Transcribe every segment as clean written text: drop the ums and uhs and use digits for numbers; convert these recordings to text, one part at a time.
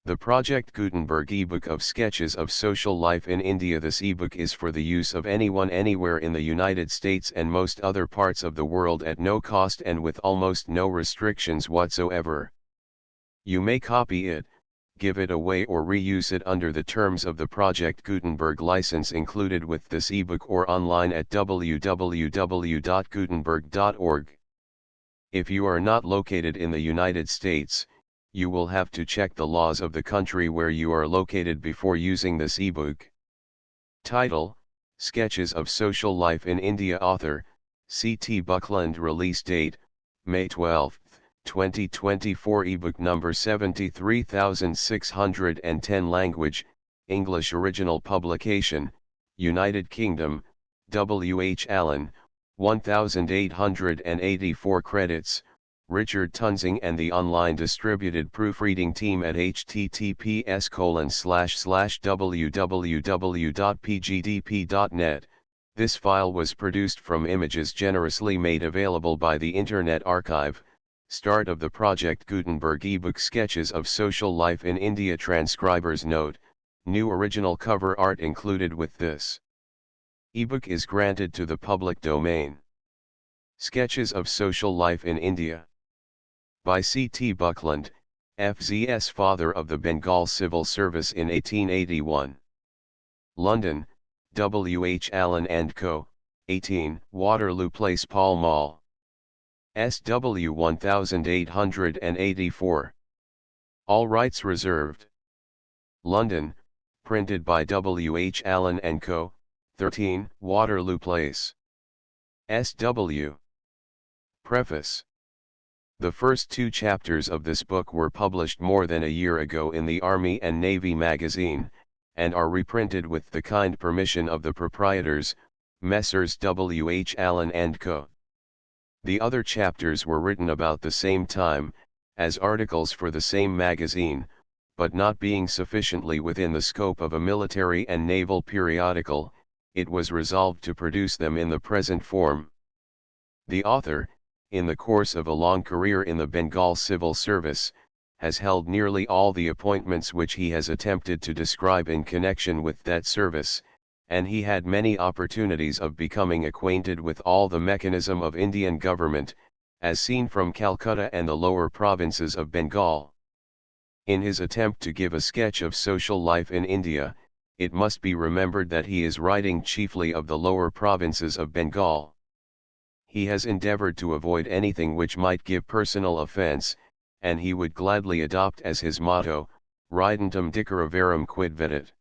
The Project Gutenberg ebook of Sketches of Social Life in India. This ebook is for the use of anyone anywhere in the United States and most other parts of the world at no cost and with almost no restrictions whatsoever. You may copy it, give it away or reuse it under the terms of the Project Gutenberg license included with this ebook or online at www.gutenberg.org. If you are not located in the United States, you will have to check the laws of the country where you are located before using this ebook. Title: Sketches of Social Life in India. Author: C.T. Buckland. Release date: May 12, 2024. Ebook number 73610. Language: English. Original publication: United Kingdom, W. H. Allen, 1884. Credits: Richard Tunsing and the online distributed proofreading team at https://www.pgdp.net. This file was produced from images generously made available by the Internet Archive. Start of the Project Gutenberg ebook. Sketches of Social Life in India. Transcriber's note: new original cover art included with this ebook is granted to the public domain. Sketches of Social Life in India by C.T. Buckland, FZS, father of the Bengal Civil Service in 1881. London, W. H. Allen & Co., 18, Waterloo Place, Pall Mall. SW 1884. All rights reserved. London, printed by W. H. Allen & Co., 13, Waterloo Place. SW. Preface. The first two chapters of this book were published more than a year ago in the Army and Navy magazine, and are reprinted with the kind permission of the proprietors, Messrs. W. H. Allen & Co. The other chapters were written about the same time, as articles for the same magazine, but not being sufficiently within the scope of a military and naval periodical, it was resolved to produce them in the present form. The author, in the course of a long career in the Bengal Civil Service, has held nearly all the appointments which he has attempted to describe in connection with that service, and he had many opportunities of becoming acquainted with all the mechanism of Indian government, as seen from Calcutta and the lower provinces of Bengal. In his attempt to give a sketch of social life in India, it must be remembered that he is writing chiefly of the lower provinces of Bengal. He has endeavored to avoid anything which might give personal offense, and he would gladly adopt as his motto, Ridentum dicere verum quid vedet.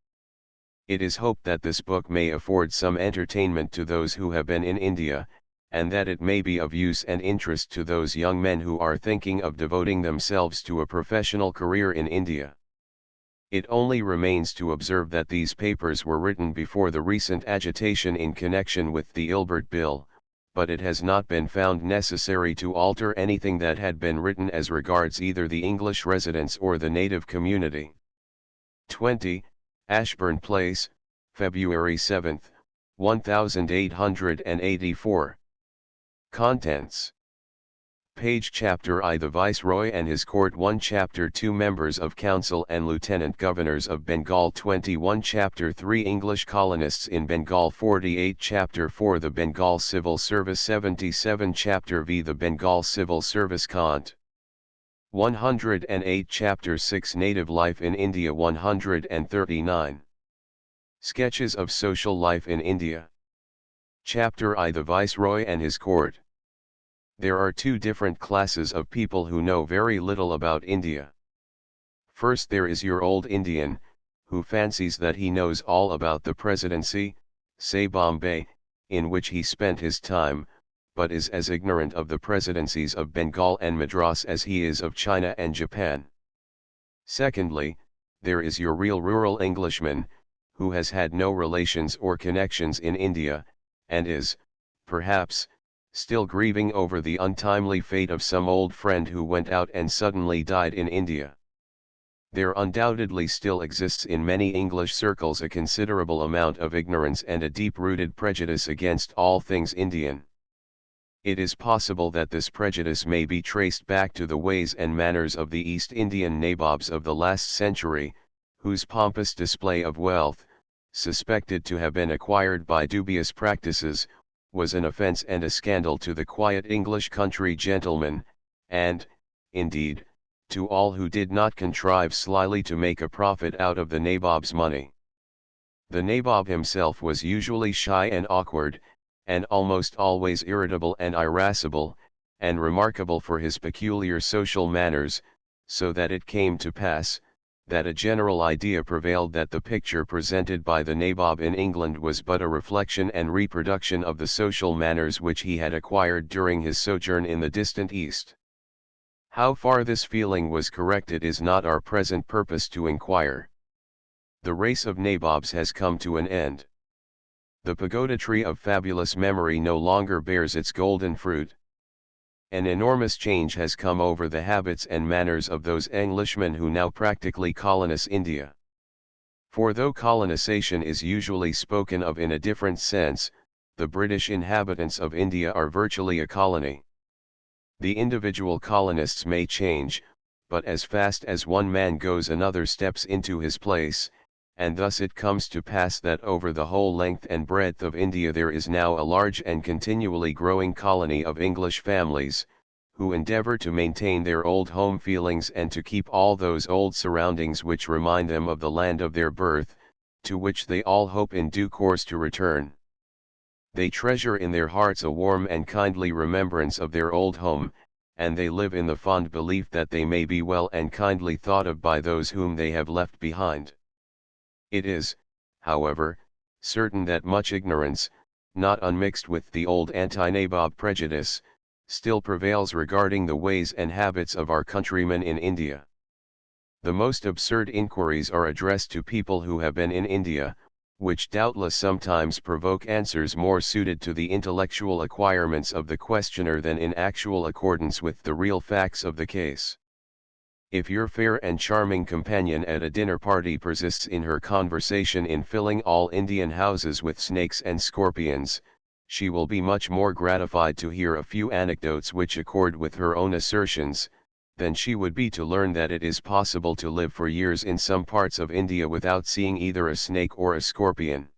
It is hoped that this book may afford some entertainment to those who have been in India, and that it may be of use and interest to those young men who are thinking of devoting themselves to a professional career in India. It only remains to observe that these papers were written before the recent agitation in connection with the Ilbert Bill, but it has not been found necessary to alter anything that had been written as regards either the English residents or the native community. 20, Ashburn Place, February 7, 1884. Contents. Page. Chapter I. The Viceroy and his Court. 1. Chapter 2. Members of Council and Lieutenant Governors of Bengal. 21. Chapter 3. English colonists in Bengal. 48. Chapter 4. The Bengal Civil Service. 77. Chapter V. The Bengal Civil Service. Cont. 108. Chapter 6. Native Life in India. 139. Sketches of Social Life in India. Chapter I. The Viceroy and his Court. There are two different classes of people who know very little about India. First, there is your old Indian, who fancies that he knows all about the presidency, say Bombay, in which he spent his time, but is as ignorant of the presidencies of Bengal and Madras as he is of China and Japan. Secondly, there is your real rural Englishman, who has had no relations or connections in India, and is, perhaps, still grieving over the untimely fate of some old friend who went out and suddenly died in India. There undoubtedly still exists in many English circles a considerable amount of ignorance and a deep-rooted prejudice against all things Indian. It is possible that this prejudice may be traced back to the ways and manners of the East Indian nabobs of the last century, whose pompous display of wealth, suspected to have been acquired by dubious practices, was an offence and a scandal to the quiet English country gentleman, and, indeed, to all who did not contrive slyly to make a profit out of the nabob's money. The nabob himself was usually shy and awkward, and almost always irritable and irascible, and remarkable for his peculiar social manners, so that it came to pass, that a general idea prevailed that the picture presented by the nabob in England was but a reflection and reproduction of the social manners which he had acquired during his sojourn in the distant East. How far this feeling was correct it is not our present purpose to inquire. The race of nabobs has come to an end. The pagoda tree of fabulous memory no longer bears its golden fruit. An enormous change has come over the habits and manners of those Englishmen who now practically colonize India. For though colonization is usually spoken of in a different sense, the British inhabitants of India are virtually a colony. The individual colonists may change, but as fast as one man goes another steps into his place, and thus it comes to pass that over the whole length and breadth of India there is now a large and continually growing colony of English families, who endeavour to maintain their old home feelings and to keep all those old surroundings which remind them of the land of their birth, to which they all hope in due course to return. They treasure in their hearts a warm and kindly remembrance of their old home, and they live in the fond belief that they may be well and kindly thought of by those whom they have left behind. It is, however, certain that much ignorance, not unmixed with the old anti-nabob prejudice, still prevails regarding the ways and habits of our countrymen in India. The most absurd inquiries are addressed to people who have been in India, which doubtless sometimes provoke answers more suited to the intellectual acquirements of the questioner than in actual accordance with the real facts of the case. If your fair and charming companion at a dinner party persists in her conversation in filling all Indian houses with snakes and scorpions, she will be much more gratified to hear a few anecdotes which accord with her own assertions, than she would be to learn that it is possible to live for years in some parts of India without seeing either a snake or a scorpion.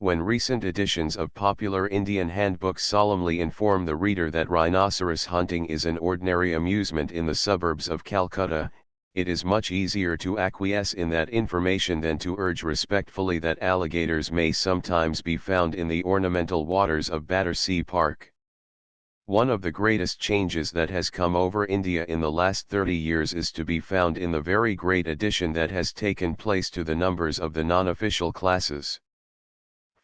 When recent editions of popular Indian handbooks solemnly inform the reader that rhinoceros hunting is an ordinary amusement in the suburbs of Calcutta, it is much easier to acquiesce in that information than to urge respectfully that alligators may sometimes be found in the ornamental waters of Battersea Park. One of the greatest changes that has come over India in the last 30 years is to be found in the very great addition that has taken place to the numbers of the non-official classes.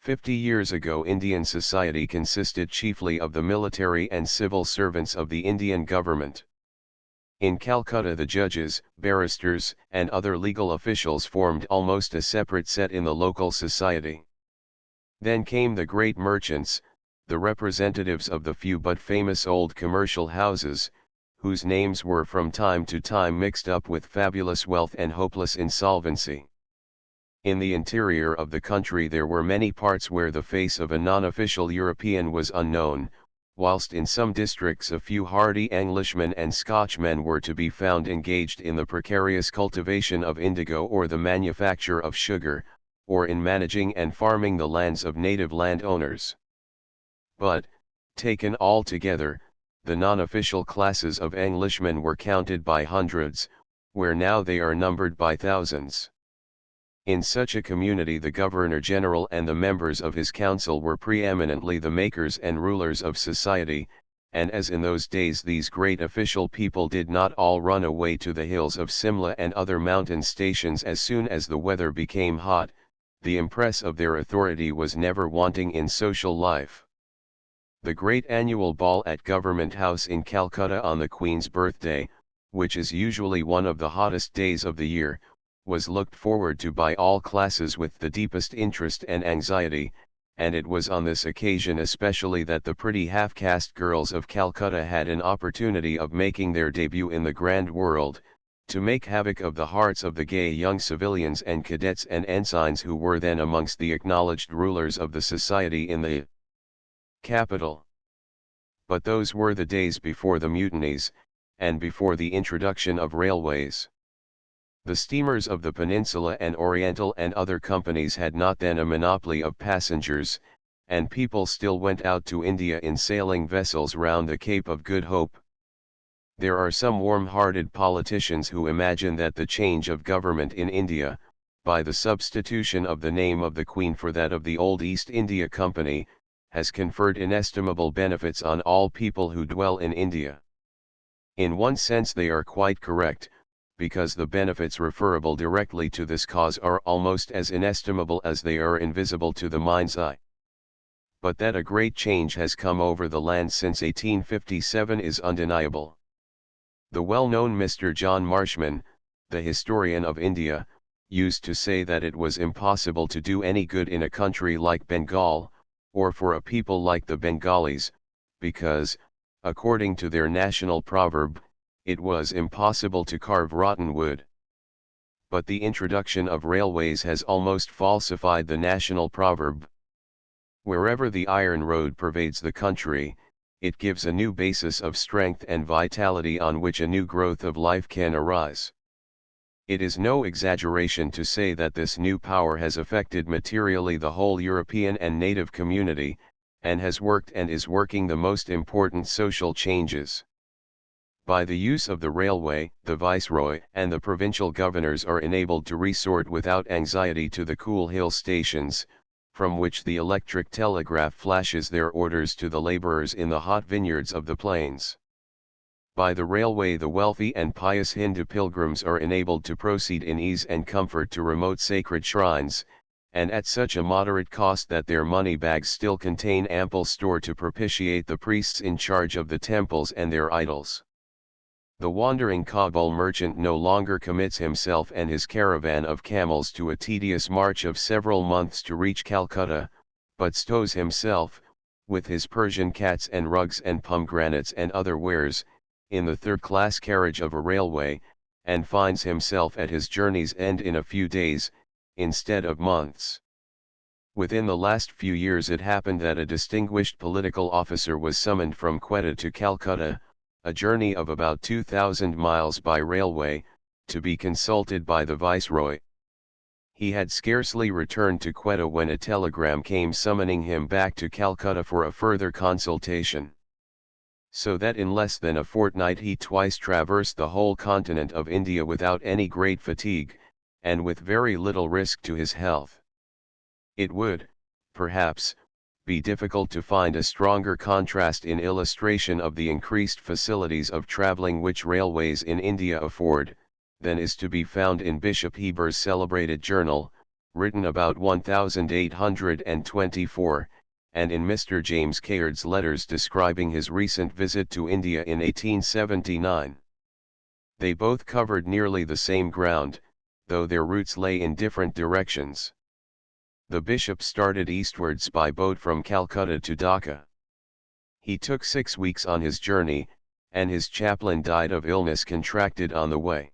50 years ago Indian society consisted chiefly of the military and civil servants of the Indian government. In Calcutta the judges, barristers, and other legal officials formed almost a separate set in the local society. Then came the great merchants, the representatives of the few but famous old commercial houses, whose names were from time to time mixed up with fabulous wealth and hopeless insolvency. In the interior of the country there were many parts where the face of a non-official European was unknown, whilst in some districts a few hardy Englishmen and Scotchmen were to be found engaged in the precarious cultivation of indigo or the manufacture of sugar, or in managing and farming the lands of native landowners. But, taken all together, the non-official classes of Englishmen were counted by hundreds, where now they are numbered by thousands. In such a community the Governor-General and the members of his council were preeminently the makers and rulers of society, and as in those days these great official people did not all run away to the hills of Simla and other mountain stations as soon as the weather became hot, the impress of their authority was never wanting in social life. The great annual ball at Government House in Calcutta on the Queen's birthday, which is usually one of the hottest days of the year, was looked forward to by all classes with the deepest interest and anxiety, and it was on this occasion especially that the pretty half-caste girls of Calcutta had an opportunity of making their debut in the grand world, to make havoc of the hearts of the gay young civilians and cadets and ensigns who were then amongst the acknowledged rulers of the society in the capital. But those were the days before the mutinies, and before the introduction of railways. The steamers of the Peninsula and Oriental and other companies had not then a monopoly of passengers, and people still went out to India in sailing vessels round the Cape of Good Hope. There are some warm-hearted politicians who imagine that the change of government in India, by the substitution of the name of the Queen for that of the old East India Company, has conferred inestimable benefits on all people who dwell in India. In one sense they are quite correct, because the benefits referable directly to this cause are almost as inestimable as they are invisible to the mind's eye. But that a great change has come over the land since 1857 is undeniable. The well-known Mr. John Marshman, the historian of India, used to say that it was impossible to do any good in a country like Bengal, or for a people like the Bengalis, because, according to their national proverb, it was impossible to carve rotten wood. But the introduction of railways has almost falsified the national proverb. Wherever the iron road pervades the country, it gives a new basis of strength and vitality on which a new growth of life can arise. It is no exaggeration to say that this new power has affected materially the whole European and native community, and has worked and is working the most important social changes. By the use of the railway, the Viceroy and the provincial governors are enabled to resort without anxiety to the cool hill stations, from which the electric telegraph flashes their orders to the laborers in the hot vineyards of the plains. By the railway the wealthy and pious Hindu pilgrims are enabled to proceed in ease and comfort to remote sacred shrines, and at such a moderate cost that their money bags still contain ample store to propitiate the priests in charge of the temples and their idols. The wandering Kabul merchant no longer commits himself and his caravan of camels to a tedious march of several months to reach Calcutta, but stows himself, with his Persian cats and rugs and pomegranates and other wares, in the third-class carriage of a railway, and finds himself at his journey's end in a few days, instead of months. Within the last few years it happened that a distinguished political officer was summoned from Quetta to Calcutta, a journey of about 2,000 miles by railway, to be consulted by the Viceroy. He had scarcely returned to Quetta when a telegram came summoning him back to Calcutta for a further consultation. So that in less than a fortnight he twice traversed the whole continent of India without any great fatigue, and with very little risk to his health. It would, perhaps, be difficult to find a stronger contrast in illustration of the increased facilities of travelling which railways in India afford, than is to be found in Bishop Heber's celebrated journal, written about 1824, and in Mr. James Caird's letters describing his recent visit to India in 1879. They both covered nearly the same ground, though their routes lay in different directions. The bishop started eastwards by boat from Calcutta to Dhaka. He took 6 weeks on his journey, and his chaplain died of illness contracted on the way.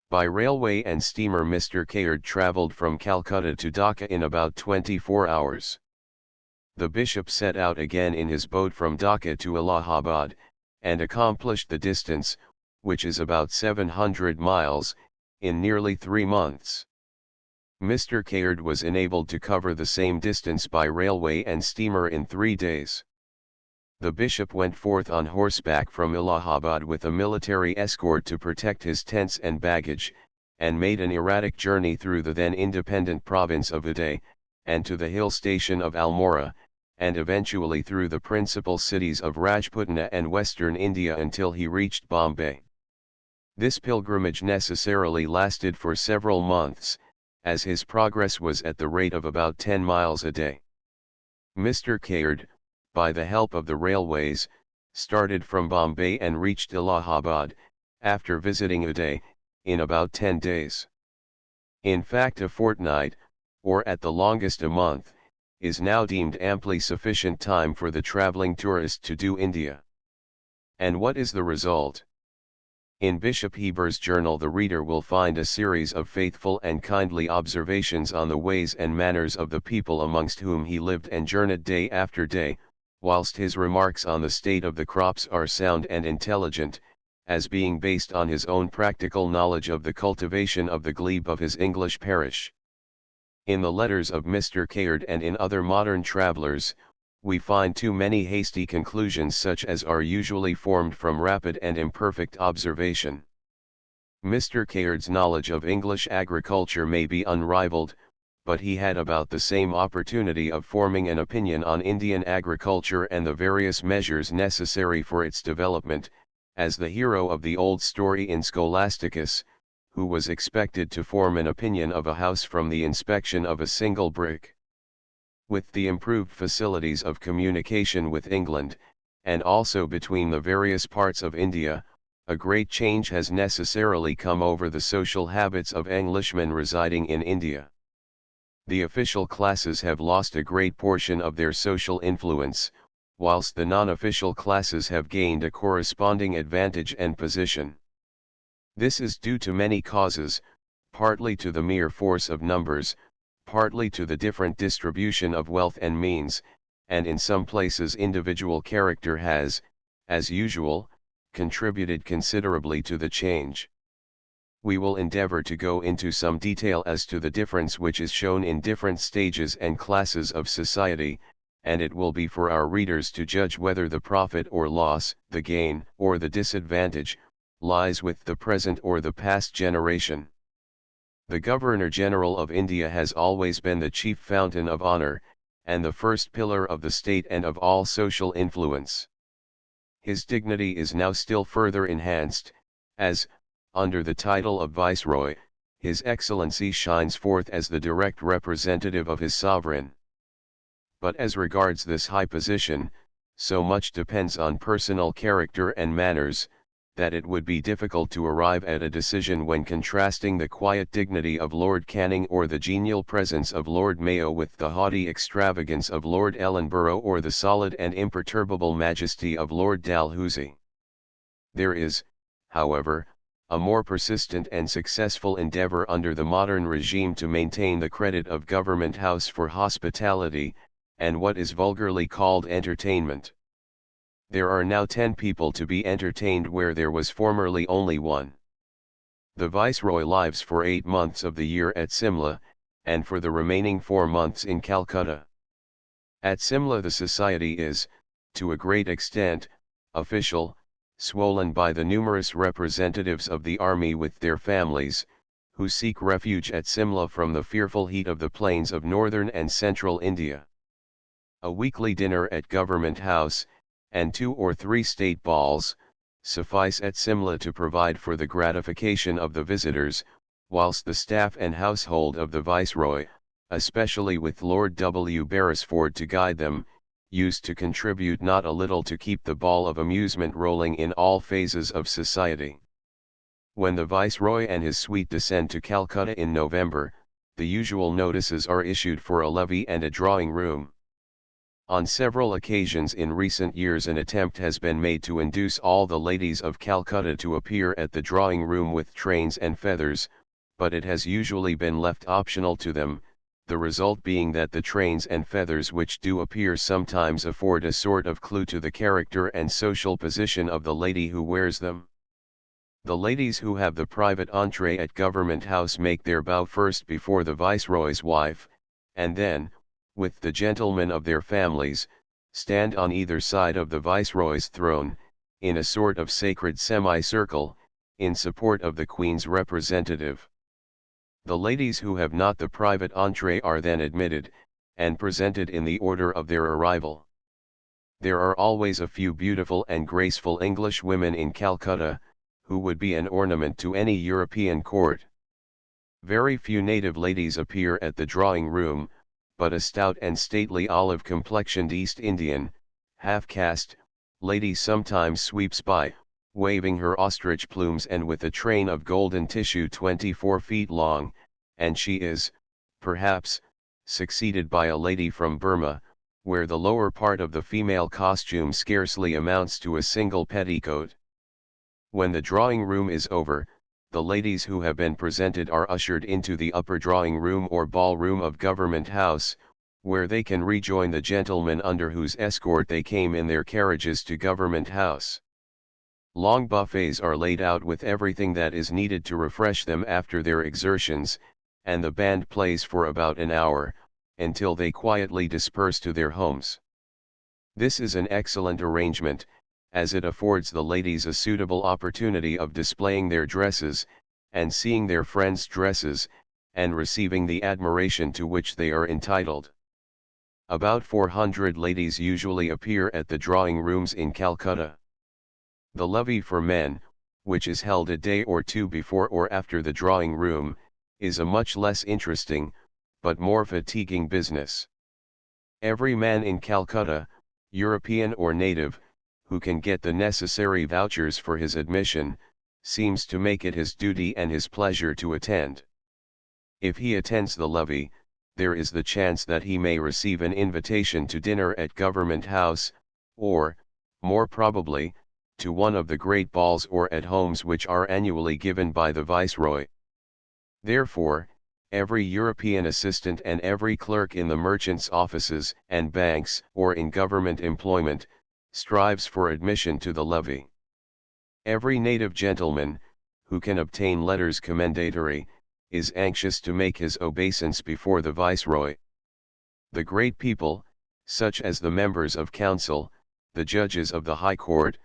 By railway and steamer Mr. Caird travelled from Calcutta to Dhaka in about 24 hours. The bishop set out again in his boat from Dhaka to Allahabad, and accomplished the distance, which is about 700 miles, in nearly 3 months. Mr. Caird was enabled to cover the same distance by railway and steamer in 3 days. The bishop went forth on horseback from Allahabad with a military escort to protect his tents and baggage, and made an erratic journey through the then independent province of Uday, and to the hill station of Almora, and eventually through the principal cities of Rajputana and western India until he reached Bombay. This pilgrimage necessarily lasted for several months, as his progress was at the rate of about 10 miles a day. Mr. Caird, by the help of the railways, started from Bombay and reached Allahabad, after visiting Uday, in about 10 days. In fact, a fortnight, or at the longest a month, is now deemed amply sufficient time for the travelling tourist to do India. And what is the result? In Bishop Heber's journal the reader will find a series of faithful and kindly observations on the ways and manners of the people amongst whom he lived and journeyed day after day, whilst his remarks on the state of the crops are sound and intelligent, as being based on his own practical knowledge of the cultivation of the glebe of his English parish. In the letters of Mr. Caird and in other modern travellers, we find too many hasty conclusions such as are usually formed from rapid and imperfect observation. Mr. Caird's knowledge of English agriculture may be unrivaled, but he had about the same opportunity of forming an opinion on Indian agriculture and the various measures necessary for its development, as the hero of the old story in Scholasticus, who was expected to form an opinion of a house from the inspection of a single brick. With the improved facilities of communication with England, and also between the various parts of India, a great change has necessarily come over the social habits of Englishmen residing in India. The official classes have lost a great portion of their social influence, whilst the non-official classes have gained a corresponding advantage and position. This is due to many causes, partly to the mere force of numbers, partly to the different distribution of wealth and means, and in some places individual character has, as usual, contributed considerably to the change. We will endeavor to go into some detail as to the difference which is shown in different stages and classes of society, and it will be for our readers to judge whether the profit or loss, the gain or the disadvantage, lies with the present or the past generation. The Governor-General of India has always been the chief fountain of honor, and the first pillar of the state and of all social influence. His dignity is now still further enhanced, as, under the title of Viceroy, His Excellency shines forth as the direct representative of his sovereign. But as regards this high position, so much depends on personal character and manners, that it would be difficult to arrive at a decision when contrasting the quiet dignity of Lord Canning or the genial presence of Lord Mayo with the haughty extravagance of Lord Ellenborough or the solid and imperturbable majesty of Lord Dalhousie. There is, however, a more persistent and successful endeavor under the modern regime to maintain the credit of Government House for hospitality, and what is vulgarly called entertainment. There are now 10 people to be entertained where there was formerly only 1. The Viceroy lives for 8 months of the year at Simla, and for the remaining 4 months in Calcutta. At Simla the society is, to a great extent, official, swollen by the numerous representatives of the army with their families, who seek refuge at Simla from the fearful heat of the plains of northern and central India. A weekly dinner at Government House, and 2 or 3 state balls, suffice at Simla to provide for the gratification of the visitors, whilst the staff and household of the Viceroy, especially with Lord W. Beresford to guide them, used to contribute not a little to keep the ball of amusement rolling in all phases of society. When the Viceroy and his suite descend to Calcutta in November, the usual notices are issued for a levee and a drawing room. On several occasions in recent years an attempt has been made to induce all the ladies of Calcutta to appear at the drawing room with trains and feathers, but it has usually been left optional to them, the result being that the trains and feathers which do appear sometimes afford a sort of clue to the character and social position of the lady who wears them. The ladies who have the private entree at Government House make their bow first before the Viceroy's wife, and then, with the gentlemen of their families, stand on either side of the Viceroy's throne, in a sort of sacred semicircle, in support of the Queen's representative. The ladies who have not the private entree are then admitted, and presented in the order of their arrival. There are always a few beautiful and graceful English women in Calcutta, who would be an ornament to any European court. Very few native ladies appear at the drawing room, but a stout and stately olive-complexioned East Indian, half-caste, lady sometimes sweeps by, waving her ostrich plumes and with a train of golden tissue 24 feet long, and she is, perhaps, succeeded by a lady from Burma, where the lower part of the female costume scarcely amounts to a single petticoat. When the drawing room is over, the ladies who have been presented are ushered into the upper drawing room or ballroom of Government House, where they can rejoin the gentlemen under whose escort they came in their carriages to Government House. Long buffets are laid out with everything that is needed to refresh them after their exertions, and the band plays for about an hour, until they quietly disperse to their homes. This is an excellent arrangement, as it affords the ladies a suitable opportunity of displaying their dresses, and seeing their friends' dresses, and receiving the admiration to which they are entitled. About 400 ladies usually appear at the drawing rooms in Calcutta. The levee for men, which is held a day or two before or after the drawing room, is a much less interesting, but more fatiguing business. Every man in Calcutta, European or native, who can get the necessary vouchers for his admission, seems to make it his duty and his pleasure to attend. If he attends the levee, there is the chance that he may receive an invitation to dinner at Government House, or, more probably, to one of the great balls or at homes which are annually given by the Viceroy. Therefore, every European assistant and every clerk in the merchants' offices and banks or in government employment, strives for admission to the levee. Every native gentleman, who can obtain letters commendatory, is anxious to make his obeisance before the Viceroy. The great people, such as the members of council, the judges of the High Court,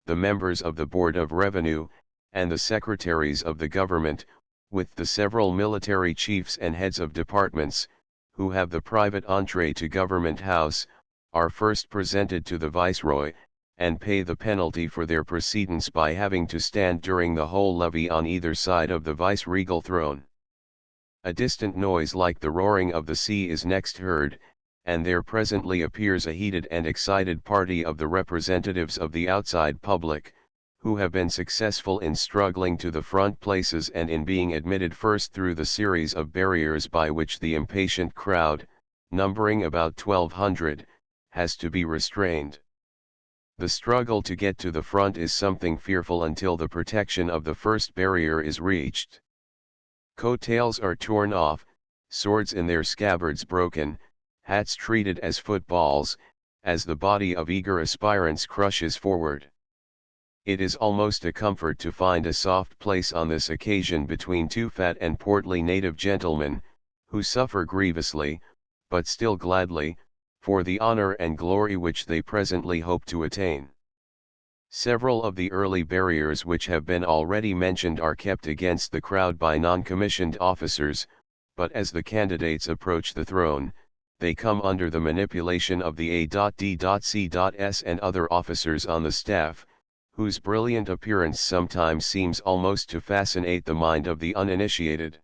the members of the Board of Revenue, and the secretaries of the government, with the several military chiefs and heads of departments, who have the private entree to Government House, are first presented to the Viceroy, and pay the penalty for their precedence by having to stand during the whole levee on either side of the viceregal throne. A distant noise like the roaring of the sea is next heard, and there presently appears a heated and excited party of the representatives of the outside public, who have been successful in struggling to the front places and in being admitted first through the series of barriers by which the impatient crowd, numbering about 1,200, has to be restrained. The struggle to get to the front is something fearful until the protection of the first barrier is reached. Coat-tails are torn off, swords in their scabbards broken, hats treated as footballs, as the body of eager aspirants crushes forward. It is almost a comfort to find a soft place on this occasion between two fat and portly native gentlemen, who suffer grievously, but still gladly, for the honor and glory which they presently hope to attain. Several of the early barriers which have been already mentioned are kept against the crowd by non-commissioned officers, but as the candidates approach the throne, they come under the manipulation of the A.D.C.S. and other officers on the staff, whose brilliant appearance sometimes seems almost to fascinate the mind of the uninitiated.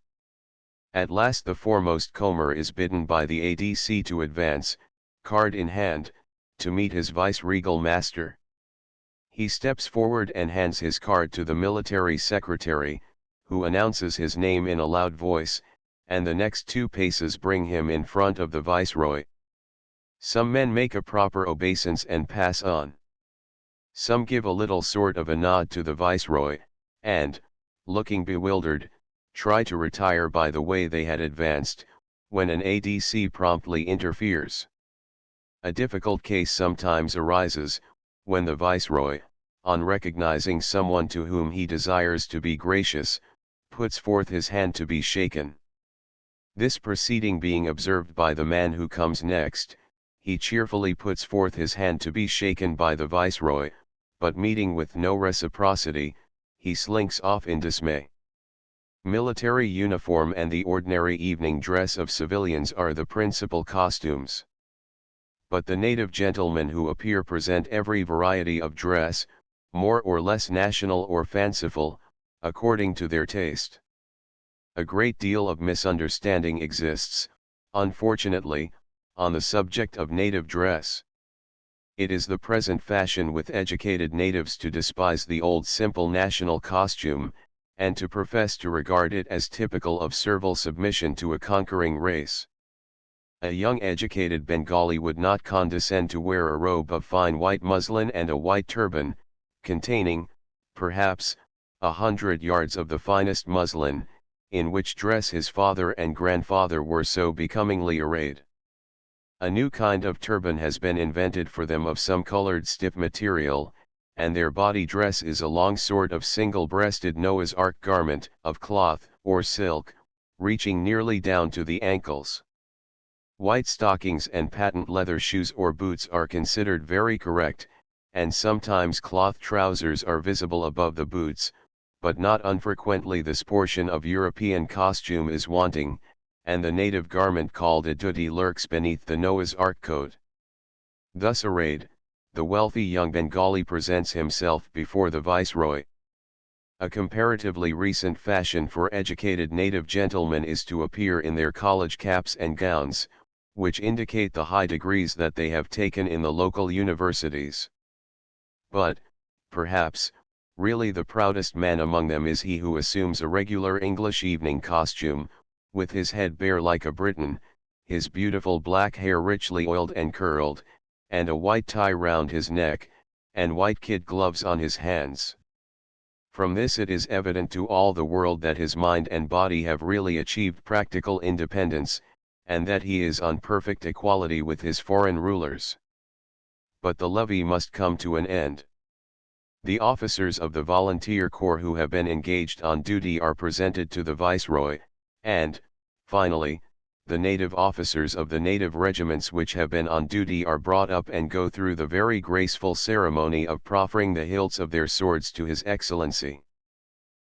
At last the foremost comer is bidden by the A.D.C. to advance, card in hand, to meet his viceregal master. He steps forward and hands his card to the military secretary, who announces his name in a loud voice, and the next 2 paces bring him in front of the Viceroy. Some men make a proper obeisance and pass on. Some give a little sort of a nod to the Viceroy, and, looking bewildered, try to retire by the way they had advanced, when an ADC promptly interferes. A difficult case sometimes arises, when the Viceroy, on recognizing someone to whom he desires to be gracious, puts forth his hand to be shaken. This proceeding being observed by the man who comes next, he cheerfully puts forth his hand to be shaken by the Viceroy, but meeting with no reciprocity, he slinks off in dismay. Military uniform and the ordinary evening dress of civilians are the principal costumes. But the native gentlemen who appear present every variety of dress, more or less national or fanciful, according to their taste. A great deal of misunderstanding exists, unfortunately, on the subject of native dress. It is the present fashion with educated natives to despise the old simple national costume, and to profess to regard it as typical of servile submission to a conquering race. A young educated Bengali would not condescend to wear a robe of fine white muslin and a white turban, containing, perhaps, 100 yards of the finest muslin, in which dress his father and grandfather were so becomingly arrayed. A new kind of turban has been invented for them of some colored stiff material, and their body dress is a long sort of single-breasted Noah's Ark garment of cloth or silk, reaching nearly down to the ankles. White stockings and patent leather shoes or boots are considered very correct, and sometimes cloth trousers are visible above the boots, but not unfrequently this portion of European costume is wanting, and the native garment called a dhoti lurks beneath the Noah's Ark coat. Thus arrayed, the wealthy young Bengali presents himself before the viceroy. A comparatively recent fashion for educated native gentlemen is to appear in their college caps and gowns, which indicate the high degrees that they have taken in the local universities. But, perhaps, really the proudest man among them is he who assumes a regular English evening costume, with his head bare like a Briton, his beautiful black hair richly oiled and curled, and a white tie round his neck, and white kid gloves on his hands. From this it is evident to all the world that his mind and body have really achieved practical independence, and that he is on perfect equality with his foreign rulers. But the levy must come to an end. The officers of the volunteer corps who have been engaged on duty are presented to the viceroy, and, finally, the native officers of the native regiments which have been on duty are brought up and go through the very graceful ceremony of proffering the hilts of their swords to His Excellency.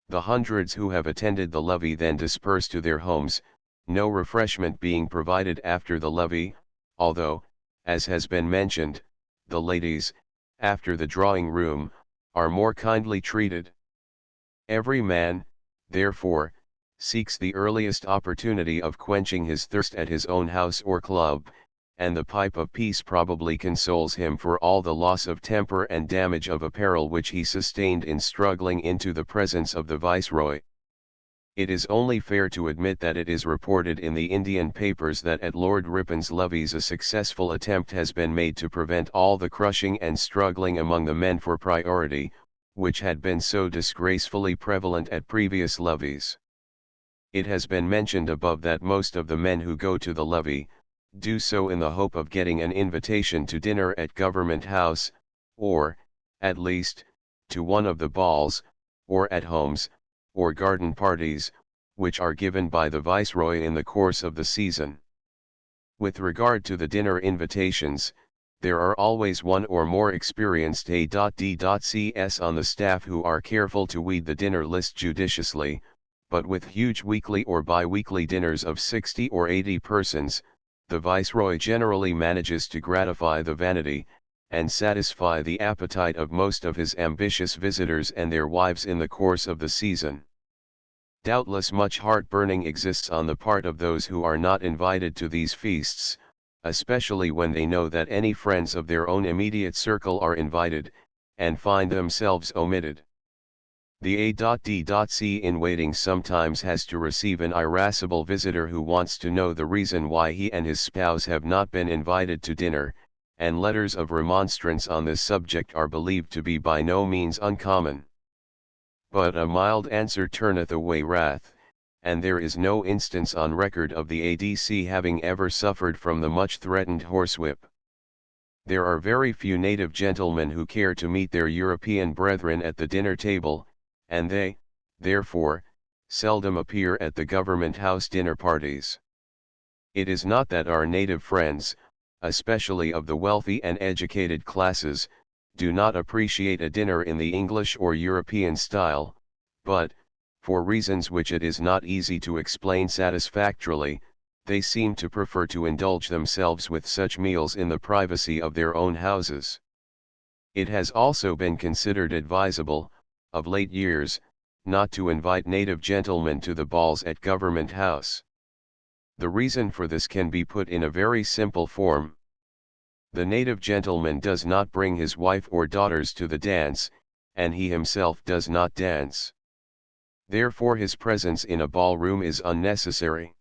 The hundreds who have attended the levee then disperse to their homes, no refreshment being provided after the levee, although, as has been mentioned, the ladies, after the drawing room, are more kindly treated. Every man, therefore, seeks the earliest opportunity of quenching his thirst at his own house or club, and the pipe of peace probably consoles him for all the loss of temper and damage of apparel which he sustained in struggling into the presence of the viceroy. It is only fair to admit that it is reported in the Indian papers that at Lord Ripon's levees a successful attempt has been made to prevent all the crushing and struggling among the men for priority, which had been so disgracefully prevalent at previous levees. It has been mentioned above that most of the men who go to the levee, do so in the hope of getting an invitation to dinner at Government House, or, at least, to one of the balls, or at homes, or garden parties, which are given by the Viceroy in the course of the season. With regard to the dinner invitations, there are always one or more experienced A.D.Cs on the staff who are careful to weed the dinner list judiciously, but with huge weekly or bi-weekly dinners of 60 or 80 persons, the Viceroy generally manages to gratify the vanity, and satisfy the appetite of most of his ambitious visitors and their wives in the course of the season. Doubtless much heartburning exists on the part of those who are not invited to these feasts, especially when they know that any friends of their own immediate circle are invited, and find themselves omitted. The A.D.C. in waiting sometimes has to receive an irascible visitor who wants to know the reason why he and his spouse have not been invited to dinner, and letters of remonstrance on this subject are believed to be by no means uncommon. But a mild answer turneth away wrath, and there is no instance on record of the A.D.C. having ever suffered from the much threatened horsewhip. There are very few native gentlemen who care to meet their European brethren at the dinner table, and they, therefore, seldom appear at the Government House dinner parties. It is not that our native friends, especially of the wealthy and educated classes, do not appreciate a dinner in the English or European style, but, for reasons which it is not easy to explain satisfactorily, they seem to prefer to indulge themselves with such meals in the privacy of their own houses. It has also been considered advisable, of late years, not to invite native gentlemen to the balls at Government House. The reason for this can be put in a very simple form. The native gentleman does not bring his wife or daughters to the dance, and he himself does not dance. Therefore his presence in a ballroom is unnecessary.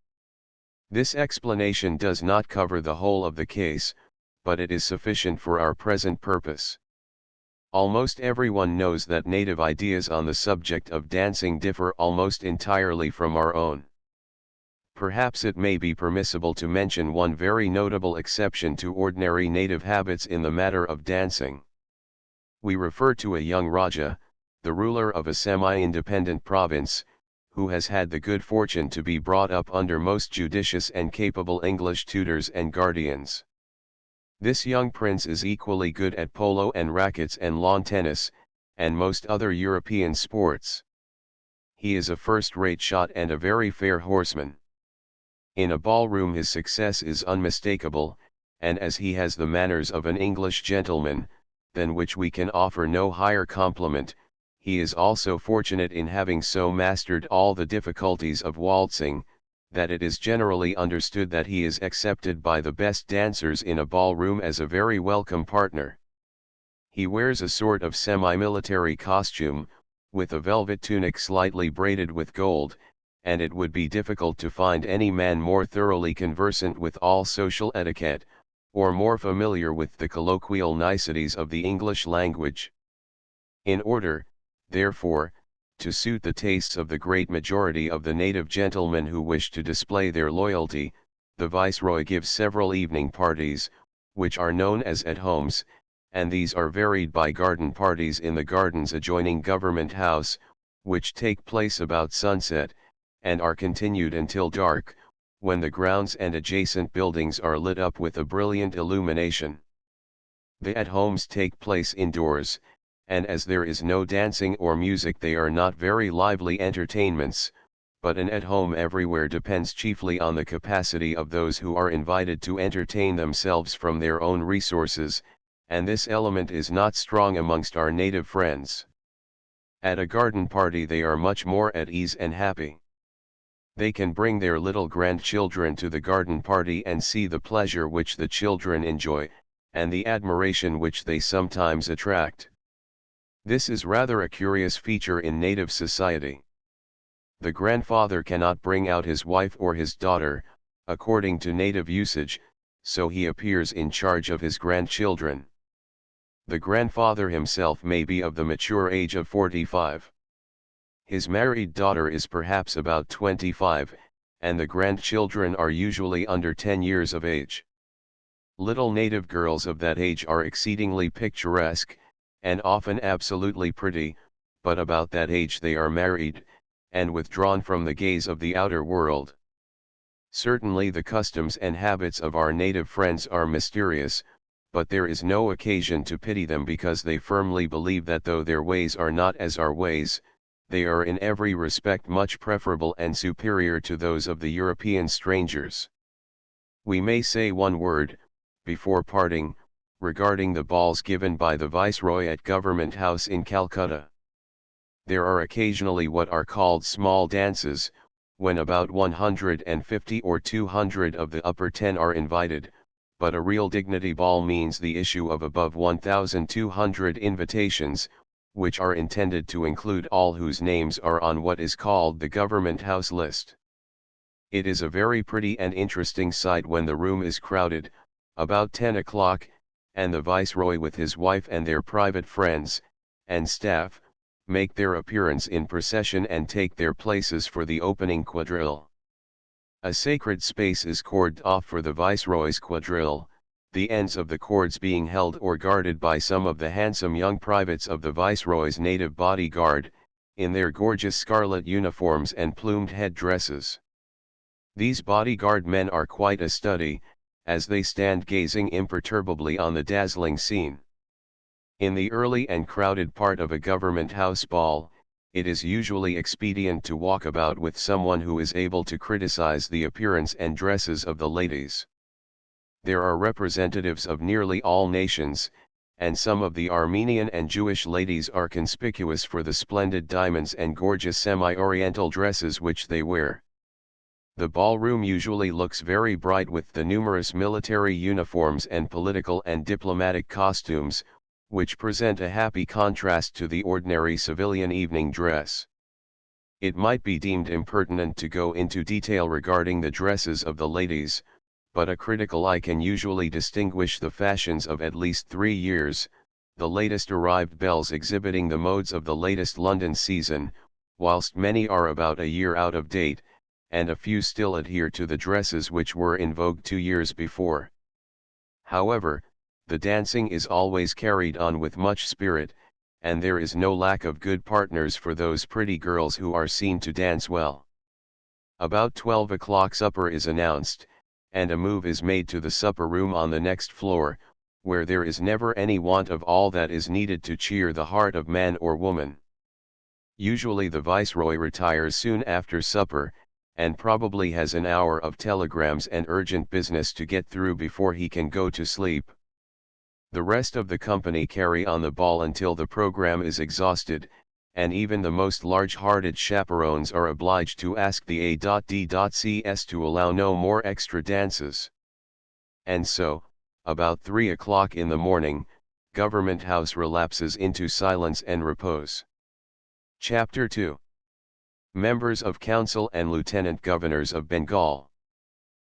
This explanation does not cover the whole of the case, but it is sufficient for our present purpose. Almost everyone knows that native ideas on the subject of dancing differ almost entirely from our own. Perhaps it may be permissible to mention one very notable exception to ordinary native habits in the matter of dancing. We refer to a young Raja, the ruler of a semi-independent province, who has had the good fortune to be brought up under most judicious and capable English tutors and guardians. This young prince is equally good at polo and rackets and lawn tennis, and most other European sports. He is a first-rate shot and a very fair horseman. In a ballroom his success is unmistakable, and as he has the manners of an English gentleman, than which we can offer no higher compliment, he is also fortunate in having so mastered all the difficulties of waltzing, that it is generally understood that he is accepted by the best dancers in a ballroom as a very welcome partner. He wears a sort of semi-military costume, with a velvet tunic slightly braided with gold, and it would be difficult to find any man more thoroughly conversant with all social etiquette, or more familiar with the colloquial niceties of the English language. In order, therefore, to suit the tastes of the great majority of the native gentlemen who wish to display their loyalty, the Viceroy gives several evening parties, which are known as at-homes, and these are varied by garden parties in the gardens adjoining Government House, which take place about sunset, and are continued until dark, when the grounds and adjacent buildings are lit up with a brilliant illumination. The at-homes take place indoors, and as there is no dancing or music they are not very lively entertainments, but an at-home everywhere depends chiefly on the capacity of those who are invited to entertain themselves from their own resources, and this element is not strong amongst our native friends. At a garden party they are much more at ease and happy. They can bring their little grandchildren to the garden party and see the pleasure which the children enjoy, and the admiration which they sometimes attract. This is rather a curious feature in native society. The grandfather cannot bring out his wife or his daughter, according to native usage, so he appears in charge of his grandchildren. The grandfather himself may be of the mature age of 45. His married daughter is perhaps about 25, and the grandchildren are usually under 10 years of age. Little native girls of that age are exceedingly picturesque, and often absolutely pretty, but about that age they are married, and withdrawn from the gaze of the outer world. Certainly the customs and habits of our native friends are mysterious, but there is no occasion to pity them because they firmly believe that though their ways are not as our ways, they are in every respect much preferable and superior to those of the European strangers. We may say one word, before parting, regarding the balls given by the Viceroy at Government House in Calcutta. There are occasionally what are called small dances, when about 150 or 200 of the upper 10 are invited, but a real dignity ball means the issue of above 1,200 invitations, which are intended to include all whose names are on what is called the Government House list. It is a very pretty and interesting sight when the room is crowded, about 10 o'clock, and the Viceroy with his wife and their private friends, and staff, make their appearance in procession and take their places for the opening quadrille. A sacred space is corded off for the Viceroy's quadrille, the ends of the cords being held or guarded by some of the handsome young privates of the Viceroy's native bodyguard, in their gorgeous scarlet uniforms and plumed head dresses. These bodyguard men are quite a study, as they stand gazing imperturbably on the dazzling scene. In the early and crowded part of a Government House ball, it is usually expedient to walk about with someone who is able to criticize the appearance and dresses of the ladies. There are representatives of nearly all nations, and some of the Armenian and Jewish ladies are conspicuous for the splendid diamonds and gorgeous semi-oriental dresses which they wear. The ballroom usually looks very bright with the numerous military uniforms and political and diplomatic costumes, which present a happy contrast to the ordinary civilian evening dress. It might be deemed impertinent to go into detail regarding the dresses of the ladies, but a critical eye can usually distinguish the fashions of at least 3 years, the latest arrived belles exhibiting the modes of the latest London season, whilst many are about a year out of date, and a few still adhere to the dresses which were in vogue 2 years before. However, the dancing is always carried on with much spirit, and there is no lack of good partners for those pretty girls who are seen to dance well. About 12 o'clock supper is announced, and a move is made to the supper room on the next floor, where there is never any want of all that is needed to cheer the heart of man or woman. Usually the viceroy retires soon after supper, and probably has an hour of telegrams and urgent business to get through before he can go to sleep. The rest of the company carry on the ball until the program is exhausted, and even the most large-hearted chaperones are obliged to ask the A.D.C.S to allow no more extra dances. And so, about 3 o'clock in the morning, Government House relapses into silence and repose. Chapter 2. Members of Council and Lieutenant Governors of Bengal.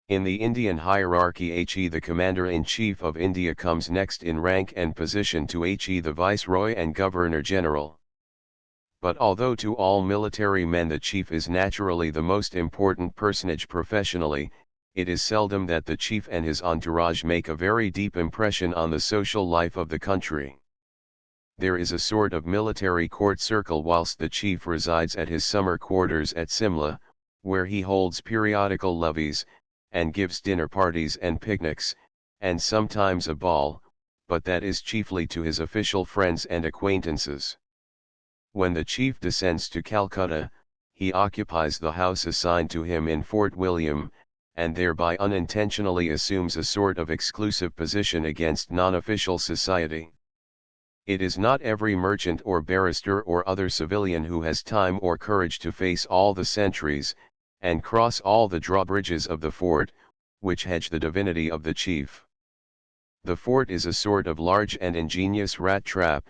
In the Indian hierarchy, the Commander-in-Chief of India comes next in rank and position to the Viceroy and Governor-General. But although to all military men the chief is naturally the most important personage professionally, it is seldom that the chief and his entourage make a very deep impression on the social life of the country. There is a sort of military court circle whilst the chief resides at his summer quarters at Simla, where he holds periodical levees, and gives dinner parties and picnics, and sometimes a ball, but that is chiefly to his official friends and acquaintances. When the chief descends to Calcutta, he occupies the house assigned to him in Fort William, and thereby unintentionally assumes a sort of exclusive position against non-official society. It is not every merchant or barrister or other civilian who has time or courage to face all the sentries, and cross all the drawbridges of the fort, which hedge the divinity of the chief. The fort is a sort of large and ingenious rat trap,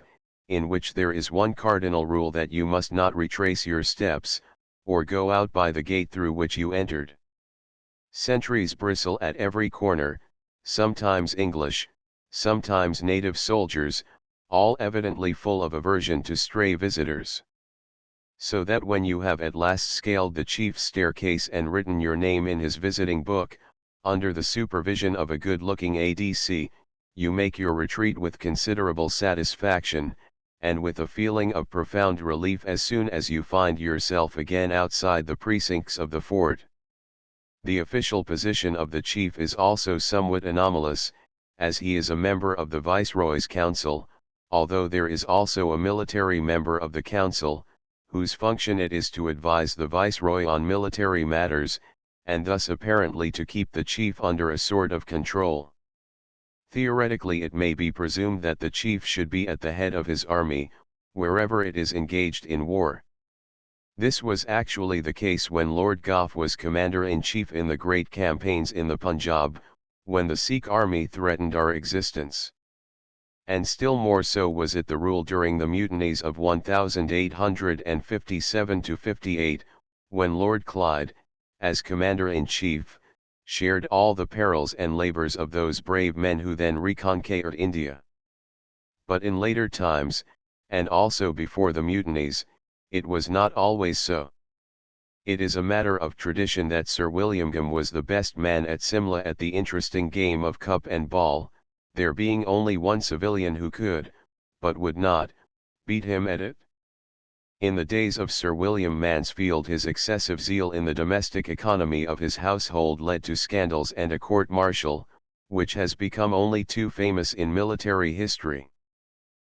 in which there is one cardinal rule that you must not retrace your steps, or go out by the gate through which you entered. Sentries bristle at every corner, sometimes English, sometimes native soldiers, all evidently full of aversion to stray visitors. So that when you have at last scaled the chief's staircase and written your name in his visiting book, under the supervision of a good-looking ADC, you make your retreat with considerable satisfaction, and with a feeling of profound relief as soon as you find yourself again outside the precincts of the fort. The official position of the chief is also somewhat anomalous, as he is a member of the Viceroy's Council, although there is also a military member of the Council, whose function it is to advise the Viceroy on military matters, and thus apparently to keep the chief under a sort of control. Theoretically it may be presumed that the chief should be at the head of his army, wherever it is engaged in war. This was actually the case when Lord Gough was commander-in-chief in the great campaigns in the Punjab, when the Sikh army threatened our existence. And still more so was it the rule during the mutinies of 1857–58, when Lord Clyde, as commander-in-chief, shared all the perils and labours of those brave men who then reconquered India. But in later times, and also before the mutinies, it was not always so. It is a matter of tradition that Sir William Gam was the best man at Simla at the interesting game of cup and ball, there being only one civilian who could, but would not, beat him at it. In the days of Sir William Mansfield his excessive zeal in the domestic economy of his household led to scandals and a court-martial, which has become only too famous in military history.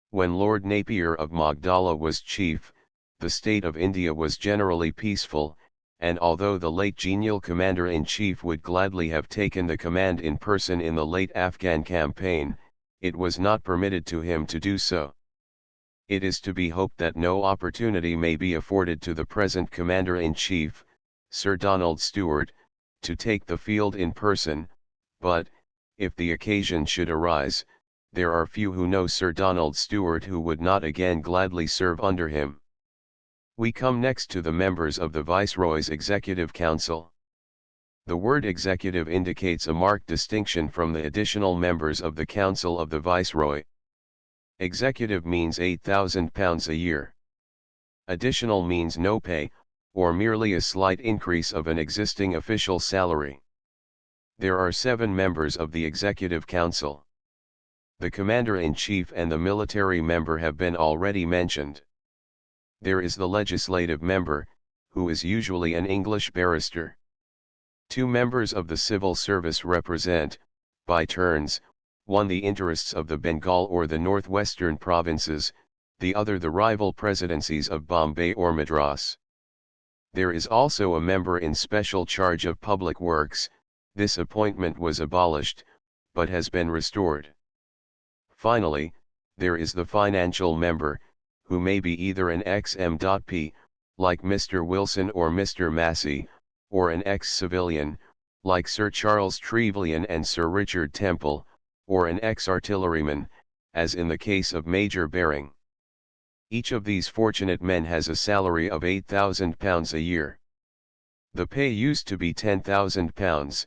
When Lord Napier of Magdala was chief, the state of India was generally peaceful, and although the late genial commander-in-chief would gladly have taken the command in person in the late Afghan campaign, it was not permitted to him to do so. It is to be hoped that no opportunity may be afforded to the present commander-in-chief, Sir Donald Stewart, to take the field in person, but, if the occasion should arise, there are few who know Sir Donald Stewart who would not again gladly serve under him. We come next to the members of the Viceroy's Executive Council. The word executive indicates a marked distinction from the additional members of the Council of the Viceroy. Executive means £8,000 a year. Additional means no pay, or merely a slight increase of an existing official salary. There are 7 members of the Executive Council. The Commander-in-Chief and the military member have been already mentioned. There is the legislative member, who is usually an English barrister. 2 members of the civil service represent, by turns, one the interests of the Bengal or the northwestern provinces, the other the rival presidencies of Bombay or Madras. There is also a member in special charge of public works. This appointment was abolished, but has been restored. Finally, there is the financial member, who may be either an ex-M.P., like Mr. Wilson or Mr. Massey, or an ex-civilian, like Sir Charles Trevelyan and Sir Richard Temple, or an ex-artilleryman, as in the case of Major Baring. Each of these fortunate men has a salary of £8,000 a year. The pay used to be £10,000,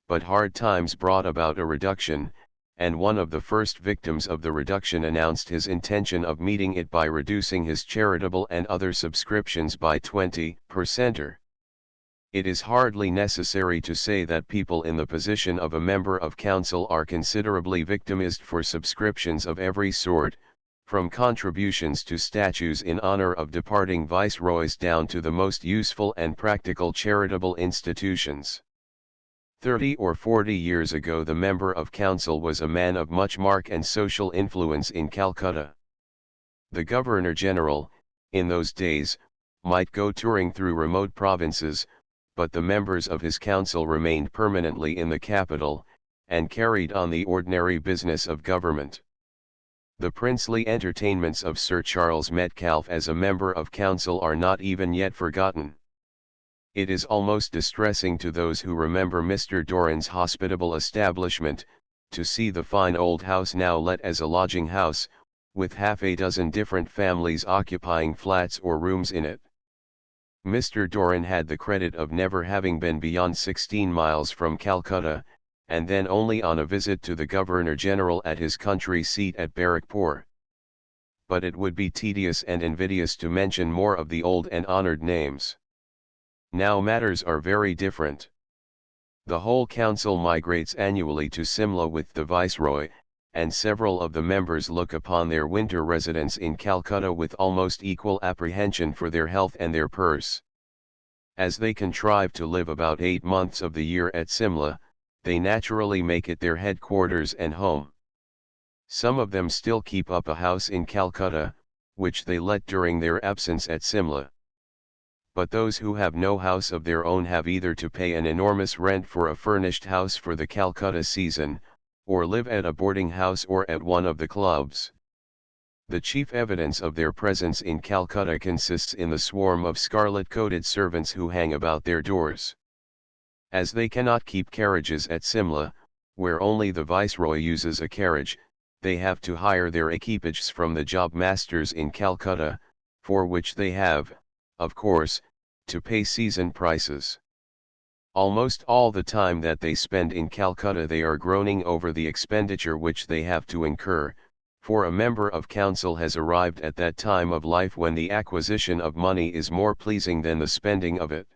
but hard times brought about a reduction, and one of the first victims of the reduction announced his intention of meeting it by reducing his charitable and other subscriptions by 20%. It is hardly necessary to say that people in the position of a member of council are considerably victimized for subscriptions of every sort, from contributions to statues in honor of departing viceroys down to the most useful and practical charitable institutions. 30 or 40 years ago the member of council was a man of much mark and social influence in Calcutta. The Governor-General, in those days, might go touring through remote provinces, but the members of his council remained permanently in the capital, and carried on the ordinary business of government. The princely entertainments of Sir Charles Metcalfe as a member of council are not even yet forgotten. It is almost distressing to those who remember Mr. Doran's hospitable establishment, to see the fine old house now let as a lodging house, with half a dozen different families occupying flats or rooms in it. Mr. Doran had the credit of never having been beyond 16 miles from Calcutta, and then only on a visit to the Governor-General at his country seat at Barrackpore. But it would be tedious and invidious to mention more of the old and honored names. Now matters are very different. The whole council migrates annually to Simla with the Viceroy, and several of the members look upon their winter residence in Calcutta with almost equal apprehension for their health and their purse. As they contrive to live about 8 months of the year at Simla, they naturally make it their headquarters and home. Some of them still keep up a house in Calcutta, which they let during their absence at Simla. But those who have no house of their own have either to pay an enormous rent for a furnished house for the Calcutta season, or live at a boarding house or at one of the clubs. The chief evidence of their presence in Calcutta consists in the swarm of scarlet-coated servants who hang about their doors. As they cannot keep carriages at Simla, where only the Viceroy uses a carriage, they have to hire their equipages from the job masters in Calcutta, for which they have, of course, to pay season prices. Almost all the time that they spend in Calcutta they are groaning over the expenditure which they have to incur, for a member of council has arrived at that time of life when the acquisition of money is more pleasing than the spending of it.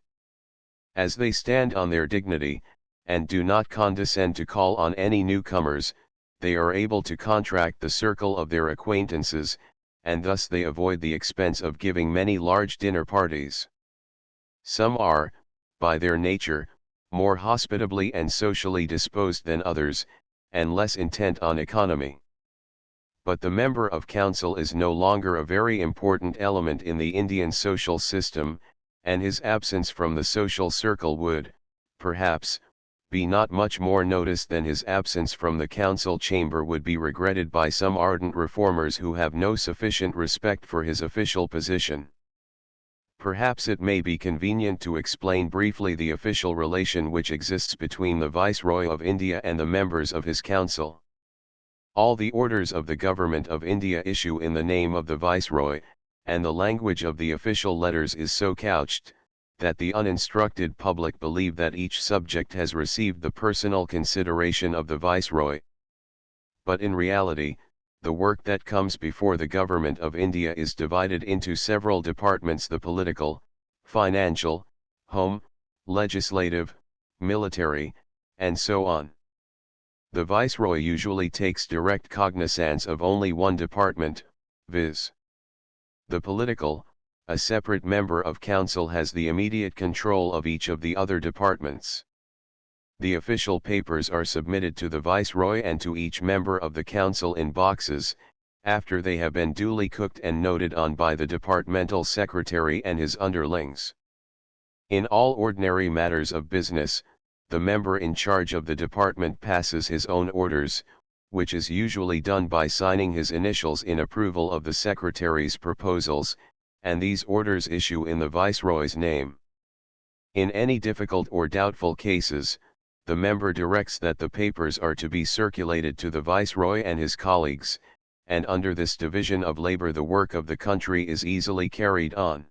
As they stand on their dignity, and do not condescend to call on any newcomers, they are able to contract the circle of their acquaintances, and thus they avoid the expense of giving many large dinner parties. Some are, by their nature, more hospitably and socially disposed than others, and less intent on economy. But the member of council is no longer a very important element in the Indian social system, and his absence from the social circle would, perhaps, be not much more noticed than his absence from the council chamber would be regretted by some ardent reformers who have no sufficient respect for his official position. Perhaps it may be convenient to explain briefly the official relation which exists between the Viceroy of India and the members of his council. All the orders of the Government of India issue in the name of the Viceroy, and the language of the official letters is so couched, that the uninstructed public believe that each subject has received the personal consideration of the Viceroy. But in reality, the work that comes before the Government of India is divided into several departments: the political, financial, home, legislative, military, and so on. The Viceroy usually takes direct cognizance of only one department, viz. the political. A separate member of council has the immediate control of each of the other departments. The official papers are submitted to the Viceroy and to each member of the council in boxes, after they have been duly cooked and noted on by the departmental secretary and his underlings. In all ordinary matters of business, the member in charge of the department passes his own orders, which is usually done by signing his initials in approval of the secretary's proposals, and these orders issue in the Viceroy's name. In any difficult or doubtful cases, the member directs that the papers are to be circulated to the Viceroy and his colleagues, and under this division of labor the work of the country is easily carried on.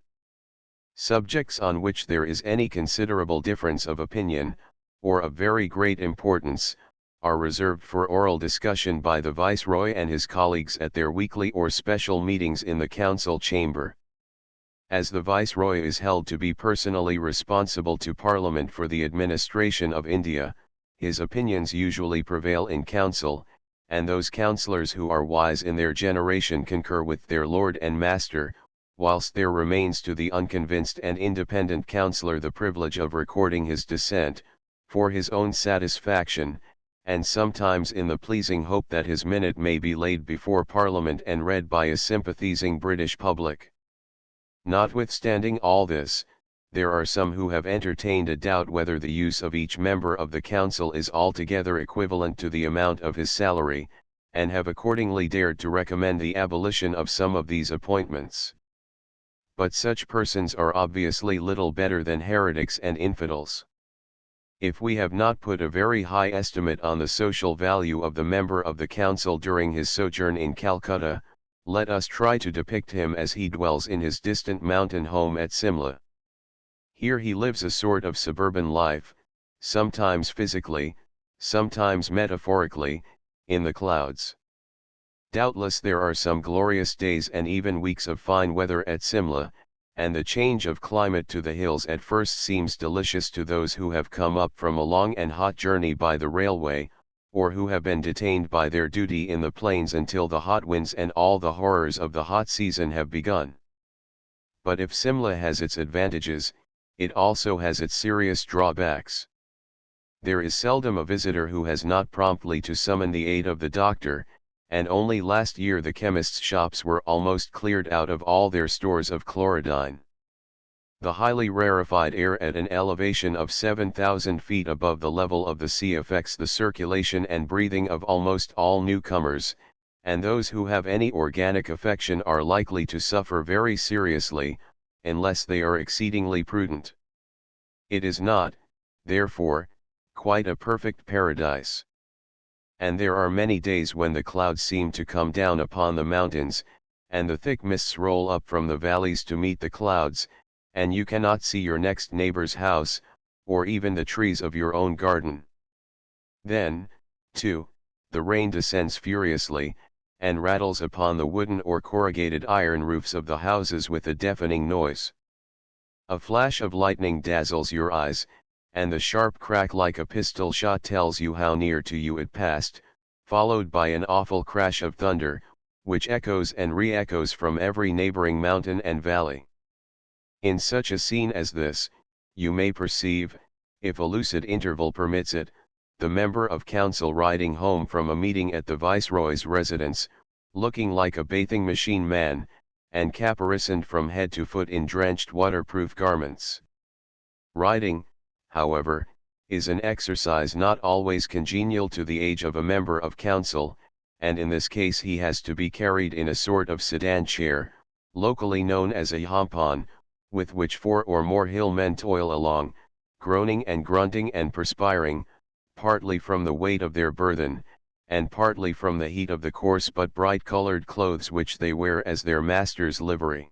Subjects on which there is any considerable difference of opinion, or of very great importance, are reserved for oral discussion by the Viceroy and his colleagues at their weekly or special meetings in the council chamber. As the Viceroy is held to be personally responsible to Parliament for the administration of India, his opinions usually prevail in council, and those councillors who are wise in their generation concur with their lord and master, whilst there remains to the unconvinced and independent councillor the privilege of recording his dissent, for his own satisfaction, and sometimes in the pleasing hope that his minute may be laid before Parliament and read by a sympathising British public. Notwithstanding all this, there are some who have entertained a doubt whether the use of each member of the council is altogether equivalent to the amount of his salary, and have accordingly dared to recommend the abolition of some of these appointments. But such persons are obviously little better than heretics and infidels. If we have not put a very high estimate on the social value of the member of the council during his sojourn in Calcutta, let us try to depict him as he dwells in his distant mountain home at Simla. Here he lives a sort of suburban life, sometimes physically, sometimes metaphorically, in the clouds. Doubtless there are some glorious days and even weeks of fine weather at Simla, and the change of climate to the hills at first seems delicious to those who have come up from a long and hot journey by the railway, or who have been detained by their duty in the plains until the hot winds and all the horrors of the hot season have begun. But if Simla has its advantages, it also has its serious drawbacks. There is seldom a visitor who has not promptly to summon the aid of the doctor, and only last year the chemists' shops were almost cleared out of all their stores of chlorodyne. The highly rarefied air at an elevation of 7,000 feet above the level of the sea affects the circulation and breathing of almost all newcomers, and those who have any organic affection are likely to suffer very seriously, unless they are exceedingly prudent. It is not, therefore, quite a perfect paradise. And there are many days when the clouds seem to come down upon the mountains, and the thick mists roll up from the valleys to meet the clouds, and you cannot see your next neighbor's house, or even the trees of your own garden. Then, too, the rain descends furiously, and rattles upon the wooden or corrugated iron roofs of the houses with a deafening noise. A flash of lightning dazzles your eyes, and the sharp crack like a pistol shot tells you how near to you it passed, followed by an awful crash of thunder, which echoes and re-echoes from every neighboring mountain and valley. In such a scene as this, you may perceive, if a lucid interval permits it, the member of council riding home from a meeting at the Viceroy's residence, looking like a bathing machine man, and caparisoned from head to foot in drenched waterproof garments. Riding, however, is an exercise not always congenial to the age of a member of council, and in this case he has to be carried in a sort of sedan chair, locally known as a hampon, with which 4 or more hill men toil along, groaning and grunting and perspiring, partly from the weight of their burthen, and partly from the heat of the coarse but bright-colored clothes which they wear as their master's livery.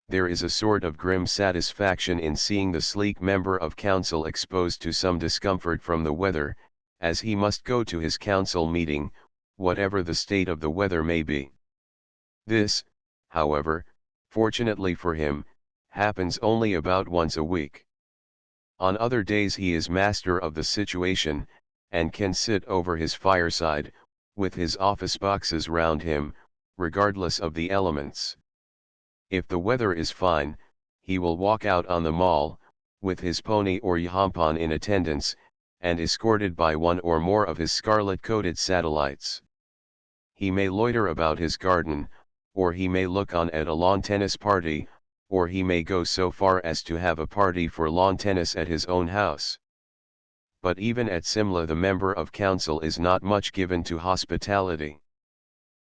There is a sort of grim satisfaction in seeing the sleek member of council exposed to some discomfort from the weather, as he must go to his council meeting, whatever the state of the weather may be. This, however, fortunately for him, happens only about once a week. On other days he is master of the situation, and can sit over his fireside, with his office boxes round him, regardless of the elements. If the weather is fine, he will walk out on the mall, with his pony or yahampan in attendance, and escorted by one or more of his scarlet-coated satellites. He may loiter about his garden, or he may look on at a lawn tennis party, or he may go so far as to have a party for lawn tennis at his own house. But even at Simla the member of council is not much given to hospitality.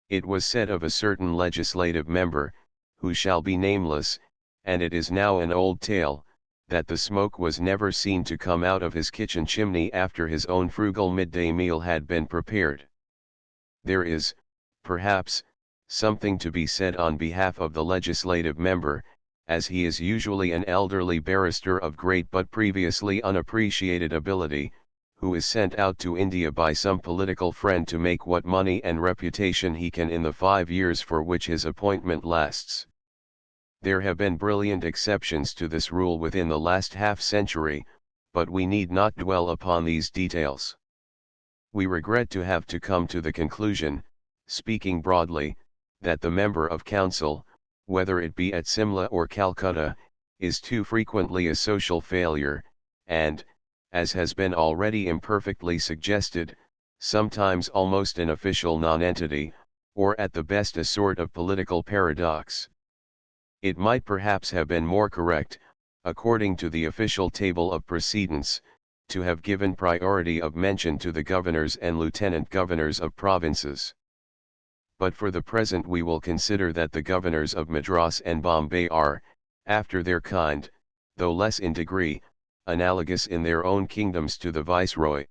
It was said of a certain legislative member, who shall be nameless, and it is now an old tale, that the smoke was never seen to come out of his kitchen chimney after his own frugal midday meal had been prepared. There is, perhaps, something to be said on behalf of the legislative member, as he is usually an elderly barrister of great but previously unappreciated ability, who is sent out to India by some political friend to make what money and reputation he can in the 5 years for which his appointment lasts. There have been brilliant exceptions to this rule within the last half-century, but we need not dwell upon these details. We regret to have to come to the conclusion, speaking broadly, that the member of council, whether it be at Simla or Calcutta, is too frequently a social failure, and, as has been already imperfectly suggested, sometimes almost an official nonentity, or at the best a sort of political paradox. It might perhaps have been more correct, according to the official table of precedence, to have given priority of mention to the governors and lieutenant governors of provinces. But for the present we will consider that the governors of Madras and Bombay are, after their kind, though less in degree, analogous in their own kingdoms to the viceroy.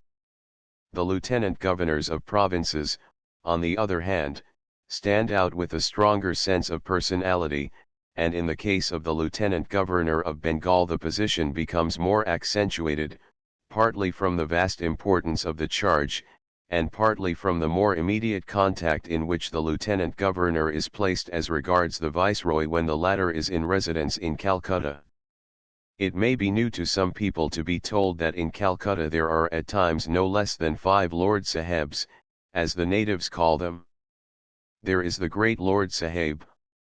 The lieutenant governors of provinces, on the other hand, stand out with a stronger sense of personality, and in the case of the lieutenant governor of Bengal the position becomes more accentuated, partly from the vast importance of the charge, and partly from the more immediate contact in which the lieutenant governor is placed as regards the viceroy when the latter is in residence in Calcutta. It may be new to some people to be told that in Calcutta there are at times no less than 5 Lord Sahebs, as the natives call them. There is the great Lord Saheb,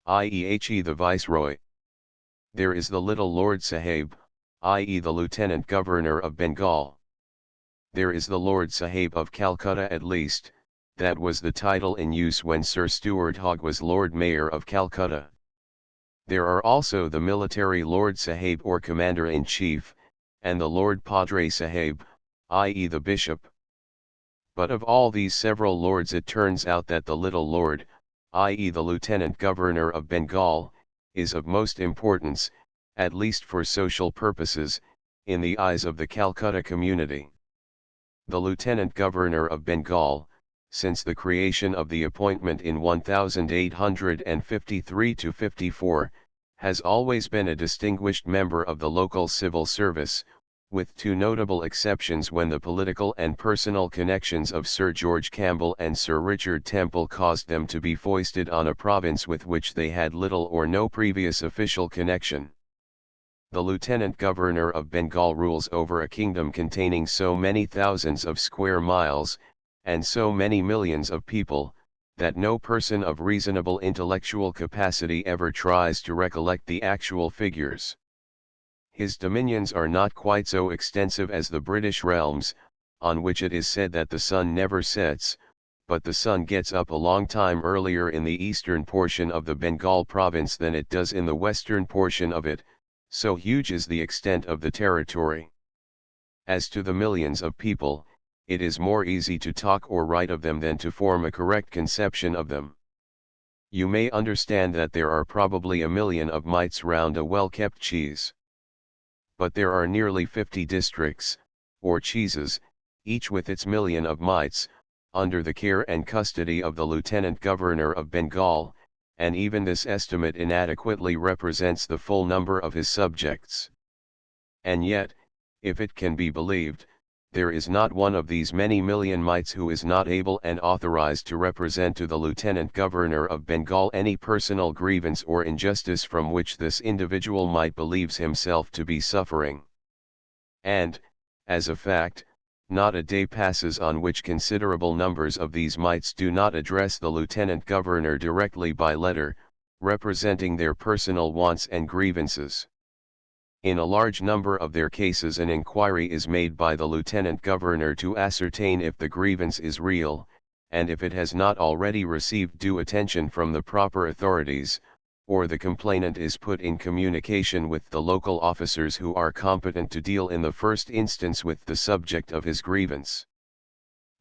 i.e. the viceroy. There is the little Lord Saheb, i.e. the lieutenant governor of Bengal. There is the Lord Saheb of Calcutta at least, that was the title in use when Sir Stuart Hogg was Lord Mayor of Calcutta. There are also the military Lord Saheb or Commander-in-Chief, and the Lord Padre Saheb, i.e. the Bishop. But of all these several lords it turns out that the little Lord, i.e. the Lieutenant Governor of Bengal, is of most importance, at least for social purposes, in the eyes of the Calcutta community. The Lieutenant Governor of Bengal, since the creation of the appointment in 1853-54, has always been a distinguished member of the local civil service, with 2 notable exceptions when the political and personal connections of Sir George Campbell and Sir Richard Temple caused them to be foisted on a province with which they had little or no previous official connection. The Lieutenant Governor of Bengal rules over a kingdom containing so many thousands of square miles, and so many millions of people, that no person of reasonable intellectual capacity ever tries to recollect the actual figures. His dominions are not quite so extensive as the British realms, on which it is said that the sun never sets, but the sun gets up a long time earlier in the eastern portion of the Bengal province than it does in the western portion of it, so huge is the extent of the territory. As to the millions of people, it is more easy to talk or write of them than to form a correct conception of them. You may understand that there are probably a million of mites round a well-kept cheese. But there are nearly 50 districts, or cheeses, each with its million of mites, under the care and custody of the Lieutenant Governor of Bengal, and even this estimate inadequately represents the full number of his subjects. And yet, if it can be believed, there is not one of these many million mites who is not able and authorized to represent to the Lieutenant Governor of Bengal any personal grievance or injustice from which this individual mite believes himself to be suffering. And, as a fact, not a day passes on which considerable numbers of these mites do not address the Lieutenant Governor directly by letter, representing their personal wants and grievances. In a large number of their cases an inquiry is made by the Lieutenant Governor to ascertain if the grievance is real, and if it has not already received due attention from the proper authorities, or the complainant is put in communication with the local officers who are competent to deal in the first instance with the subject of his grievance.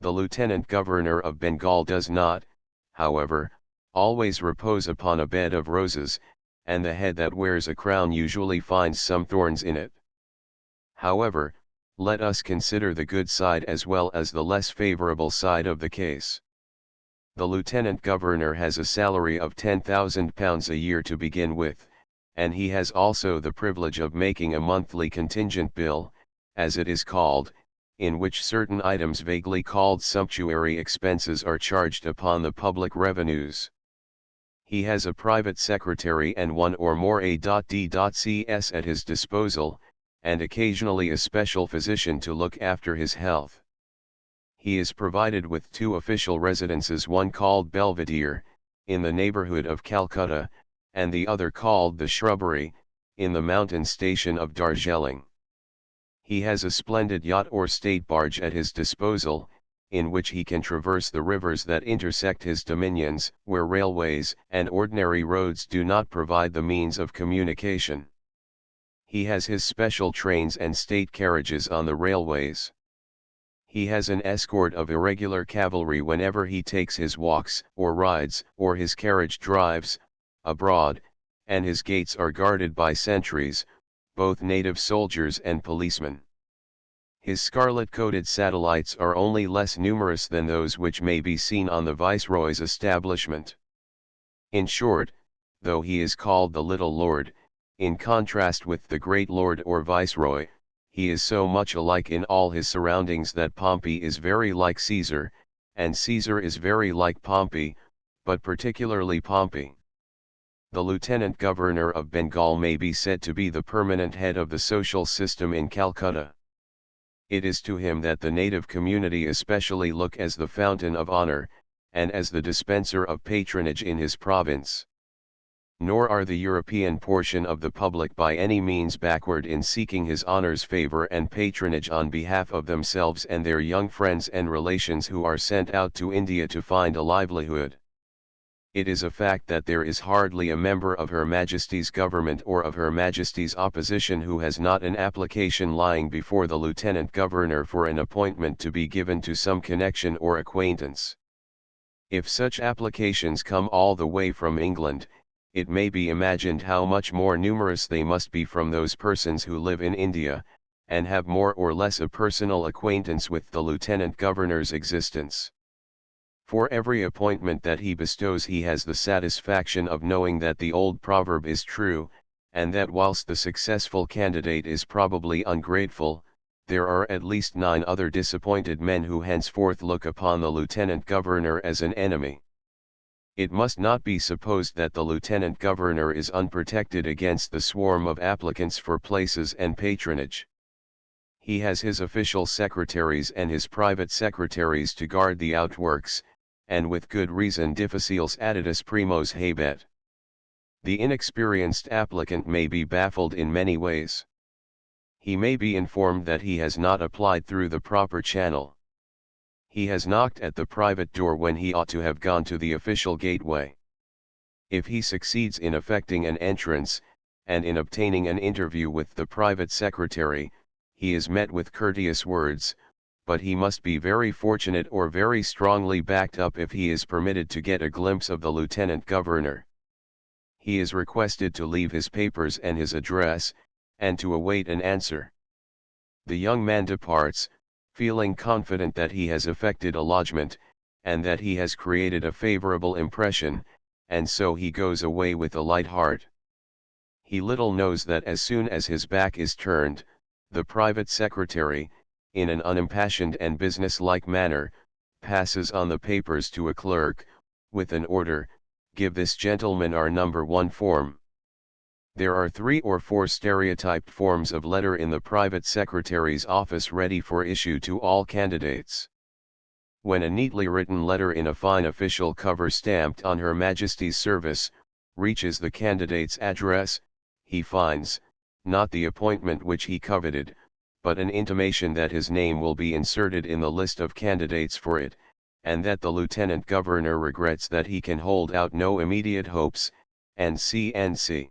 The Lieutenant Governor of Bengal does not, however, always repose upon a bed of roses, and the head that wears a crown usually finds some thorns in it. However, let us consider the good side as well as the less favorable side of the case. The Lieutenant Governor has a salary of £10,000 a year to begin with, and he has also the privilege of making a monthly contingent bill, as it is called, in which certain items vaguely called sumptuary expenses are charged upon the public revenues. He has a private secretary and one or more A.D.Cs at his disposal, and occasionally a special physician to look after his health. He is provided with 2 official residences, one called Belvedere, in the neighborhood of Calcutta, and the other called the Shrubbery, in the mountain station of Darjeeling. He has a splendid yacht or state barge at his disposal, in which he can traverse the rivers that intersect his dominions, where railways and ordinary roads do not provide the means of communication. He has his special trains and state carriages on the railways. He has an escort of irregular cavalry whenever he takes his walks, or rides, or his carriage drives, abroad, and his gates are guarded by sentries, both native soldiers and policemen. His scarlet-coated satellites are only less numerous than those which may be seen on the Viceroy's establishment. In short, though he is called the Little Lord, in contrast with the Great Lord or Viceroy, he is so much alike in all his surroundings that Pompey is very like Caesar, and Caesar is very like Pompey, but particularly Pompey. The Lieutenant Governor of Bengal may be said to be the permanent head of the social system in Calcutta. It is to him that the native community especially look as the fountain of honor, and as the dispenser of patronage in his province. Nor are the European portion of the public by any means backward in seeking his honor's favor and patronage on behalf of themselves and their young friends and relations who are sent out to India to find a livelihood. It is a fact that there is hardly a member of Her Majesty's government or of Her Majesty's opposition who has not an application lying before the Lieutenant Governor for an appointment to be given to some connection or acquaintance. If such applications come all the way from England, it may be imagined how much more numerous they must be from those persons who live in India, and have more or less a personal acquaintance with the Lieutenant Governor's existence. For every appointment that he bestows he has the satisfaction of knowing that the old proverb is true, and that whilst the successful candidate is probably ungrateful, there are at least 9 other disappointed men who henceforth look upon the Lieutenant Governor as an enemy. It must not be supposed that the Lieutenant Governor is unprotected against the swarm of applicants for places and patronage. He has his official secretaries and his private secretaries to guard the outworks, and with good reason difficiles additus primos habet. The inexperienced applicant may be baffled in many ways. He may be informed that he has not applied through the proper channel. He has knocked at the private door when he ought to have gone to the official gateway. If he succeeds in effecting an entrance, and in obtaining an interview with the private secretary, he is met with courteous words, but he must be very fortunate or very strongly backed up if he is permitted to get a glimpse of the Lieutenant Governor. He is requested to leave his papers and his address, and to await an answer. The young man departs, feeling confident that he has effected a lodgment, and that he has created a favorable impression, and so he goes away with a light heart. He little knows that as soon as his back is turned, the private secretary, in an unimpassioned and business-like manner, passes on the papers to a clerk, with an order, "Give this gentleman our number 1 form." There are 3 or 4 stereotyped forms of letter in the private secretary's office ready for issue to all candidates. When a neatly written letter in a fine official cover stamped on Her Majesty's service, reaches the candidate's address, he finds, not the appointment which he coveted, but an intimation that his name will be inserted in the list of candidates for it, and that the Lieutenant Governor regrets that he can hold out no immediate hopes, NC.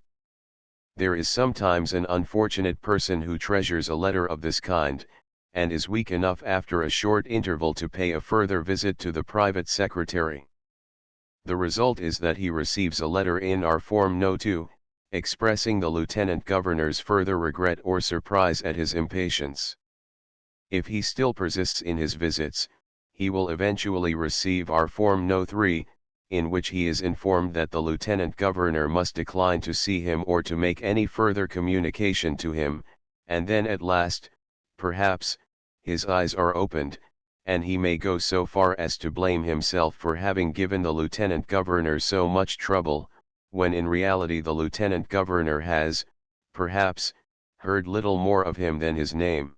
There is sometimes an unfortunate person who treasures a letter of this kind, and is weak enough after a short interval to pay a further visit to the private secretary. The result is that he receives a letter in our Form No. 2, expressing the Lieutenant Governor's further regret or surprise at his impatience. If he still persists in his visits, he will eventually receive our Form No. 3, in which he is informed that the Lieutenant Governor must decline to see him or to make any further communication to him, and then at last, perhaps, his eyes are opened, and he may go so far as to blame himself for having given the Lieutenant Governor so much trouble, when in reality the Lieutenant Governor has, perhaps, heard little more of him than his name.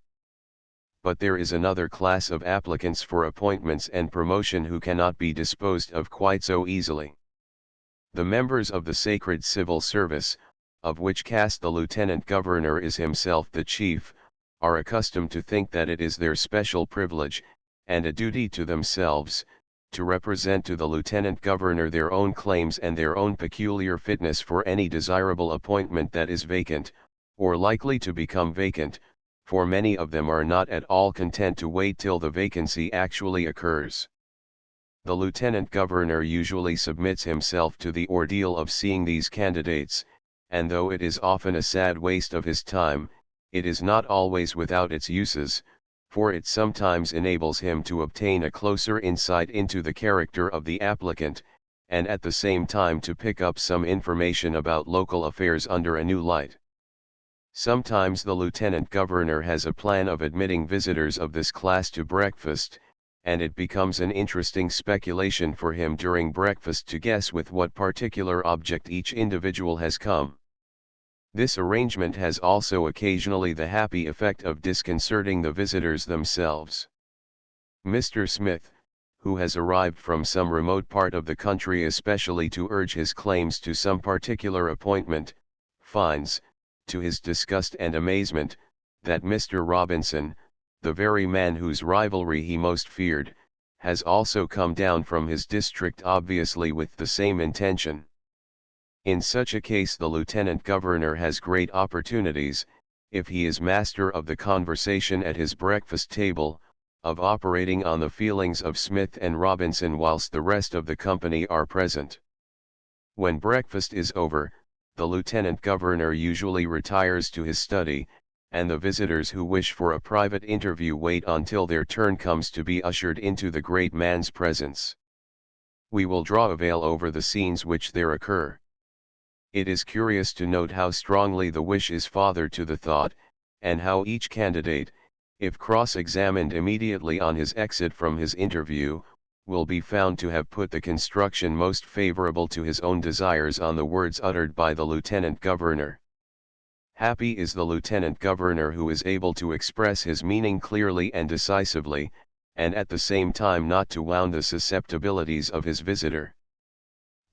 But there is another class of applicants for appointments and promotion who cannot be disposed of quite so easily. The members of the sacred civil service, of which caste the Lieutenant Governor is himself the chief, are accustomed to think that it is their special privilege, and a duty to themselves, to represent to the Lieutenant Governor their own claims and their own peculiar fitness for any desirable appointment that is vacant, or likely to become vacant, for many of them are not at all content to wait till the vacancy actually occurs. The Lieutenant Governor usually submits himself to the ordeal of seeing these candidates, and though it is often a sad waste of his time, it is not always without its uses, for it sometimes enables him to obtain a closer insight into the character of the applicant, and at the same time to pick up some information about local affairs under a new light. Sometimes the Lieutenant Governor has a plan of admitting visitors of this class to breakfast, and it becomes an interesting speculation for him during breakfast to guess with what particular object each individual has come. This arrangement has also occasionally the happy effect of disconcerting the visitors themselves. Mr. Smith, who has arrived from some remote part of the country especially to urge his claims to some particular appointment, finds, to his disgust and amazement, that Mr. Robinson, the very man whose rivalry he most feared, has also come down from his district obviously with the same intention. In such a case the Lieutenant Governor has great opportunities, if he is master of the conversation at his breakfast table, of operating on the feelings of Smith and Robinson whilst the rest of the company are present. When breakfast is over, the Lieutenant Governor usually retires to his study, and the visitors who wish for a private interview wait until their turn comes to be ushered into the great man's presence. We will draw a veil over the scenes which there occur. It is curious to note how strongly the wish is father to the thought, and how each candidate, if cross-examined immediately on his exit from his interview, will be found to have put the construction most favorable to his own desires on the words uttered by the Lieutenant Governor. Happy is the Lieutenant Governor who is able to express his meaning clearly and decisively, and at the same time not to wound the susceptibilities of his visitor.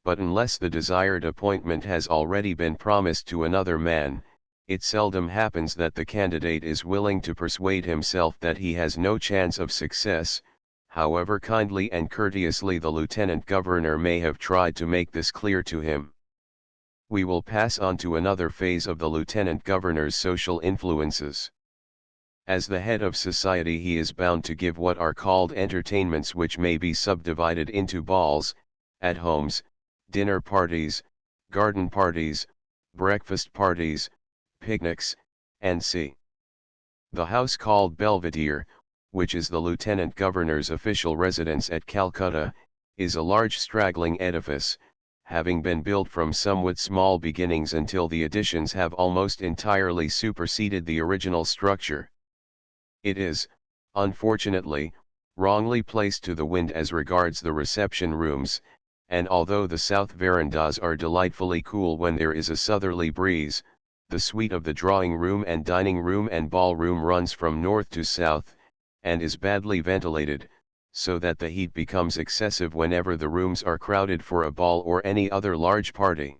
But unless the desired appointment has already been promised to another man, it seldom happens that the candidate is willing to persuade himself that he has no chance of success, however kindly and courteously the Lieutenant Governor may have tried to make this clear to him. We will pass on to another phase of the Lieutenant Governor's social influences. As the head of society he is bound to give what are called entertainments, which may be subdivided into balls, at-homes, dinner parties, garden parties, breakfast parties, picnics, and the house called Belvedere, which is the Lieutenant Governor's official residence at Calcutta, is a large straggling edifice, having been built from somewhat small beginnings until the additions have almost entirely superseded the original structure. It is, unfortunately, wrongly placed to the wind as regards the reception rooms, and although the south verandas are delightfully cool when there is a southerly breeze, the suite of the drawing room and dining room and ballroom runs from north to south, and is badly ventilated, so that the heat becomes excessive whenever the rooms are crowded for a ball or any other large party.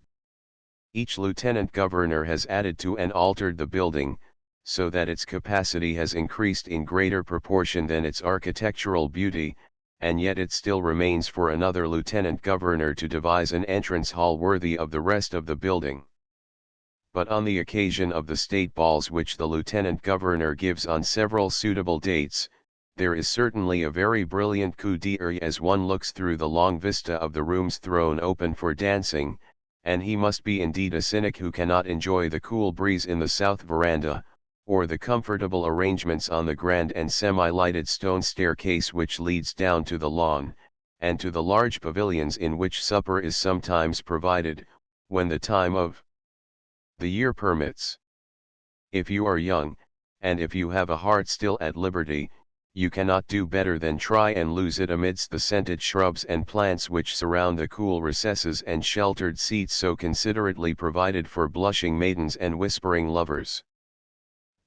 Each lieutenant governor has added to and altered the building, so that its capacity has increased in greater proportion than its architectural beauty, and yet it still remains for another lieutenant governor to devise an entrance hall worthy of the rest of the building. But on the occasion of the state balls which the lieutenant governor gives on several suitable dates, there is certainly a very brilliant coup d'œil as one looks through the long vista of the rooms thrown open for dancing, and he must be indeed a cynic who cannot enjoy the cool breeze in the south veranda, or the comfortable arrangements on the grand and semi-lighted stone staircase which leads down to the lawn, and to the large pavilions in which supper is sometimes provided, when the time of the year permits. If you are young, and if you have a heart still at liberty, you cannot do better than try and lose it amidst the scented shrubs and plants which surround the cool recesses and sheltered seats so considerately provided for blushing maidens and whispering lovers.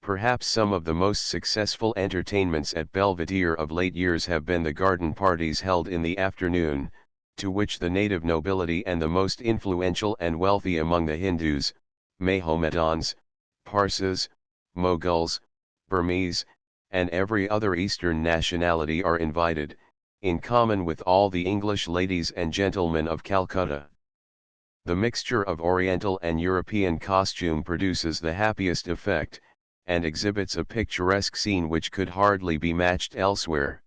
Perhaps some of the most successful entertainments at Belvedere of late years have been the garden parties held in the afternoon, to which the native nobility and the most influential and wealthy among the Hindus, Mahomedans, Parsis, Moguls, Burmese, and every other Eastern nationality are invited, in common with all the English ladies and gentlemen of Calcutta. The mixture of Oriental and European costume produces the happiest effect, and exhibits a picturesque scene which could hardly be matched elsewhere.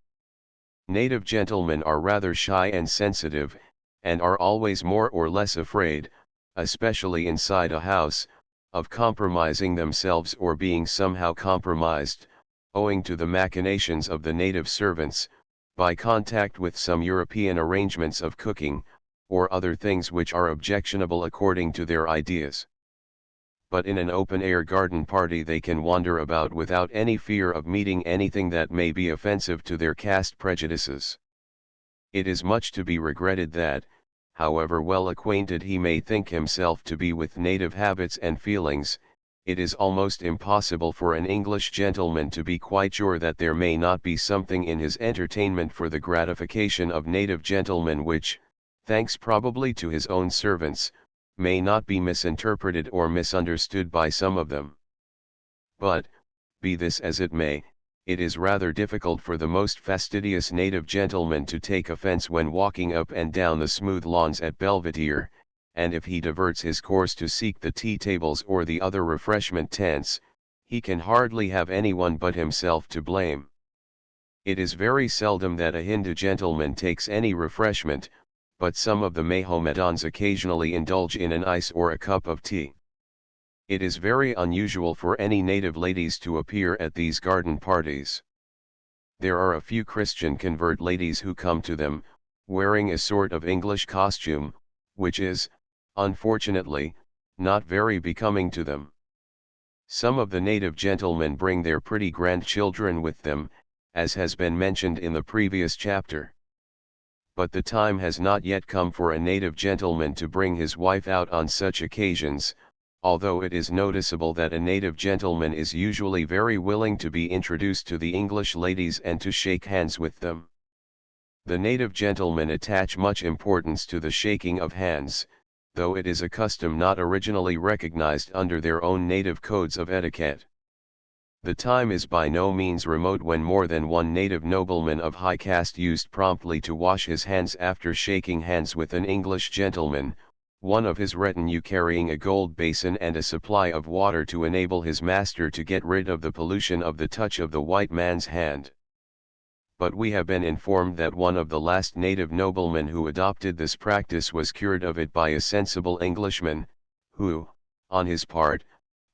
Native gentlemen are rather shy and sensitive, and are always more or less afraid, especially inside a house, of compromising themselves or being somehow compromised, owing to the machinations of the native servants, by contact with some European arrangements of cooking, or other things which are objectionable according to their ideas. But in an open-air garden party they can wander about without any fear of meeting anything that may be offensive to their caste prejudices. It is much to be regretted that, however well acquainted he may think himself to be with native habits and feelings, it is almost impossible for an English gentleman to be quite sure that there may not be something in his entertainment for the gratification of native gentlemen which, thanks probably to his own servants, may not be misinterpreted or misunderstood by some of them. But, be this as it may, it is rather difficult for the most fastidious native gentleman to take offense when walking up and down the smooth lawns at Belvedere, and if he diverts his course to seek the tea tables or the other refreshment tents, he can hardly have anyone but himself to blame. It is very seldom that a Hindu gentleman takes any refreshment, but some of the Mahomedans occasionally indulge in an ice or a cup of tea. It is very unusual for any native ladies to appear at these garden parties. There are a few Christian convert ladies who come to them, wearing a sort of English costume, which is, unfortunately, not very becoming to them. Some of the native gentlemen bring their pretty grandchildren with them, as has been mentioned in the previous chapter. But the time has not yet come for a native gentleman to bring his wife out on such occasions, although it is noticeable that a native gentleman is usually very willing to be introduced to the English ladies and to shake hands with them. The native gentlemen attach much importance to the shaking of hands, though it is a custom not originally recognized under their own native codes of etiquette. The time is by no means remote when more than one native nobleman of high caste used promptly to wash his hands after shaking hands with an English gentleman, one of his retinue carrying a gold basin and a supply of water to enable his master to get rid of the pollution of the touch of the white man's hand. But we have been informed that one of the last native noblemen who adopted this practice was cured of it by a sensible Englishman, who, on his part,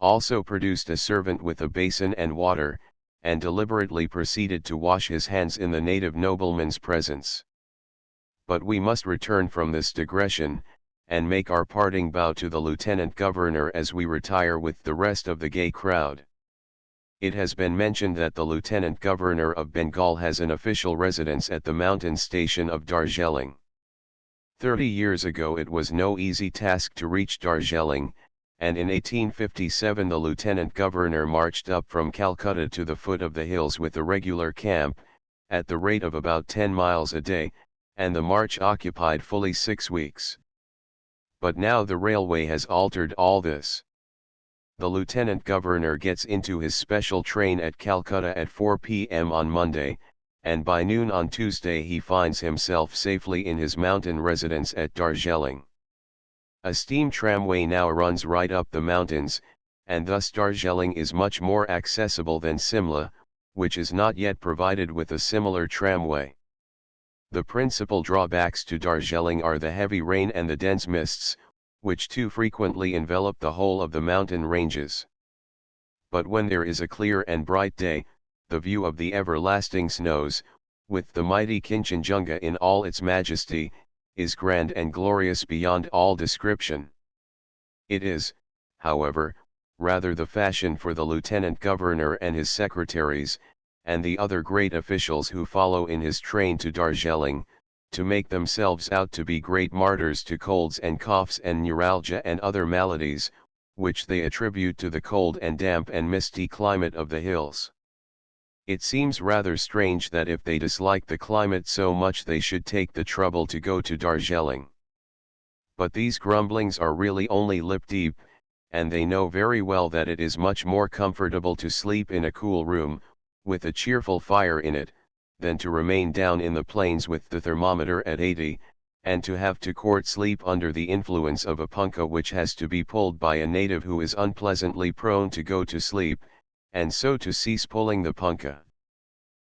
also produced a servant with a basin and water, and deliberately proceeded to wash his hands in the native nobleman's presence. But we must return from this digression, and make our parting bow to the lieutenant governor as we retire with the rest of the gay crowd. It has been mentioned that the Lieutenant Governor of Bengal has an official residence at the mountain station of Darjeeling. 30 years ago it was no easy task to reach Darjeeling, and in 1857 the Lieutenant Governor marched up from Calcutta to the foot of the hills with a regular camp, at the rate of about 10 miles a day, and the march occupied fully 6 weeks. But now the railway has altered all this. The Lieutenant Governor gets into his special train at Calcutta at 4 p.m. on Monday, and by noon on Tuesday he finds himself safely in his mountain residence at Darjeeling. A steam tramway now runs right up the mountains, and thus Darjeeling is much more accessible than Simla, which is not yet provided with a similar tramway. The principal drawbacks to Darjeeling are the heavy rain and the dense mists, which too frequently envelop the whole of the mountain ranges. But when there is a clear and bright day, the view of the everlasting snows, with the mighty Kinchenjunga in all its majesty, is grand and glorious beyond all description. It is, however, rather the fashion for the Lieutenant Governor and his secretaries, and the other great officials who follow in his train to Darjeeling, to make themselves out to be great martyrs to colds and coughs and neuralgia and other maladies, which they attribute to the cold and damp and misty climate of the hills. It seems rather strange that if they dislike the climate so much they should take the trouble to go to Darjeeling. But these grumblings are really only lip deep, and they know very well that it is much more comfortable to sleep in a cool room, with a cheerful fire in it, than to remain down in the plains with the thermometer at 80, and to have to court sleep under the influence of a punkah which has to be pulled by a native who is unpleasantly prone to go to sleep, and so to cease pulling the punkah.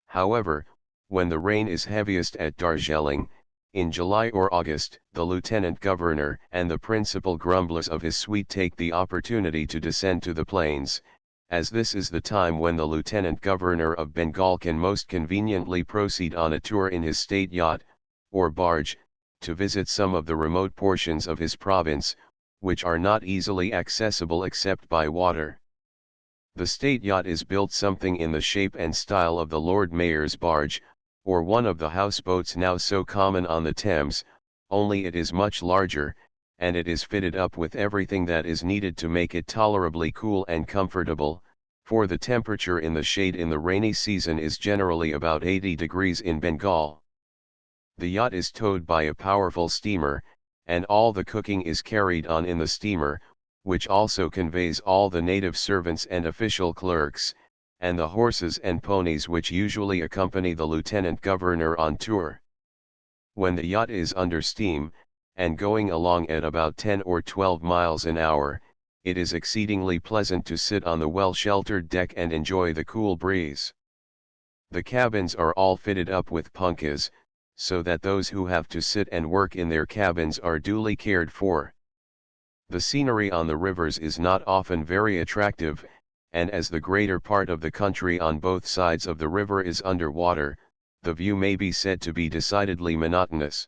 However, when the rain is heaviest at Darjeeling, in July or August, the Lieutenant Governor and the principal grumblers of his suite take the opportunity to descend to the plains, as this is the time when the Lieutenant Governor of Bengal can most conveniently proceed on a tour in his state yacht, or barge, to visit some of the remote portions of his province, which are not easily accessible except by water. The state yacht is built something in the shape and style of the Lord Mayor's barge, or one of the houseboats now so common on the Thames, only it is much larger, and it is fitted up with everything that is needed to make it tolerably cool and comfortable, for the temperature in the shade in the rainy season is generally about 80 degrees in Bengal. The yacht is towed by a powerful steamer, and all the cooking is carried on in the steamer, which also conveys all the native servants and official clerks, and the horses and ponies which usually accompany the Lieutenant Governor on tour. When the yacht is under steam, and going along at about 10 or 12 miles an hour, it is exceedingly pleasant to sit on the well-sheltered deck and enjoy the cool breeze. The cabins are all fitted up with punkas, so that those who have to sit and work in their cabins are duly cared for. The scenery on the rivers is not often very attractive, and as the greater part of the country on both sides of the river is under water, the view may be said to be decidedly monotonous.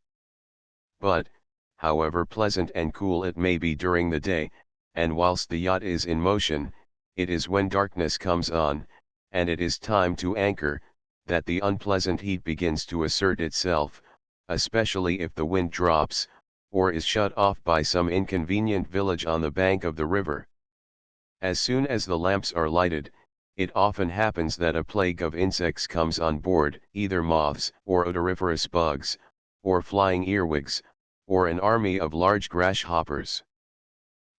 But, however pleasant and cool it may be during the day, and whilst the yacht is in motion, it is when darkness comes on, and it is time to anchor, that the unpleasant heat begins to assert itself, especially if the wind drops, or is shut off by some inconvenient village on the bank of the river. As soon as the lamps are lighted, it often happens that a plague of insects comes on board, either moths, or odoriferous bugs, or flying earwigs, or an army of large grasshoppers.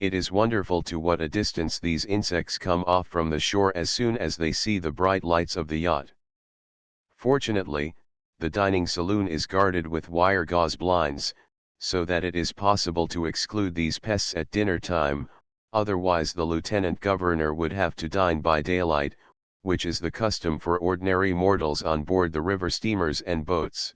It is wonderful to what a distance these insects come off from the shore as soon as they see the bright lights of the yacht. Fortunately, the dining saloon is guarded with wire gauze blinds, so that it is possible to exclude these pests at dinner time, otherwise the Lieutenant Governor would have to dine by daylight, which is the custom for ordinary mortals on board the river steamers and boats.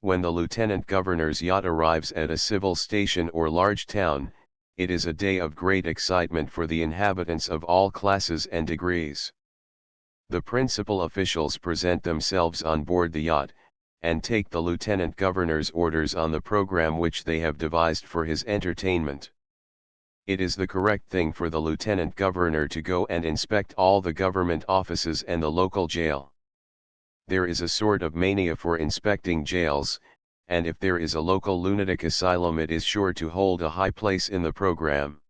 When the Lieutenant Governor's yacht arrives at a civil station or large town, it is a day of great excitement for the inhabitants of all classes and degrees. The principal officials present themselves on board the yacht, and take the Lieutenant Governor's orders on the program which they have devised for his entertainment. It is the correct thing for the lieutenant governor to go and inspect all the government offices and the local jail. There is a sort of mania for inspecting jails, and if there is a local lunatic asylum, it is sure to hold a high place in the program.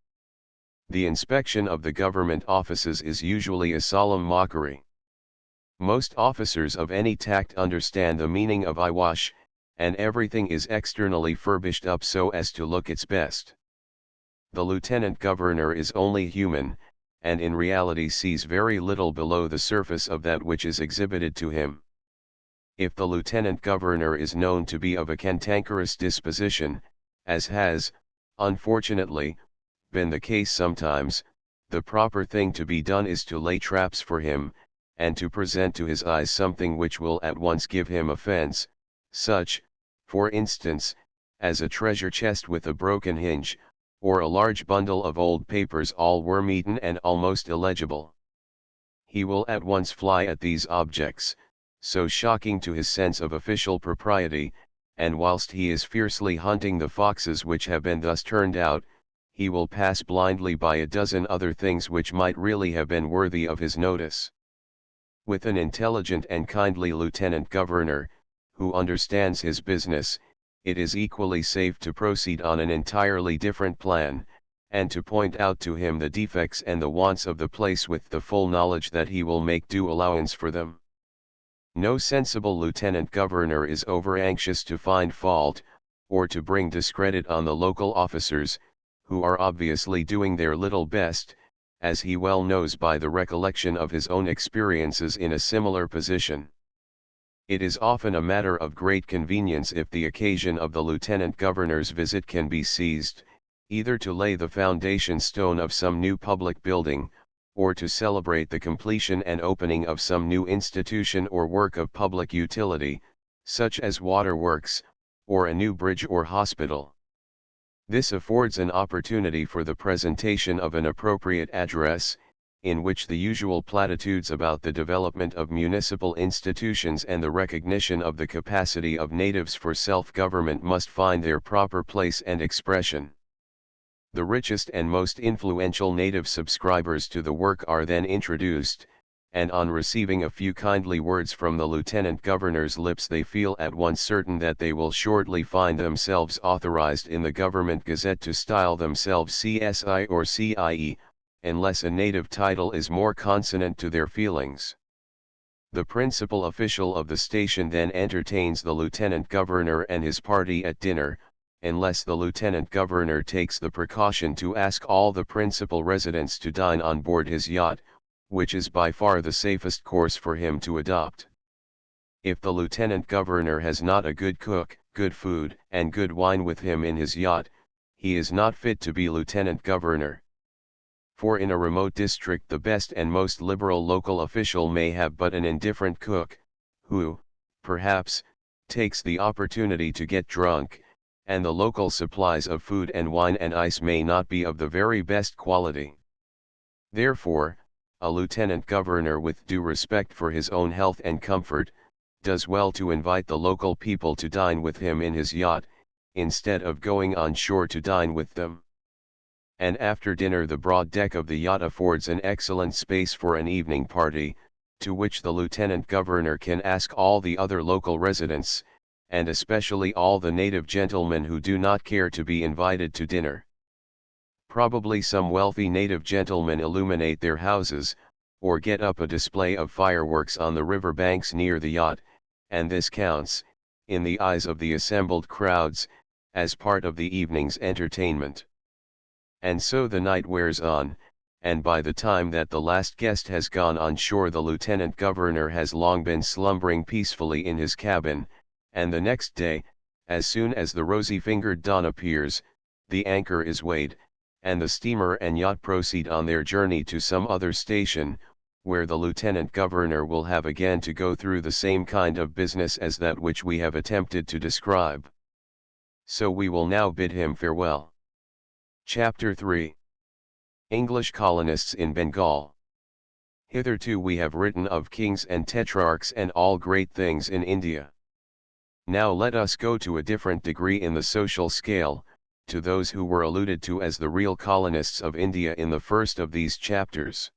The inspection of the government offices is usually a solemn mockery. Most officers of any tact understand the meaning of eyewash, and everything is externally furbished up so as to look its best. The lieutenant governor is only human, and in reality sees very little below the surface of that which is exhibited to him. If the lieutenant governor is known to be of a cantankerous disposition, as has, unfortunately, been the case sometimes, the proper thing to be done is to lay traps for him, and to present to his eyes something which will at once give him offense, such, for instance, as a treasure chest with a broken hinge, or a large bundle of old papers all worm-eaten and almost illegible. He will at once fly at these objects, so shocking to his sense of official propriety, and whilst he is fiercely hunting the foxes which have been thus turned out, he will pass blindly by a dozen other things which might really have been worthy of his notice. With an intelligent and kindly lieutenant governor, who understands his business, it is equally safe to proceed on an entirely different plan, and to point out to him the defects and the wants of the place with the full knowledge that he will make due allowance for them. No sensible lieutenant governor is over anxious to find fault, or to bring discredit on the local officers, who are obviously doing their little best, as he well knows by the recollection of his own experiences in a similar position. It is often a matter of great convenience if the occasion of the lieutenant governor's visit can be seized, either to lay the foundation stone of some new public building, or to celebrate the completion and opening of some new institution or work of public utility, such as waterworks, or a new bridge or hospital. This affords an opportunity for the presentation of an appropriate address, in which the usual platitudes about the development of municipal institutions and the recognition of the capacity of natives for self-government must find their proper place and expression. The richest and most influential native subscribers to the work are then introduced, and on receiving a few kindly words from the lieutenant governor's lips they feel at once certain that they will shortly find themselves authorized in the government gazette to style themselves CSI or CIE, unless a native title is more consonant to their feelings. The principal official of the station then entertains the lieutenant governor and his party at dinner, unless the lieutenant governor takes the precaution to ask all the principal residents to dine on board his yacht, which is by far the safest course for him to adopt. If the lieutenant governor has not a good cook, good food, and good wine with him in his yacht, he is not fit to be lieutenant governor. For in a remote district the best and most liberal local official may have but an indifferent cook, who, perhaps, takes the opportunity to get drunk, and the local supplies of food and wine and ice may not be of the very best quality. Therefore, a lieutenant governor with due respect for his own health and comfort, does well to invite the local people to dine with him in his yacht, instead of going on shore to dine with them. And after dinner the broad deck of the yacht affords an excellent space for an evening party, to which the lieutenant governor can ask all the other local residents, and especially all the native gentlemen who do not care to be invited to dinner. Probably some wealthy native gentlemen illuminate their houses, or get up a display of fireworks on the river banks near the yacht, and this counts, in the eyes of the assembled crowds, as part of the evening's entertainment. And so the night wears on, and by the time that the last guest has gone on shore the lieutenant governor has long been slumbering peacefully in his cabin, and the next day, as soon as the rosy-fingered dawn appears, the anchor is weighed, and the steamer and yacht proceed on their journey to some other station, where the lieutenant governor will have again to go through the same kind of business as that which we have attempted to describe. So we will now bid him farewell. Chapter 3. English colonists in Bengal. Hitherto we have written of kings and tetrarchs and all great things in India. Now let us go to a different degree in the social scale, to those who were alluded to as the real colonists of India in the first of these chapters.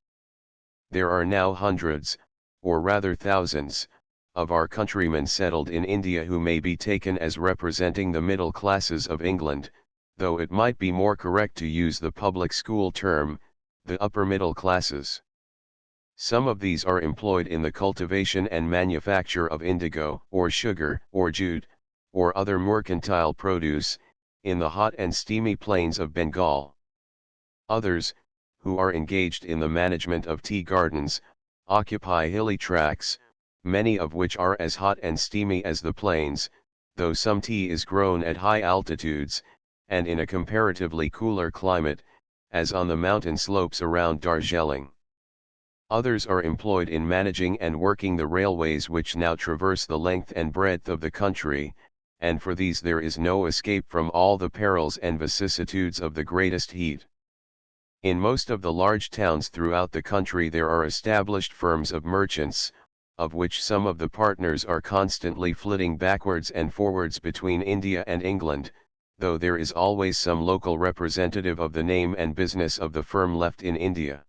There are now hundreds, or rather thousands, of our countrymen settled in India who may be taken as representing the middle classes of England, though it might be more correct to use the public school term, the upper middle classes. Some of these are employed in the cultivation and manufacture of indigo, or sugar, or jute, or other mercantile produce, in the hot and steamy plains of Bengal. Others, who are engaged in the management of tea gardens, occupy hilly tracts, many of which are as hot and steamy as the plains, though some tea is grown at high altitudes, and in a comparatively cooler climate, as on the mountain slopes around Darjeeling. Others are employed in managing and working the railways which now traverse the length and breadth of the country, and for these there is no escape from all the perils and vicissitudes of the greatest heat. In most of the large towns throughout the country there are established firms of merchants, of which some of the partners are constantly flitting backwards and forwards between India and England, though there is always some local representative of the name and business of the firm left in India.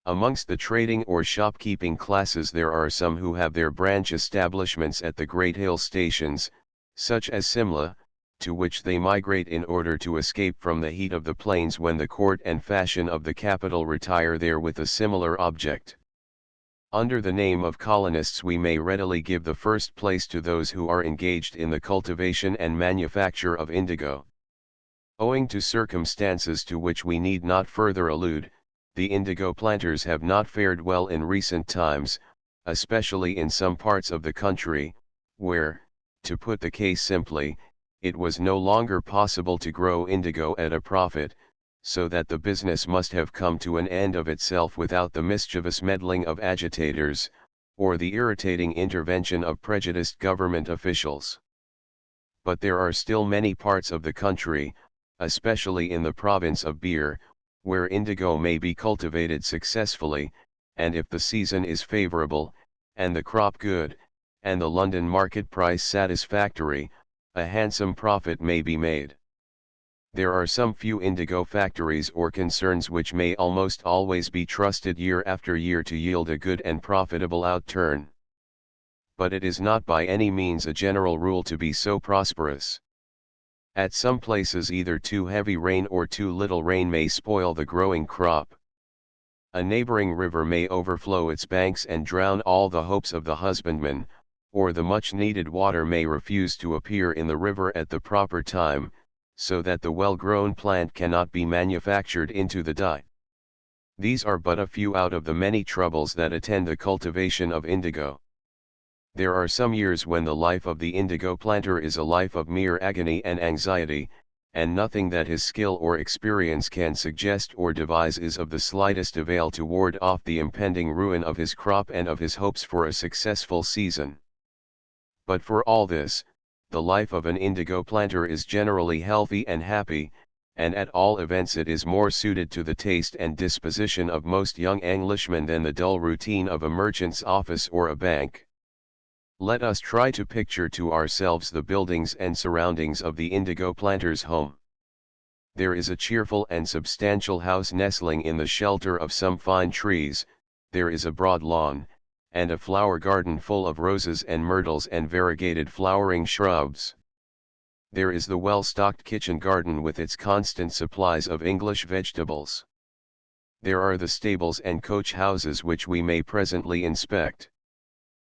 Amongst the trading or shopkeeping classes there are some who have their branch establishments at the great hill stations, such as Simla, to which they migrate in order to escape from the heat of the plains when the court and fashion of the capital retire there with a similar object. Under the name of colonists we may readily give the first place to those who are engaged in the cultivation and manufacture of indigo. Owing to circumstances to which we need not further allude, the indigo planters have not fared well in recent times, especially in some parts of the country, where, to put the case simply, it was no longer possible to grow indigo at a profit, so that the business must have come to an end of itself without the mischievous meddling of agitators, or the irritating intervention of prejudiced government officials. But there are still many parts of the country, especially in the province of Beer, where indigo may be cultivated successfully, and if the season is favorable, and the crop good, and the London market price satisfactory, a handsome profit may be made. There are some few indigo factories or concerns which may almost always be trusted year after year to yield a good and profitable outturn. But it is not by any means a general rule to be so prosperous. At some places either too heavy rain or too little rain may spoil the growing crop. A neighboring river may overflow its banks and drown all the hopes of the husbandman, or the much-needed water may refuse to appear in the river at the proper time, so that the well-grown plant cannot be manufactured into the dye. These are but a few out of the many troubles that attend the cultivation of indigo. There are some years when the life of the indigo planter is a life of mere agony and anxiety, and nothing that his skill or experience can suggest or devise is of the slightest avail to ward off the impending ruin of his crop and of his hopes for a successful season. But for all this, the life of an indigo planter is generally healthy and happy, and at all events it is more suited to the taste and disposition of most young Englishmen than the dull routine of a merchant's office or a bank. Let us try to picture to ourselves the buildings and surroundings of the indigo planter's home. There is a cheerful and substantial house nestling in the shelter of some fine trees, there is a broad lawn, and a flower garden full of roses and myrtles and variegated flowering shrubs. There is the well-stocked kitchen garden with its constant supplies of English vegetables. There are the stables and coach houses which we may presently inspect.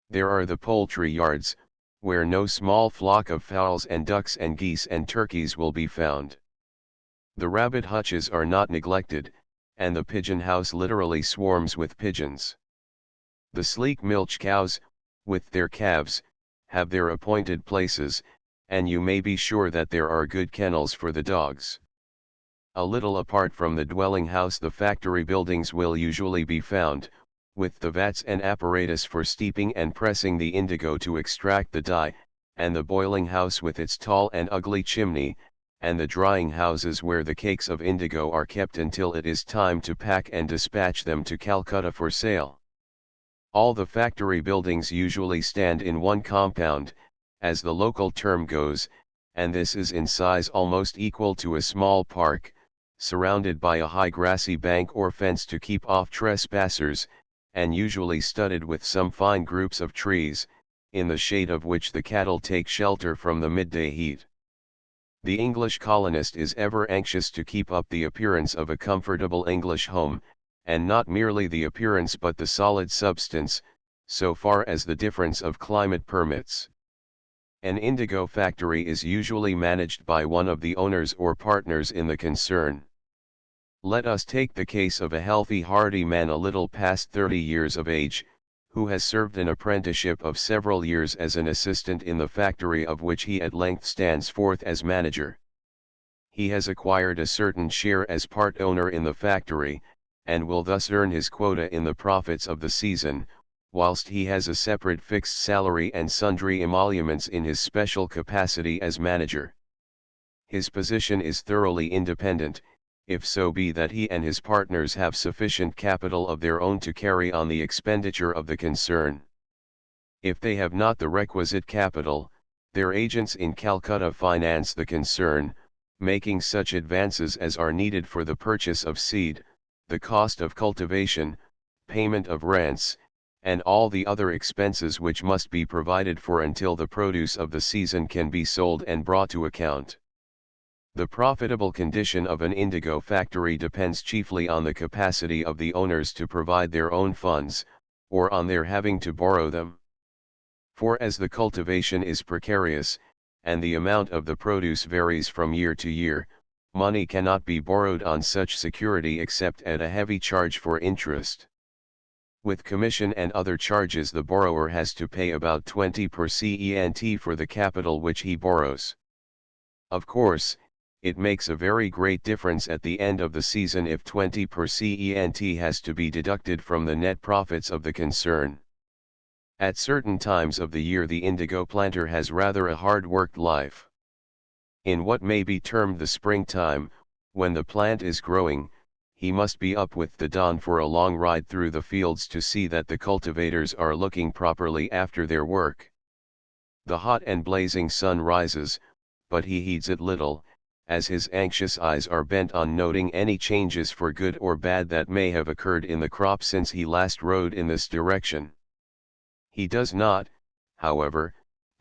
There are the poultry yards, where no small flock of fowls and ducks and geese and turkeys will be found. The rabbit hutches are not neglected, and the pigeon house literally swarms with pigeons. The sleek milch cows, with their calves, have their appointed places, and you may be sure that there are good kennels for the dogs. A little apart from the dwelling house the factory buildings will usually be found, with the vats and apparatus for steeping and pressing the indigo to extract the dye, and the boiling house with its tall and ugly chimney, and the drying houses where the cakes of indigo are kept until it is time to pack and dispatch them to Calcutta for sale. All the factory buildings usually stand in one compound, as the local term goes, and this is in size almost equal to a small park, surrounded by a high grassy bank or fence to keep off trespassers, and usually studded with some fine groups of trees, in the shade of which the cattle take shelter from the midday heat. The English colonist is ever anxious to keep up the appearance of a comfortable English home, and not merely the appearance but the solid substance, so far as the difference of climate permits. An indigo factory is usually managed by one of the owners or partners in the concern. Let us take the case of a healthy hardy man a little past 30 years of age, who has served an apprenticeship of several years as an assistant in the factory of which he at length stands forth as manager. He has acquired a certain share as part owner in the factory, and will thus earn his quota in the profits of the season, whilst he has a separate fixed salary and sundry emoluments in his special capacity as manager. His position is thoroughly independent, if so be that he and his partners have sufficient capital of their own to carry on the expenditure of the concern. If they have not the requisite capital, their agents in Calcutta finance the concern, making such advances as are needed for the purchase of seed, the cost of cultivation, payment of rents, and all the other expenses which must be provided for until the produce of the season can be sold and brought to account. The profitable condition of an indigo factory depends chiefly on the capacity of the owners to provide their own funds, or on their having to borrow them. For as the cultivation is precarious, and the amount of the produce varies from year to year, money cannot be borrowed on such security except at a heavy charge for interest. With commission and other charges the borrower has to pay about 20% for the capital which he borrows. Of course, it makes a very great difference at the end of the season if 20% has to be deducted from the net profits of the concern. At certain times of the year the indigo planter has rather a hard-worked life. In what may be termed the springtime, when the plant is growing, he must be up with the dawn for a long ride through the fields to see that the cultivators are looking properly after their work. The hot and blazing sun rises, but he heeds it little, as his anxious eyes are bent on noting any changes for good or bad that may have occurred in the crop since he last rode in this direction. He does not, however,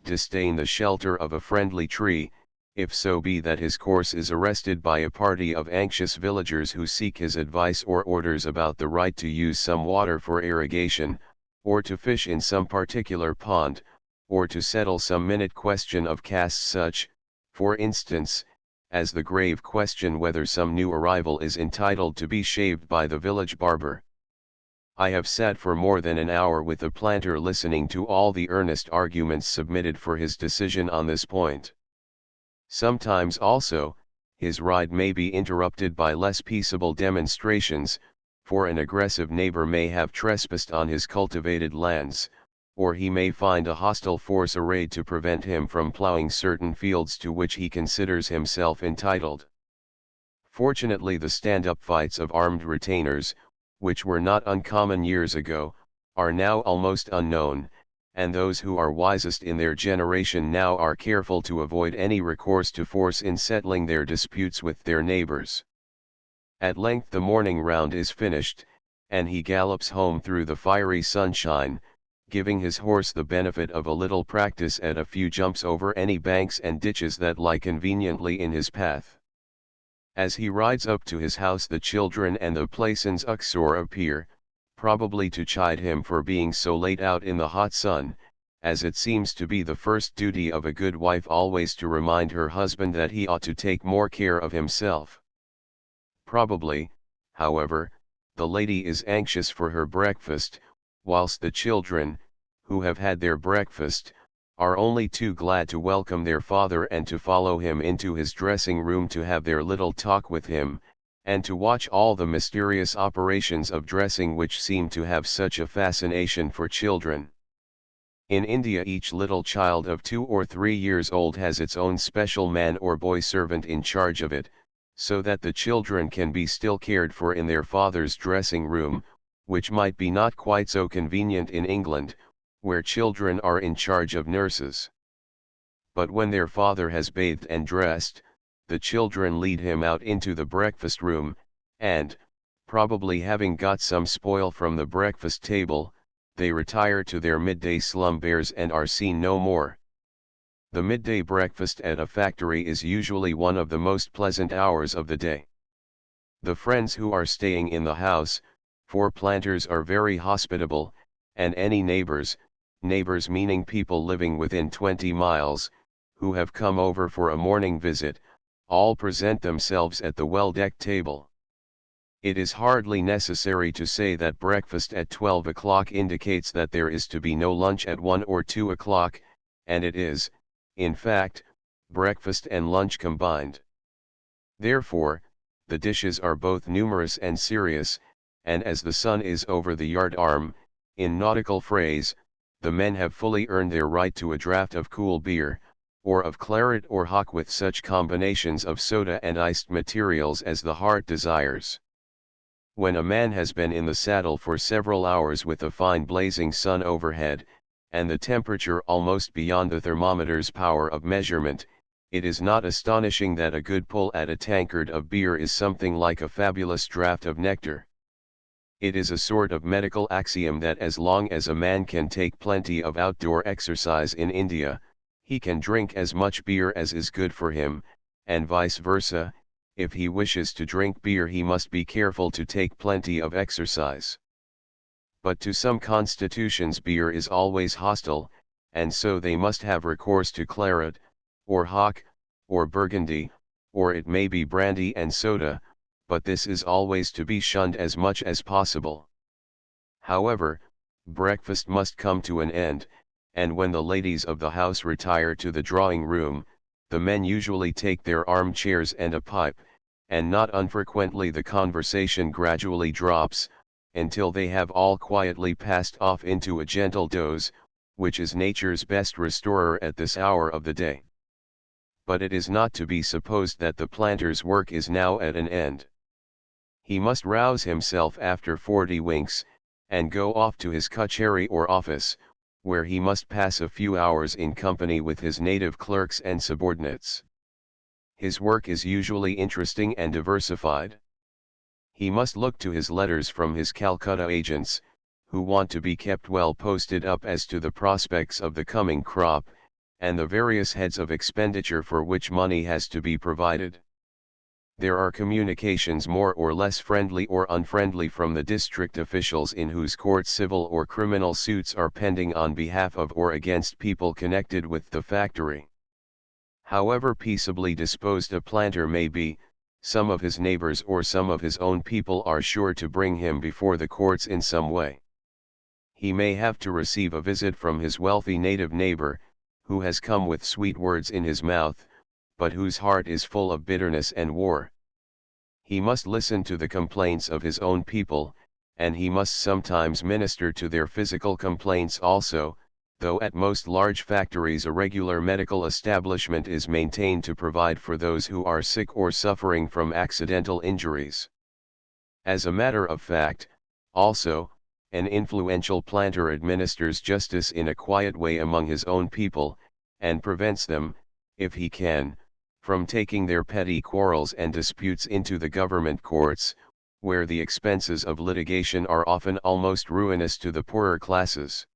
disdain the shelter of a friendly tree, if so be that his course is arrested by a party of anxious villagers who seek his advice or orders about the right to use some water for irrigation, or to fish in some particular pond, or to settle some minute question of caste, such, for instance, as the grave question whether some new arrival is entitled to be shaved by the village barber. I have sat for more than an hour with the planter listening to all the earnest arguments submitted for his decision on this point. Sometimes also, his ride may be interrupted by less peaceable demonstrations, for an aggressive neighbor may have trespassed on his cultivated lands, or he may find a hostile force arrayed to prevent him from plowing certain fields to which he considers himself entitled. Fortunately the stand-up fights of armed retainers, which were not uncommon years ago, are now almost unknown, and those who are wisest in their generation now are careful to avoid any recourse to force in settling their disputes with their neighbors. At length the morning round is finished, and he gallops home through the fiery sunshine, giving his horse the benefit of a little practice at a few jumps over any banks and ditches that lie conveniently in his path. As he rides up to his house the children and the plaisance uxor appear, probably to chide him for being so late out in the hot sun, as it seems to be the first duty of a good wife always to remind her husband that he ought to take more care of himself. Probably, however, the lady is anxious for her breakfast, whilst the children, who have had their breakfast, are only too glad to welcome their father and to follow him into his dressing room to have their little talk with him, and to watch all the mysterious operations of dressing which seem to have such a fascination for children. In India each little child of 2 or 3 years old has its own special man or boy servant in charge of it, so that the children can be still cared for in their father's dressing room, which might be not quite so convenient in England, where children are in charge of nurses. But when their father has bathed and dressed, the children lead him out into the breakfast room, and, probably having got some spoil from the breakfast table, they retire to their midday slumbers and are seen no more. The midday breakfast at a factory is usually one of the most pleasant hours of the day. The friends who are staying in the house, for planters are very hospitable, and any neighbors meaning people living within 20 miles, who have come over for a morning visit, all present themselves at the well-decked table. It is hardly necessary to say that breakfast at 12 o'clock indicates that there is to be no lunch at 1 or 2 o'clock, and it is, in fact, breakfast and lunch combined. Therefore, the dishes are both numerous and serious, and as the sun is over the yard arm, in nautical phrase, the men have fully earned their right to a draught of cool beer, or of claret or hock with such combinations of soda and iced materials as the heart desires. When a man has been in the saddle for several hours with a fine blazing sun overhead, and the temperature almost beyond the thermometer's power of measurement, it is not astonishing that a good pull at a tankard of beer is something like a fabulous draught of nectar. It is a sort of medical axiom that as long as a man can take plenty of outdoor exercise in India, he can drink as much beer as is good for him, and vice versa. If he wishes to drink beer, he must be careful to take plenty of exercise. But to some constitutions beer is always hostile, and so they must have recourse to claret, or hock, or burgundy, or it may be brandy and soda, but this is always to be shunned as much as possible. However, breakfast must come to an end, and when the ladies of the house retire to the drawing room, the men usually take their armchairs and a pipe, and not unfrequently the conversation gradually drops, until they have all quietly passed off into a gentle doze, which is nature's best restorer at this hour of the day. But it is not to be supposed that the planter's work is now at an end. He must rouse himself after 40 winks, and go off to his kacheri or office, where he must pass a few hours in company with his native clerks and subordinates. His work is usually interesting and diversified. He must look to his letters from his Calcutta agents, who want to be kept well posted up as to the prospects of the coming crop, and the various heads of expenditure for which money has to be provided. There are communications more or less friendly or unfriendly from the district officials in whose courts civil or criminal suits are pending on behalf of or against people connected with the factory. However peaceably disposed a planter may be, some of his neighbors or some of his own people are sure to bring him before the courts in some way. He may have to receive a visit from his wealthy native neighbor, who has come with sweet words in his mouth, but whose heart is full of bitterness and war. He must listen to the complaints of his own people, and he must sometimes minister to their physical complaints also, though at most large factories a regular medical establishment is maintained to provide for those who are sick or suffering from accidental injuries. As a matter of fact, also, an influential planter administers justice in a quiet way among his own people, and prevents them, if he can, from taking their petty quarrels and disputes into the government courts, where the expenses of litigation are often almost ruinous to the poorer classes.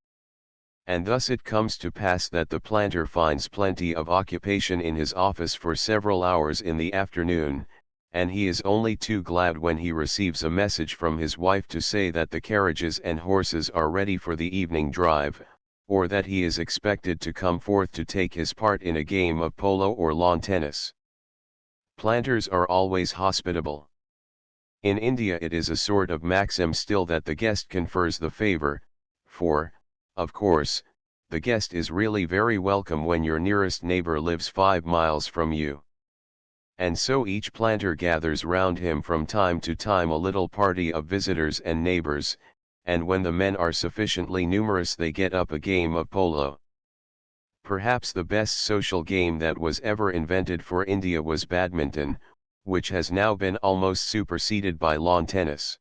And thus it comes to pass that the planter finds plenty of occupation in his office for several hours in the afternoon, and he is only too glad when he receives a message from his wife to say that the carriages and horses are ready for the evening drive, or that he is expected to come forth to take his part in a game of polo or lawn tennis. Planters are always hospitable. In India it is a sort of maxim still that the guest confers the favor, for, of course, the guest is really very welcome when your nearest neighbor lives 5 miles from you. And so each planter gathers round him from time to time a little party of visitors and neighbors, and when the men are sufficiently numerous they get up a game of polo. Perhaps the best social game that was ever invented for India was badminton, which has now been almost superseded by lawn tennis.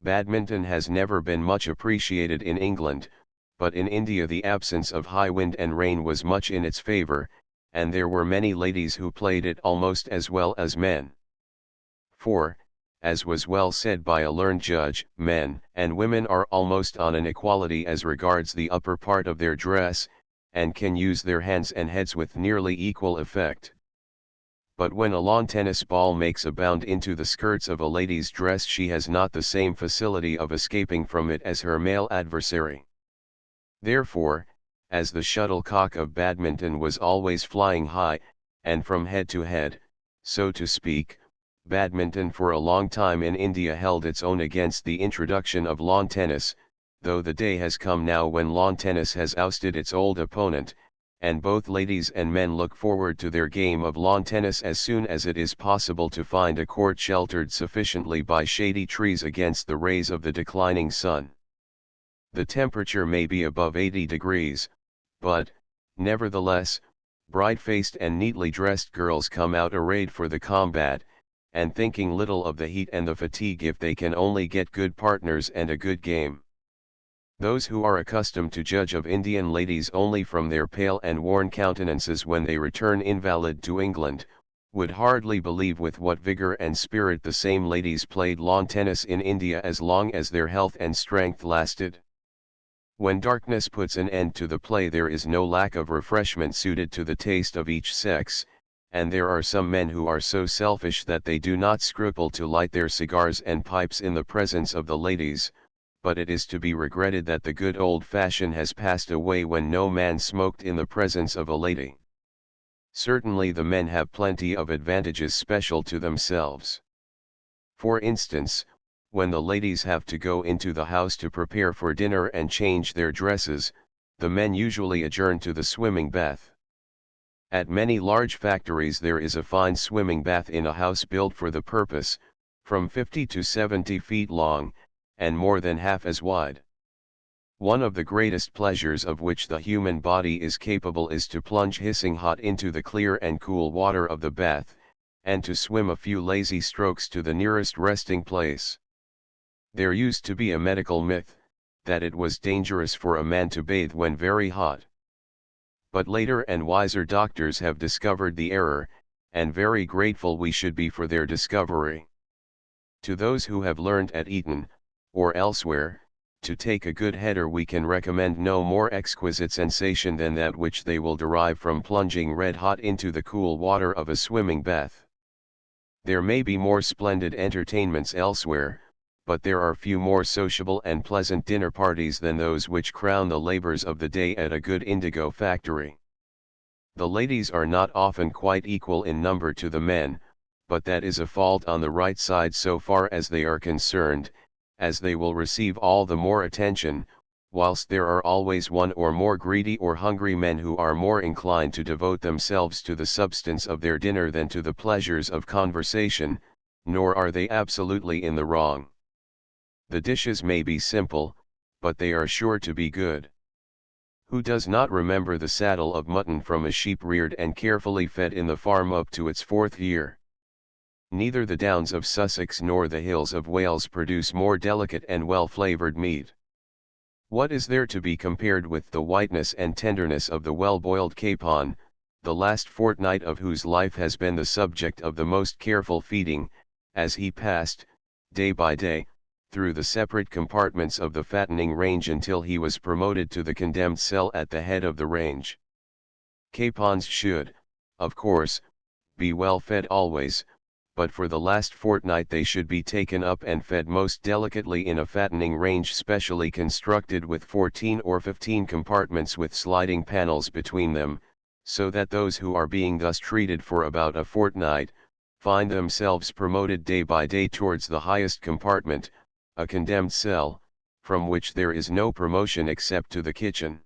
Badminton has never been much appreciated in England, but in India the absence of high wind and rain was much in its favor, and there were many ladies who played it almost as well as men. For, as was well said by a learned judge, men and women are almost on an equality as regards the upper part of their dress, and can use their hands and heads with nearly equal effect. But when a lawn tennis ball makes a bound into the skirts of a lady's dress, she has not the same facility of escaping from it as her male adversary. Therefore, as the shuttlecock of badminton was always flying high, and from head to head, so to speak, badminton for a long time in India held its own against the introduction of lawn tennis, though the day has come now when lawn tennis has ousted its old opponent, and both ladies and men look forward to their game of lawn tennis as soon as it is possible to find a court sheltered sufficiently by shady trees against the rays of the declining sun. The temperature may be above 80 degrees, but, nevertheless, bright-faced and neatly dressed girls come out arrayed for the combat, and thinking little of the heat and the fatigue if they can only get good partners and a good game. Those who are accustomed to judge of Indian ladies only from their pale and worn countenances when they return invalid to England, would hardly believe with what vigor and spirit the same ladies played lawn tennis in India as long as their health and strength lasted. When darkness puts an end to the play, there is no lack of refreshment suited to the taste of each sex, and there are some men who are so selfish that they do not scruple to light their cigars and pipes in the presence of the ladies, but it is to be regretted that the good old fashion has passed away when no man smoked in the presence of a lady. Certainly the men have plenty of advantages special to themselves. For instance, when the ladies have to go into the house to prepare for dinner and change their dresses, the men usually adjourn to the swimming bath. At many large factories there is a fine swimming bath in a house built for the purpose, from 50 to 70 feet long, and more than half as wide. One of the greatest pleasures of which the human body is capable is to plunge hissing hot into the clear and cool water of the bath, and to swim a few lazy strokes to the nearest resting place. There used to be a medical myth, that it was dangerous for a man to bathe when very hot. But later and wiser doctors have discovered the error, and very grateful we should be for their discovery. To those who have learned at Eton, or elsewhere, to take a good header, we can recommend no more exquisite sensation than that which they will derive from plunging red hot into the cool water of a swimming bath. There may be more splendid entertainments elsewhere, but there are few more sociable and pleasant dinner parties than those which crown the labors of the day at a good indigo factory. The ladies are not often quite equal in number to the men, but that is a fault on the right side so far as they are concerned, as they will receive all the more attention, whilst there are always one or more greedy or hungry men who are more inclined to devote themselves to the substance of their dinner than to the pleasures of conversation, nor are they absolutely in the wrong. The dishes may be simple, but they are sure to be good. Who does not remember the saddle of mutton from a sheep reared and carefully fed in the farm up to its 4th year? Neither the downs of Sussex nor the hills of Wales produce more delicate and well-flavored meat. What is there to be compared with the whiteness and tenderness of the well-boiled capon, the last fortnight of whose life has been the subject of the most careful feeding, as he passed, day by day, through the separate compartments of the fattening range until he was promoted to the condemned cell at the head of the range. Capons should, of course, be well fed always, but for the last fortnight they should be taken up and fed most delicately in a fattening range specially constructed with 14 or 15 compartments with sliding panels between them, so that those who are being thus treated for about a fortnight, find themselves promoted day by day towards the highest compartment, a condemned cell, from which there is no promotion except to the kitchen.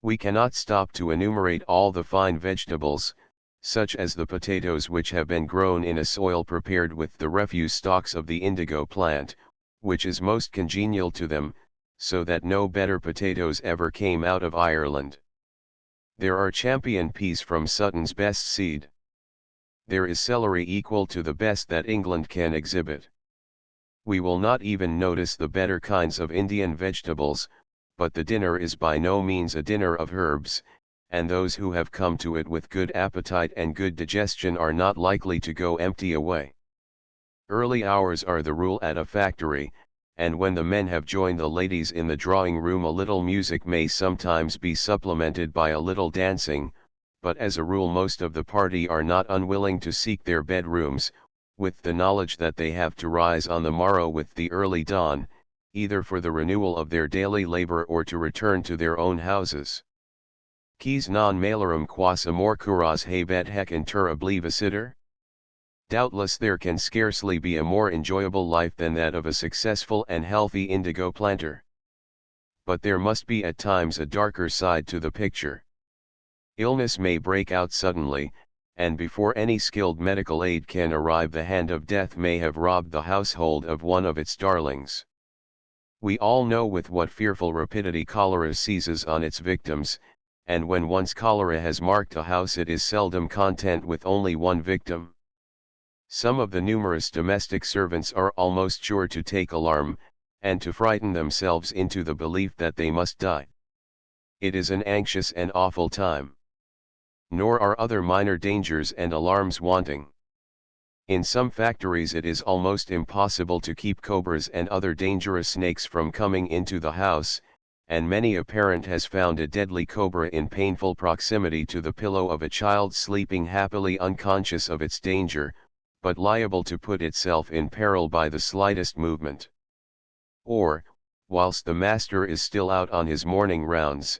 We cannot stop to enumerate all the fine vegetables, such as the potatoes which have been grown in a soil prepared with the refuse stalks of the indigo plant, which is most congenial to them, so that no better potatoes ever came out of Ireland. There are champion peas from Sutton's best seed. There is celery equal to the best that England can exhibit. We will not even notice the better kinds of Indian vegetables, but the dinner is by no means a dinner of herbs, and those who have come to it with good appetite and good digestion are not likely to go empty away. Early hours are the rule at a factory, and when the men have joined the ladies in the drawing room, a little music may sometimes be supplemented by a little dancing, but as a rule most of the party are not unwilling to seek their bedrooms, with the knowledge that they have to rise on the morrow with the early dawn, either for the renewal of their daily labor or to return to their own houses. Quis non malorum quas amor curas habet hec inter oblivicidor? Doubtless there can scarcely be a more enjoyable life than that of a successful and healthy indigo planter. But there must be at times a darker side to the picture. Illness may break out suddenly, and before any skilled medical aid can arrive the hand of death may have robbed the household of one of its darlings. We all know with what fearful rapidity cholera seizes on its victims, and when once cholera has marked a house it is seldom content with only one victim. Some of the numerous domestic servants are almost sure to take alarm, and to frighten themselves into the belief that they must die. It is an anxious and awful time. Nor are other minor dangers and alarms wanting. In some factories it is almost impossible to keep cobras and other dangerous snakes from coming into the house, and many a parent has found a deadly cobra in painful proximity to the pillow of a child sleeping happily unconscious of its danger, but liable to put itself in peril by the slightest movement. Or, whilst the master is still out on his morning rounds,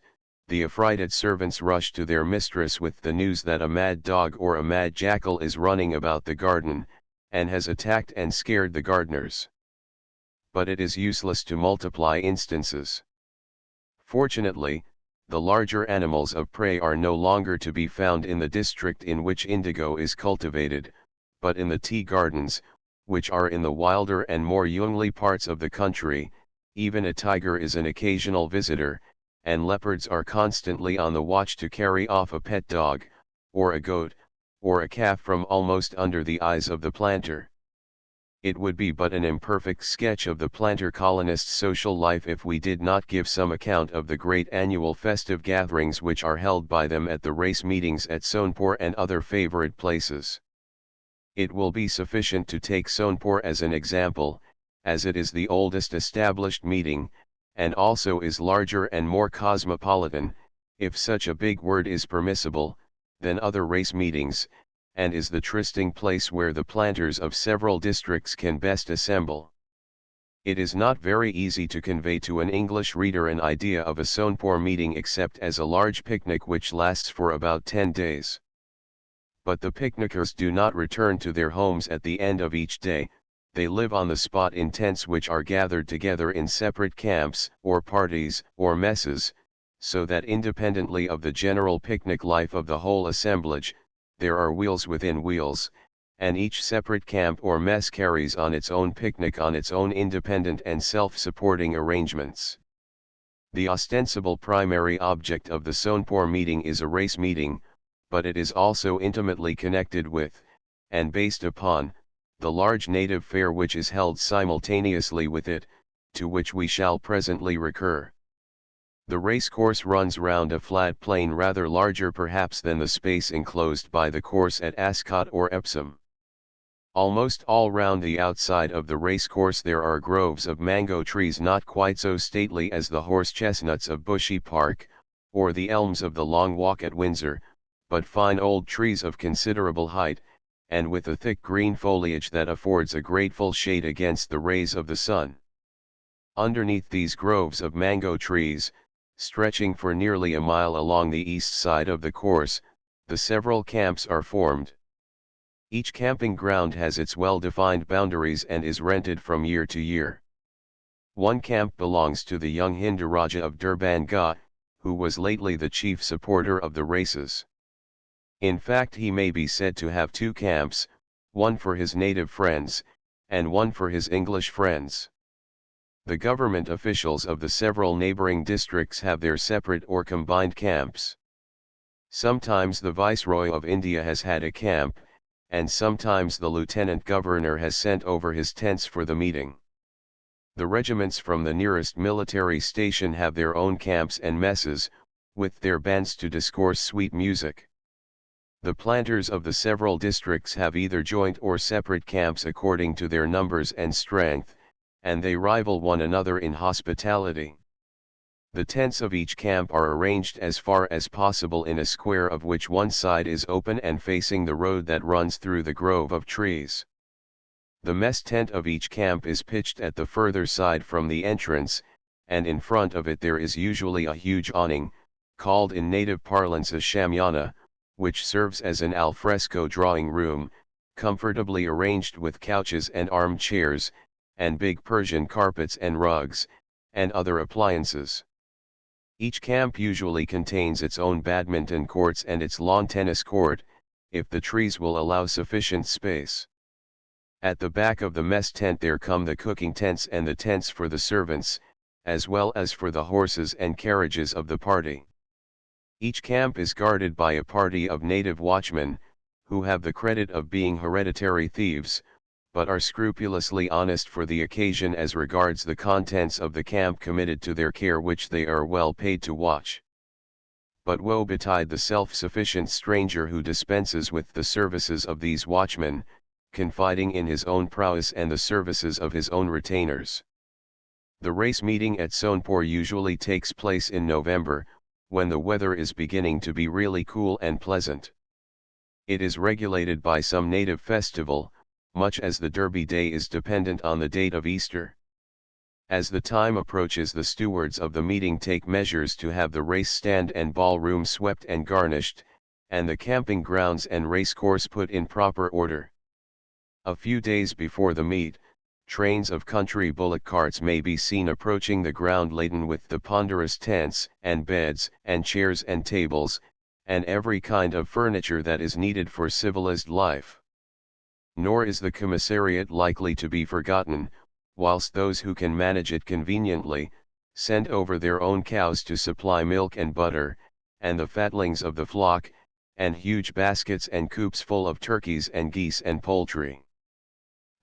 the affrighted servants rush to their mistress with the news that a mad dog or a mad jackal is running about the garden, and has attacked and scared the gardeners. But it is useless to multiply instances. Fortunately, the larger animals of prey are no longer to be found in the district in which indigo is cultivated, but in the tea gardens, which are in the wilder and more youngly parts of the country. Even a tiger is an occasional visitor, and leopards are constantly on the watch to carry off a pet dog, or a goat, or a calf from almost under the eyes of the planter. It would be but an imperfect sketch of the planter-colonist's social life if we did not give some account of the great annual festive gatherings which are held by them at the race meetings at Sonepur and other favorite places. It will be sufficient to take Sonepur as an example, as it is the oldest established meeting, and also is larger and more cosmopolitan, if such a big word is permissible, than other race meetings, and is the trysting place where the planters of several districts can best assemble. It is not very easy to convey to an English reader an idea of a Sonepur meeting except as a large picnic which lasts for about 10 days. But the picnickers do not return to their homes at the end of each day. They live on the spot in tents which are gathered together in separate camps, or parties, or messes, so that independently of the general picnic life of the whole assemblage, there are wheels within wheels, and each separate camp or mess carries on its own picnic on its own independent and self-supporting arrangements. The ostensible primary object of the Sonepur meeting is a race meeting, but it is also intimately connected with, and based upon, the large native fair which is held simultaneously with it, to which we shall presently recur. The race course runs round a flat plain rather larger perhaps than the space enclosed by the course at Ascot or Epsom. Almost all round the outside of the race course there are groves of mango trees not quite so stately as the horse chestnuts of Bushy Park, or the elms of the Long Walk at Windsor, but fine old trees of considerable height, and with a thick green foliage that affords a grateful shade against the rays of the sun. Underneath these groves of mango trees, stretching for nearly a mile along the east side of the course, the several camps are formed. Each camping ground has its well-defined boundaries and is rented from year to year. One camp belongs to the young Hindu Raja of Durbanga, who was lately the chief supporter of the races. In fact, he may be said to have two camps, one for his native friends, and one for his English friends. The government officials of the several neighboring districts have their separate or combined camps. Sometimes the Viceroy of India has had a camp, and sometimes the Lieutenant Governor has sent over his tents for the meeting. The regiments from the nearest military station have their own camps and messes, with their bands to discourse sweet music. The planters of the several districts have either joint or separate camps according to their numbers and strength, and they rival one another in hospitality. The tents of each camp are arranged as far as possible in a square of which one side is open and facing the road that runs through the grove of trees. The mess tent of each camp is pitched at the further side from the entrance, and in front of it there is usually a huge awning, called in native parlance a shamiana, which serves as an alfresco drawing room, comfortably arranged with couches and armchairs, and big Persian carpets and rugs, and other appliances. Each camp usually contains its own badminton courts and its lawn tennis court, if the trees will allow sufficient space. At the back of the mess tent there come the cooking tents and the tents for the servants, as well as for the horses and carriages of the party. Each camp is guarded by a party of native watchmen, who have the credit of being hereditary thieves, but are scrupulously honest for the occasion as regards the contents of the camp committed to their care, which they are well paid to watch. But woe betide the self-sufficient stranger who dispenses with the services of these watchmen, confiding in his own prowess and the services of his own retainers. The race meeting at Sonepur usually takes place in November, when the weather is beginning to be really cool and pleasant. It is regulated by some native festival, much as the Derby Day is dependent on the date of Easter. As the time approaches, the stewards of the meeting take measures to have the race stand and ballroom swept and garnished, and the camping grounds and race course put in proper order. A few days before the meet, trains of country bullock carts may be seen approaching the ground laden with the ponderous tents and beds and chairs and tables, and every kind of furniture that is needed for civilized life. Nor is the commissariat likely to be forgotten, whilst those who can manage it conveniently, send over their own cows to supply milk and butter, and the fatlings of the flock, and huge baskets and coops full of turkeys and geese and poultry.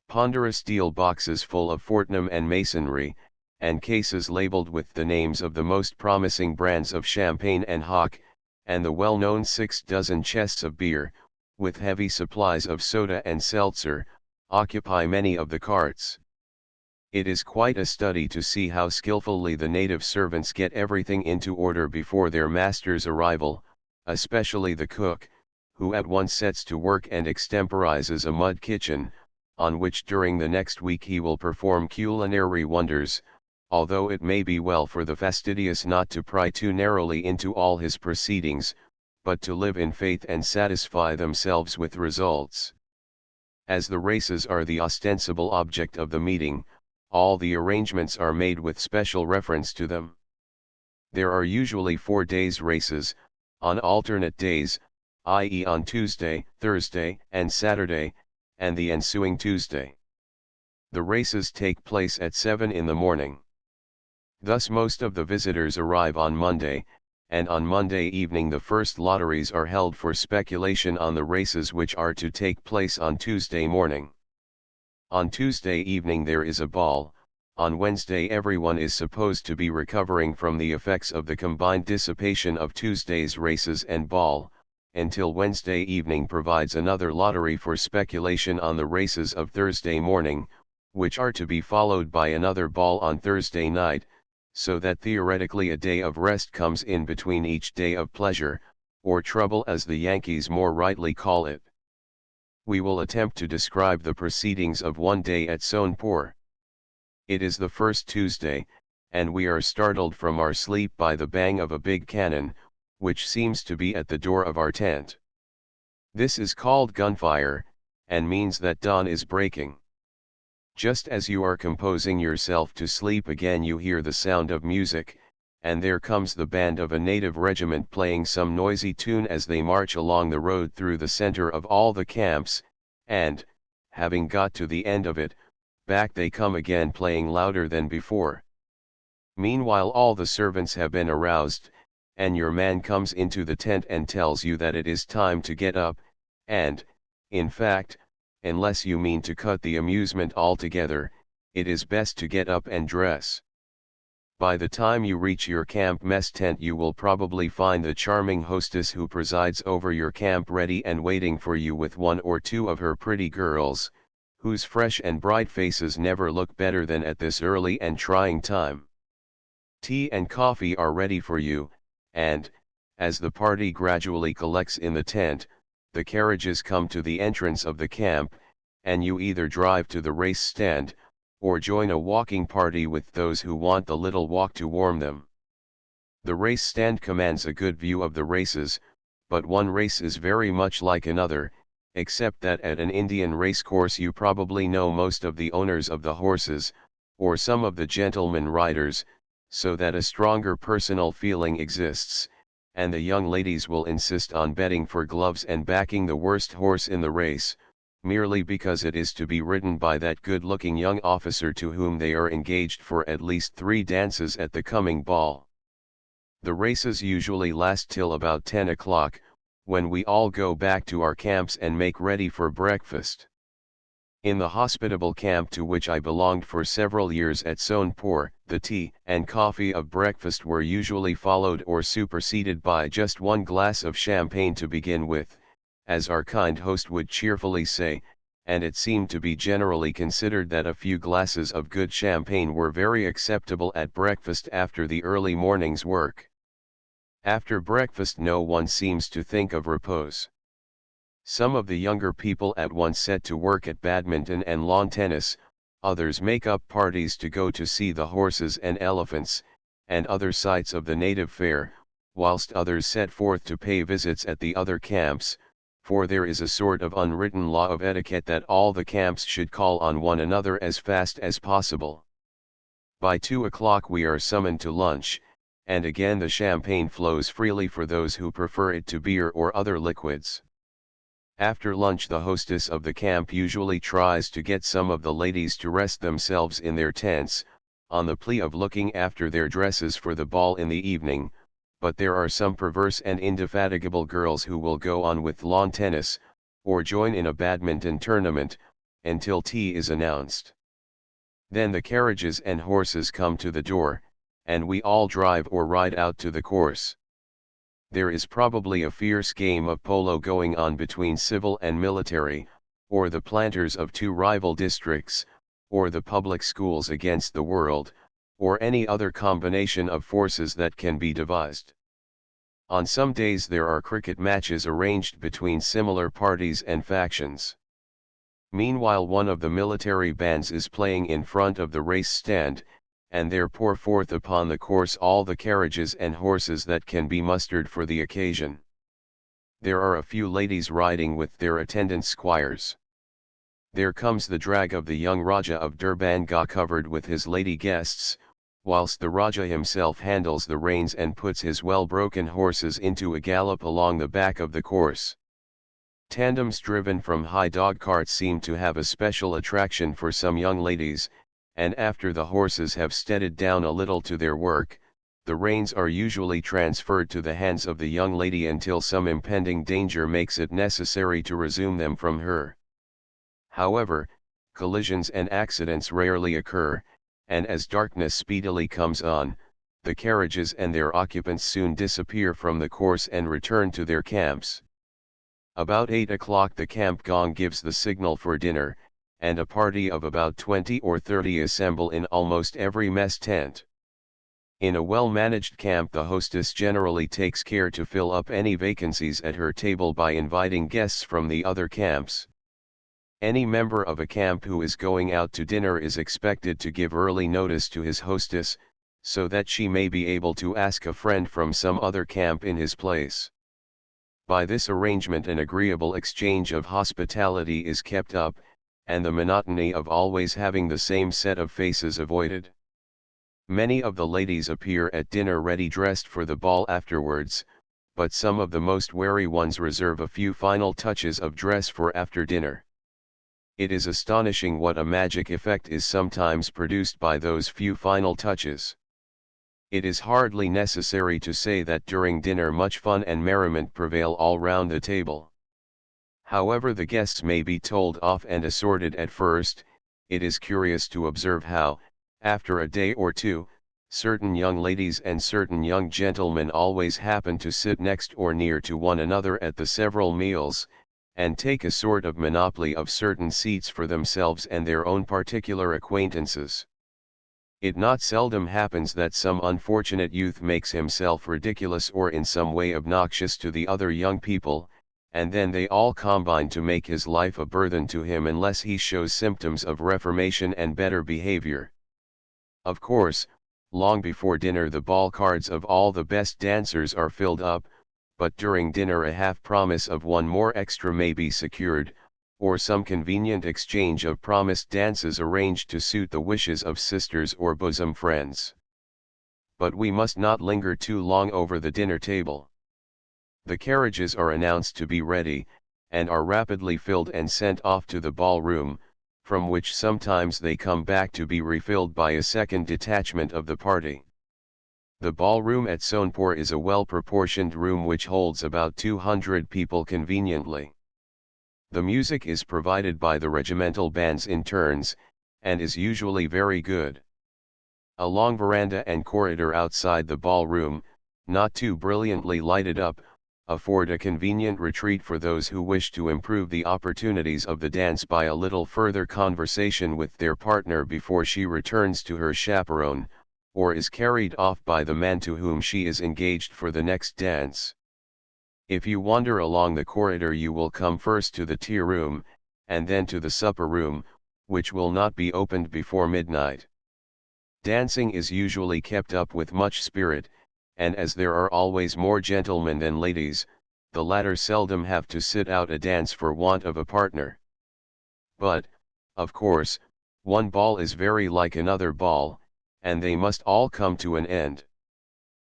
Ponderous steel boxes full of Fortnum and masonry, and cases labelled with the names of the most promising brands of champagne and hock, and the well-known 6 dozen chests of beer, with heavy supplies of soda and seltzer, occupy many of the carts. It is quite a study to see how skillfully the native servants get everything into order before their master's arrival, especially the cook, who at once sets to work and extemporizes a mud kitchen, on which during the next week he will perform culinary wonders, although it may be well for the fastidious not to pry too narrowly into all his proceedings, but to live in faith and satisfy themselves with results. As the races are the ostensible object of the meeting, all the arrangements are made with special reference to them. There are usually 4 days' races, on alternate days, i.e. on Tuesday, Thursday, and Saturday, and the ensuing Tuesday. The races take place at 7 in the morning. Thus most of the visitors arrive on Monday, and on Monday evening the first lotteries are held for speculation on the races which are to take place on Tuesday morning. On Tuesday evening there is a ball. On Wednesday everyone is supposed to be recovering from the effects of the combined dissipation of Tuesday's races and ball, until Wednesday evening provides another lottery for speculation on the races of Thursday morning, which are to be followed by another ball on Thursday night, so that theoretically a day of rest comes in between each day of pleasure, or trouble as the Yankees more rightly call it. We will attempt to describe the proceedings of one day at Sonepur. It is the first Tuesday, and we are startled from our sleep by the bang of a big cannon, which seems to be at the door of our tent. This is called gunfire, and means that dawn is breaking. Just as you are composing yourself to sleep again you hear the sound of music, and there comes the band of a native regiment playing some noisy tune as they march along the road through the center of all the camps, and, having got to the end of it, back they come again playing louder than before. Meanwhile all the servants have been aroused, and your man comes into the tent and tells you that it is time to get up, and, in fact, unless you mean to cut the amusement altogether, it is best to get up and dress. By the time you reach your camp mess tent you will probably find the charming hostess who presides over your camp ready and waiting for you with one or two of her pretty girls, whose fresh and bright faces never look better than at this early and trying time. Tea and coffee are ready for you, and, as the party gradually collects in the tent, the carriages come to the entrance of the camp, and you either drive to the race stand, or join a walking party with those who want the little walk to warm them. The race stand commands a good view of the races, but one race is very much like another, except that at an Indian race course you probably know most of the owners of the horses, or some of the gentlemen riders, so that a stronger personal feeling exists, and the young ladies will insist on betting for gloves and backing the worst horse in the race, merely because it is to be ridden by that good-looking young officer to whom they are engaged for at least 3 dances at the coming ball. The races usually last till about 10 o'clock, when we all go back to our camps and make ready for breakfast. In the hospitable camp to which I belonged for several years at Sonepur, the tea and coffee of breakfast were usually followed or superseded by just one glass of champagne to begin with, as our kind host would cheerfully say, and it seemed to be generally considered that a few glasses of good champagne were very acceptable at breakfast after the early morning's work. After breakfast no one seems to think of repose. Some of the younger people at once set to work at badminton and lawn tennis, others make up parties to go to see the horses and elephants, and other sights of the native fair, whilst others set forth to pay visits at the other camps, for there is a sort of unwritten law of etiquette that all the camps should call on one another as fast as possible. By 2 o'clock we are summoned to lunch, and again the champagne flows freely for those who prefer it to beer or other liquids. After lunch the hostess of the camp usually tries to get some of the ladies to rest themselves in their tents, on the plea of looking after their dresses for the ball in the evening, but there are some perverse and indefatigable girls who will go on with lawn tennis, or join in a badminton tournament, until tea is announced. Then the carriages and horses come to the door, and we all drive or ride out to the course. There is probably a fierce game of polo going on between civil and military, or the planters of 2 rival districts, or the public schools against the world, or any other combination of forces that can be devised. On some days there are cricket matches arranged between similar parties and factions. Meanwhile one of the military bands is playing in front of the race stand, and there pour forth upon the course all the carriages and horses that can be mustered for the occasion. There are a few ladies riding with their attendant squires. There comes the drag of the young Raja of Durbanga covered with his lady guests, whilst the Raja himself handles the reins and puts his well-broken horses into a gallop along the back of the course. Tandems driven from high dog carts seem to have a special attraction for some young ladies, and after the horses have steadied down a little to their work, the reins are usually transferred to the hands of the young lady until some impending danger makes it necessary to resume them from her. However, collisions and accidents rarely occur, and as darkness speedily comes on, the carriages and their occupants soon disappear from the course and return to their camps. About 8 o'clock the camp gong gives the signal for dinner, and a party of about 20 or 30 assemble in almost every mess tent. In a well-managed camp the hostess generally takes care to fill up any vacancies at her table by inviting guests from the other camps. Any member of a camp who is going out to dinner is expected to give early notice to his hostess, so that she may be able to ask a friend from some other camp in his place. By this arrangement an agreeable exchange of hospitality is kept up, and the monotony of always having the same set of faces avoided. Many of the ladies appear at dinner ready dressed for the ball afterwards, but some of the most wary ones reserve a few final touches of dress for after dinner. It is astonishing what a magic effect is sometimes produced by those few final touches. It is hardly necessary to say that during dinner much fun and merriment prevail all round the table. However the guests may be told off and assorted at first, it is curious to observe how, after a day or two, Certain young ladies and certain young gentlemen always happen to sit next or near to one another at the several meals, and take a sort of monopoly of certain seats for themselves and their own particular acquaintances. It not seldom happens that some unfortunate youth makes himself ridiculous or in some way obnoxious to the other young people, and then they all combine to make his life a burthen to him unless he shows symptoms of reformation and better behavior. Of course, long before dinner the ball cards of all the best dancers are filled up, but during dinner a half promise of one more extra may be secured, or some convenient exchange of promised dances arranged to suit the wishes of sisters or bosom friends. But we must not linger too long over the dinner table. The carriages are announced to be ready, and are rapidly filled and sent off to the ballroom, from which sometimes they come back to be refilled by a second detachment of the party. The ballroom at Sonepur is a well-proportioned room which holds about 200 people conveniently. The music is provided by the regimental bands in turns, and is usually very good. A long veranda and corridor outside the ballroom, not too brilliantly lighted up, afford a convenient retreat for those who wish to improve the opportunities of the dance by a little further conversation with their partner before she returns to her chaperone, or is carried off by the man to whom she is engaged for the next dance. If you wander along the corridor you will come first to the tea room, and then to the supper room, which will not be opened before midnight. Dancing is usually kept up with much spirit, and as there are always more gentlemen than ladies, the latter seldom have to sit out a dance for want of a partner. But, of course, one ball is very like another ball, and they must all come to an end.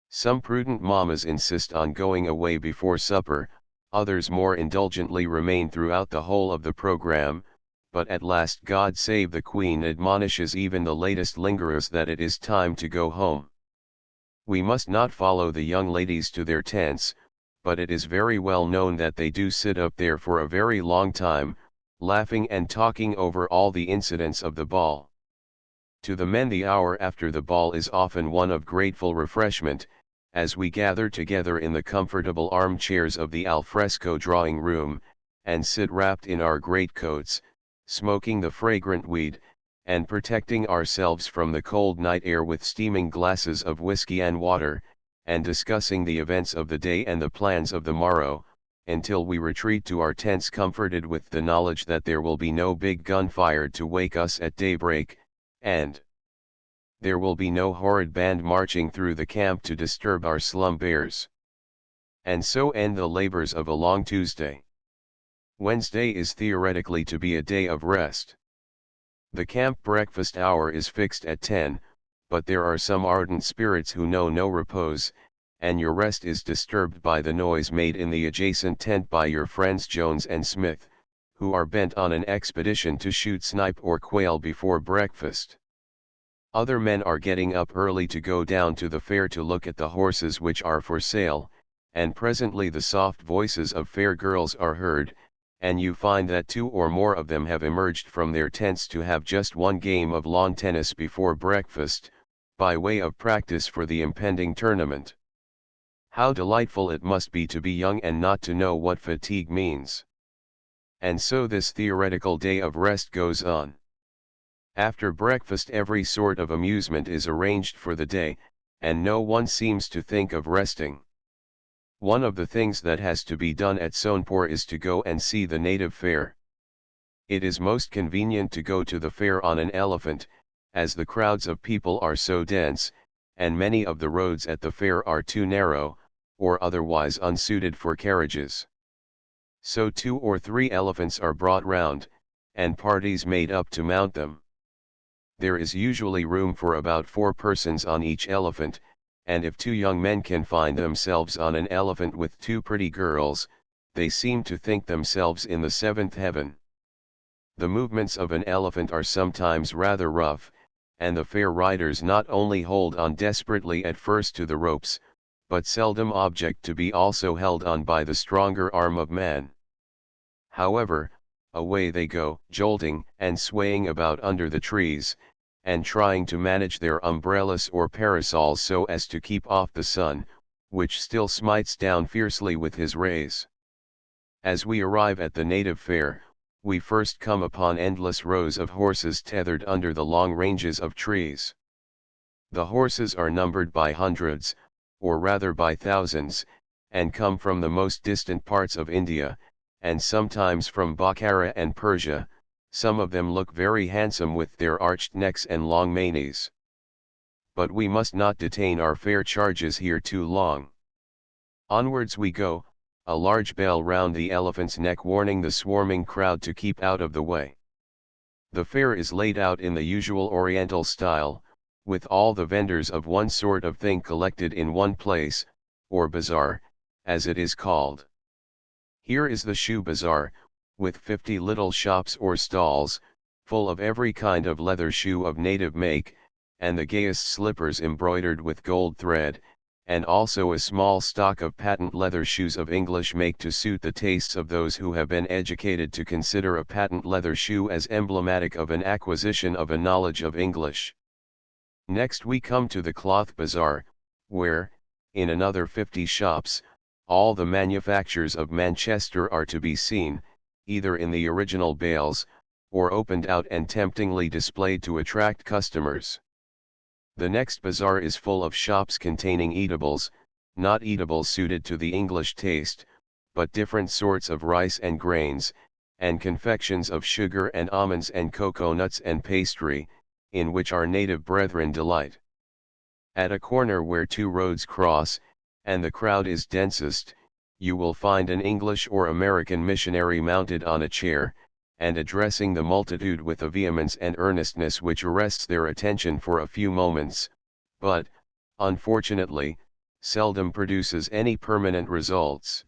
Some prudent mammas insist on going away before supper, others more indulgently remain throughout the whole of the program, but at last God save the Queen admonishes even the latest lingerers that it is time to go home. We must not follow the young ladies to their tents, but it is very well known that they do sit up there for a very long time, laughing and talking over all the incidents of the ball. To the men the hour after the ball is often one of grateful refreshment, as we gather together in the comfortable armchairs of the alfresco drawing room, and sit wrapped in our greatcoats, smoking the fragrant weed, and protecting ourselves from the cold night air with steaming glasses of whiskey and water, and discussing the events of the day and the plans of the morrow, until we retreat to our tents comforted with the knowledge that there will be no big gun fired to wake us at daybreak, and there will be no horrid band marching through the camp to disturb our slumbers. And so end the labors of a long Tuesday. Wednesday is theoretically to be a day of rest. The camp breakfast hour is fixed at 10, but there are some ardent spirits who know no repose, and your rest is disturbed by the noise made in the adjacent tent by your friends Jones and Smith, who are bent on an expedition to shoot snipe or quail before breakfast. Other men are getting up early to go down to the fair to look at the horses which are for sale, and presently the soft voices of fair girls are heard, and you find that 2 or more of them have emerged from their tents to have just one game of lawn tennis before breakfast, by way of practice for the impending tournament. How delightful it must be to be young and not to know what fatigue means. And so this theoretical day of rest goes on. After breakfast every sort of amusement is arranged for the day, and no one seems to think of resting. One of the things that has to be done at Sonepur is to go and see the native fair. It is most convenient to go to the fair on an elephant, as the crowds of people are so dense, and many of the roads at the fair are too narrow, or otherwise unsuited for carriages. So 2 or 3 elephants are brought round, and parties made up to mount them. There is usually room for about 4 persons on each elephant, and if 2 young men can find themselves on an elephant with 2 pretty girls, they seem to think themselves in the 7th heaven. The movements of an elephant are sometimes rather rough, and the fair riders not only hold on desperately at first to the ropes, but seldom object to be also held on by the stronger arm of man. However, away they go, jolting and swaying about under the trees, and trying to manage their umbrellas or parasols so as to keep off the sun, which still smites down fiercely with his rays. As we arrive at the native fair, we first come upon endless rows of horses tethered under the long ranges of trees. The horses are numbered by hundreds, or rather by thousands, and come from the most distant parts of India, and sometimes from Bokhara and Persia. Some of them look very handsome with their arched necks and long manes. But we must not detain our fair charges here too long. Onwards we go, a large bell round the elephant's neck warning the swarming crowd to keep out of the way. The fair is laid out in the usual Oriental style, with all the vendors of one sort of thing collected in one place, or bazaar, as it is called. Here is the shoe bazaar, with 50 little shops or stalls, full of every kind of leather shoe of native make, and the gayest slippers embroidered with gold thread, and also a small stock of patent leather shoes of English make to suit the tastes of those who have been educated to consider a patent leather shoe as emblematic of an acquisition of a knowledge of English. Next we come to the cloth bazaar, where, in another 50 shops, all the manufactures of Manchester are to be seen, either in the original bales, or opened out and temptingly displayed to attract customers. The next bazaar is full of shops containing eatables, not eatables suited to the English taste, but different sorts of rice and grains, and confections of sugar and almonds and cocoa nuts and pastry, in which our native brethren delight. At a corner where two roads cross, and the crowd is densest, you will find an English or American missionary mounted on a chair, and addressing the multitude with a vehemence and earnestness which arrests their attention for a few moments, but, unfortunately, seldom produces any permanent results.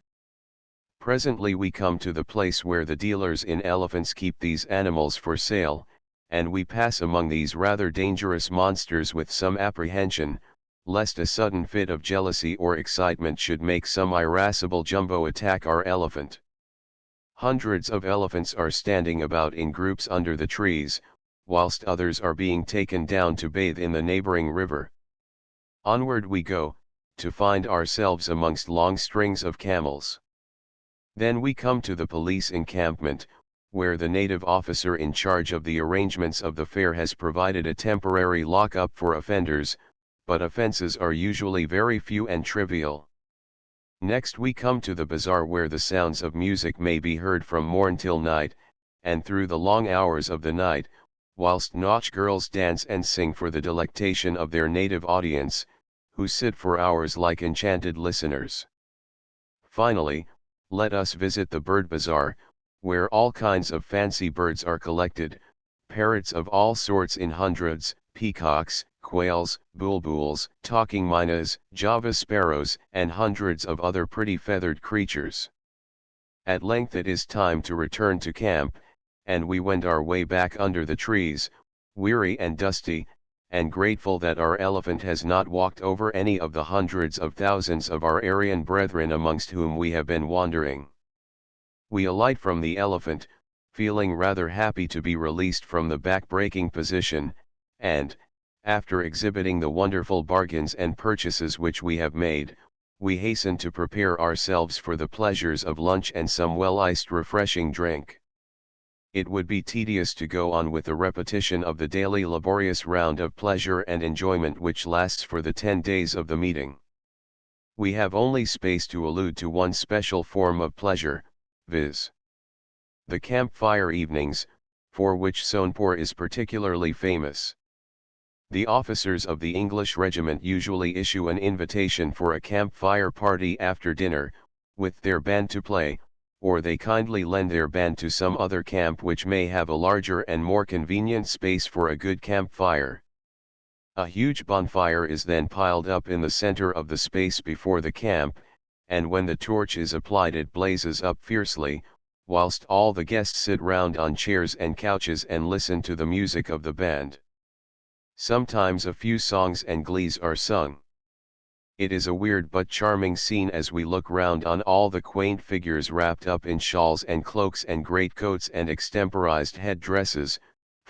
Presently we come to the place where the dealers in elephants keep these animals for sale, and we pass among these rather dangerous monsters with some apprehension, lest a sudden fit of jealousy or excitement should make some irascible jumbo attack our elephant. Hundreds of elephants are standing about in groups under the trees, whilst others are being taken down to bathe in the neighboring river. Onward we go, to find ourselves amongst long strings of camels. Then we come to the police encampment, where the native officer in charge of the arrangements of the fair has provided a temporary lock-up for offenders, but offences are usually very few and trivial. Next we come to the bazaar where the sounds of music may be heard from morn till night, and through the long hours of the night, whilst nautch girls dance and sing for the delectation of their native audience, who sit for hours like enchanted listeners. Finally, let us visit the bird bazaar, where all kinds of fancy birds are collected, parrots of all sorts in hundreds, peacocks, quails, bulbuls, talking mynas, Java sparrows, and hundreds of other pretty feathered creatures. At length it is time to return to camp, and we wend our way back under the trees, weary and dusty, and grateful that our elephant has not walked over any of the hundreds of thousands of our Aryan brethren amongst whom we have been wandering. We alight from the elephant, feeling rather happy to be released from the back-breaking position, and, after exhibiting the wonderful bargains and purchases which we have made, we hasten to prepare ourselves for the pleasures of lunch and some well-iced refreshing drink. It would be tedious to go on with a repetition of the daily laborious round of pleasure and enjoyment which lasts for the 10 days of the meeting. We have only space to allude to one special form of pleasure, viz. the campfire evenings, for which Sonepur is particularly famous. The officers of the English regiment usually issue an invitation for a campfire party after dinner, with their band to play, or they kindly lend their band to some other camp which may have a larger and more convenient space for a good campfire. A huge bonfire is then piled up in the center of the space before the camp, and when the torch is applied it blazes up fiercely, whilst all the guests sit round on chairs and couches and listen to the music of the band. Sometimes a few songs and glees are sung. It is a weird but charming scene as we look round on all the quaint figures wrapped up in shawls and cloaks and greatcoats and extemporized head dresses,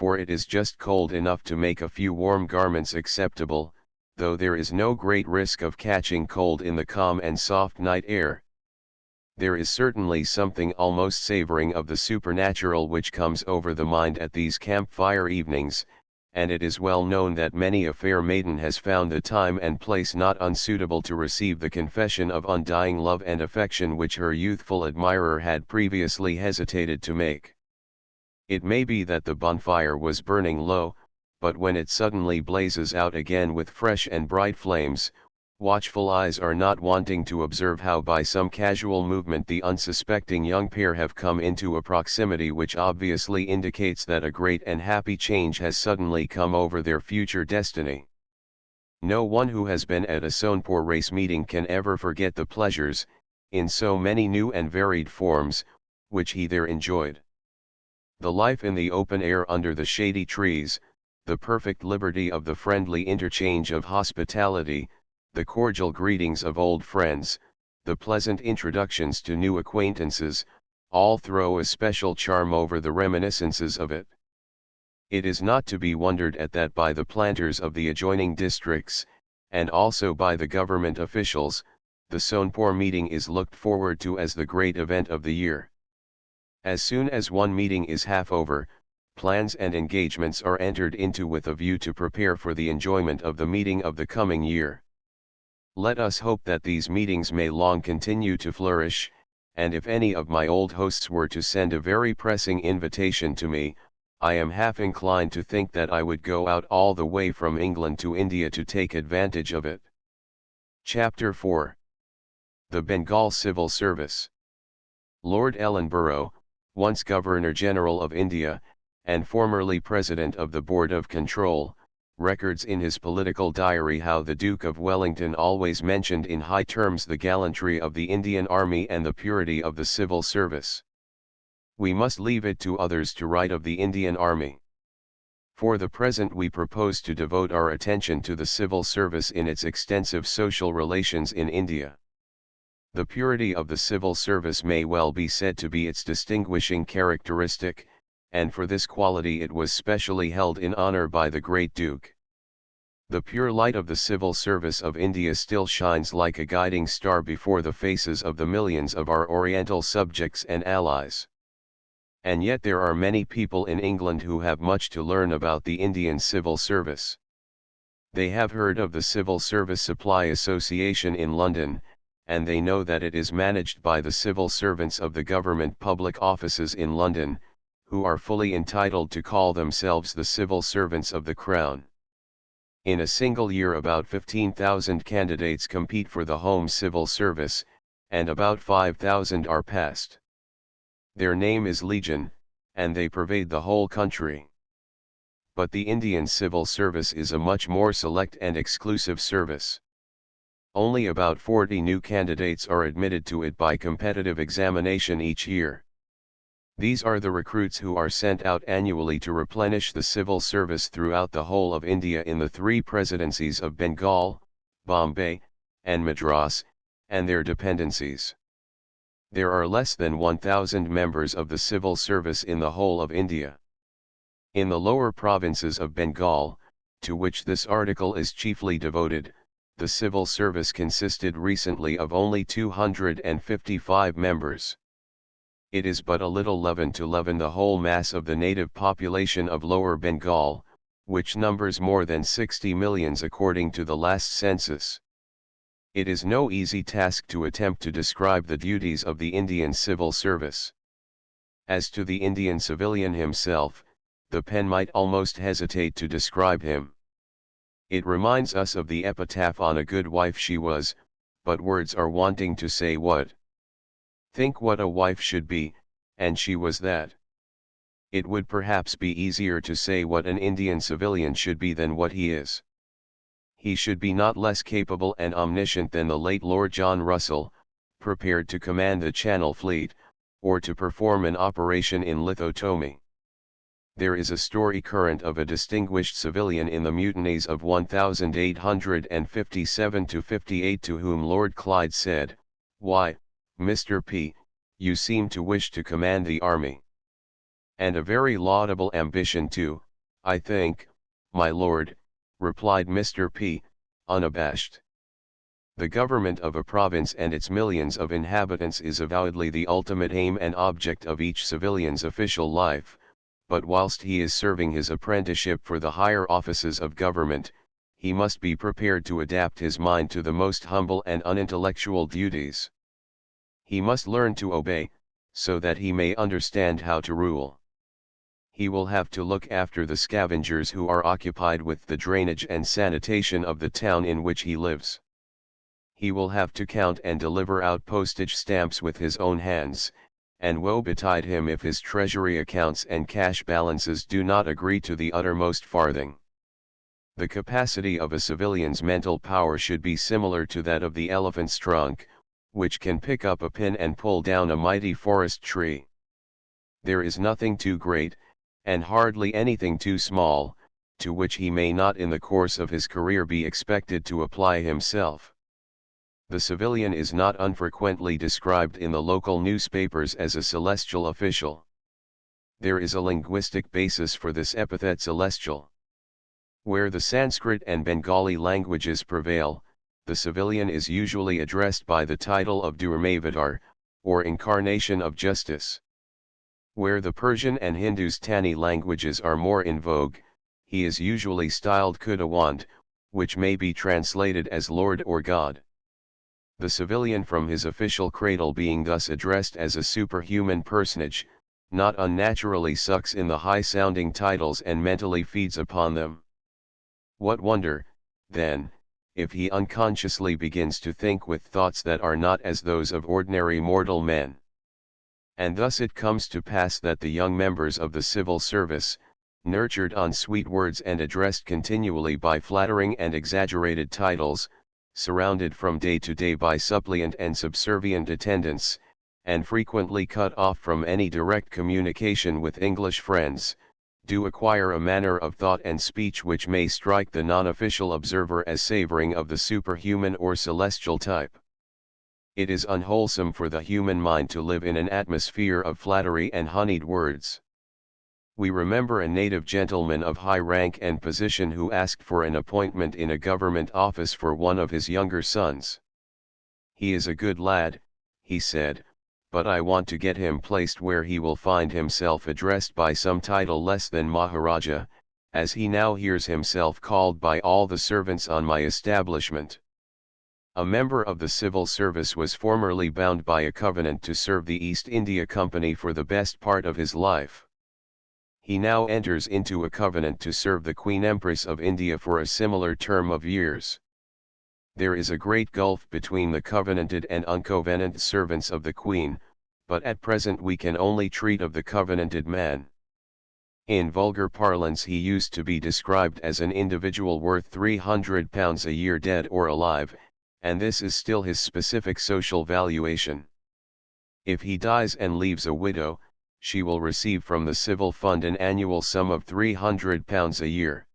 for it is just cold enough to make a few warm garments acceptable, though there is no great risk of catching cold in the calm and soft night air. There is certainly something almost savoring of the supernatural which comes over the mind at these campfire evenings, and it is well known that many a fair maiden has found the time and place not unsuitable to receive the confession of undying love and affection which her youthful admirer had previously hesitated to make. It may be that the bonfire was burning low, but when it suddenly blazes out again with fresh and bright flames, watchful eyes are not wanting to observe how by some casual movement the unsuspecting young pair have come into a proximity which obviously indicates that a great and happy change has suddenly come over their future destiny. No one who has been at a Sonepur race meeting can ever forget the pleasures, in so many new and varied forms, which he there enjoyed. The life in the open air under the shady trees, the perfect liberty of the friendly interchange of hospitality, the cordial greetings of old friends, the pleasant introductions to new acquaintances, all throw a special charm over the reminiscences of it. It is not to be wondered at that by the planters of the adjoining districts, and also by the government officials, the Sonepur meeting is looked forward to as the great event of the year. As soon as one meeting is half over, plans and engagements are entered into with a view to prepare for the enjoyment of the meeting of the coming year. Let us hope that these meetings may long continue to flourish, and if any of my old hosts were to send a very pressing invitation to me, I am half inclined to think that I would go out all the way from England to India to take advantage of it. Chapter 4. The Bengal Civil Service. Lord Ellenborough, once Governor-General of India, and formerly President of the Board of Control, records in his political diary how the Duke of Wellington always mentioned in high terms the gallantry of the Indian Army and the purity of the civil service. We must leave it to others to write of the Indian Army. For the present we propose to devote our attention to the civil service in its extensive social relations in India. The purity of the civil service may well be said to be its distinguishing characteristic, and for this quality it was specially held in honor by the great Duke. The pure light of the civil service of India still shines like a guiding star before the faces of the millions of our Oriental subjects and allies. And yet there are many people in England who have much to learn about the Indian civil service. They have heard of the Civil Service Supply Association in London, and they know that it is managed by the civil servants of the government public offices in London, who are fully entitled to call themselves the civil servants of the Crown. In a single year about 15,000 candidates compete for the Home Civil Service, and about 5,000 are passed. Their name is legion, and they pervade the whole country. But the Indian civil service is a much more select and exclusive service. Only about 40 new candidates are admitted to it by competitive examination each year. These are the recruits who are sent out annually to replenish the civil service throughout the whole of India in the three presidencies of Bengal, Bombay, and Madras, and their dependencies. There are less than 1,000 members of the civil service in the whole of India. In the lower provinces of Bengal, to which this article is chiefly devoted, the civil service consisted recently of only 255 members. It is but a little leaven to leaven the whole mass of the native population of Lower Bengal, which numbers more than 60 millions according to the last census. It is no easy task to attempt to describe the duties of the Indian civil service. As to the Indian civilian himself, the pen might almost hesitate to describe him. It reminds us of the epitaph on a good wife she was, but words are wanting to say what. Think what a wife should be, and she was that. It would perhaps be easier to say what an Indian civilian should be than what he is. He should be not less capable and omniscient than the late Lord John Russell, prepared to command the Channel Fleet, or to perform an operation in lithotomy. There is a story current of a distinguished civilian in the mutinies of 1857–58 to whom Lord Clyde said, "Why, Mr. P., you seem to wish to command the army. And a very laudable ambition too, "I think, my lord," replied Mr. P., unabashed. "The government of a province and its millions of inhabitants is avowedly the ultimate aim and object of each civilian's official life, but whilst he is serving his apprenticeship for the higher offices of government, he must be prepared to adapt his mind to the most humble and unintellectual duties. He must learn to obey, so that he may understand how to rule. He will have to look after the scavengers who are occupied with the drainage and sanitation of the town in which he lives. He will have to count and deliver out postage stamps with his own hands, and woe betide him if his treasury accounts and cash balances do not agree to the uttermost farthing. The capacity of a civilian's mental power should be similar to that of the elephant's trunk, which can pick up a pin and pull down a mighty forest tree. There is nothing too great, and hardly anything too small, to which he may not in the course of his career be expected to apply himself. The civilian is not unfrequently described in the local newspapers as a celestial official. There is a linguistic basis for this epithet celestial. Where the Sanskrit and Bengali languages prevail, the civilian is usually addressed by the title of Durmavatar, or incarnation of justice. Where the Persian and Hindustani languages are more in vogue, he is usually styled Khudawand, which may be translated as Lord or God. The civilian from his official cradle being thus addressed as a superhuman personage, not unnaturally sucks in the high-sounding titles and mentally feeds upon them. What wonder, then, if he unconsciously begins to think with thoughts that are not as those of ordinary mortal men. And thus it comes to pass that the young members of the civil service, nurtured on sweet words and addressed continually by flattering and exaggerated titles, surrounded from day to day by suppliant and subservient attendants, and frequently cut off from any direct communication with English friends, do acquire a manner of thought and speech which may strike the non-official observer as savoring of the superhuman or celestial type. It is unwholesome for the human mind to live in an atmosphere of flattery and honeyed words. We remember a native gentleman of high rank and position who asked for an appointment in a government office for one of his younger sons. "He is a good lad," he said, "but I want to get him placed where he will find himself addressed by some title less than Maharaja, as he now hears himself called by all the servants on my establishment." A member of the civil service was formerly bound by a covenant to serve the East India Company for the best part of his life. He now enters into a covenant to serve the Queen Empress of India for a similar term of years. There is a great gulf between the covenanted and uncovenanted servants of the Queen, but at present we can only treat of the covenanted man. In vulgar parlance he used to be described as an individual worth £300 a year dead or alive, and this is still his specific social valuation. If he dies and leaves a widow, she will receive from the civil fund an annual sum of £300 a year.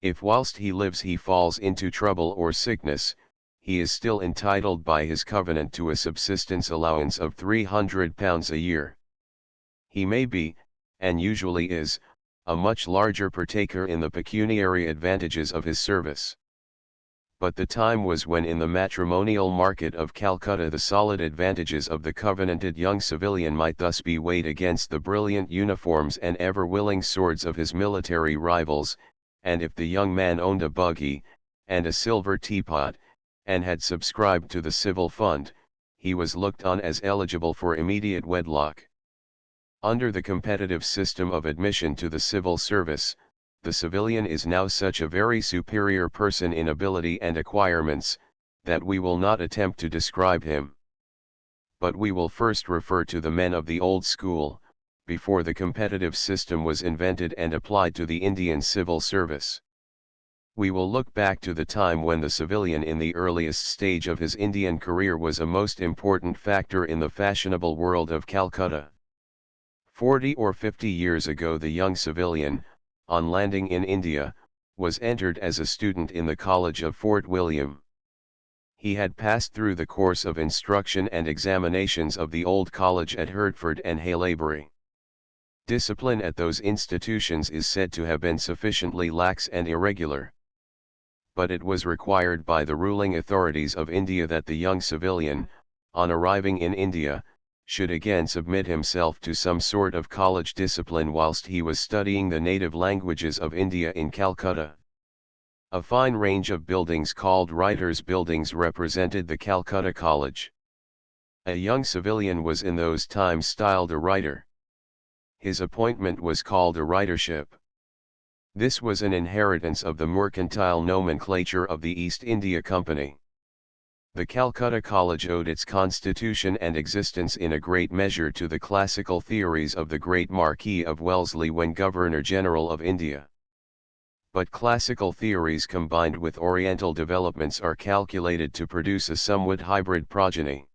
If whilst he lives he falls into trouble or sickness, he is still entitled by his covenant to a subsistence allowance of £300 a year. He may be, and usually is, a much larger partaker in the pecuniary advantages of his service. But the time was when in the matrimonial market of Calcutta the solid advantages of the covenanted young civilian might thus be weighed against the brilliant uniforms and ever-willing swords of his military rivals, and if the young man owned a buggy, and a silver teapot, and had subscribed to the civil fund, he was looked on as eligible for immediate wedlock. Under the competitive system of admission to the civil service, the civilian is now such a very superior person in ability and acquirements, that we will not attempt to describe him. But we will first refer to the men of the old school, before the competitive system was invented and applied to the Indian civil service. We will look back to the time when the civilian in the earliest stage of his Indian career was a most important factor in the fashionable world of Calcutta. 40 or 50 years ago the young civilian, on landing in India, was entered as a student in the College of Fort William. He had passed through the course of instruction and examinations of the Old College at Hertford and Haileybury. Discipline at those institutions is said to have been sufficiently lax and irregular. But it was required by the ruling authorities of India that the young civilian, on arriving in India, should again submit himself to some sort of college discipline whilst he was studying the native languages of India in Calcutta. A fine range of buildings called Writers' Buildings represented the Calcutta College. A young civilian was in those times styled a writer. His appointment was called a writership. This was an inheritance of the mercantile nomenclature of the East India Company. The Calcutta College owed its constitution and existence in a great measure to the classical theories of the great Marquis of Wellesley when Governor-General of India. But classical theories combined with Oriental developments are calculated to produce a somewhat hybrid progeny.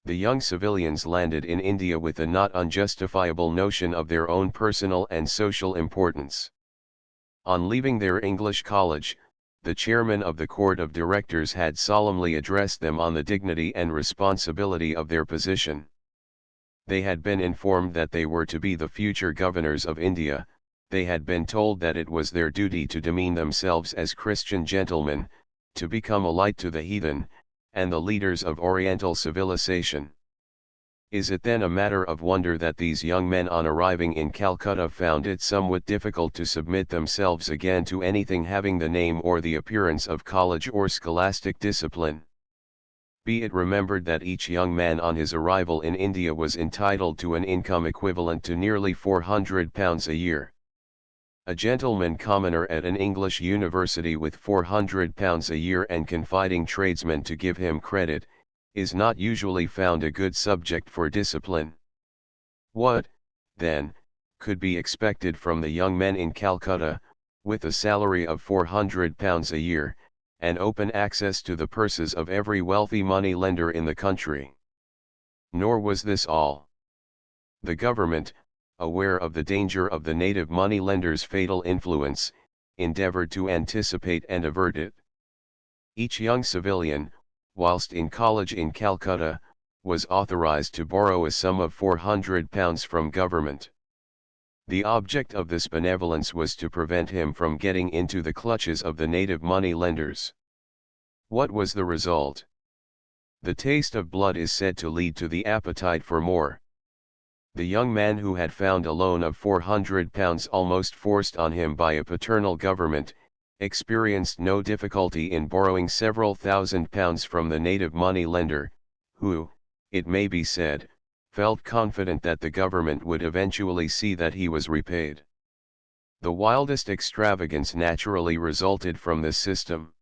The young civilians landed in India with a not unjustifiable notion of their own personal and social importance. On leaving their English college, the chairman of the court of directors had solemnly addressed them on the dignity and responsibility of their position. They had been informed that they were to be the future governors of India. They had been told that it was their duty to demean themselves as Christian gentlemen, to become a light to the heathen, and the leaders of Oriental civilization. Is it then a matter of wonder that these young men on arriving in Calcutta found it somewhat difficult to submit themselves again to anything having the name or the appearance of college or scholastic discipline? Be it remembered that each young man on his arrival in India was entitled to an income equivalent to nearly £400 a year. A gentleman commoner at an English university with £400 a year and confiding tradesmen to give him credit, is not usually found a good subject for discipline. What, then, could be expected from the young men in Calcutta, with a salary of £400 a year, and open access to the purses of every wealthy money lender in the country? Nor was this all. The government, aware of the danger of the native money lenders' fatal influence, endeavored to anticipate and avert it. Each young civilian, whilst in college in Calcutta, was authorized to borrow a sum of £400 from government. The object of this benevolence was to prevent him from getting into the clutches of the native money lenders. What was the result? The taste of blood is said to lead to the appetite for more. The young man who had found a loan of £400 almost forced on him by a paternal government, experienced no difficulty in borrowing several £1,000s from the native money lender, who, it may be said, felt confident that the government would eventually see that he was repaid. The wildest extravagance naturally resulted from this system.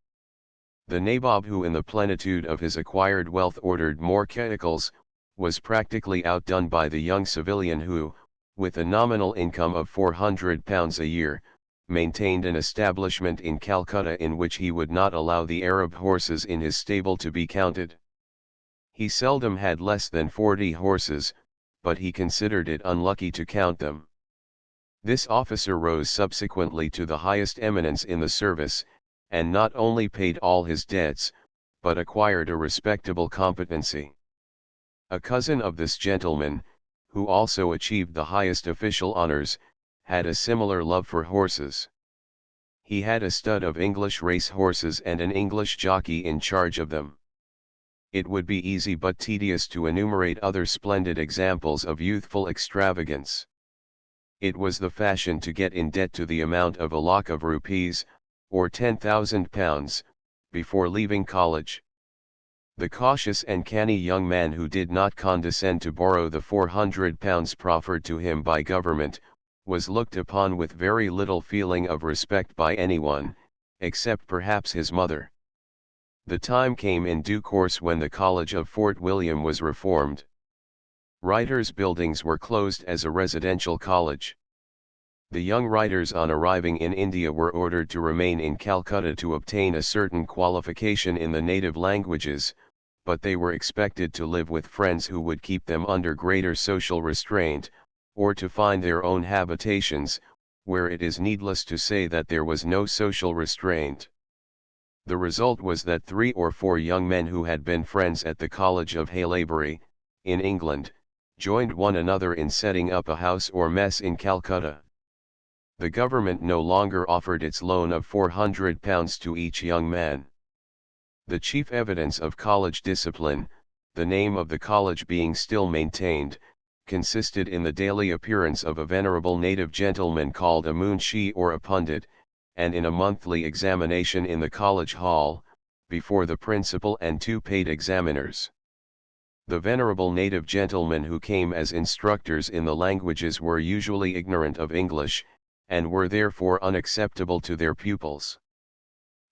The nabob, who in the plenitude of his acquired wealth ordered more kettles, was practically outdone by the young civilian who, with a nominal income of £400 a year, maintained an establishment in Calcutta in which he would not allow the Arab horses in his stable to be counted. He seldom had less than 40 horses, but he considered it unlucky to count them. This officer rose subsequently to the highest eminence in the service, and not only paid all his debts, but acquired a respectable competency. A cousin of this gentleman, who also achieved the highest official honors, had a similar love for horses. He had a stud of English race horses and an English jockey in charge of them. It would be easy but tedious to enumerate other splendid examples of youthful extravagance. It was the fashion to get in debt to the amount of a lakh of rupees, or £10,000, before leaving college. The cautious and canny young man who did not condescend to borrow the £400 proffered to him by government, was looked upon with very little feeling of respect by anyone, except perhaps his mother. The time came in due course when the College of Fort William was reformed. Writers' Buildings were closed as a residential college. The young writers on arriving in India were ordered to remain in Calcutta to obtain a certain qualification in the native languages, but they were expected to live with friends who would keep them under greater social restraint, or to find their own habitations, where it is needless to say that there was no social restraint. The result was that 3 or 4 young men who had been friends at the College of Haileybury, in England, joined one another in setting up a house or mess in Calcutta. The government no longer offered its loan of £400 to each young man. The chief evidence of college discipline, the name of the college being still maintained, consisted in the daily appearance of a venerable native gentleman called a munshi or a pundit, and in a monthly examination in the college hall, before the principal and 2 paid examiners. The venerable native gentlemen who came as instructors in the languages were usually ignorant of English, and were therefore unacceptable to their pupils.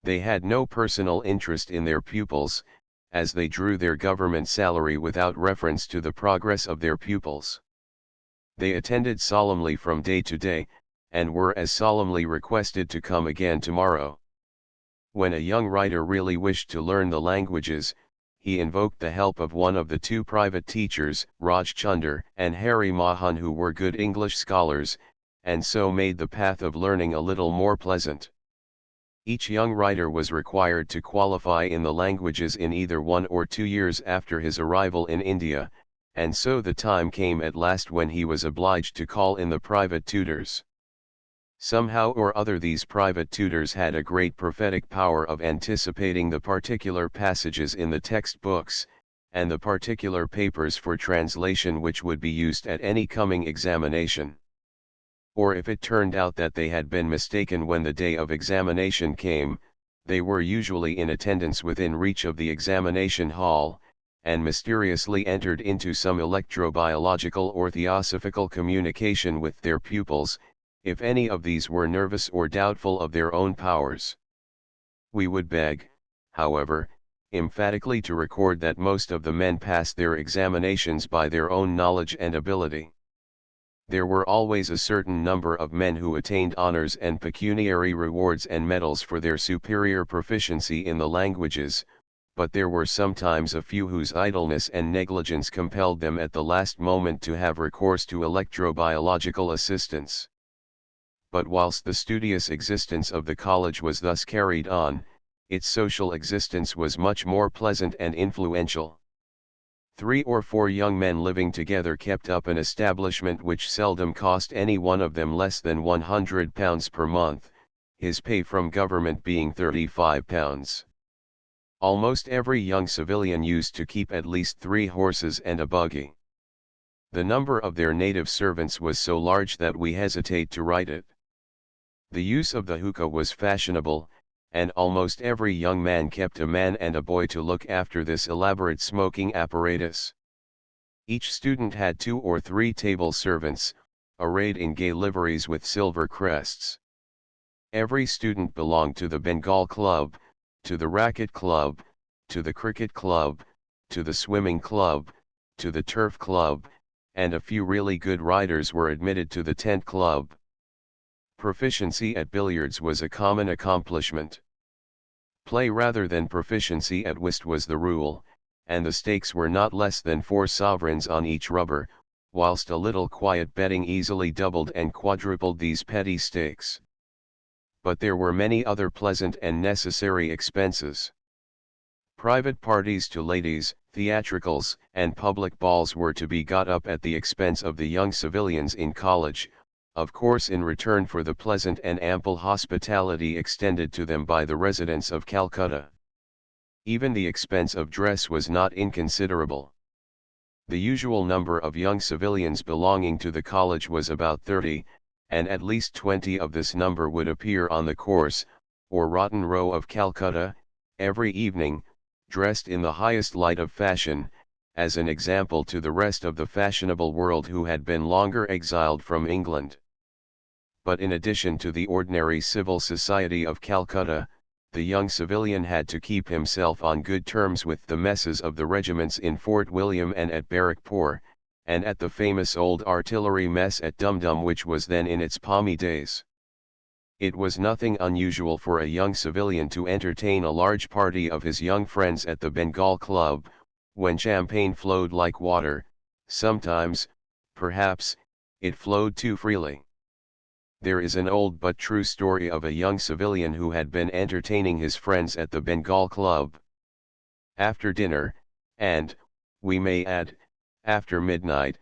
They had no personal interest in their pupils, as they drew their government salary without reference to the progress of their pupils. They attended solemnly from day to day, and were as solemnly requested to come again tomorrow. When a young writer really wished to learn the languages, he invoked the help of one of the 2 private teachers, Raj Chunder and Harry Mahan, who were good English scholars, and so made the path of learning a little more pleasant. Each young writer was required to qualify in the languages in either 1 or 2 years after his arrival in India, and so the time came at last when he was obliged to call in the private tutors. Somehow or other these private tutors had a great prophetic power of anticipating the particular passages in the textbooks, and the particular papers for translation which would be used at any coming examination. Or if it turned out that they had been mistaken when the day of examination came, they were usually in attendance within reach of the examination hall, and mysteriously entered into some electrobiological or theosophical communication with their pupils, if any of these were nervous or doubtful of their own powers. We would beg, however, emphatically to record that most of the men passed their examinations by their own knowledge and ability. There were always a certain number of men who attained honors and pecuniary rewards and medals for their superior proficiency in the languages, but there were sometimes a few whose idleness and negligence compelled them at the last moment to have recourse to electrobiological assistance. But whilst the studious existence of the college was thus carried on, its social existence was much more pleasant and influential. 3 or 4 young men living together kept up an establishment which seldom cost any one of them less than £100 per month, his pay from government being £35. Almost every young civilian used to keep at least 3 horses and a buggy. The number of their native servants was so large that we hesitate to write it. The use of the hookah was fashionable, and almost every young man kept a man and a boy to look after this elaborate smoking apparatus. Each student had 2 or 3 table servants, arrayed in gay liveries with silver crests. Every student belonged to the Bengal Club, to the Racquet Club, to the Cricket Club, to the Swimming Club, to the Turf Club, and a few really good riders were admitted to the Tent Club. Proficiency at billiards was a common accomplishment. Play rather than proficiency at whist was the rule, and the stakes were not less than 4 sovereigns on each rubber, whilst a little quiet betting easily doubled and quadrupled these petty stakes. But there were many other pleasant and necessary expenses. Private parties to ladies, theatricals, and public balls were to be got up at the expense of the young civilians in college, of course in return for the pleasant and ample hospitality extended to them by the residents of Calcutta. Even the expense of dress was not inconsiderable. The usual number of young civilians belonging to the college was about 30, and at least 20 of this number would appear on the course, or rotten row of Calcutta, every evening, dressed in the highest light of fashion, as an example to the rest of the fashionable world who had been longer exiled from England. But in addition to the ordinary civil society of Calcutta, the young civilian had to keep himself on good terms with the messes of the regiments in Fort William and at Barrackpore, and at the famous old artillery mess at Dum Dum, which was then in its palmy days. It was nothing unusual for a young civilian to entertain a large party of his young friends at the Bengal Club, when champagne flowed like water. Sometimes, perhaps, it flowed too freely. There is an old but true story of a young civilian who had been entertaining his friends at the Bengal Club. After dinner, and, we may add, after midnight,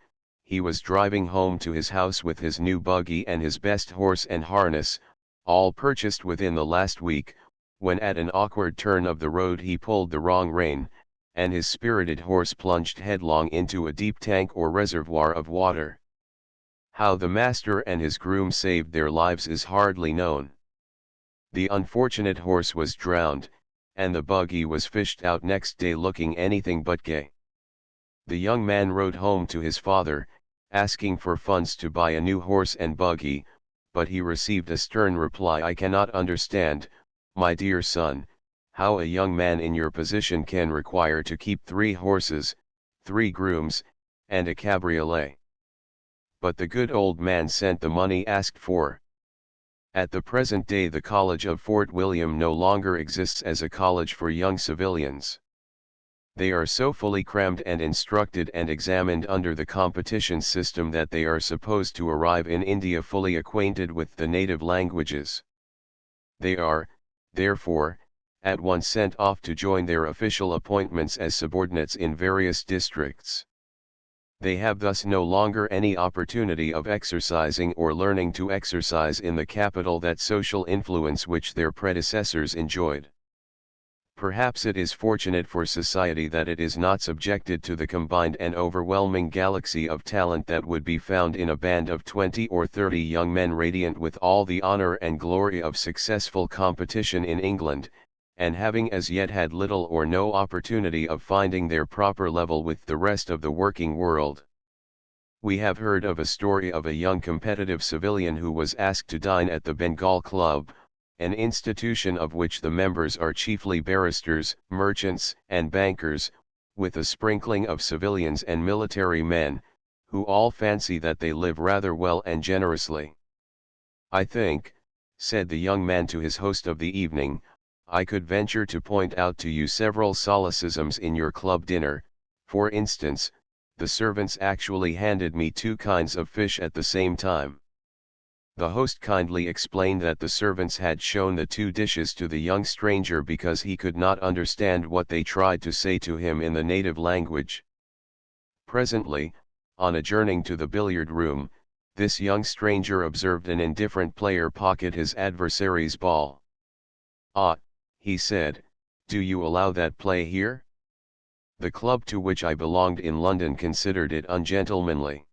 he was driving home to his house with his new buggy and his best horse and harness, all purchased within the last week, when at an awkward turn of the road he pulled the wrong rein, and his spirited horse plunged headlong into a deep tank or reservoir of water. How the master and his groom saved their lives is hardly known. The unfortunate horse was drowned, and the buggy was fished out next day looking anything but gay. The young man rode home to his father, asking for funds to buy a new horse and buggy, but he received a stern reply: "I cannot understand, my dear son, how a young man in your position can require to keep 3 horses, 3 grooms, and a cabriolet." But the good old man sent the money asked for. At the present day the College of Fort William no longer exists as a college for young civilians. They are so fully crammed and instructed and examined under the competition system that they are supposed to arrive in India fully acquainted with the native languages. They are, therefore, at once sent off to join their official appointments as subordinates in various districts. They have thus no longer any opportunity of exercising or learning to exercise in the capital that social influence which their predecessors enjoyed. Perhaps it is fortunate for society that it is not subjected to the combined and overwhelming galaxy of talent that would be found in a band of 20 or 30 young men radiant with all the honor and glory of successful competition in England, and having as yet had little or no opportunity of finding their proper level with the rest of the working world. We have heard of a story of a young competitive civilian who was asked to dine at the Bengal Club, an institution of which the members are chiefly barristers, merchants, and bankers, with a sprinkling of civilians and military men, who all fancy that they live rather well and generously. "I think," said the young man to his host of the evening, "I could venture to point out to you several solecisms in your club dinner. For instance, the servants actually handed me 2 kinds of fish at the same time." The host kindly explained that the servants had shown the 2 dishes to the young stranger because he could not understand what they tried to say to him in the native language. Presently, on adjourning to the billiard room, this young stranger observed an indifferent player pocket his adversary's ball. "Ah," he said, "do you allow that play here? The club to which I belonged in London considered it ungentlemanly."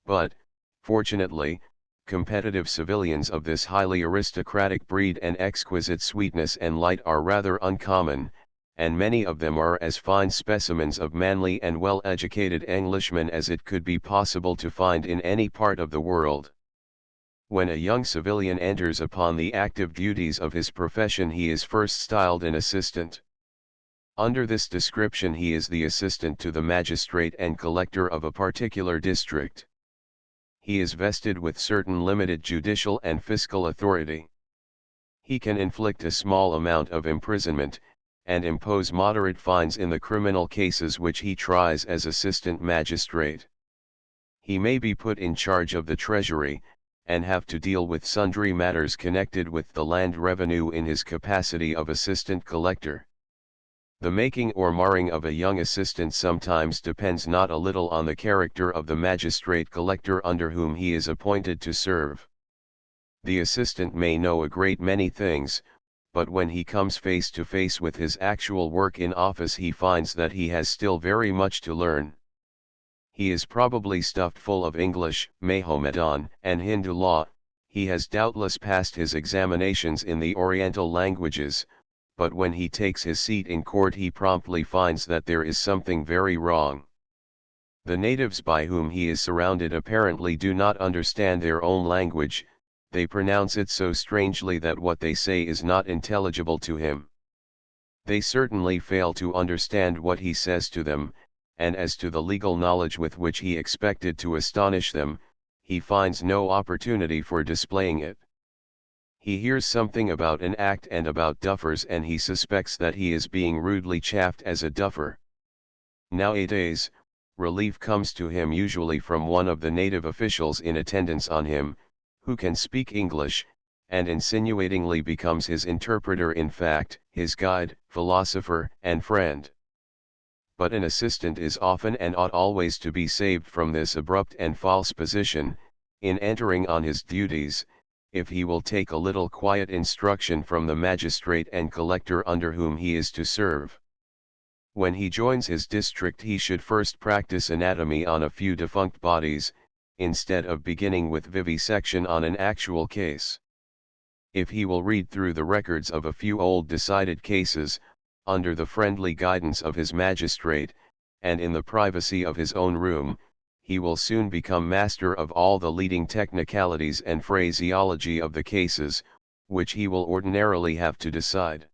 But, fortunately, competitive civilians of this highly aristocratic breed and exquisite sweetness and light are rather uncommon, and many of them are as fine specimens of manly and well-educated Englishmen as it could be possible to find in any part of the world. When a young civilian enters upon the active duties of his profession he is first styled an assistant. Under this description he is the assistant to the magistrate and collector of a particular district. He is vested with certain limited judicial and fiscal authority. He can inflict a small amount of imprisonment, and impose moderate fines in the criminal cases which he tries as assistant magistrate. He may be put in charge of the treasury, and have to deal with sundry matters connected with the land revenue in his capacity of assistant collector. The making or marring of a young assistant sometimes depends not a little on the character of the magistrate collector under whom he is appointed to serve. The assistant may know a great many things, but when he comes face to face with his actual work in office he finds that he has still very much to learn. He is probably stuffed full of English, Mahomedan, and Hindu law, he has doubtless passed his examinations in the Oriental languages, but when he takes his seat in court he promptly finds that there is something very wrong. The natives by whom he is surrounded apparently do not understand their own language, they pronounce it so strangely that what they say is not intelligible to him. They certainly fail to understand what he says to them, and as to the legal knowledge with which he expected to astonish them, he finds no opportunity for displaying it. He hears something about an act and about duffers and he suspects that he is being rudely chaffed as a duffer. Nowadays, relief comes to him usually from one of the native officials in attendance on him, who can speak English, and insinuatingly becomes his interpreter, in fact, his guide, philosopher, and friend. but an assistant is often and ought always to be saved from this abrupt and false position, in entering on his duties, if he will take a little quiet instruction from the magistrate and collector under whom he is to serve. When he joins his district he should first practice anatomy on a few defunct bodies, instead of beginning with vivisection on an actual case. If he will read through the records of a few old decided cases, under the friendly guidance of his magistrate, and in the privacy of his own room, he will soon become master of all the leading technicalities and phraseology of the cases, which he will ordinarily have to decide.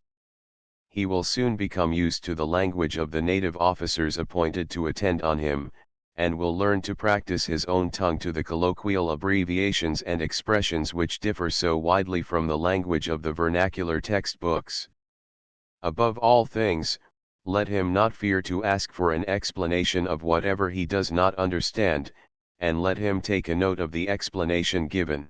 He will soon become used to the language of the native officers appointed to attend on him, and will learn to practice his own tongue to the colloquial abbreviations and expressions which differ so widely from the language of the vernacular textbooks. Above all things, let him not fear to ask for an explanation of whatever he does not understand, and let him take a note of the explanation given.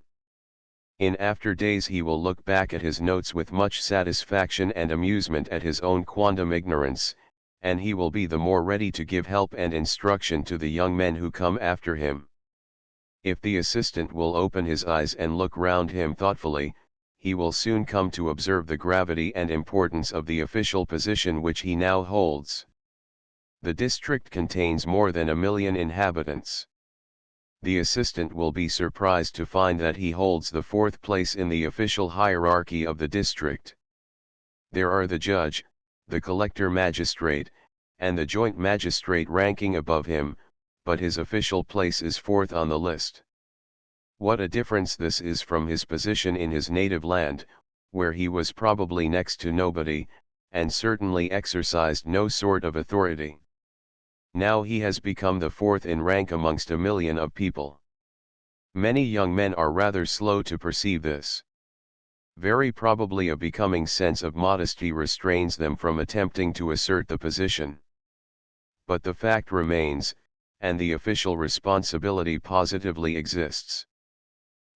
In after days he will look back at his notes with much satisfaction and amusement at his own quondam ignorance, and he will be the more ready to give help and instruction to the young men who come after him. If the assistant will open his eyes and look round him thoughtfully, he will soon come to observe the gravity and importance of the official position which he now holds. The district contains more than 1 million inhabitants. The assistant will be surprised to find that he holds the 4th place in the official hierarchy of the district. There are the judge, the collector magistrate, and the joint magistrate ranking above him, but his official place is 4th on the list. What a difference this is from his position in his native land, where he was probably next to nobody, and certainly exercised no sort of authority. Now he has become the 4th in rank amongst 1 million of people. Many young men are rather slow to perceive this. Very probably a becoming sense of modesty restrains them from attempting to assert the position. But the fact remains, and the official responsibility positively exists.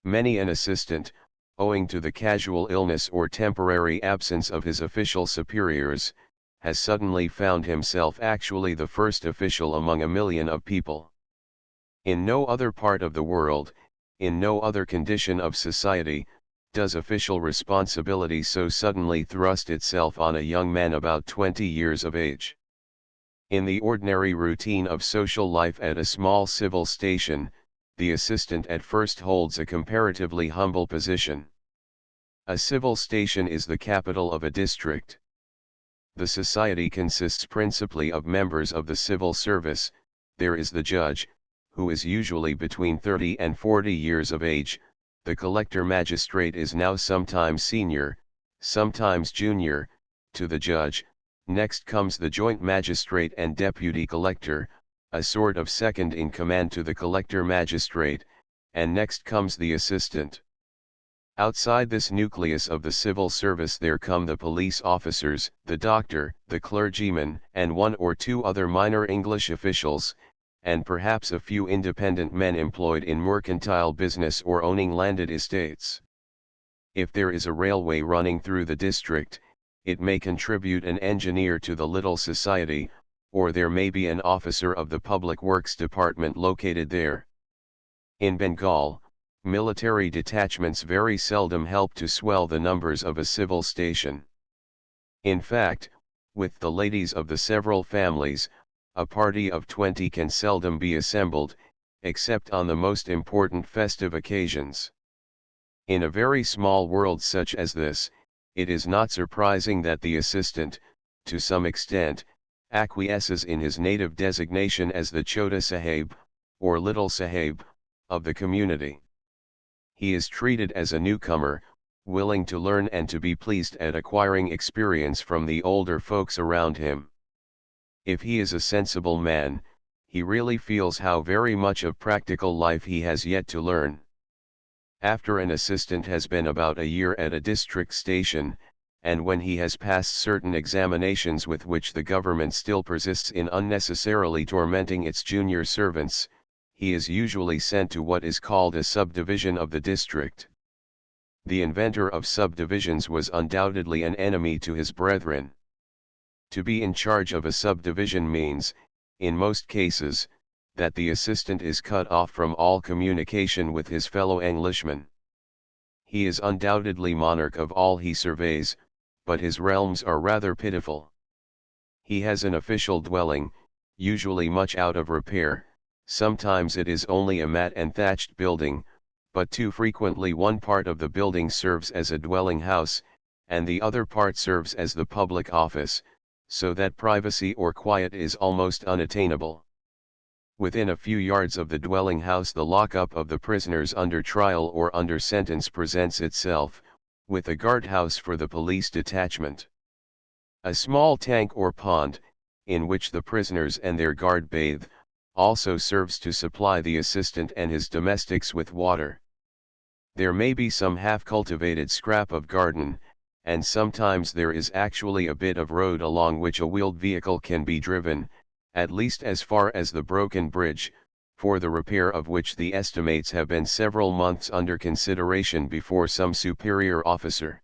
Many an assistant, owing to the casual illness or temporary absence of his official superiors, has suddenly found himself actually the first official among 1 million of people. In no other part of the world, in no other condition of society, does official responsibility so suddenly thrust itself on a young man about 20 years of age. In the ordinary routine of social life at a small civil station, the assistant at first holds a comparatively humble position. A civil station is the capital of a district. The society consists principally of members of the civil service. There is the judge, who is usually between 30 and 40 years of age. The collector magistrate is now sometimes senior, sometimes junior, to the judge. Next comes the joint magistrate and deputy collector, a sort of second in command to the collector magistrate, and next comes the assistant. Outside this nucleus of the civil service there come the police officers, the doctor, the clergyman, and 1 or 2 other minor English officials, and perhaps a few independent men employed in mercantile business or owning landed estates. If there is a railway running through the district, it may contribute an engineer to the little society, or there may be an officer of the public works department located there. In Bengal, military detachments very seldom help to swell the numbers of a civil station. In fact, with the ladies of the several families, a party of 20 can seldom be assembled, except on the most important festive occasions. In a very small world such as this, it is not surprising that the assistant, to some extent, acquiesces in his native designation as the Chota Sahib, or Little Sahib, of the community. He is treated as a newcomer, willing to learn and to be pleased at acquiring experience from the older folks around him. If he is a sensible man, he really feels how very much of practical life he has yet to learn. After an assistant has been about a year at a district station, and when he has passed certain examinations with which the government still persists in unnecessarily tormenting its junior servants, he is usually sent to what is called a subdivision of the district. The inventor of subdivisions was undoubtedly an enemy to his brethren. To be in charge of a subdivision means, in most cases, that the assistant is cut off from all communication with his fellow Englishmen. He is undoubtedly monarch of all he surveys, but his realms are rather pitiful. He has an official dwelling, usually much out of repair. Sometimes it is only a mat and thatched building, but too frequently one part of the building serves as a dwelling house, and the other part serves as the public office, so that privacy or quiet is almost unattainable. Within a few yards of the dwelling house the lockup of the prisoners under trial or under sentence presents itself, with a guardhouse for the police detachment. A small tank or pond, in which the prisoners and their guard bathe, also serves to supply the assistant and his domestics with water. There may be some half-cultivated scrap of garden, and sometimes there is actually a bit of road along which a wheeled vehicle can be driven, at least as far as the broken bridge, for the repair of which the estimates have been several months under consideration before some superior officer.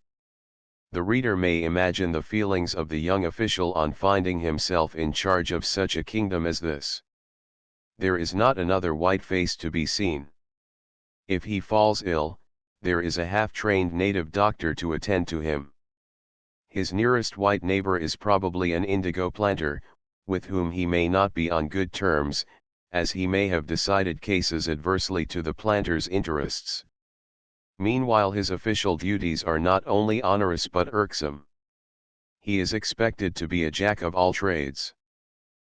The reader may imagine the feelings of the young official on finding himself in charge of such a kingdom as this. There is not another white face to be seen. If he falls ill, there is a half-trained native doctor to attend to him. His nearest white neighbor is probably an indigo planter, with whom he may not be on good terms, as he may have decided cases adversely to the planter's interests. Meanwhile his official duties are not only onerous but irksome. He is expected to be a jack of all trades.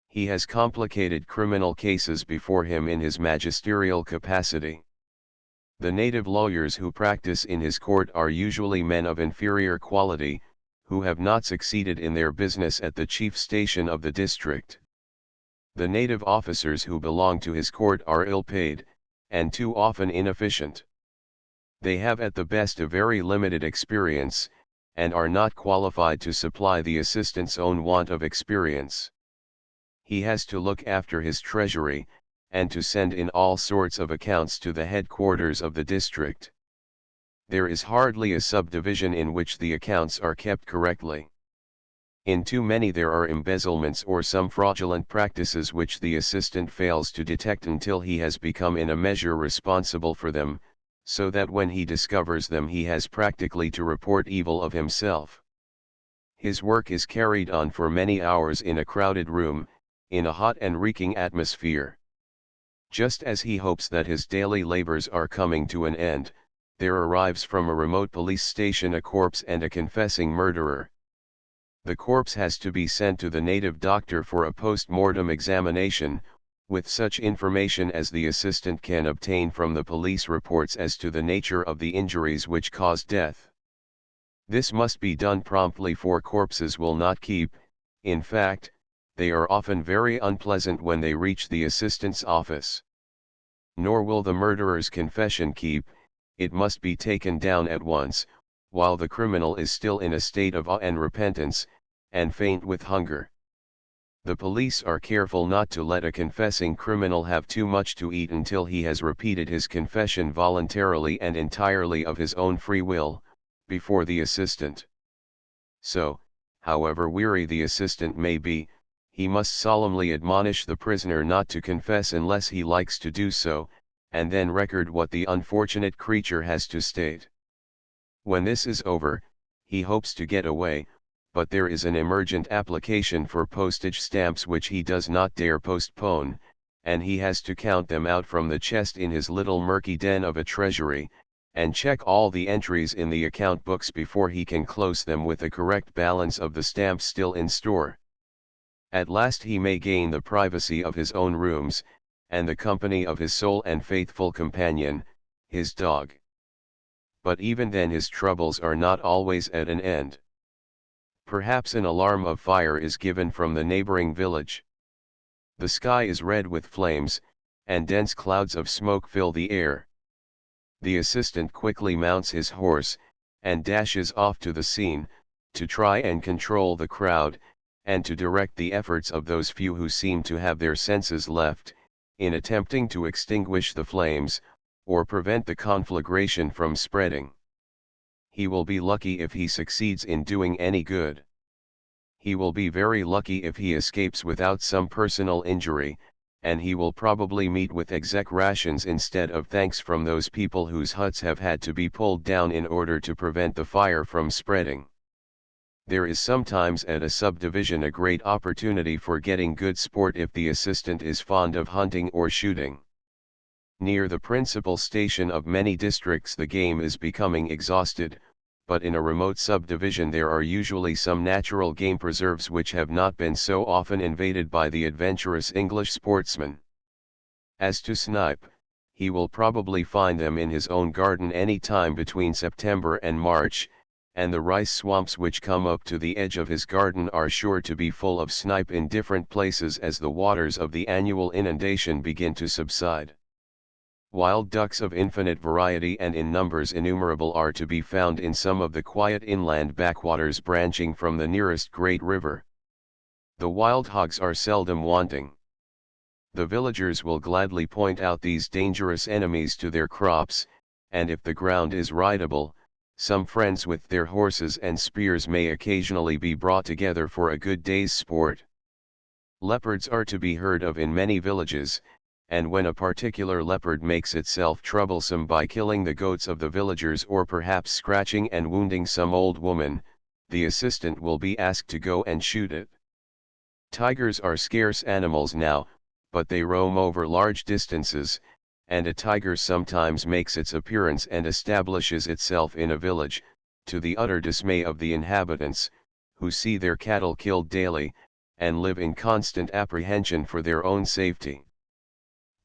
He has complicated criminal cases before him in his magisterial capacity. The native lawyers who practice in his court are usually men of inferior quality, who have not succeeded in their business at the chief station of the district. The native officers who belong to his court are ill-paid, and too often inefficient. They have at the best a very limited experience, and are not qualified to supply the assistant's own want of experience. He has to look after his treasury, and to send in all sorts of accounts to the headquarters of the district. There is hardly a subdivision in which the accounts are kept correctly. In too many there are embezzlements or some fraudulent practices which the assistant fails to detect until he has become in a measure responsible for them, so that when he discovers them he has practically to report evil of himself. His work is carried on for many hours in a crowded room, in a hot and reeking atmosphere. Just as he hopes that his daily labors are coming to an end, there arrives from a remote police station a corpse and a confessing murderer. The corpse has to be sent to the native doctor for a post-mortem examination, with such information as the assistant can obtain from the police reports as to the nature of the injuries which caused death. This must be done promptly, for corpses will not keep. In fact, they are often very unpleasant when they reach the assistant's office. Nor will the murderer's confession keep. It must be taken down at once, while the criminal is still in a state of awe and repentance, and faint with hunger. The police are careful not to let a confessing criminal have too much to eat until he has repeated his confession voluntarily and entirely of his own free will, before the assistant. So, however weary the assistant may be, he must solemnly admonish the prisoner not to confess unless he likes to do so, and then record what the unfortunate creature has to state. When this is over, he hopes to get away, but there is an emergent application for postage stamps which he does not dare postpone, and he has to count them out from the chest in his little murky den of a treasury, and check all the entries in the account books before he can close them with a correct balance of the stamps still in store. At last he may gain the privacy of his own rooms, and the company of his sole and faithful companion, his dog. But even then his troubles are not always at an end. Perhaps an alarm of fire is given from the neighboring village. The sky is red with flames, and dense clouds of smoke fill the air. The assistant quickly mounts his horse, and dashes off to the scene, to try and control the crowd, and to direct the efforts of those few who seem to have their senses left, in attempting to extinguish the flames, or prevent the conflagration from spreading. He will be lucky if he succeeds in doing any good. he will be very lucky if he escapes without some personal injury, and he will probably meet with exec rations instead of thanks from those people whose huts have had to be pulled down in order to prevent the fire from spreading. There is sometimes at a subdivision a great opportunity for getting good sport if the assistant is fond of hunting or shooting. Near the principal station of many districts the game is becoming exhausted, but in a remote subdivision there are usually some natural game preserves which have not been so often invaded by the adventurous English sportsman. As to snipe, he will probably find them in his own garden any time between September and March, and the rice swamps which come up to the edge of his garden are sure to be full of snipe in different places as the waters of the annual inundation begin to subside. Wild ducks of infinite variety and in numbers innumerable are to be found in some of the quiet inland backwaters branching from the nearest great river. The wild hogs are seldom wanting. The villagers will gladly point out these dangerous enemies to their crops, and if the ground is rideable, some friends with their horses and spears may occasionally be brought together for a good day's sport. Leopards are to be heard of in many villages, and when a particular leopard makes itself troublesome by killing the goats of the villagers or perhaps scratching and wounding some old woman, the assistant will be asked to go and shoot it. Tigers are scarce animals now, but they roam over large distances, and a tiger sometimes makes its appearance and establishes itself in a village, to the utter dismay of the inhabitants, who see their cattle killed daily, and live in constant apprehension for their own safety.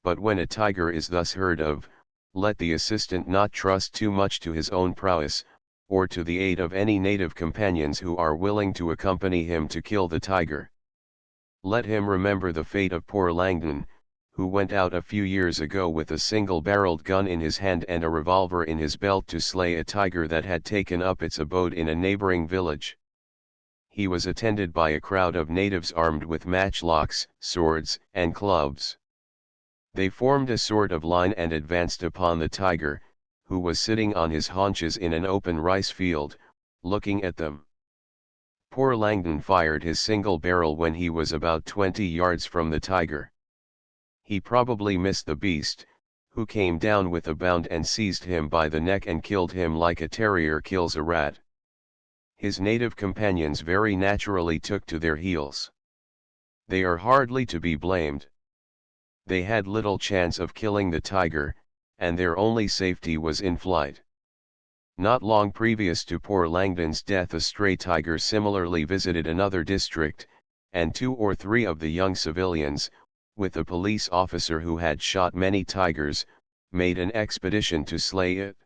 But when a tiger is thus heard of, let the assistant not trust too much to his own prowess, or to the aid of any native companions who are willing to accompany him to kill the tiger. Let him remember the fate of poor Langdon, who went out a few years ago with a single-barreled gun in his hand and a revolver in his belt to slay a tiger that had taken up its abode in a neighboring village. He was attended by a crowd of natives armed with matchlocks, swords, and clubs. They formed a sort of line and advanced upon the tiger, who was sitting on his haunches in an open rice field, looking at them. Poor Langdon fired his single barrel when he was about 20 yards from the tiger. He probably missed the beast, who came down with a bound and seized him by the neck and killed him like a terrier kills a rat. His native companions very naturally took to their heels. They are hardly to be blamed. They had little chance of killing the tiger, and their only safety was in flight. Not long previous to poor Langdon's death a stray tiger similarly visited another district, and 2 or 3 of the young civilians, with a police officer who had shot many tigers, made an expedition to slay it.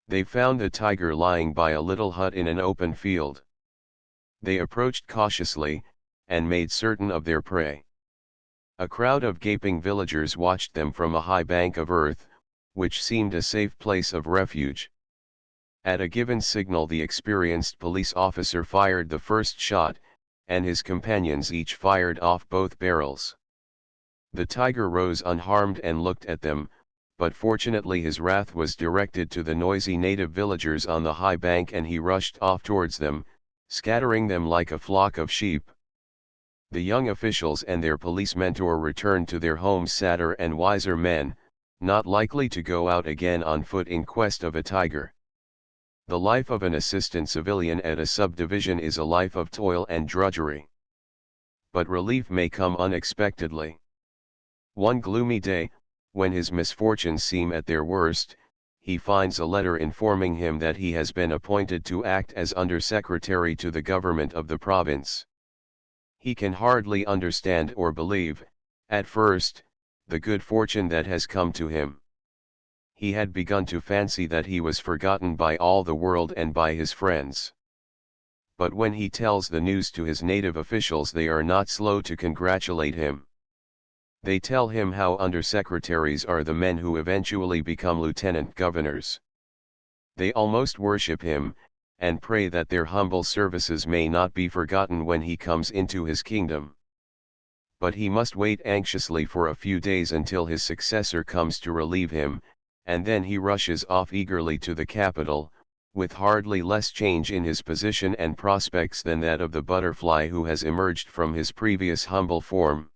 They found the tiger lying by a little hut in an open field. They approached cautiously, and made certain of their prey. A crowd of gaping villagers watched them from a high bank of earth, which seemed a safe place of refuge. At a given signal the experienced police officer fired the first shot, and his companions each fired off both barrels. The tiger rose unharmed and looked at them, but fortunately his wrath was directed to the noisy native villagers on the high bank and he rushed off towards them, scattering them like a flock of sheep. The young officials and their police mentor returned to their homes sadder and wiser men, not likely to go out again on foot in quest of a tiger. The life of an assistant civilian at a subdivision is a life of toil and drudgery. But relief may come unexpectedly. One gloomy day, when his misfortunes seem at their worst, he finds a letter informing him that he has been appointed to act as under-secretary to the government of the province. He can hardly understand or believe, at first, the good fortune that has come to him. He had begun to fancy that he was forgotten by all the world and by his friends. But when he tells the news to his native officials they are not slow to congratulate him. They tell him how undersecretaries are the men who eventually become lieutenant governors. They almost worship him, and pray that their humble services may not be forgotten when he comes into his kingdom. But he must wait anxiously for a few days until his successor comes to relieve him, and then he rushes off eagerly to the capital, with hardly less change in his position and prospects than that of the butterfly who has emerged from his previous humble form.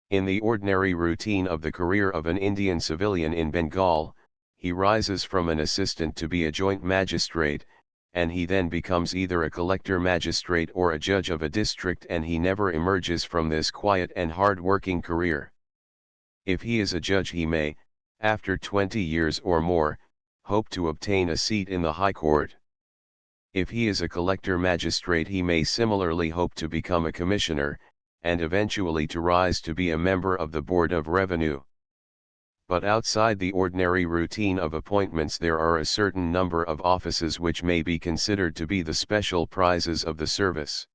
In the ordinary routine of the career of an Indian civilian in Bengal, he rises from an assistant to be a joint magistrate, and he then becomes either a collector magistrate or a judge of a district, and he never emerges from this quiet and hard-working career. If he is a judge, he may, after 20 years or more, hope to obtain a seat in the High Court. If he is a collector magistrate, he may similarly hope to become a commissioner, and eventually to rise to be a member of the Board of Revenue. But outside the ordinary routine of appointments, there are a certain number of offices which may be considered to be the special prizes of the service.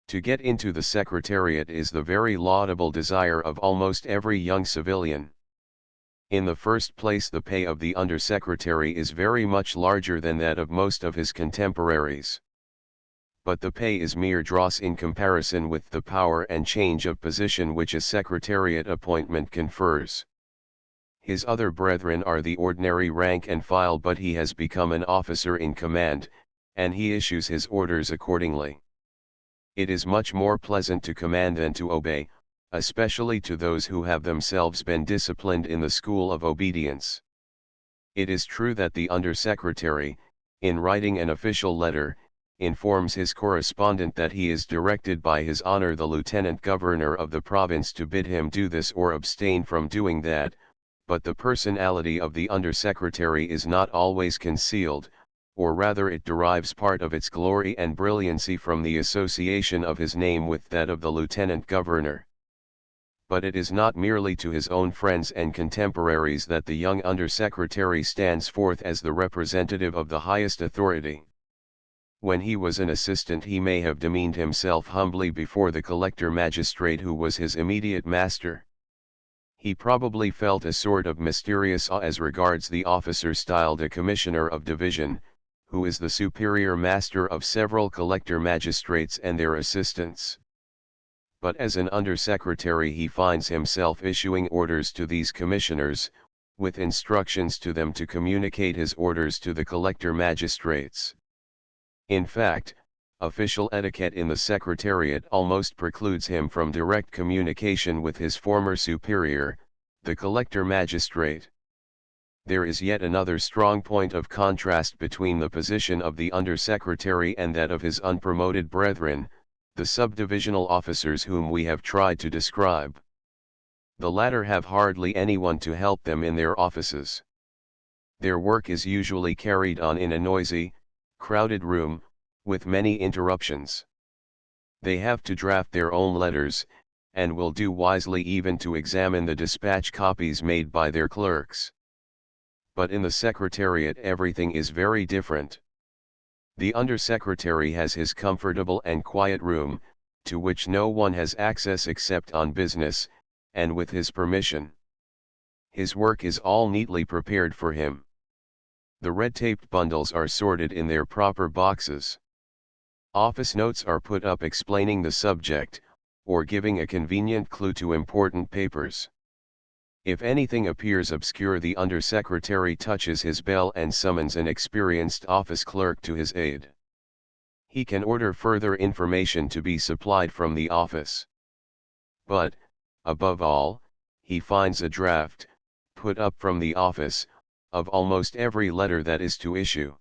To get into the Secretariat is the very laudable desire of almost every young civilian. In the first place, the pay of the Undersecretary is very much larger than that of most of his contemporaries. But the pay is mere dross in comparison with the power and change of position which a Secretariat appointment confers. His other brethren are the ordinary rank and file, but he has become an officer in command, and he issues his orders accordingly. It is much more pleasant to command than to obey, especially to those who have themselves been disciplined in the school of obedience. It is true that the Undersecretary, in writing an official letter, informs his correspondent that he is directed by His Honor the Lieutenant Governor of the province to bid him do this or abstain from doing that, but the personality of the Undersecretary is not always concealed, or rather it derives part of its glory and brilliancy from the association of his name with that of the Lieutenant Governor. But it is not merely to his own friends and contemporaries that the young Undersecretary stands forth as the representative of the highest authority. When he was an assistant, he may have demeaned himself humbly before the collector magistrate who was his immediate master. He probably felt a sort of mysterious awe as regards the officer styled a commissioner of division, who is the superior master of several collector magistrates and their assistants. But as an Undersecretary he finds himself issuing orders to these commissioners, with instructions to them to communicate his orders to the collector magistrates. In fact, official etiquette in the Secretariat almost precludes him from direct communication with his former superior, the collector magistrate. There is yet another strong point of contrast between the position of the Undersecretary and that of his unpromoted brethren, the subdivisional officers whom we have tried to describe. The latter have hardly anyone to help them in their offices. Their work is usually carried on in a noisy, crowded room, with many interruptions. They have to draft their own letters, and will do wisely even to examine the dispatch copies made by their clerks. But in the Secretariat everything is very different. The Undersecretary has his comfortable and quiet room, to which no one has access except on business, and with his permission. His work is all neatly prepared for him. The red-taped bundles are sorted in their proper boxes. Office notes are put up explaining the subject, or giving a convenient clue to important papers. If anything appears obscure, the Undersecretary touches his bell and summons an experienced office clerk to his aid. He can order further information to be supplied from the office. But, above all, he finds a draft, put up from the office, of almost every letter that is to issue.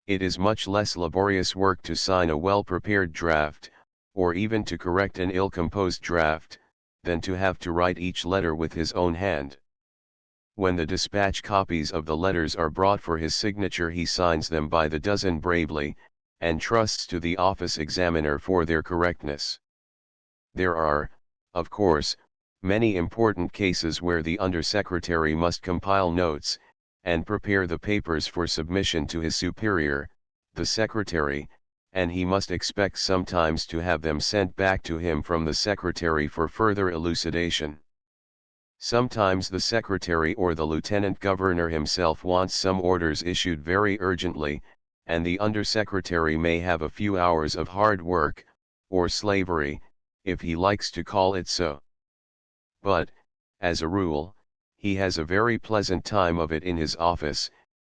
It is much less laborious work to sign a well-prepared draft, or even to correct an ill-composed draft, than to have to write each letter with his own hand. When the dispatch copies of the letters are brought for his signature, he signs them by the dozen bravely, and trusts to the office examiner for their correctness. There are, of course, many important cases where the Undersecretary must compile notes, and prepare the papers for submission to his superior, the Secretary, and he must expect sometimes to have them sent back to him from the Secretary for further elucidation. Sometimes the Secretary or the Lieutenant Governor himself wants some orders issued very urgently, and the Undersecretary may have a few hours of hard work, or slavery, if he likes to call it so. But, as a rule, he has a very pleasant time of it in his office,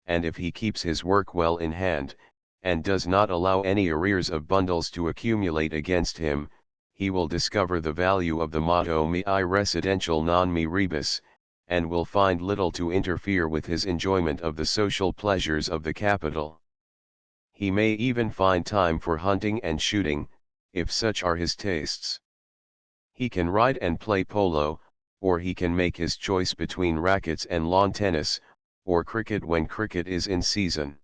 and if he keeps his work well in hand, and does not allow any arrears of bundles to accumulate against him, he will discover the value of the motto mihi residential non mi rebus, and will find little to interfere with his enjoyment of the social pleasures of the capital. He may even find time for hunting and shooting, if such are his tastes. He can ride and play polo, or he can make his choice between rackets and lawn tennis, or cricket when cricket is in season.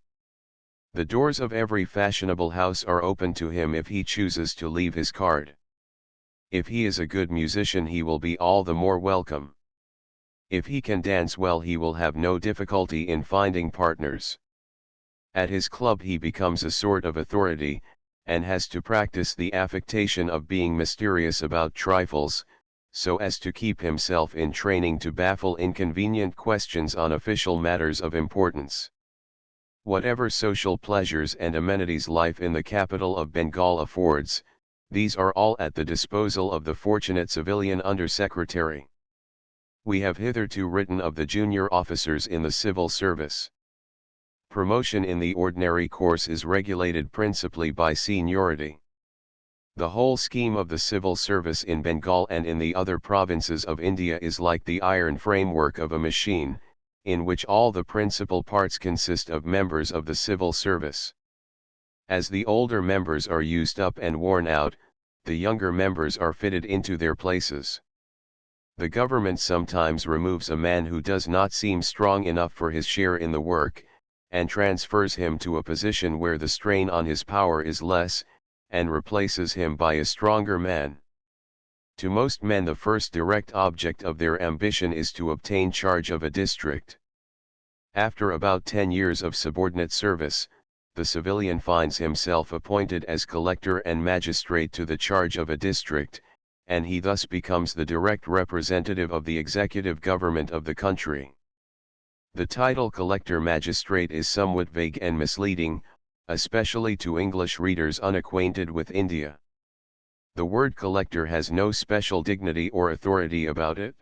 The doors of every fashionable house are open to him if he chooses to leave his card. If he is a good musician, he will be all the more welcome. If he can dance well, he will have no difficulty in finding partners. At his club he becomes a sort of authority, and has to practice the affectation of being mysterious about trifles, so as to keep himself in training to baffle inconvenient questions on official matters of importance. Whatever social pleasures and amenities life in the capital of Bengal affords, these are all at the disposal of the fortunate civilian under-secretary. We have hitherto written of the junior officers in the civil service. Promotion in the ordinary course is regulated principally by seniority. The whole scheme of the civil service in Bengal and in the other provinces of India is like the iron framework of a machine, in which all the principal parts consist of members of the civil service. As the older members are used up and worn out, the younger members are fitted into their places. The government sometimes removes a man who does not seem strong enough for his share in the work, and transfers him to a position where the strain on his power is less, and replaces him by a stronger man. To most men the first direct object of their ambition is to obtain charge of a district. After about 10 years of subordinate service, the civilian finds himself appointed as collector and magistrate to the charge of a district, and he thus becomes the direct representative of the executive government of the country. The title collector magistrate is somewhat vague and misleading, especially to English readers unacquainted with India. The word collector has no special dignity or authority about it.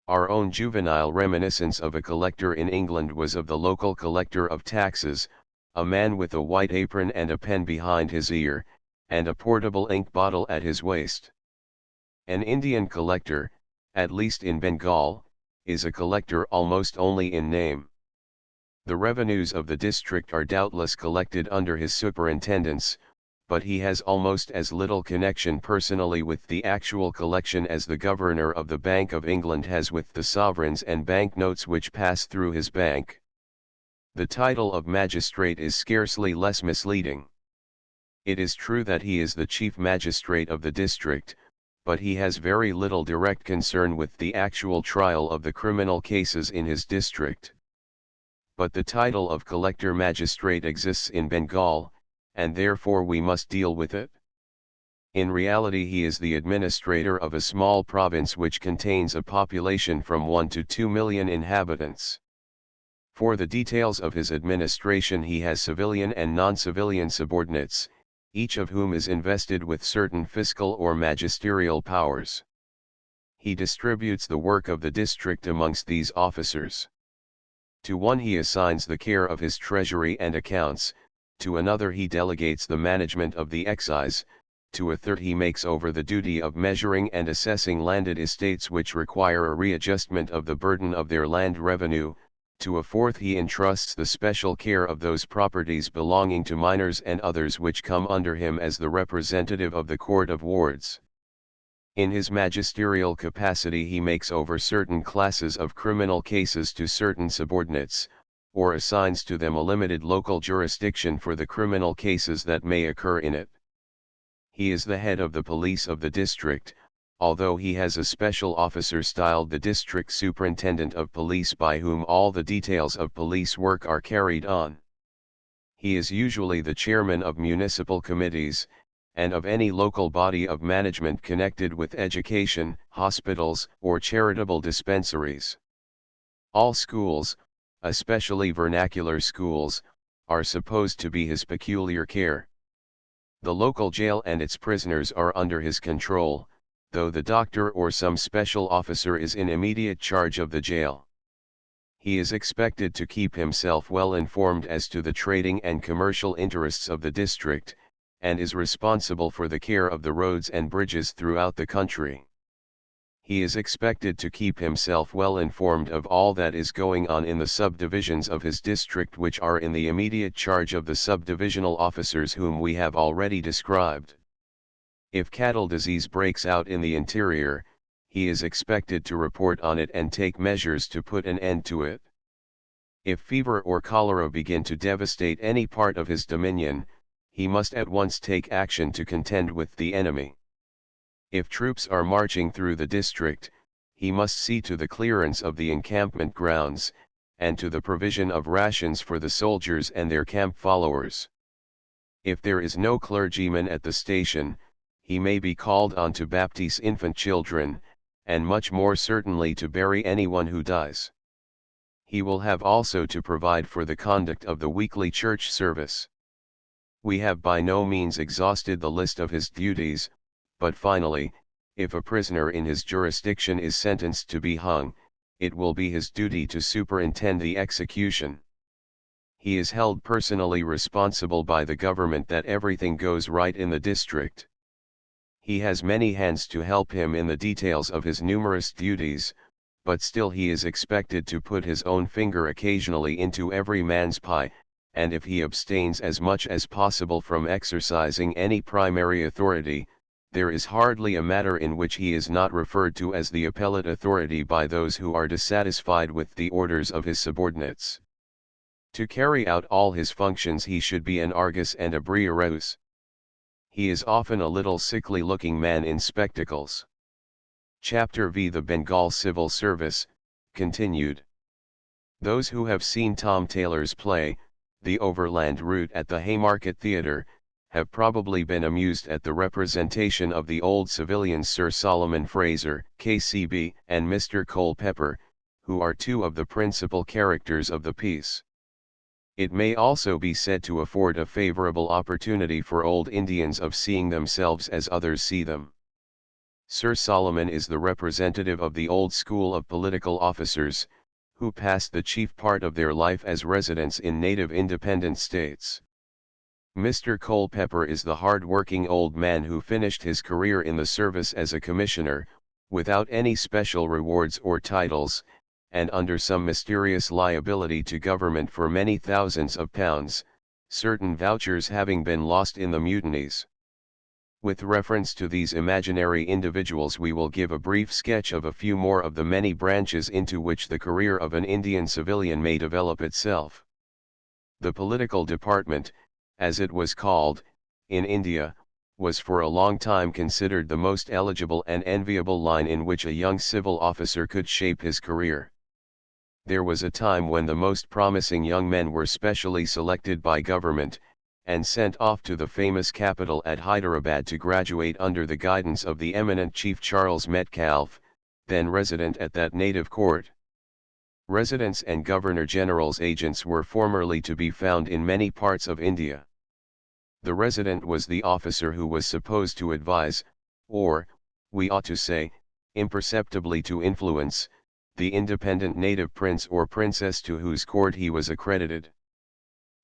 Our own juvenile reminiscence of a collector in England was of the local collector of taxes, a man with a white apron and a pen behind his ear, and a portable ink bottle at his waist. An Indian collector, at least in Bengal, is a collector almost only in name. The revenues of the district are doubtless collected under his superintendence, but he has almost as little connection personally with the actual collection as the governor of the Bank of England has with the sovereigns and bank notes which pass through his bank. The title of magistrate is scarcely less misleading. It is true that he is the chief magistrate of the district, but he has very little direct concern with the actual trial of the criminal cases in his district. But the title of collector magistrate exists in Bengal, and therefore we must deal with it. In reality he is the administrator of a small province which contains a population from 1 to 2 million inhabitants. For the details of his administration he has civilian and non-civilian subordinates, each of whom is invested with certain fiscal or magisterial powers. He distributes the work of the district amongst these officers. To one he assigns the care of his treasury and accounts, to another he delegates the management of the excise, to a third he makes over the duty of measuring and assessing landed estates which require a readjustment of the burden of their land revenue, to a fourth he entrusts the special care of those properties belonging to minors and others which come under him as the representative of the Court of Wards. In his magisterial capacity he makes over certain classes of criminal cases to certain subordinates, or assigns to them a limited local jurisdiction for the criminal cases that may occur in it. He is the head of the police of the district, although he has a special officer styled the district superintendent of police by whom all the details of police work are carried on. He is usually the chairman of municipal committees, and of any local body of management connected with education, hospitals, or charitable dispensaries. All schools, especially vernacular schools, are supposed to be his peculiar care. The local jail and its prisoners are under his control, though the doctor or some special officer is in immediate charge of the jail. He is expected to keep himself well informed as to the trading and commercial interests of the district, and is responsible for the care of the roads and bridges throughout the country. He is expected to keep himself well informed of all that is going on in the subdivisions of his district, which are in the immediate charge of the subdivisional officers whom we have already described. If cattle disease breaks out in the interior, he is expected to report on it and take measures to put an end to it. If fever or cholera begin to devastate any part of his dominion, he must at once take action to contend with the enemy. If troops are marching through the district, he must see to the clearance of the encampment grounds, and to the provision of rations for the soldiers and their camp followers. If there is no clergyman at the station, he may be called on to baptize infant children, and much more certainly to bury anyone who dies. He will have also to provide for the conduct of the weekly church service. We have by no means exhausted the list of his duties, but finally, if a prisoner in his jurisdiction is sentenced to be hung, it will be his duty to superintend the execution. He is held personally responsible by the government that everything goes right in the district. He has many hands to help him in the details of his numerous duties, but still he is expected to put his own finger occasionally into every man's pie, and if he abstains as much as possible from exercising any primary authority, there is hardly a matter in which he is not referred to as the appellate authority by those who are dissatisfied with the orders of his subordinates. To carry out all his functions he should be an Argus and a Briareus. He is often a little sickly-looking man in spectacles. Chapter V. The Bengal Civil Service, continued. Those who have seen Tom Taylor's play, The Overland Route at the Haymarket Theatre, have probably been amused at the representation of the old civilians Sir Solomon Fraser, K.C.B., and Mr. Culpeper, who are two of the principal characters of the piece. It may also be said to afford a favorable opportunity for old Indians of seeing themselves as others see them. Sir Solomon is the representative of the old school of political officers, who passed the chief part of their life as residents in native independent states. Mr. Culpeper is the hard-working old man who finished his career in the service as a commissioner, without any special rewards or titles, and under some mysterious liability to government for many thousands of pounds, certain vouchers having been lost in the mutinies. With reference to these imaginary individuals, we will give a brief sketch of a few more of the many branches into which the career of an Indian civilian may develop itself. The political department, as it was called, in India, was for a long time considered the most eligible and enviable line in which a young civil officer could shape his career. There was a time when the most promising young men were specially selected by government, and sent off to the famous capital at Hyderabad to graduate under the guidance of the eminent Chief Charles Metcalfe, then resident at that native court. Residents and Governor-General's agents were formerly to be found in many parts of India. The resident was the officer who was supposed to advise, or, we ought to say, imperceptibly to influence, the independent native prince or princess to whose court he was accredited.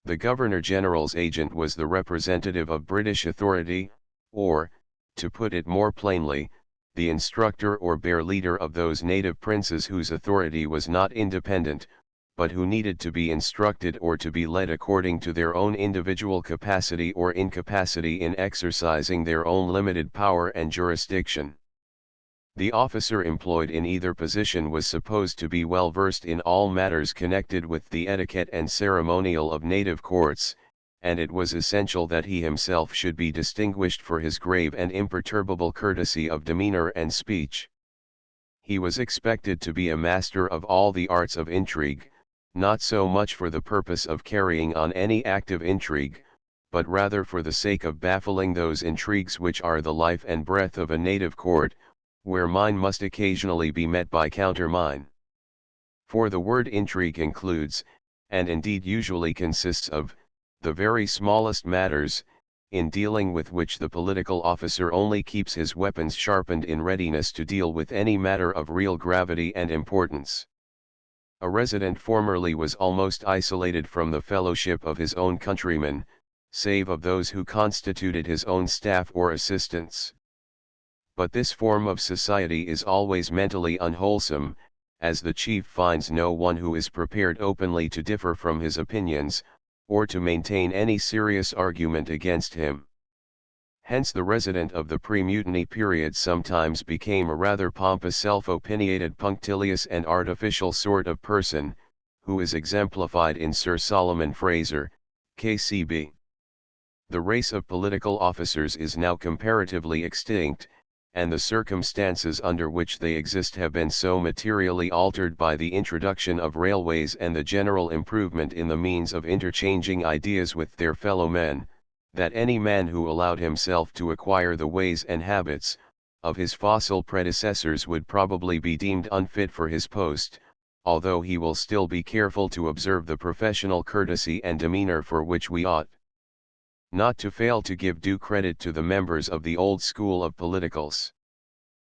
The Governor-General's agent was the representative of British authority, or, to put it more plainly, the instructor or bear leader of those native princes whose authority was not independent, but who needed to be instructed or to be led according to their own individual capacity or incapacity in exercising their own limited power and jurisdiction. The officer employed in either position was supposed to be well versed in all matters connected with the etiquette and ceremonial of native courts, and it was essential that he himself should be distinguished for his grave and imperturbable courtesy of demeanor and speech. He was expected to be a master of all the arts of intrigue, not so much for the purpose of carrying on any active intrigue, but rather for the sake of baffling those intrigues which are the life and breath of a native court, where mine must occasionally be met by countermine. For the word intrigue includes, and indeed usually consists of, the very smallest matters, in dealing with which the political officer only keeps his weapons sharpened in readiness to deal with any matter of real gravity and importance. A resident formerly was almost isolated from the fellowship of his own countrymen, save of those who constituted his own staff or assistants. But this form of society is always mentally unwholesome, as the chief finds no one who is prepared openly to differ from his opinions, or to maintain any serious argument against him. Hence the resident of the pre-mutiny period sometimes became a rather pompous self-opinionated punctilious and artificial sort of person, who is exemplified in Sir Solomon Fraser, K.C.B. The race of political officers is now comparatively extinct, and the circumstances under which they exist have been so materially altered by the introduction of railways and the general improvement in the means of interchanging ideas with their fellow men, that any man who allowed himself to acquire the ways and habits of his fossil predecessors would probably be deemed unfit for his post, although he will still be careful to observe the professional courtesy and demeanor for which we ought not to fail to give due credit to the members of the old school of politicals.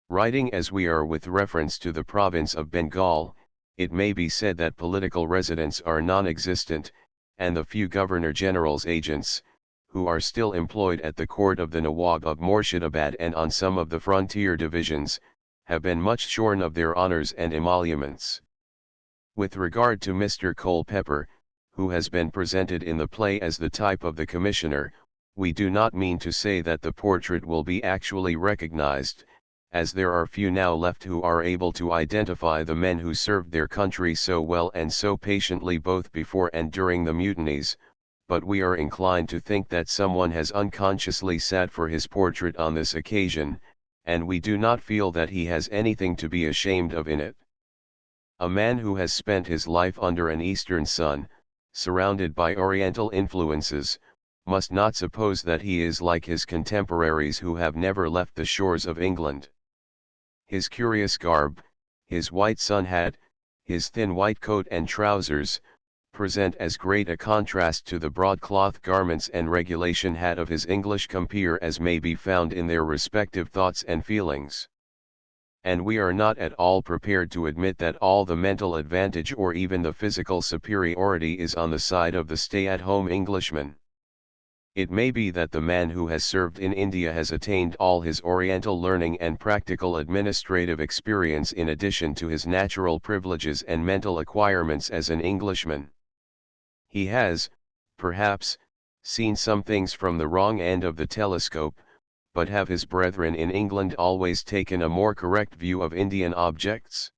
Writing as we are with reference to the province of Bengal, it may be said that political residents are non-existent, and the few Governor-General's agents, who are still employed at the court of the Nawab of Murshidabad and on some of the frontier divisions, have been much shorn of their honors and emoluments. With regard to Mr. Culpeper, who has been presented in the play as the type of the commissioner, we do not mean to say that the portrait will be actually recognized, as there are few now left who are able to identify the men who served their country so well and so patiently both before and during the mutinies, but we are inclined to think that someone has unconsciously sat for his portrait on this occasion, and we do not feel that he has anything to be ashamed of in it. A man who has spent his life under an Eastern sun, surrounded by Oriental influences, must not suppose that he is like his contemporaries who have never left the shores of England. His curious garb, his white sun hat, his thin white coat and trousers, present as great a contrast to the broadcloth garments and regulation hat of his English compeer as may be found in their respective thoughts and feelings. And we are not at all prepared to admit that all the mental advantage or even the physical superiority is on the side of the stay-at-home Englishman. It may be that the man who has served in India has attained all his Oriental learning and practical administrative experience in addition to his natural privileges and mental acquirements as an Englishman. He has, perhaps, seen some things from the wrong end of the telescope, but have his brethren in England always taken a more correct view of Indian objects?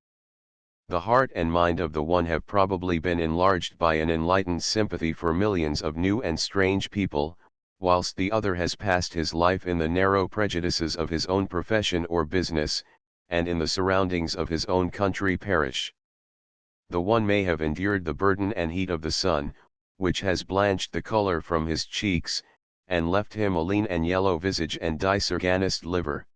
The heart and mind of the one have probably been enlarged by an enlightened sympathy for millions of new and strange people, whilst the other has passed his life in the narrow prejudices of his own profession or business, and in the surroundings of his own country parish. The one may have endured the burden and heat of the sun, which has blanched the color from his cheeks, and left him a lean and yellow visage and disorganized liver.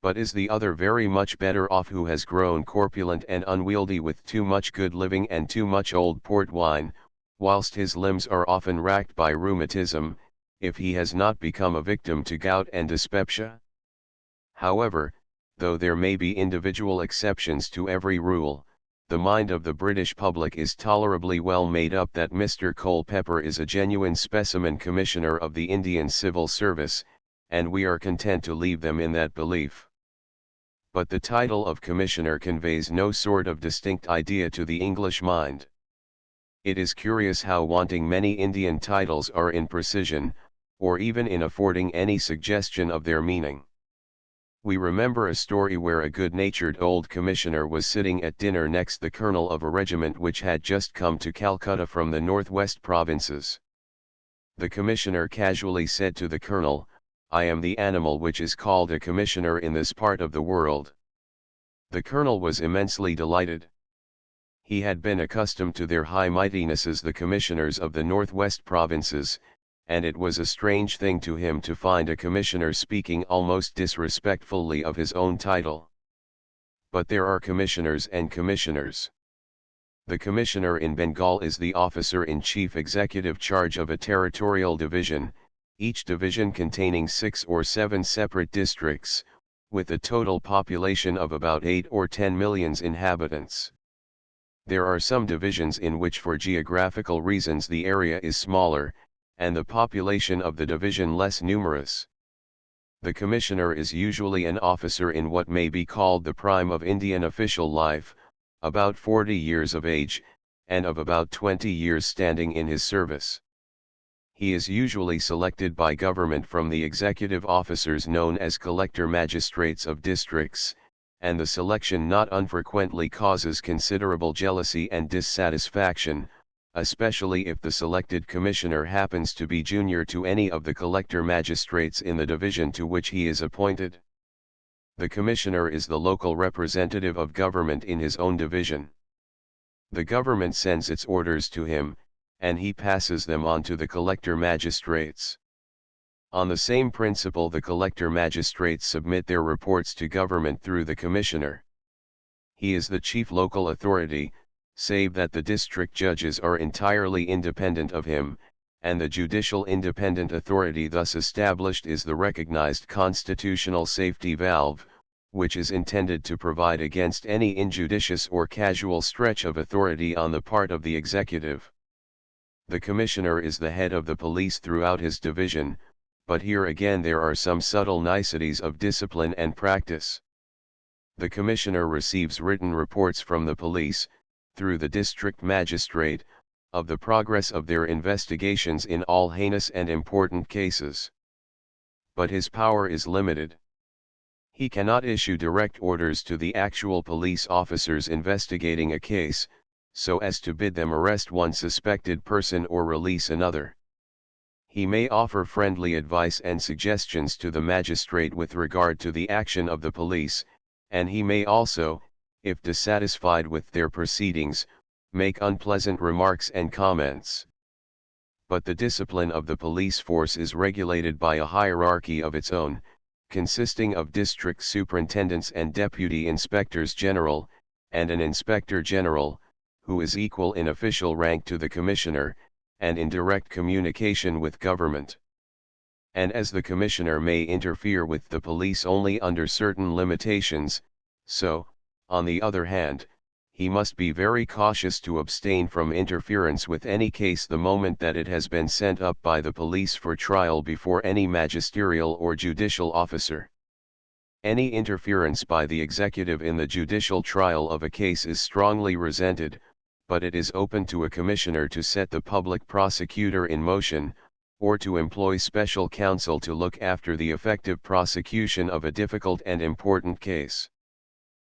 But is the other very much better off who has grown corpulent and unwieldy with too much good living and too much old port wine, whilst his limbs are often racked by rheumatism, if he has not become a victim to gout and dyspepsia? However, though there may be individual exceptions to every rule, the mind of the British public is tolerably well made up that Mr. Culpeper is a genuine specimen commissioner of the Indian Civil Service, and we are content to leave them in that belief. But the title of commissioner conveys no sort of distinct idea to the English mind. It is curious how wanting many Indian titles are in precision, or even in affording any suggestion of their meaning. We remember a story where a good-natured old commissioner was sitting at dinner next the colonel of a regiment which had just come to Calcutta from the northwest provinces. The commissioner casually said to the colonel, "I am the animal which is called a commissioner in this part of the world." The colonel was immensely delighted. He had been accustomed to their high mightinesses the commissioners of the northwest provinces, and it was a strange thing to him to find a commissioner speaking almost disrespectfully of his own title. But there are commissioners and commissioners. The commissioner in Bengal is the officer in chief executive charge of a territorial division, each division containing 6 or 7 separate districts, with a total population of about 8 or 10 millions inhabitants. There are some divisions in which for geographical reasons the area is smaller, and the population of the division less numerous. The commissioner is usually an officer in what may be called the prime of Indian official life, about 40 years of age, and of about 20 years standing in his service. He is usually selected by government from the executive officers known as collector magistrates of districts, and the selection not unfrequently causes considerable jealousy and dissatisfaction, especially if the selected commissioner happens to be junior to any of the collector magistrates in the division to which he is appointed. The commissioner is the local representative of government in his own division. The government sends its orders to him, and he passes them on to the collector magistrates. On the same principle, the collector magistrates submit their reports to government through the commissioner. He is the chief local authority, save that the district judges are entirely independent of him, and the judicial independent authority thus established is the recognized constitutional safety valve, which is intended to provide against any injudicious or casual stretch of authority on the part of the executive. The commissioner is the head of the police throughout his division, but here again there are some subtle niceties of discipline and practice. The commissioner receives written reports from the police, through the district magistrate, of the progress of their investigations in all heinous and important cases. But his power is limited. He cannot issue direct orders to the actual police officers investigating a case, so as to bid them arrest one suspected person or release another. He may offer friendly advice and suggestions to the magistrate with regard to the action of the police, and he may also, if dissatisfied with their proceedings, make unpleasant remarks and comments. But the discipline of the police force is regulated by a hierarchy of its own, consisting of district superintendents and deputy inspectors general, and an inspector general, who is equal in official rank to the commissioner, and in direct communication with government. And as the commissioner may interfere with the police only under certain limitations, so, on the other hand, he must be very cautious to abstain from interference with any case the moment that it has been sent up by the police for trial before any magisterial or judicial officer. Any interference by the executive in the judicial trial of a case is strongly resented, but it is open to a commissioner to set the public prosecutor in motion, or to employ special counsel to look after the effective prosecution of a difficult and important case.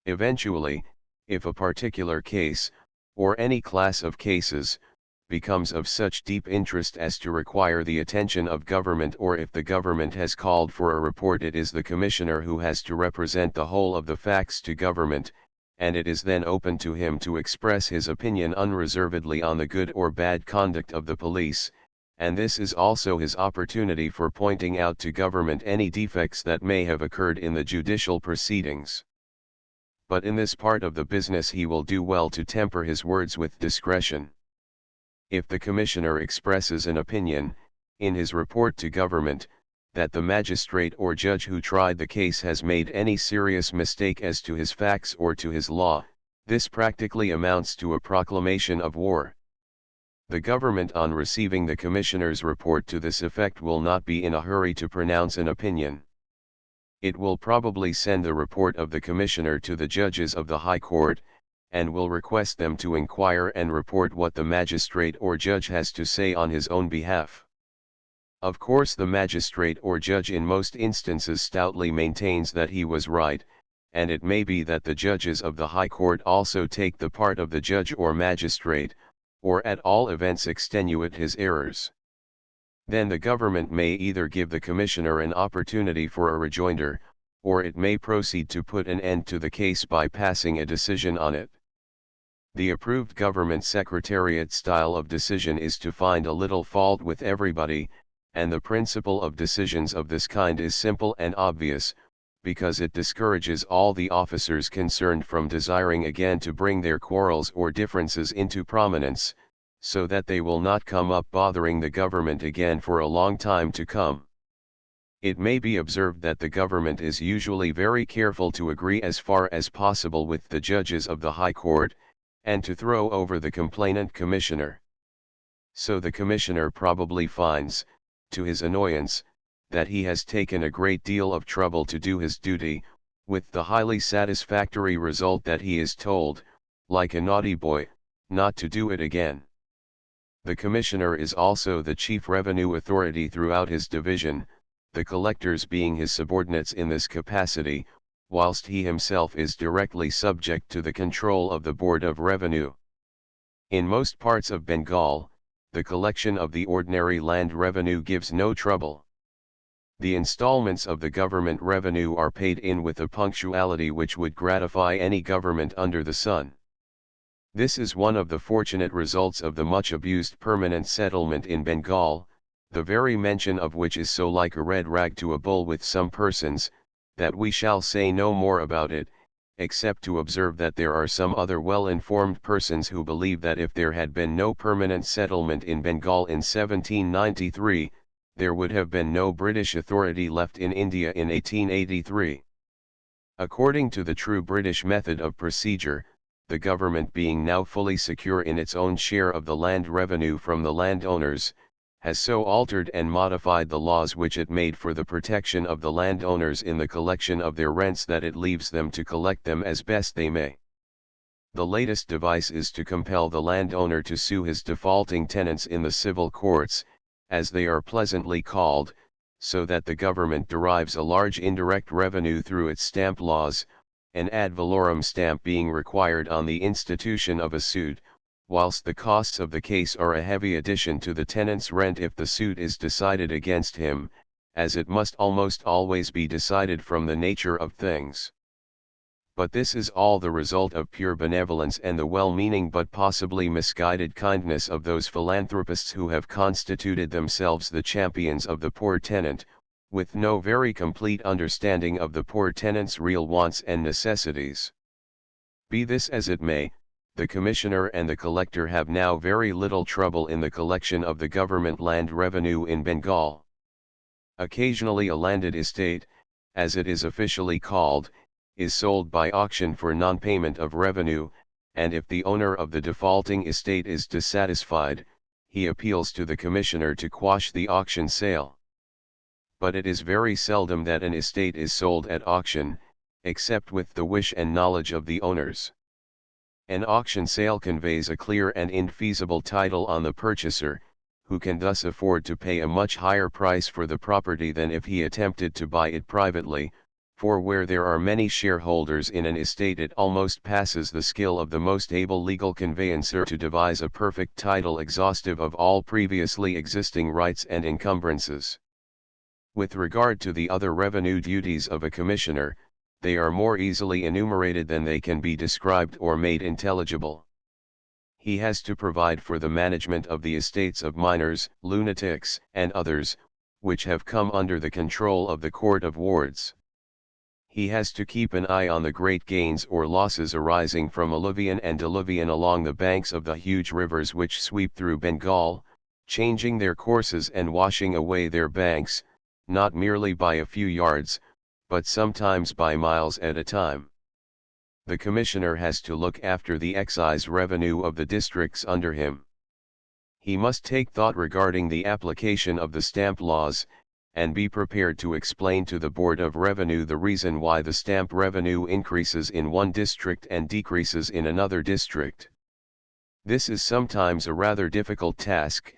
Eventually, if a particular case, or any class of cases, becomes of such deep interest as to require the attention of government, or if the government has called for a report, it is the commissioner who has to represent the whole of the facts to government, and it is then open to him to express his opinion unreservedly on the good or bad conduct of the police, and this is also his opportunity for pointing out to government any defects that may have occurred in the judicial proceedings. But in this part of the business he will do well to temper his words with discretion. If the commissioner expresses an opinion, in his report to government, that the magistrate or judge who tried the case has made any serious mistake as to his facts or to his law, this practically amounts to a proclamation of war. The government, on receiving the commissioner's report to this effect, will not be in a hurry to pronounce an opinion. It will probably send the report of the commissioner to the judges of the High Court, and will request them to inquire and report what the magistrate or judge has to say on his own behalf. Of course the magistrate or judge in most instances stoutly maintains that he was right, and it may be that the judges of the High Court also take the part of the judge or magistrate, or at all events extenuate his errors. Then the government may either give the commissioner an opportunity for a rejoinder, or it may proceed to put an end to the case by passing a decision on it. The approved government secretariat style of decision is to find a little fault with everybody, and the principle of decisions of this kind is simple and obvious, because it discourages all the officers concerned from desiring again to bring their quarrels or differences into prominence, so that they will not come up bothering the government again for a long time to come. It may be observed that the government is usually very careful to agree as far as possible with the judges of the High Court, and to throw over the complainant commissioner. So the commissioner probably finds, to his annoyance, that he has taken a great deal of trouble to do his duty, with the highly satisfactory result that he is told, like a naughty boy, not to do it again. The commissioner is also the chief revenue authority throughout his division, the collectors being his subordinates in this capacity, whilst he himself is directly subject to the control of the Board of Revenue. In most parts of Bengal, the collection of the ordinary land revenue gives no trouble. The installments of the government revenue are paid in with a punctuality which would gratify any government under the sun. This is one of the fortunate results of the much abused permanent settlement in Bengal, the very mention of which is so like a red rag to a bull with some persons, that we shall say no more about it, except to observe that there are some other well-informed persons who believe that if there had been no permanent settlement in Bengal in 1793, there would have been no British authority left in India in 1883. According to the true British method of procedure, the government being now fully secure in its own share of the land revenue from the landowners, has so altered and modified the laws which it made for the protection of the landowners in the collection of their rents that it leaves them to collect them as best they may. The latest device is to compel the landowner to sue his defaulting tenants in the civil courts, as they are pleasantly called, so that the government derives a large indirect revenue through its stamp laws, an ad valorem stamp being required on the institution of a suit, whilst the costs of the case are a heavy addition to the tenant's rent if the suit is decided against him, as it must almost always be decided from the nature of things. But this is all the result of pure benevolence and the well-meaning but possibly misguided kindness of those philanthropists who have constituted themselves the champions of the poor tenant, with no very complete understanding of the poor tenant's real wants and necessities. Be this as it may, the commissioner and the collector have now very little trouble in the collection of the government land revenue in Bengal. Occasionally a landed estate, as it is officially called, is sold by auction for non-payment of revenue, and if the owner of the defaulting estate is dissatisfied, he appeals to the commissioner to quash the auction sale. But it is very seldom that an estate is sold at auction, except with the wish and knowledge of the owners. An auction sale conveys a clear and infeasible title on the purchaser, who can thus afford to pay a much higher price for the property than if he attempted to buy it privately, for where there are many shareholders in an estate it almost passes the skill of the most able legal conveyancer to devise a perfect title exhaustive of all previously existing rights and encumbrances. With regard to the other revenue duties of a commissioner, they are more easily enumerated than they can be described or made intelligible. He has to provide for the management of the estates of minors, lunatics, and others, which have come under the control of the Court of Wards. He has to keep an eye on the great gains or losses arising from alluvion and diluvion along the banks of the huge rivers which sweep through Bengal, changing their courses and washing away their banks, not merely by a few yards, but sometimes by miles at a time. The commissioner has to look after the excise revenue of the districts under him. He must take thought regarding the application of the stamp laws, and be prepared to explain to the Board of Revenue the reason why the stamp revenue increases in one district and decreases in another district. This is sometimes a rather difficult task,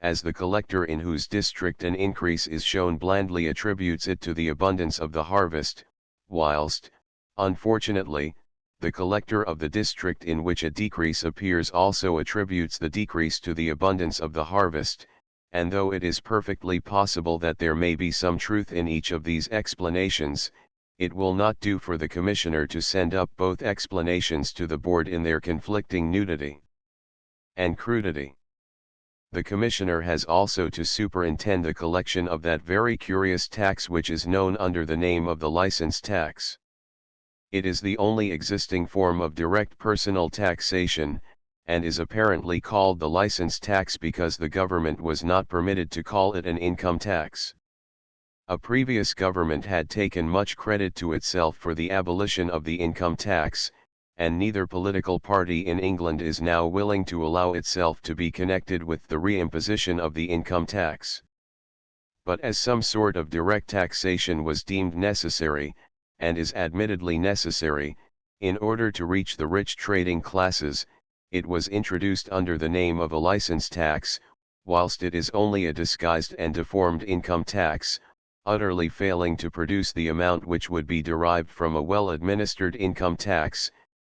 as the collector in whose district an increase is shown blandly attributes it to the abundance of the harvest, whilst, unfortunately, the collector of the district in which a decrease appears also attributes the decrease to the abundance of the harvest, and though it is perfectly possible that there may be some truth in each of these explanations, it will not do for the commissioner to send up both explanations to the board in their conflicting nudity and crudity. The commissioner has also to superintend the collection of that very curious tax which is known under the name of the license tax. It is the only existing form of direct personal taxation, and is apparently called the license tax because the government was not permitted to call it an income tax. A previous government had taken much credit to itself for the abolition of the income tax, and neither political party in England is now willing to allow itself to be connected with the reimposition of the income tax. But as some sort of direct taxation was deemed necessary, and is admittedly necessary, in order to reach the rich trading classes, it was introduced under the name of a license tax, whilst it is only a disguised and deformed income tax, utterly failing to produce the amount which would be derived from a well-administered income tax,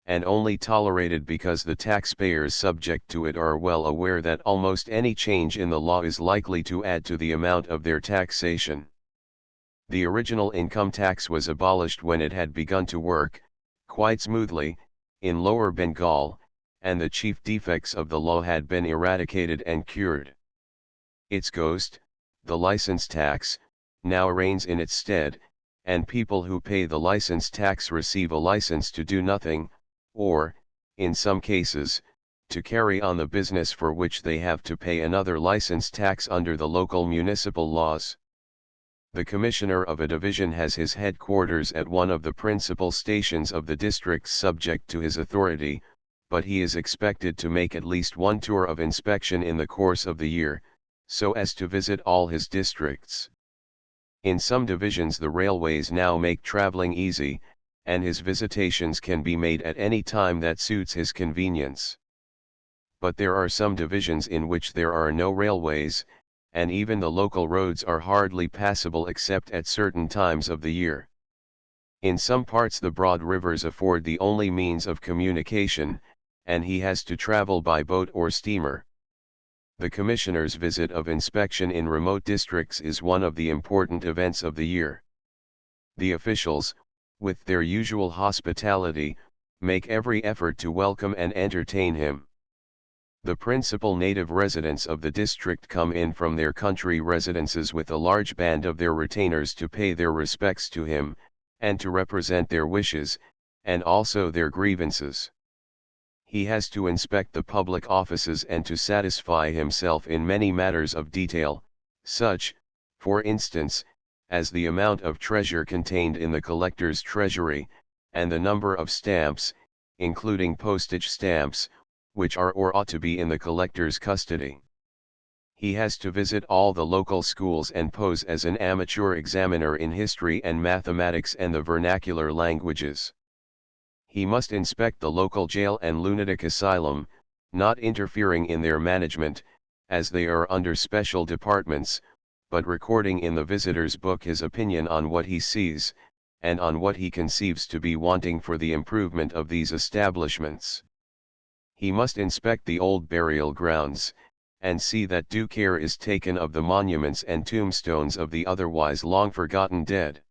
and only tolerated because the taxpayers subject to it are well aware that almost any change in the law is likely to add to the amount of their taxation. The original income tax was abolished when it had begun to work, quite smoothly, in Lower Bengal, and the chief defects of the law had been eradicated and cured. Its ghost, the license tax, now reigns in its stead, and people who pay the license tax receive a license to do nothing, or, in some cases, to carry on the business for which they have to pay another license tax under the local municipal laws. The commissioner of a division has his headquarters at one of the principal stations of the districts subject to his authority, but he is expected to make at least one tour of inspection in the course of the year, so as to visit all his districts. In some divisions the railways now make travelling easy, and his visitations can be made at any time that suits his convenience. But there are some divisions in which there are no railways, and even the local roads are hardly passable except at certain times of the year. In some parts the broad rivers afford the only means of communication, and he has to travel by boat or steamer. The commissioner's visit of inspection in remote districts is one of the important events of the year. The officials, with their usual hospitality, make every effort to welcome and entertain him. The principal native residents of the district come in from their country residences with a large band of their retainers to pay their respects to him, and to represent their wishes, and also their grievances. He has to inspect the public offices and to satisfy himself in many matters of detail, such, for instance, as the amount of treasure contained in the collector's treasury, and the number of stamps, including postage stamps, which are or ought to be in the collector's custody. He has to visit all the local schools and pose as an amateur examiner in history and mathematics and the vernacular languages. He must inspect the local jail and lunatic asylum, not interfering in their management, as they are under special departments, but recording in the visitor's book his opinion on what he sees, and on what he conceives to be wanting for the improvement of these establishments. He must inspect the old burial grounds, and see that due care is taken of the monuments and tombstones of the otherwise long forgotten dead.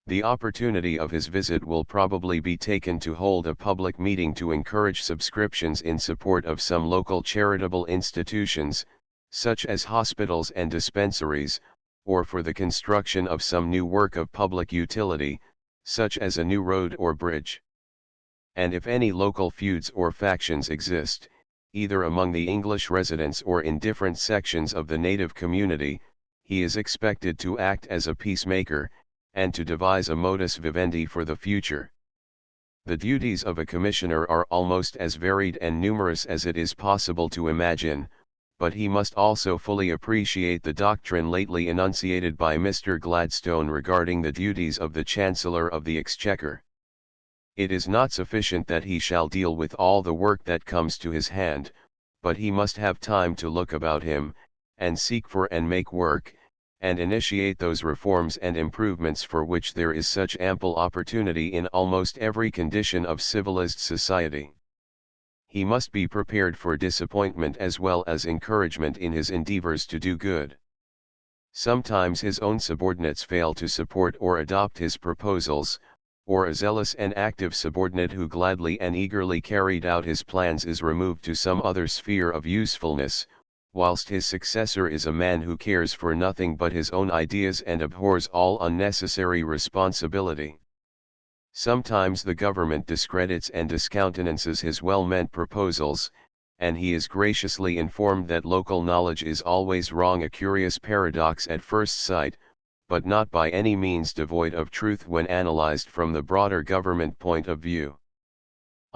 The opportunity of his visit will probably be taken to hold a public meeting to encourage subscriptions in support of some local charitable institutions, such as hospitals and dispensaries, or for the construction of some new work of public utility, such as a new road or bridge. And if any local feuds or factions exist, either among the English residents or in different sections of the native community, he is expected to act as a peacemaker, and to devise a modus vivendi for the future. The duties of a commissioner are almost as varied and numerous as it is possible to imagine, but he must also fully appreciate the doctrine lately enunciated by Mr. Gladstone regarding the duties of the Chancellor of the Exchequer. It is not sufficient that he shall deal with all the work that comes to his hand, but he must have time to look about him, and seek for and make work, and initiate those reforms and improvements for which there is such ample opportunity in almost every condition of civilized society. He must be prepared for disappointment as well as encouragement in his endeavors to do good. Sometimes his own subordinates fail to support or adopt his proposals, or a zealous and active subordinate who gladly and eagerly carried out his plans is removed to some other sphere of usefulness, whilst his successor is a man who cares for nothing but his own ideas and abhors all unnecessary responsibility. Sometimes the government discredits and discountenances his well-meant proposals, and he is graciously informed that local knowledge is always wrong, a curious paradox at first sight, but not by any means devoid of truth when analyzed from the broader government point of view.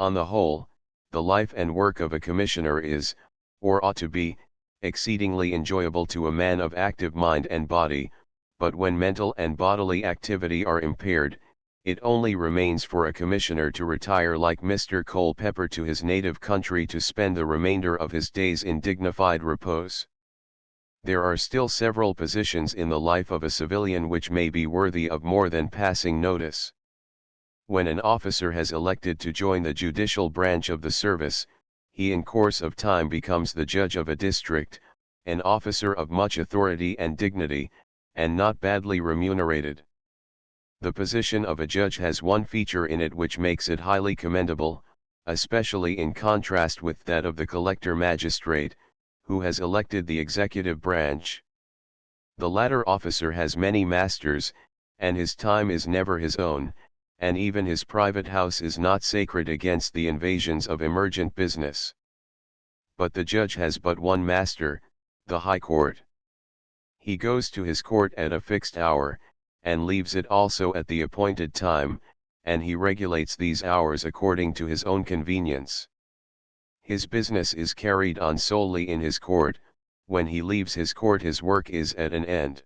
On the whole, the life and work of a commissioner is, or ought to be, exceedingly enjoyable to a man of active mind and body, but when mental and bodily activity are impaired, it only remains for a commissioner to retire like Mr. Culpeper to his native country to spend the remainder of his days in dignified repose. There are still several positions in the life of a civilian which may be worthy of more than passing notice. When an officer has elected to join the judicial branch of the service, he in course of time becomes the judge of a district, an officer of much authority and dignity, and not badly remunerated. The position of a judge has one feature in it which makes it highly commendable, especially in contrast with that of the collector magistrate, who has elected the executive branch. The latter officer has many masters, and his time is never his own, and even his private house is not sacred against the invasions of emergent business. But the judge has but one master, the High Court. He goes to his court at a fixed hour, and leaves it also at the appointed time, and he regulates these hours according to his own convenience. His business is carried on solely in his court. When he leaves his court his work is at an end.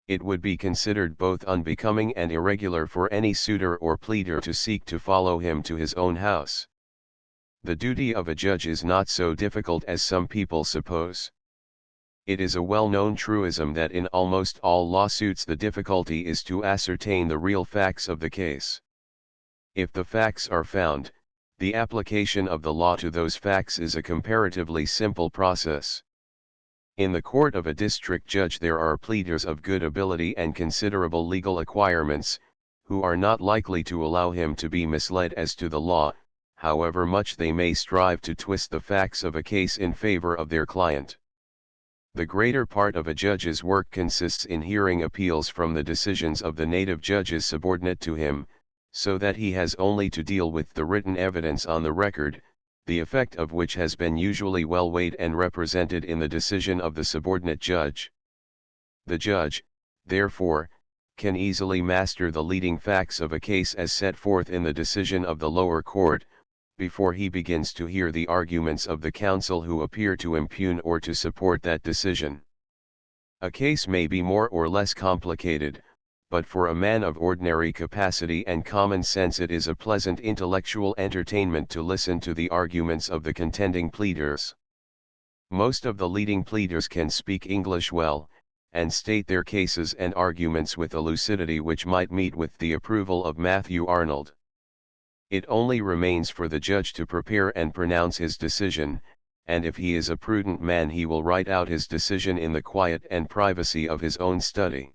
It would be considered both unbecoming and irregular for any suitor or pleader to seek to follow him to his own house. The duty of a judge is not so difficult as some people suppose. It is a well-known truism that in almost all lawsuits the difficulty is to ascertain the real facts of the case. If the facts are found, the application of the law to those facts is a comparatively simple process. In the court of a district judge there are pleaders of good ability and considerable legal acquirements, who are not likely to allow him to be misled as to the law, however much they may strive to twist the facts of a case in favor of their client. The greater part of a judge's work consists in hearing appeals from the decisions of the native judges subordinate to him, so that he has only to deal with the written evidence on the record, the effect of which has been usually well weighed and represented in the decision of the subordinate judge. The judge, therefore, can easily master the leading facts of a case as set forth in the decision of the lower court, before he begins to hear the arguments of the counsel who appear to impugn or to support that decision. A case may be more or less complicated, but for a man of ordinary capacity and common sense it is a pleasant intellectual entertainment to listen to the arguments of the contending pleaders. Most of the leading pleaders can speak English well, and state their cases and arguments with a lucidity which might meet with the approval of Matthew Arnold. It only remains for the judge to prepare and pronounce his decision, and if he is a prudent man he will write out his decision in the quiet and privacy of his own study.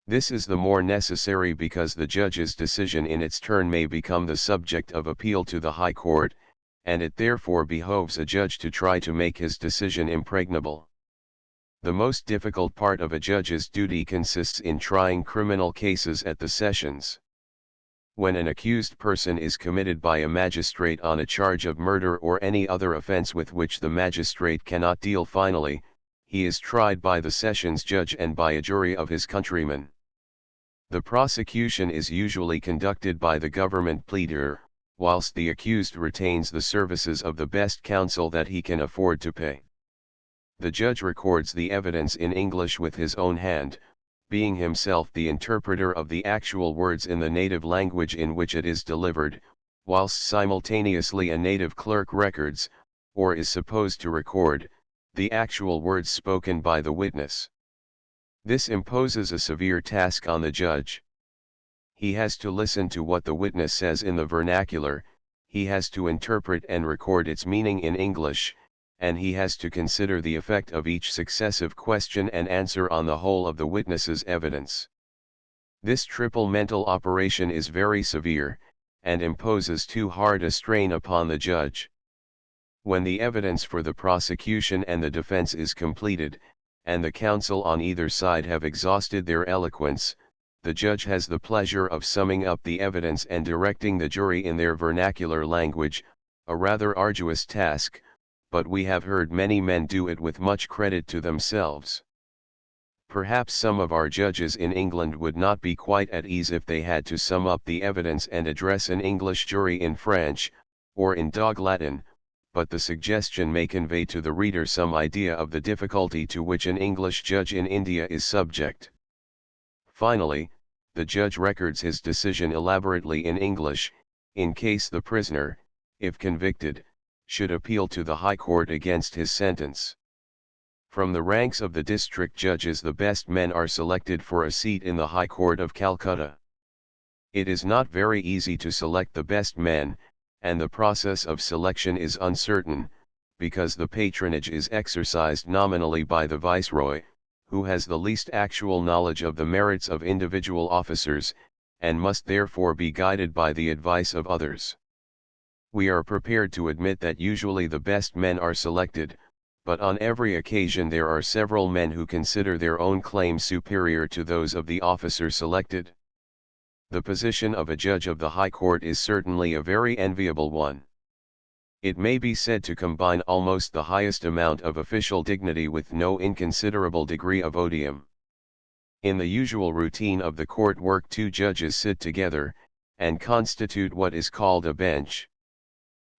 This is the more necessary because the judge's decision in its turn may become the subject of appeal to the High Court, and it therefore behoves a judge to try to make his decision impregnable. The most difficult part of a judge's duty consists in trying criminal cases at the sessions. When an accused person is committed by a magistrate on a charge of murder or any other offense with which the magistrate cannot deal finally, he is tried by the sessions judge and by a jury of his countrymen. The prosecution is usually conducted by the government pleader, whilst the accused retains the services of the best counsel that he can afford to pay. The judge records the evidence in English with his own hand, being himself the interpreter of the actual words in the native language in which it is delivered, whilst simultaneously a native clerk records, or is supposed to record, the actual words spoken by the witness. This imposes a severe task on the judge. He has to listen to what the witness says in the vernacular, he has to interpret and record its meaning in English, and he has to consider the effect of each successive question and answer on the whole of the witness's evidence. This triple mental operation is very severe, and imposes too hard a strain upon the judge. When the evidence for the prosecution and the defense is completed, and the counsel on either side have exhausted their eloquence, the judge has the pleasure of summing up the evidence and directing the jury in their vernacular language, a rather arduous task, but we have heard many men do it with much credit to themselves. Perhaps some of our judges in England would not be quite at ease if they had to sum up the evidence and address an English jury in French, or in Dog Latin, but the suggestion may convey to the reader some idea of the difficulty to which an English judge in India is subject. Finally, the judge records his decision elaborately in English, in case the prisoner, if convicted, should appeal to the High Court against his sentence. From the ranks of the district judges the best men are selected for a seat in the High Court of Calcutta. It is not very easy to select the best men, and the process of selection is uncertain, because the patronage is exercised nominally by the Viceroy, who has the least actual knowledge of the merits of individual officers, and must therefore be guided by the advice of others. We are prepared to admit that usually the best men are selected, but on every occasion there are several men who consider their own claims superior to those of the officer selected. The position of a judge of the High Court is certainly a very enviable one. It may be said to combine almost the highest amount of official dignity with no inconsiderable degree of odium. In the usual routine of the court work, two judges sit together, and constitute what is called a bench.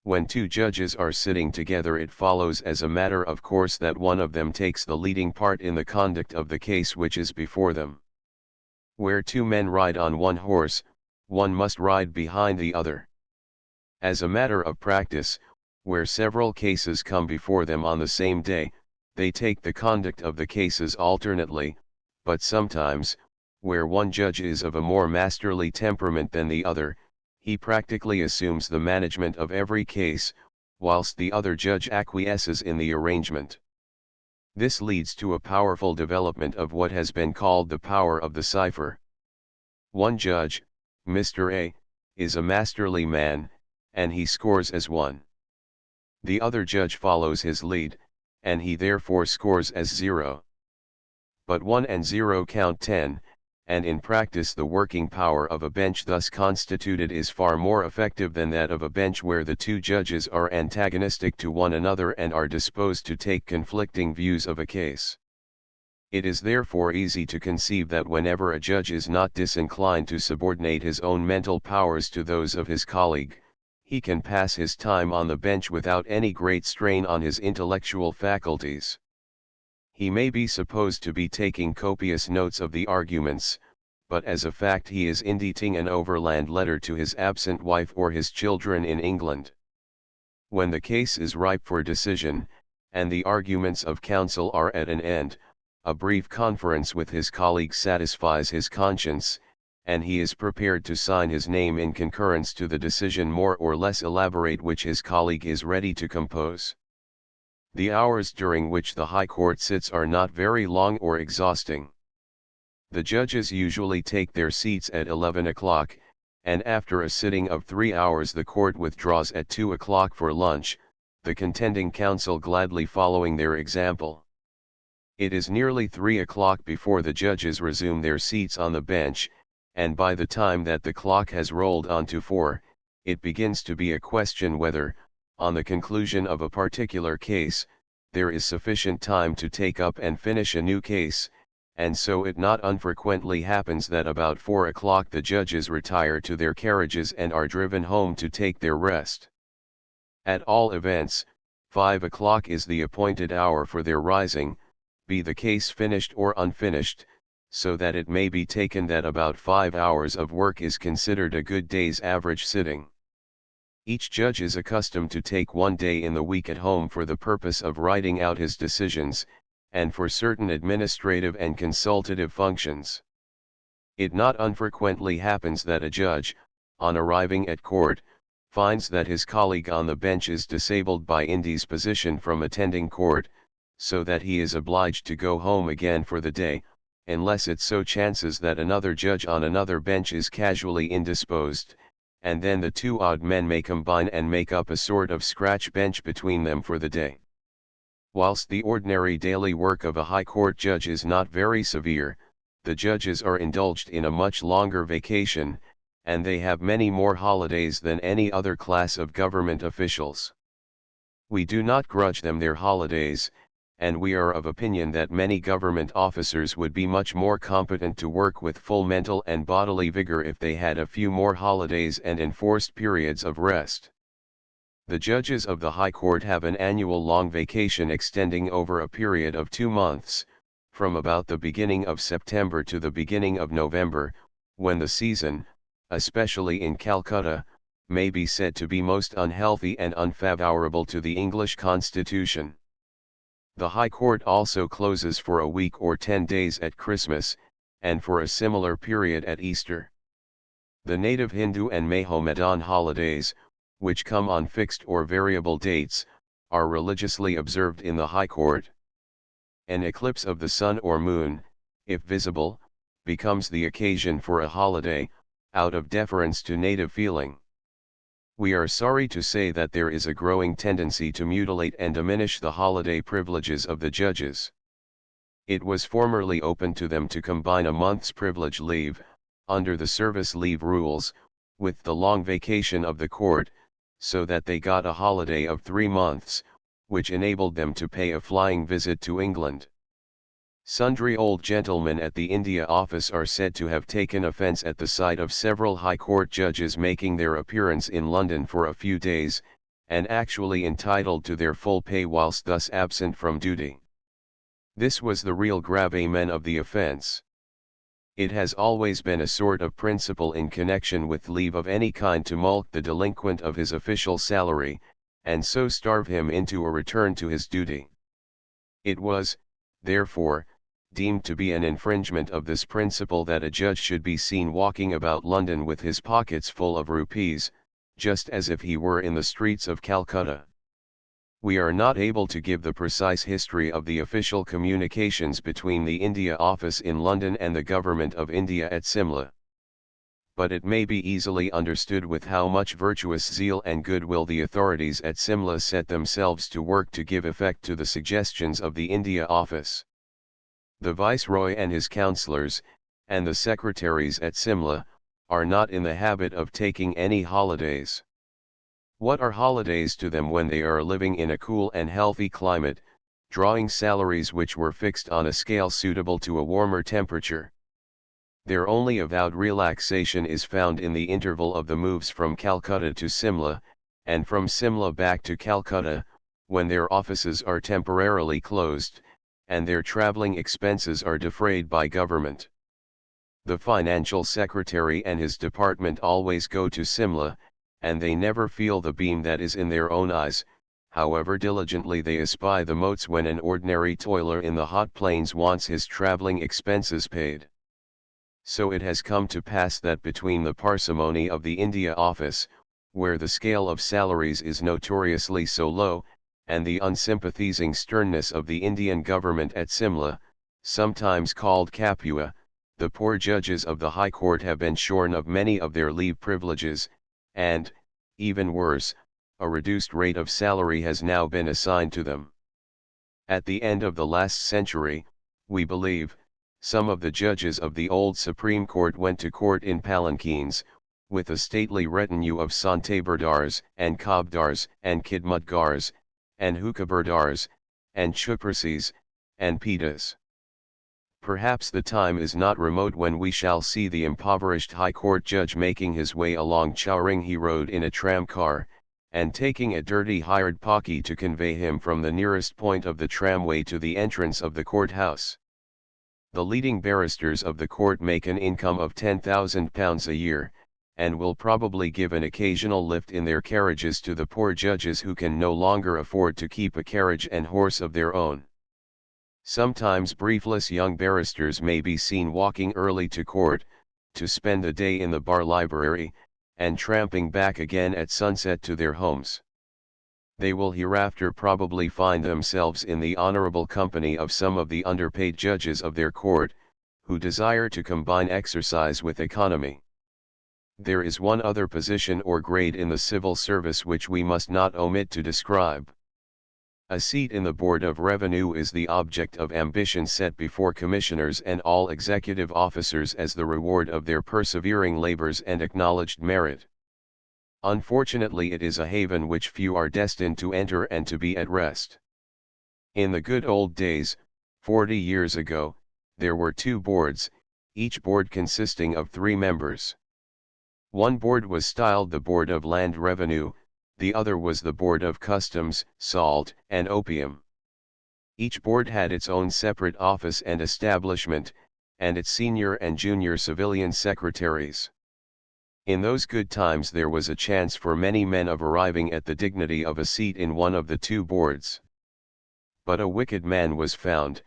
When two judges are sitting together, it follows as a matter of course that one of them takes the leading part in the conduct of the case which is before them. Where two men ride on one horse, one must ride behind the other. As a matter of practice, where several cases come before them on the same day, they take the conduct of the cases alternately, but sometimes, where one judge is of a more masterly temperament than the other, he practically assumes the management of every case, whilst the other judge acquiesces in the arrangement. This leads to a powerful development of what has been called the power of the cipher. One judge, Mr. A, is a masterly man, and he scores as 1. The other judge follows his lead, and he therefore scores as 0. But 1 and 0 count 10, and in practice the working power of a bench thus constituted is far more effective than that of a bench where the two judges are antagonistic to one another and are disposed to take conflicting views of a case. It is therefore easy to conceive that whenever a judge is not disinclined to subordinate his own mental powers to those of his colleague, he can pass his time on the bench without any great strain on his intellectual faculties. He may be supposed to be taking copious notes of the arguments, but as a fact he is inditing an overland letter to his absent wife or his children in England. When the case is ripe for decision, and the arguments of counsel are at an end, a brief conference with his colleague satisfies his conscience, and he is prepared to sign his name in concurrence to the decision more or less elaborate which his colleague is ready to compose. The hours during which the High Court sits are not very long or exhausting. The judges usually take their seats at 11 o'clock, and after a sitting of 3 hours the court withdraws at 2 o'clock for lunch, the contending counsel gladly following their example. It is nearly 3 o'clock before the judges resume their seats on the bench, and by the time that the clock has rolled on to 4, it begins to be a question whether, on the conclusion of a particular case, there is sufficient time to take up and finish a new case, and so it not unfrequently happens that about 4 o'clock the judges retire to their carriages and are driven home to take their rest. At all events, 5 o'clock is the appointed hour for their rising, be the case finished or unfinished, so that it may be taken that about 5 hours of work is considered a good day's average sitting. Each judge is accustomed to take one day in the week at home for the purpose of writing out his decisions, and for certain administrative and consultative functions. It not unfrequently happens that a judge, on arriving at court, finds that his colleague on the bench is disabled by indisposition from attending court, so that he is obliged to go home again for the day, unless it so chances that another judge on another bench is casually indisposed, and then the two odd men may combine and make up a sort of scratch bench between them for the day. Whilst the ordinary daily work of a High Court judge is not very severe, the judges are indulged in a much longer vacation, and they have many more holidays than any other class of government officials. We do not grudge them their holidays, and we are of opinion that many government officers would be much more competent to work with full mental and bodily vigor if they had a few more holidays and enforced periods of rest. The judges of the High Court have an annual long vacation extending over a period of 2 months, from about the beginning of September to the beginning of November, when the season, especially in Calcutta, may be said to be most unhealthy and unfavorable to the English constitution. The High Court also closes for a week or 10 days at Christmas, and for a similar period at Easter. The native Hindu and Mohammedan holidays, which come on fixed or variable dates, are religiously observed in the High Court. An eclipse of the sun or moon, if visible, becomes the occasion for a holiday, out of deference to native feeling. We are sorry to say that there is a growing tendency to mutilate and diminish the holiday privileges of the judges. It was formerly open to them to combine a month's privilege leave, under the service leave rules, with the long vacation of the court, so that they got a holiday of 3 months, which enabled them to pay a flying visit to England. Sundry old gentlemen at the India Office are said to have taken offence at the sight of several High Court judges making their appearance in London for a few days, and actually entitled to their full pay whilst thus absent from duty. This was the real gravamen of the offence. It has always been a sort of principle in connection with leave of any kind to mulct the delinquent of his official salary, and so starve him into a return to his duty. It was, therefore, deemed to be an infringement of this principle that a judge should be seen walking about London with his pockets full of rupees, just as if he were in the streets of Calcutta. We are not able to give the precise history of the official communications between the India Office in London and the Government of India at Simla. But it may be easily understood with how much virtuous zeal and goodwill the authorities at Simla set themselves to work to give effect to the suggestions of the India Office. The Viceroy and his councillors, and the secretaries at Simla, are not in the habit of taking any holidays. What are holidays to them when they are living in a cool and healthy climate, drawing salaries which were fixed on a scale suitable to a warmer temperature? Their only avowed relaxation is found in the interval of the moves from Calcutta to Simla, and from Simla back to Calcutta, when their offices are temporarily closed, and their travelling expenses are defrayed by government. The financial secretary and his department always go to Simla, and they never feel the beam that is in their own eyes, however diligently they espy the motes when an ordinary toiler in the hot plains wants his travelling expenses paid. So it has come to pass that between the parsimony of the India Office, where the scale of salaries is notoriously so low, and the unsympathizing sternness of the Indian government at Simla, sometimes called Capua, the poor judges of the High Court have been shorn of many of their leave privileges, and, even worse, a reduced rate of salary has now been assigned to them. At the end of the last century, we believe, some of the judges of the old Supreme Court went to court in palanquins, with a stately retinue of santabardars, and kabdars, and khidmatgars, and hukabardars, and chuprasis, and pitas. Perhaps the time is not remote when we shall see the impoverished High Court judge making his way along Chowringhe Road in a tram car, and taking a dirty hired palki to convey him from the nearest point of the tramway to the entrance of the courthouse. The leading barristers of the court make an income of £10,000 a year, and will probably give an occasional lift in their carriages to the poor judges who can no longer afford to keep a carriage and horse of their own. Sometimes briefless young barristers may be seen walking early to court, to spend the day in the bar library, and tramping back again at sunset to their homes. They will hereafter probably find themselves in the honorable company of some of the underpaid judges of their court, who desire to combine exercise with economy. There is one other position or grade in the civil service which we must not omit to describe. A seat in the Board of Revenue is the object of ambition set before commissioners and all executive officers as the reward of their persevering labors and acknowledged merit. Unfortunately, it is a haven which few are destined to enter and to be at rest. In the good old days, 40 years ago, there were two boards, each board consisting of 3 members. One board was styled the Board of Land Revenue, the other was the Board of Customs, Salt, and Opium. Each board had its own separate office and establishment, and its senior and junior civilian secretaries. In those good times there was a chance for many men of arriving at the dignity of a seat in one of the two boards. But a wicked man was found,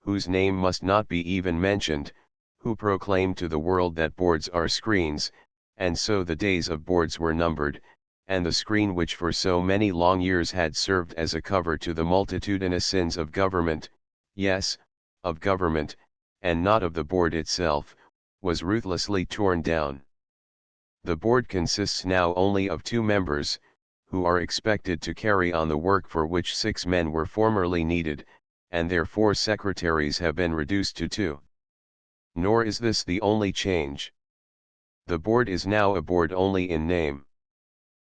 whose name must not be even mentioned, who proclaimed to the world that boards are screens, and so the days of boards were numbered, and the screen which for so many long years had served as a cover to the multitudinous sins of government, yes, of government, and not of the board itself, was ruthlessly torn down. The board consists now only of 2 members, who are expected to carry on the work for which 6 men were formerly needed, and their 4 secretaries have been reduced to 2. Nor is this the only change. The board is now a board only in name.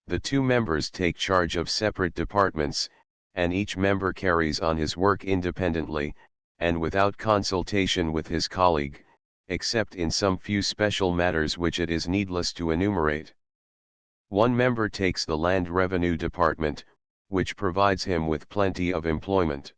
The 2 members take charge of separate departments, and each member carries on his work independently, and without consultation with his colleague, except in some few special matters which it is needless to enumerate. One member takes the Land Revenue Department, which provides him with plenty of employment.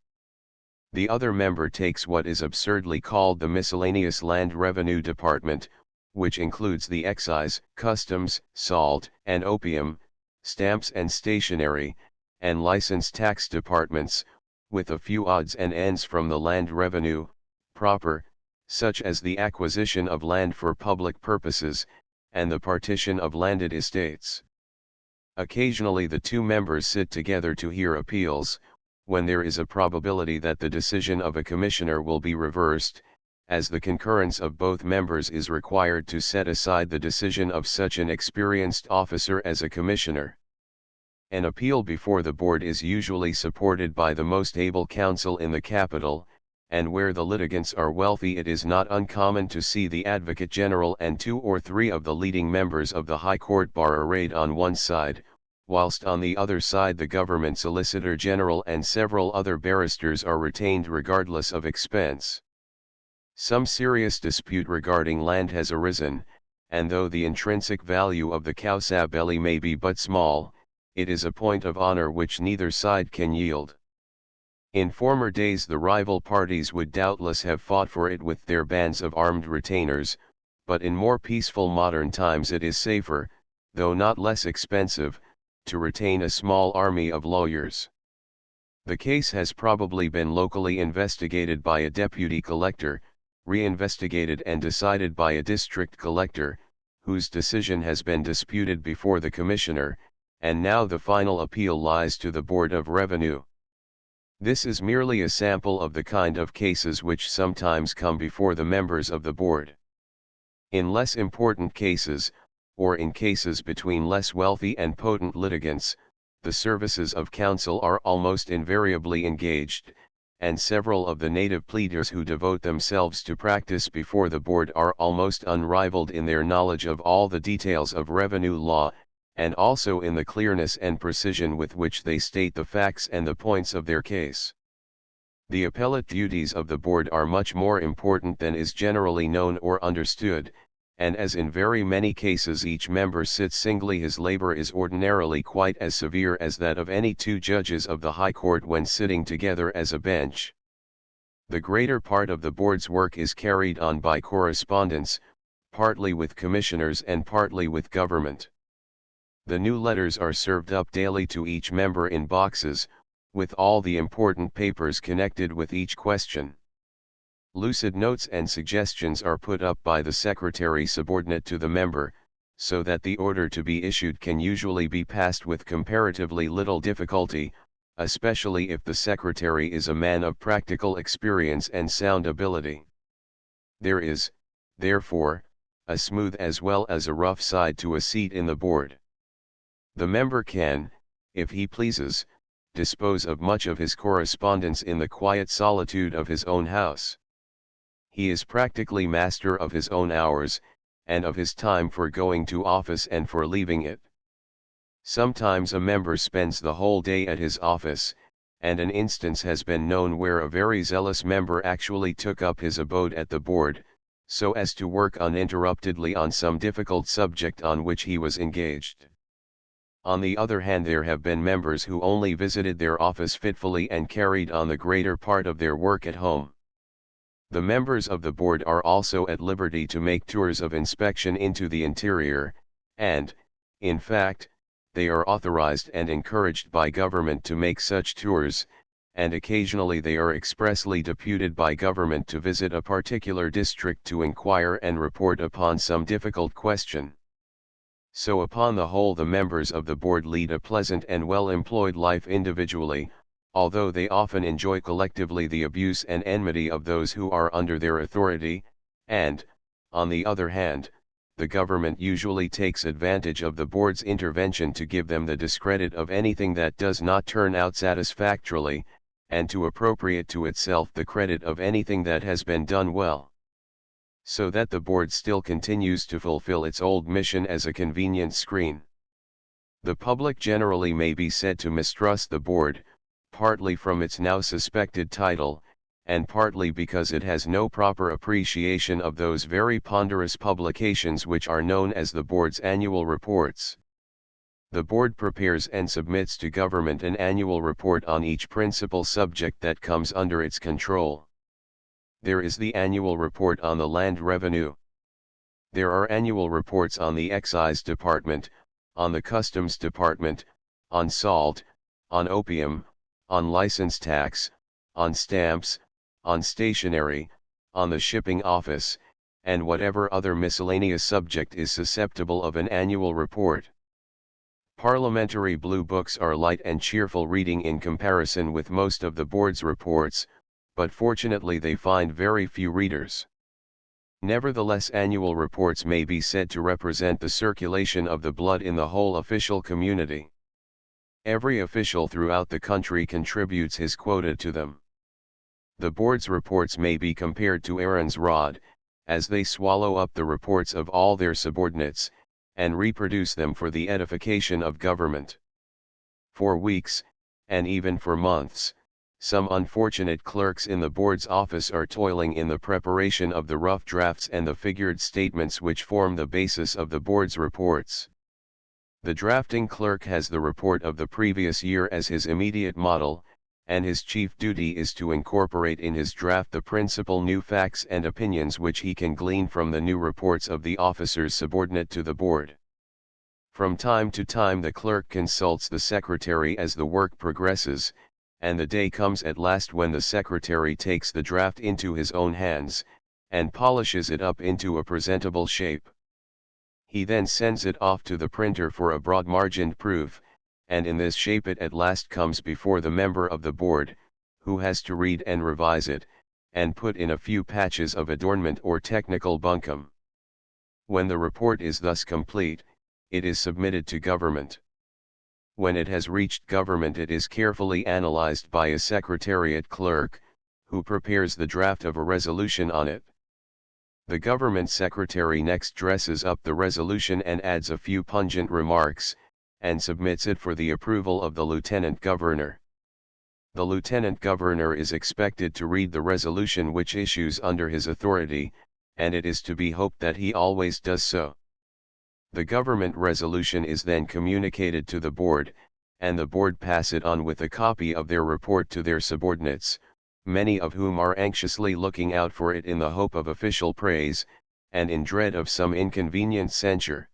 The other member takes what is absurdly called the Miscellaneous Land Revenue Department, which includes the Excise, Customs, Salt, and Opium, Stamps and Stationery, and License Tax Departments, with a few odds and ends from the Land Revenue, proper, such as the acquisition of land for public purposes, and the partition of landed estates. Occasionally the 2 members sit together to hear appeals, when there is a probability that the decision of a commissioner will be reversed, as the concurrence of both members is required to set aside the decision of such an experienced officer as a commissioner. An appeal before the board is usually supported by the most able counsel in the capital, and where the litigants are wealthy it is not uncommon to see the Advocate General and 2 or 3 of the leading members of the High Court bar arrayed on one side, whilst on the other side the Government Solicitor General and several other barristers are retained regardless of expense. Some serious dispute regarding land has arisen, and though the intrinsic value of the causa belli may be but small, it is a point of honor which neither side can yield. In former days the rival parties would doubtless have fought for it with their bands of armed retainers, but in more peaceful modern times it is safer, though not less expensive, to retain a small army of lawyers. The case has probably been locally investigated by a deputy collector, re-investigated and decided by a district collector, whose decision has been disputed before the commissioner, and now the final appeal lies to the Board of Revenue. This is merely a sample of the kind of cases which sometimes come before the members of the board. In less important cases, or in cases between less wealthy and potent litigants, the services of counsel are almost invariably engaged, and several of the native pleaders who devote themselves to practice before the board are almost unrivaled in their knowledge of all the details of revenue law, and also in the clearness and precision with which they state the facts and the points of their case. The appellate duties of the board are much more important than is generally known or understood, and as in very many cases each member sits singly, his labor is ordinarily quite as severe as that of any 2 judges of the High Court when sitting together as a bench. The greater part of the board's work is carried on by correspondence, partly with commissioners and partly with government. The new letters are served up daily to each member in boxes, with all the important papers connected with each question. Lucid notes and suggestions are put up by the secretary subordinate to the member, so that the order to be issued can usually be passed with comparatively little difficulty, especially if the secretary is a man of practical experience and sound ability. There is, therefore, a smooth as well as a rough side to a seat in the board. The member can, if he pleases, dispose of much of his correspondence in the quiet solitude of his own house. He is practically master of his own hours, and of his time for going to office and for leaving it. Sometimes a member spends the whole day at his office, and an instance has been known where a very zealous member actually took up his abode at the board, so as to work uninterruptedly on some difficult subject on which he was engaged. On the other hand, there have been members who only visited their office fitfully and carried on the greater part of their work at home. The members of the board are also at liberty to make tours of inspection into the interior, and, in fact, they are authorized and encouraged by government to make such tours, and occasionally they are expressly deputed by government to visit a particular district to inquire and report upon some difficult question. So upon the whole the members of the board lead a pleasant and well-employed life individually, although they often enjoy collectively the abuse and enmity of those who are under their authority, and, on the other hand, the government usually takes advantage of the board's intervention to give them the discredit of anything that does not turn out satisfactorily, and to appropriate to itself the credit of anything that has been done well. So that the board still continues to fulfill its old mission as a convenient screen. The public generally may be said to mistrust the board, partly from its now suspected title, and partly because it has no proper appreciation of those very ponderous publications which are known as the board's annual reports. The board prepares and submits to government an annual report on each principal subject that comes under its control. There is the annual report on the land revenue. There are annual reports on the excise department, on the customs department, on salt, on opium, on license tax, on stamps, on stationery, on the shipping office, and whatever other miscellaneous subject is susceptible of an annual report. Parliamentary blue books are light and cheerful reading in comparison with most of the board's reports, but fortunately they find very few readers. Nevertheless, annual reports may be said to represent the circulation of the blood in the whole official community. Every official throughout the country contributes his quota to them. The board's reports may be compared to Aaron's rod, as they swallow up the reports of all their subordinates, and reproduce them for the edification of government. For weeks, and even for months, some unfortunate clerks in the board's office are toiling in the preparation of the rough drafts and the figured statements which form the basis of the board's reports. The drafting clerk has the report of the previous year as his immediate model, and his chief duty is to incorporate in his draft the principal new facts and opinions which he can glean from the new reports of the officers subordinate to the board. From time to time the clerk consults the secretary as the work progresses, and the day comes at last when the secretary takes the draft into his own hands, and polishes it up into a presentable shape. He then sends it off to the printer for a broad-margined proof, and in this shape it at last comes before the member of the board, who has to read and revise it, and put in a few patches of adornment or technical buncombe. When the report is thus complete, it is submitted to government. When it has reached government, it is carefully analyzed by a secretariat clerk, who prepares the draft of a resolution on it. The government secretary next dresses up the resolution and adds a few pungent remarks, and submits it for the approval of the lieutenant governor. The lieutenant governor is expected to read the resolution which issues under his authority, and it is to be hoped that he always does so. The government resolution is then communicated to the board, and the board pass it on with a copy of their report to their subordinates, many of whom are anxiously looking out for it in the hope of official praise, and in dread of some inconvenient censure.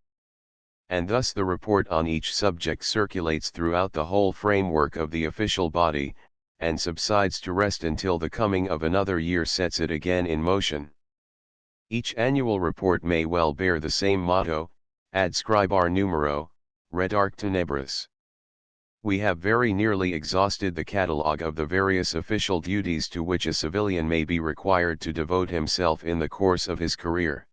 And thus the report on each subject circulates throughout the whole framework of the official body, and subsides to rest until the coming of another year sets it again in motion. Each annual report may well bear the same motto, ad scribare numero, redarque tenebris. We have very nearly exhausted the catalogue of the various official duties to which a civilian may be required to devote himself in the course of his career.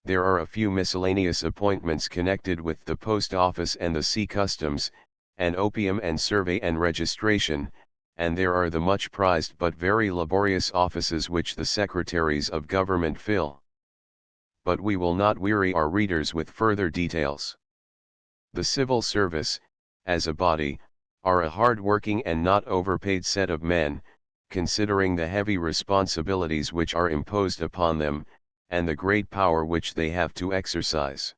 There are a few miscellaneous appointments connected with the post office and the sea customs, and opium and survey and registration, and there are the much prized but very laborious offices which the secretaries of government fill. But we will not weary our readers with further details. The civil service, as a body, are a hard-working and not overpaid set of men, considering the heavy responsibilities which are imposed upon them, and the great power which they have to exercise.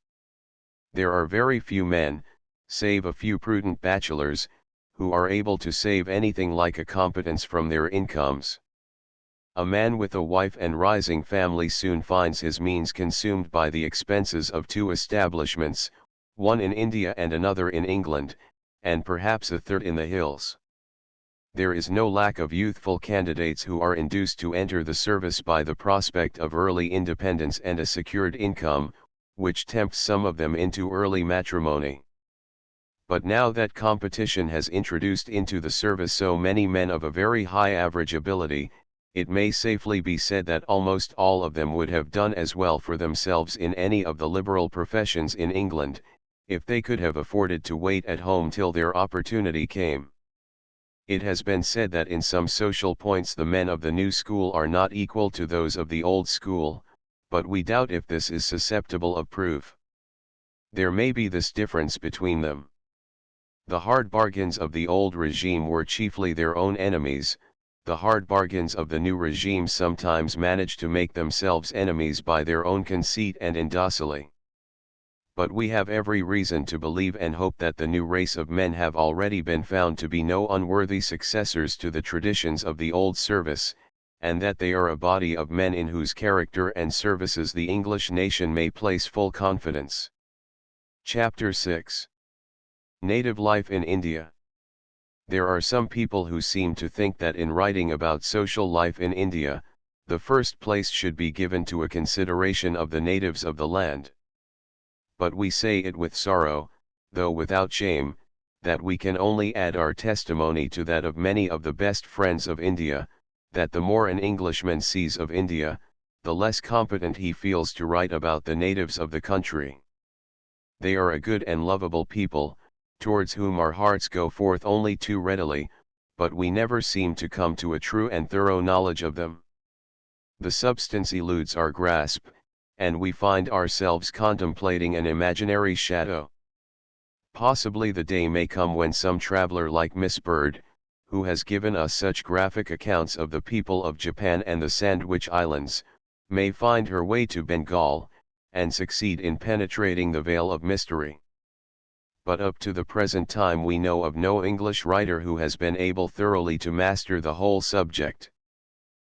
There are very few men, save a few prudent bachelors, who are able to save anything like a competence from their incomes. A man with a wife and rising family soon finds his means consumed by the expenses of two establishments, one in India and another in England, and perhaps a third in the hills. There is no lack of youthful candidates who are induced to enter the service by the prospect of early independence and a secured income, which tempts some of them into early matrimony. But now that competition has introduced into the service so many men of a very high average ability, it may safely be said that almost all of them would have done as well for themselves in any of the liberal professions in England, if they could have afforded to wait at home till their opportunity came. It has been said that in some social points the men of the new school are not equal to those of the old school, but we doubt if this is susceptible of proof. There may be this difference between them. The hard bargains of the old regime were chiefly their own enemies, the hard bargains of the new regime sometimes manage to make themselves enemies by their own conceit and indocility. But we have every reason to believe and hope that the new race of men have already been found to be no unworthy successors to the traditions of the old service, and that they are a body of men in whose character and services the English nation may place full confidence. Chapter 6. Native Life in India. There are some people who seem to think that in writing about social life in India, the first place should be given to a consideration of the natives of the land. But we say it with sorrow, though without shame, that we can only add our testimony to that of many of the best friends of India, that the more an Englishman sees of India, the less competent he feels to write about the natives of the country. They are a good and lovable people, towards whom our hearts go forth only too readily, but we never seem to come to a true and thorough knowledge of them. The substance eludes our grasp, and we find ourselves contemplating an imaginary shadow. Possibly the day may come when some traveler like Miss Bird, who has given us such graphic accounts of the people of Japan and the Sandwich Islands, may find her way to Bengal, and succeed in penetrating the veil of mystery. But up to the present time we know of no English writer who has been able thoroughly to master the whole subject.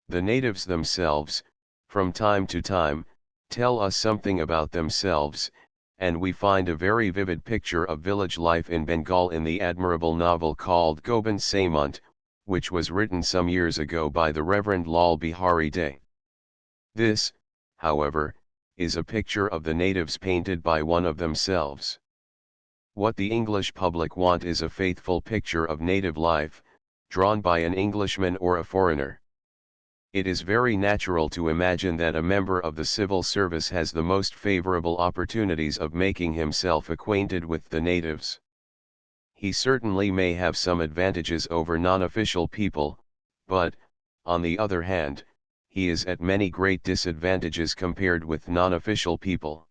The natives themselves, from time to time, tell us something about themselves, and we find a very vivid picture of village life in Bengal in the admirable novel called Gobind Samant, which was written some years ago by the Reverend Lal Bihari Dey. This, however, is a picture of the natives painted by one of themselves. What the English public want is a faithful picture of native life, drawn by an Englishman or a foreigner. It is very natural to imagine that a member of the civil service has the most favorable opportunities of making himself acquainted with the natives. He certainly may have some advantages over non-official people, but, on the other hand, he is at many great disadvantages compared with non-official people.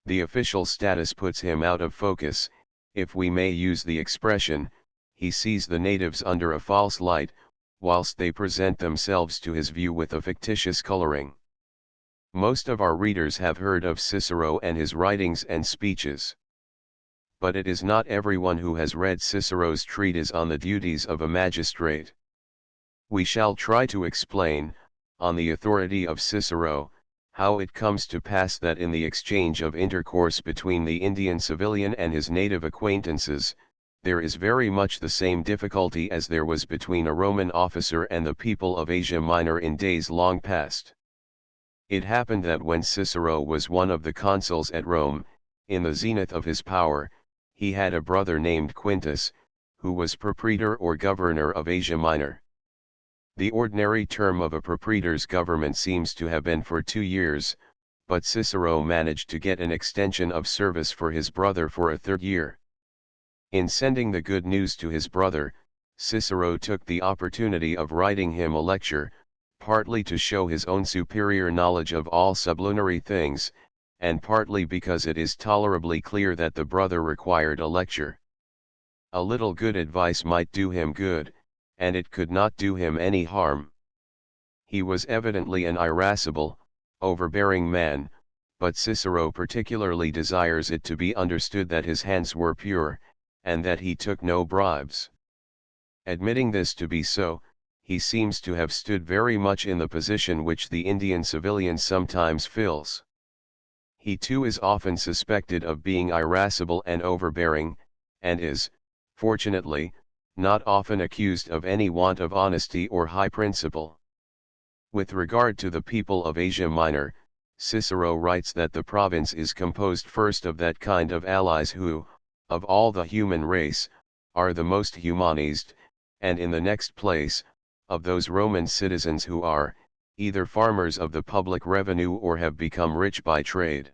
The official status puts him out of focus, if we may use the expression. He sees the natives under a false light, whilst they present themselves to his view with a fictitious coloring. Most of our readers have heard of Cicero and his writings and speeches. But it is not everyone who has read Cicero's treatise on the duties of a magistrate. We shall try to explain, on the authority of Cicero, how it comes to pass that in the exchange of intercourse between the Indian civilian and his native acquaintances, there is very much the same difficulty as there was between a Roman officer and the people of Asia Minor in days long past. It happened that when Cicero was one of the consuls at Rome, in the zenith of his power, he had a brother named Quintus, who was propraetor or governor of Asia Minor. The ordinary term of a propraetor's government seems to have been for 2 years, but Cicero managed to get an extension of service for his brother for a 3rd year. In sending the good news to his brother, Cicero took the opportunity of writing him a lecture, partly to show his own superior knowledge of all sublunary things, and partly because it is tolerably clear that the brother required a lecture. A little good advice might do him good, and it could not do him any harm. He was evidently an irascible, overbearing man, but Cicero particularly desires it to be understood that his hands were pure, and that he took no bribes. Admitting this to be so, he seems to have stood very much in the position which the Indian civilian sometimes fills. He too is often suspected of being irascible and overbearing, and is, fortunately, not often accused of any want of honesty or high principle. With regard to the people of Asia Minor, Cicero writes that the province is composed first of that kind of allies who, of all the human race, are the most humanized, and in the next place, of those Roman citizens who are, either farmers of the public revenue or have become rich by trade.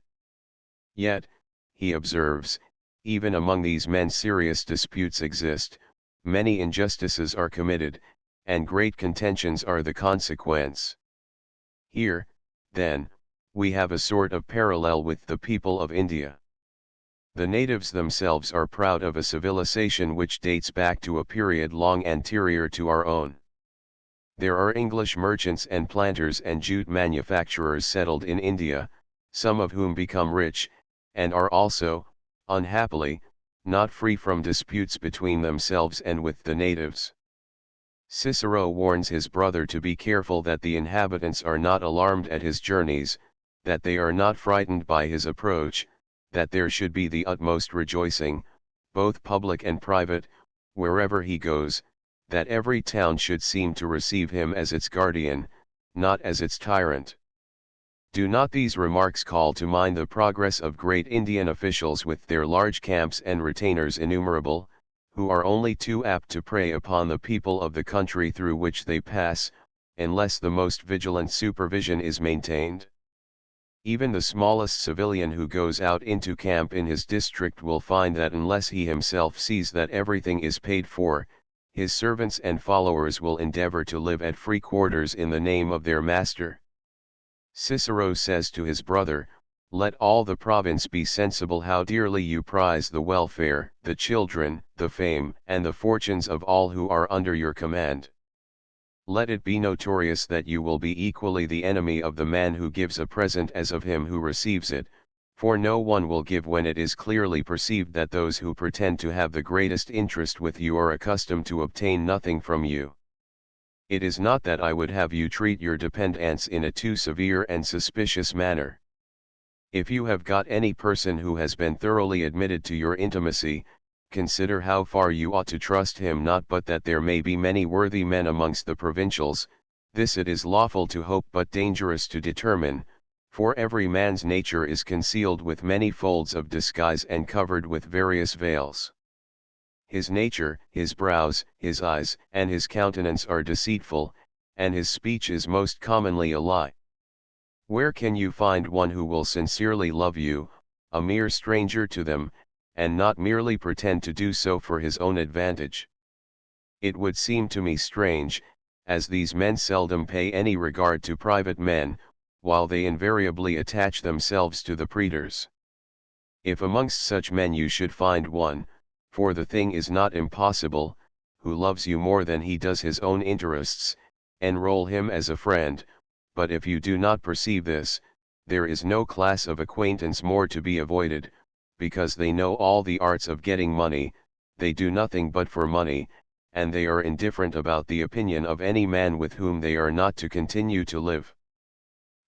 Yet, he observes, even among these men serious disputes exist, many injustices are committed, and great contentions are the consequence. Here, then, we have a sort of parallel with the people of India. The natives themselves are proud of a civilization which dates back to a period long anterior to our own. There are English merchants and planters and jute manufacturers settled in India, some of whom become rich, and are also, unhappily, not free from disputes between themselves and with the natives. Cicero warns his brother to be careful that the inhabitants are not alarmed at his journeys, that they are not frightened by his approach, that there should be the utmost rejoicing, both public and private, wherever he goes, that every town should seem to receive him as its guardian, not as its tyrant. Do not these remarks call to mind the progress of great Indian officials with their large camps and retainers innumerable, who are only too apt to prey upon the people of the country through which they pass, unless the most vigilant supervision is maintained? Even the smallest civilian who goes out into camp in his district will find that unless he himself sees that everything is paid for, his servants and followers will endeavor to live at free quarters in the name of their master. Cicero says to his brother, "Let all the province be sensible how dearly you prize the welfare, the children, the fame, and the fortunes of all who are under your command. Let it be notorious that you will be equally the enemy of the man who gives a present as of him who receives it, for no one will give when it is clearly perceived that those who pretend to have the greatest interest with you are accustomed to obtain nothing from you. It is not that I would have you treat your dependants in a too severe and suspicious manner. If you have got any person who has been thoroughly admitted to your intimacy, consider how far you ought to trust him, not but that there may be many worthy men amongst the provincials, this it is lawful to hope but dangerous to determine, for every man's nature is concealed with many folds of disguise and covered with various veils. His nature, his brows, his eyes, and his countenance are deceitful, and his speech is most commonly a lie. Where can you find one who will sincerely love you, a mere stranger to them, and not merely pretend to do so for his own advantage? It would seem to me strange, as these men seldom pay any regard to private men, while they invariably attach themselves to the praetors. If amongst such men you should find one, for the thing is not impossible, who loves you more than he does his own interests, enroll him as a friend, but if you do not perceive this, there is no class of acquaintance more to be avoided, because they know all the arts of getting money, they do nothing but for money, and they are indifferent about the opinion of any man with whom they are not to continue to live.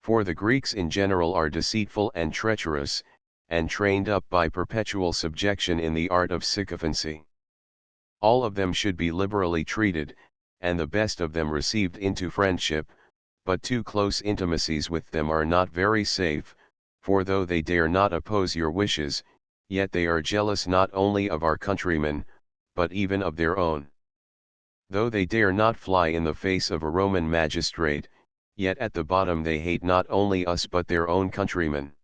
For the Greeks in general are deceitful and treacherous, and trained up by perpetual subjection in the art of sycophancy. All of them should be liberally treated, and the best of them received into friendship, but too close intimacies with them are not very safe, for though they dare not oppose your wishes, yet they are jealous not only of our countrymen, but even of their own. Though they dare not fly in the face of a Roman magistrate, yet at the bottom they hate not only us but their own countrymen.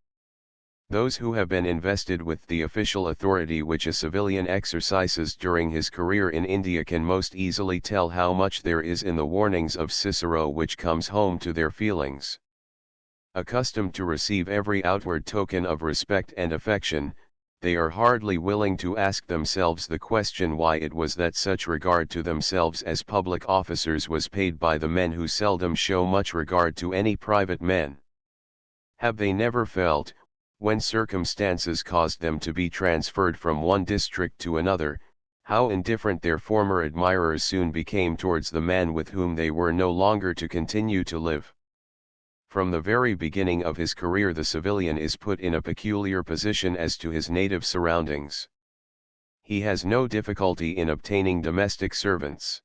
Those who have been invested with the official authority which a civilian exercises during his career in India can most easily tell how much there is in the warnings of Cicero which comes home to their feelings. Accustomed to receive every outward token of respect and affection, they are hardly willing to ask themselves the question why it was that such regard to themselves as public officers was paid by the men who seldom show much regard to any private men. Have they never felt, when circumstances caused them to be transferred from one district to another, how indifferent their former admirers soon became towards the man with whom they were no longer to continue to live? From the very beginning of his career the civilian is put in a peculiar position as to his native surroundings. He has no difficulty in obtaining domestic servants.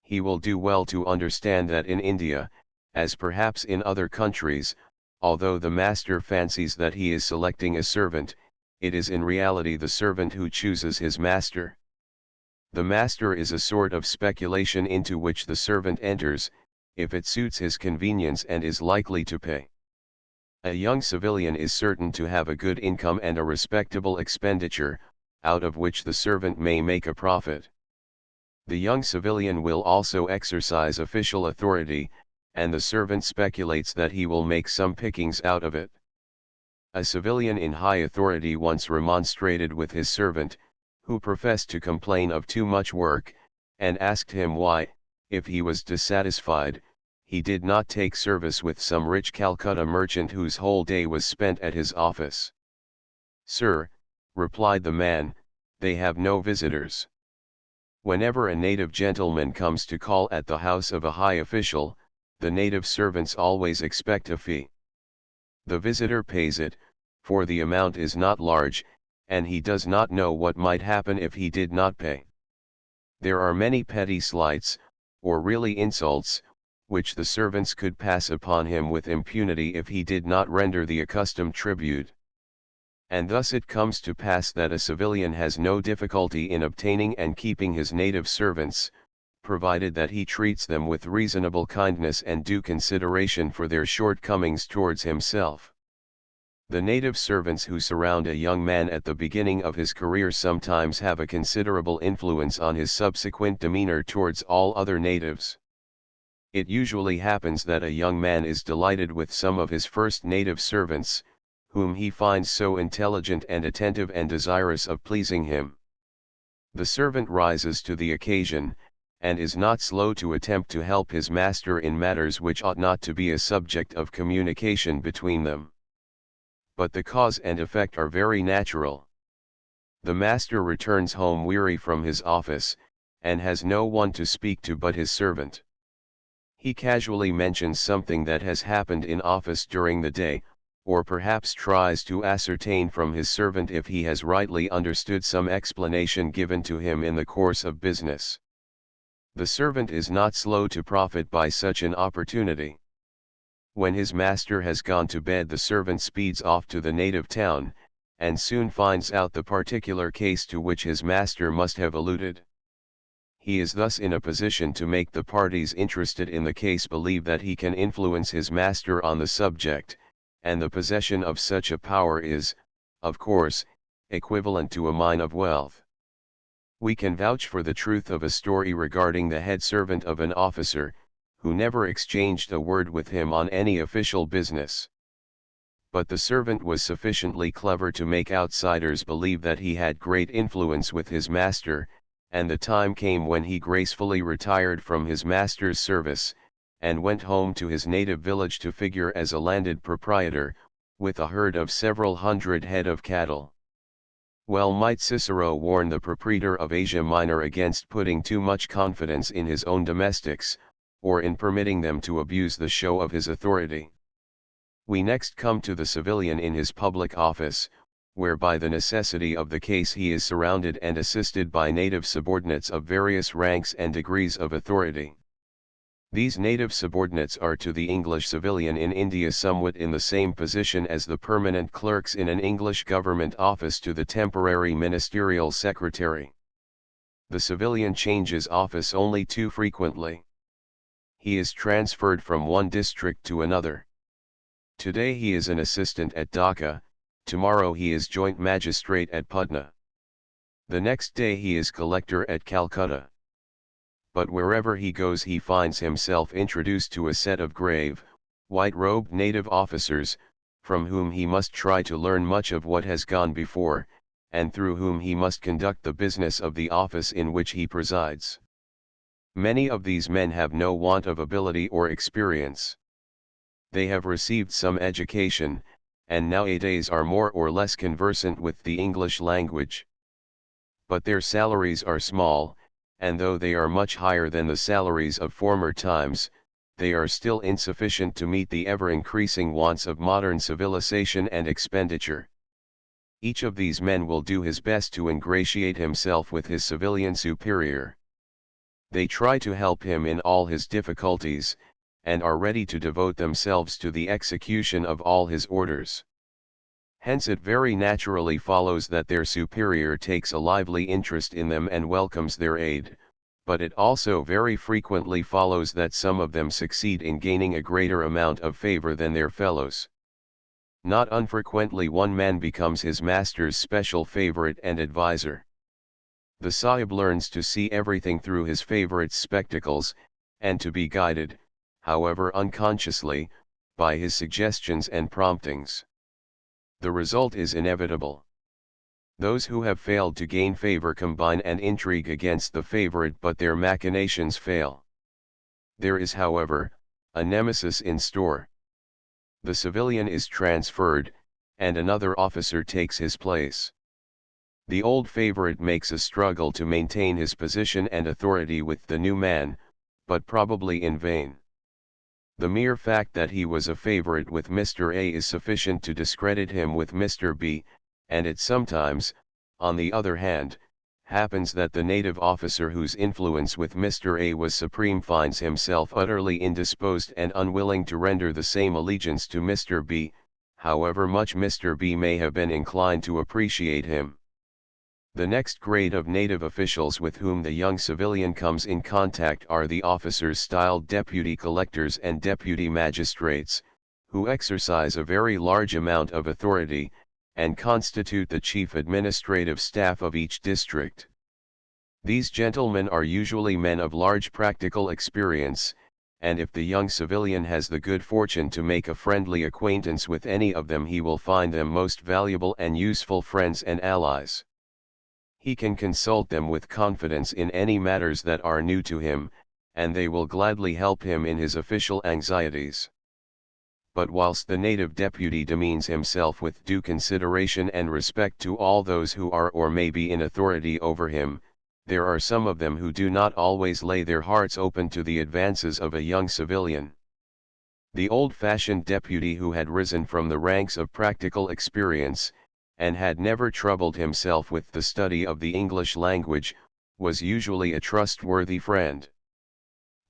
He will do well to understand that in India, as perhaps in other countries, although the master fancies that he is selecting a servant, it is in reality the servant who chooses his master. The master is a sort of speculation into which the servant enters, if it suits his convenience and is likely to pay. A young civilian is certain to have a good income and a respectable expenditure, out of which the servant may make a profit. The young civilian will also exercise official authority, and the servant speculates that he will make some pickings out of it. A civilian in high authority once remonstrated with his servant, who professed to complain of too much work, and asked him why, if he was dissatisfied, he did not take service with some rich Calcutta merchant whose whole day was spent at his office. "Sir," replied the man, "they have no visitors. Whenever a native gentleman comes to call at the house of a high official, the native servants always expect a fee. The visitor pays it, for the amount is not large, and he does not know what might happen if he did not pay. There are many petty slights, or really insults, which the servants could pass upon him with impunity if he did not render the accustomed tribute. And thus it comes to pass that a civilian has no difficulty in obtaining and keeping his native servants, provided that he treats them with reasonable kindness and due consideration for their shortcomings towards himself. The native servants who surround a young man at the beginning of his career sometimes have a considerable influence on his subsequent demeanor towards all other natives. It usually happens that a young man is delighted with some of his first native servants, whom he finds so intelligent and attentive and desirous of pleasing him. The servant rises to the occasion, and is not slow to attempt to help his master in matters which ought not to be a subject of communication between them. But the cause and effect are very natural. The master returns home weary from his office, and has no one to speak to but his servant. He casually mentions something that has happened in office during the day, or perhaps tries to ascertain from his servant if he has rightly understood some explanation given to him in the course of business. The servant is not slow to profit by such an opportunity. When his master has gone to bed, the servant speeds off to the native town, and soon finds out the particular case to which his master must have alluded. He is thus in a position to make the parties interested in the case believe that he can influence his master on the subject, and the possession of such a power is, of course, equivalent to a mine of wealth. We can vouch for the truth of a story regarding the head servant of an officer, who never exchanged a word with him on any official business. But the servant was sufficiently clever to make outsiders believe that he had great influence with his master, and the time came when he gracefully retired from his master's service, and went home to his native village to figure as a landed proprietor, with a herd of several hundred head of cattle. Well might Cicero warn the proprietor of Asia Minor against putting too much confidence in his own domestics, or in permitting them to abuse the show of his authority. We next come to the civilian in his public office, where by the necessity of the case he is surrounded and assisted by native subordinates of various ranks and degrees of authority. These native subordinates are to the English civilian in India somewhat in the same position as the permanent clerks in an English government office to the temporary ministerial secretary. The civilian changes office only too frequently. He is transferred from one district to another. Today he is an assistant at Dhaka, tomorrow he is joint magistrate at Putna. The next day he is collector at Calcutta. But wherever he goes he finds himself introduced to a set of grave, white-robed native officers, from whom he must try to learn much of what has gone before, and through whom he must conduct the business of the office in which he presides. Many of these men have no want of ability or experience. They have received some education, and nowadays are more or less conversant with the English language. But their salaries are small, and though they are much higher than the salaries of former times, they are still insufficient to meet the ever-increasing wants of modern civilization and expenditure. Each of these men will do his best to ingratiate himself with his civilian superior. They try to help him in all his difficulties, and are ready to devote themselves to the execution of all his orders. Hence it very naturally follows that their superior takes a lively interest in them and welcomes their aid, but it also very frequently follows that some of them succeed in gaining a greater amount of favor than their fellows. Not unfrequently one man becomes his master's special favorite and advisor. The Sahib learns to see everything through his favorite's spectacles, and to be guided, however unconsciously, by his suggestions and promptings. The result is inevitable. Those who have failed to gain favor combine and intrigue against the favorite, but their machinations fail. There is, however, a nemesis in store. The civilian is transferred, and another officer takes his place. The old favorite makes a struggle to maintain his position and authority with the new man, but probably in vain. The mere fact that he was a favorite with Mr. A is sufficient to discredit him with Mr. B, and it sometimes, on the other hand, happens that the native officer whose influence with Mr. A was supreme finds himself utterly indisposed and unwilling to render the same allegiance to Mr. B, however much Mr. B may have been inclined to appreciate him. The next grade of native officials with whom the young civilian comes in contact are the officers styled deputy collectors and deputy magistrates, who exercise a very large amount of authority, and constitute the chief administrative staff of each district. These gentlemen are usually men of large practical experience, and if the young civilian has the good fortune to make a friendly acquaintance with any of them, he will find them most valuable and useful friends and allies. He can consult them with confidence in any matters that are new to him, and they will gladly help him in his official anxieties. But whilst the native deputy demeans himself with due consideration and respect to all those who are or may be in authority over him, there are some of them who do not always lay their hearts open to the advances of a young civilian. The old-fashioned deputy who had risen from the ranks of practical experience, and had never troubled himself with the study of the English language, was usually a trustworthy friend.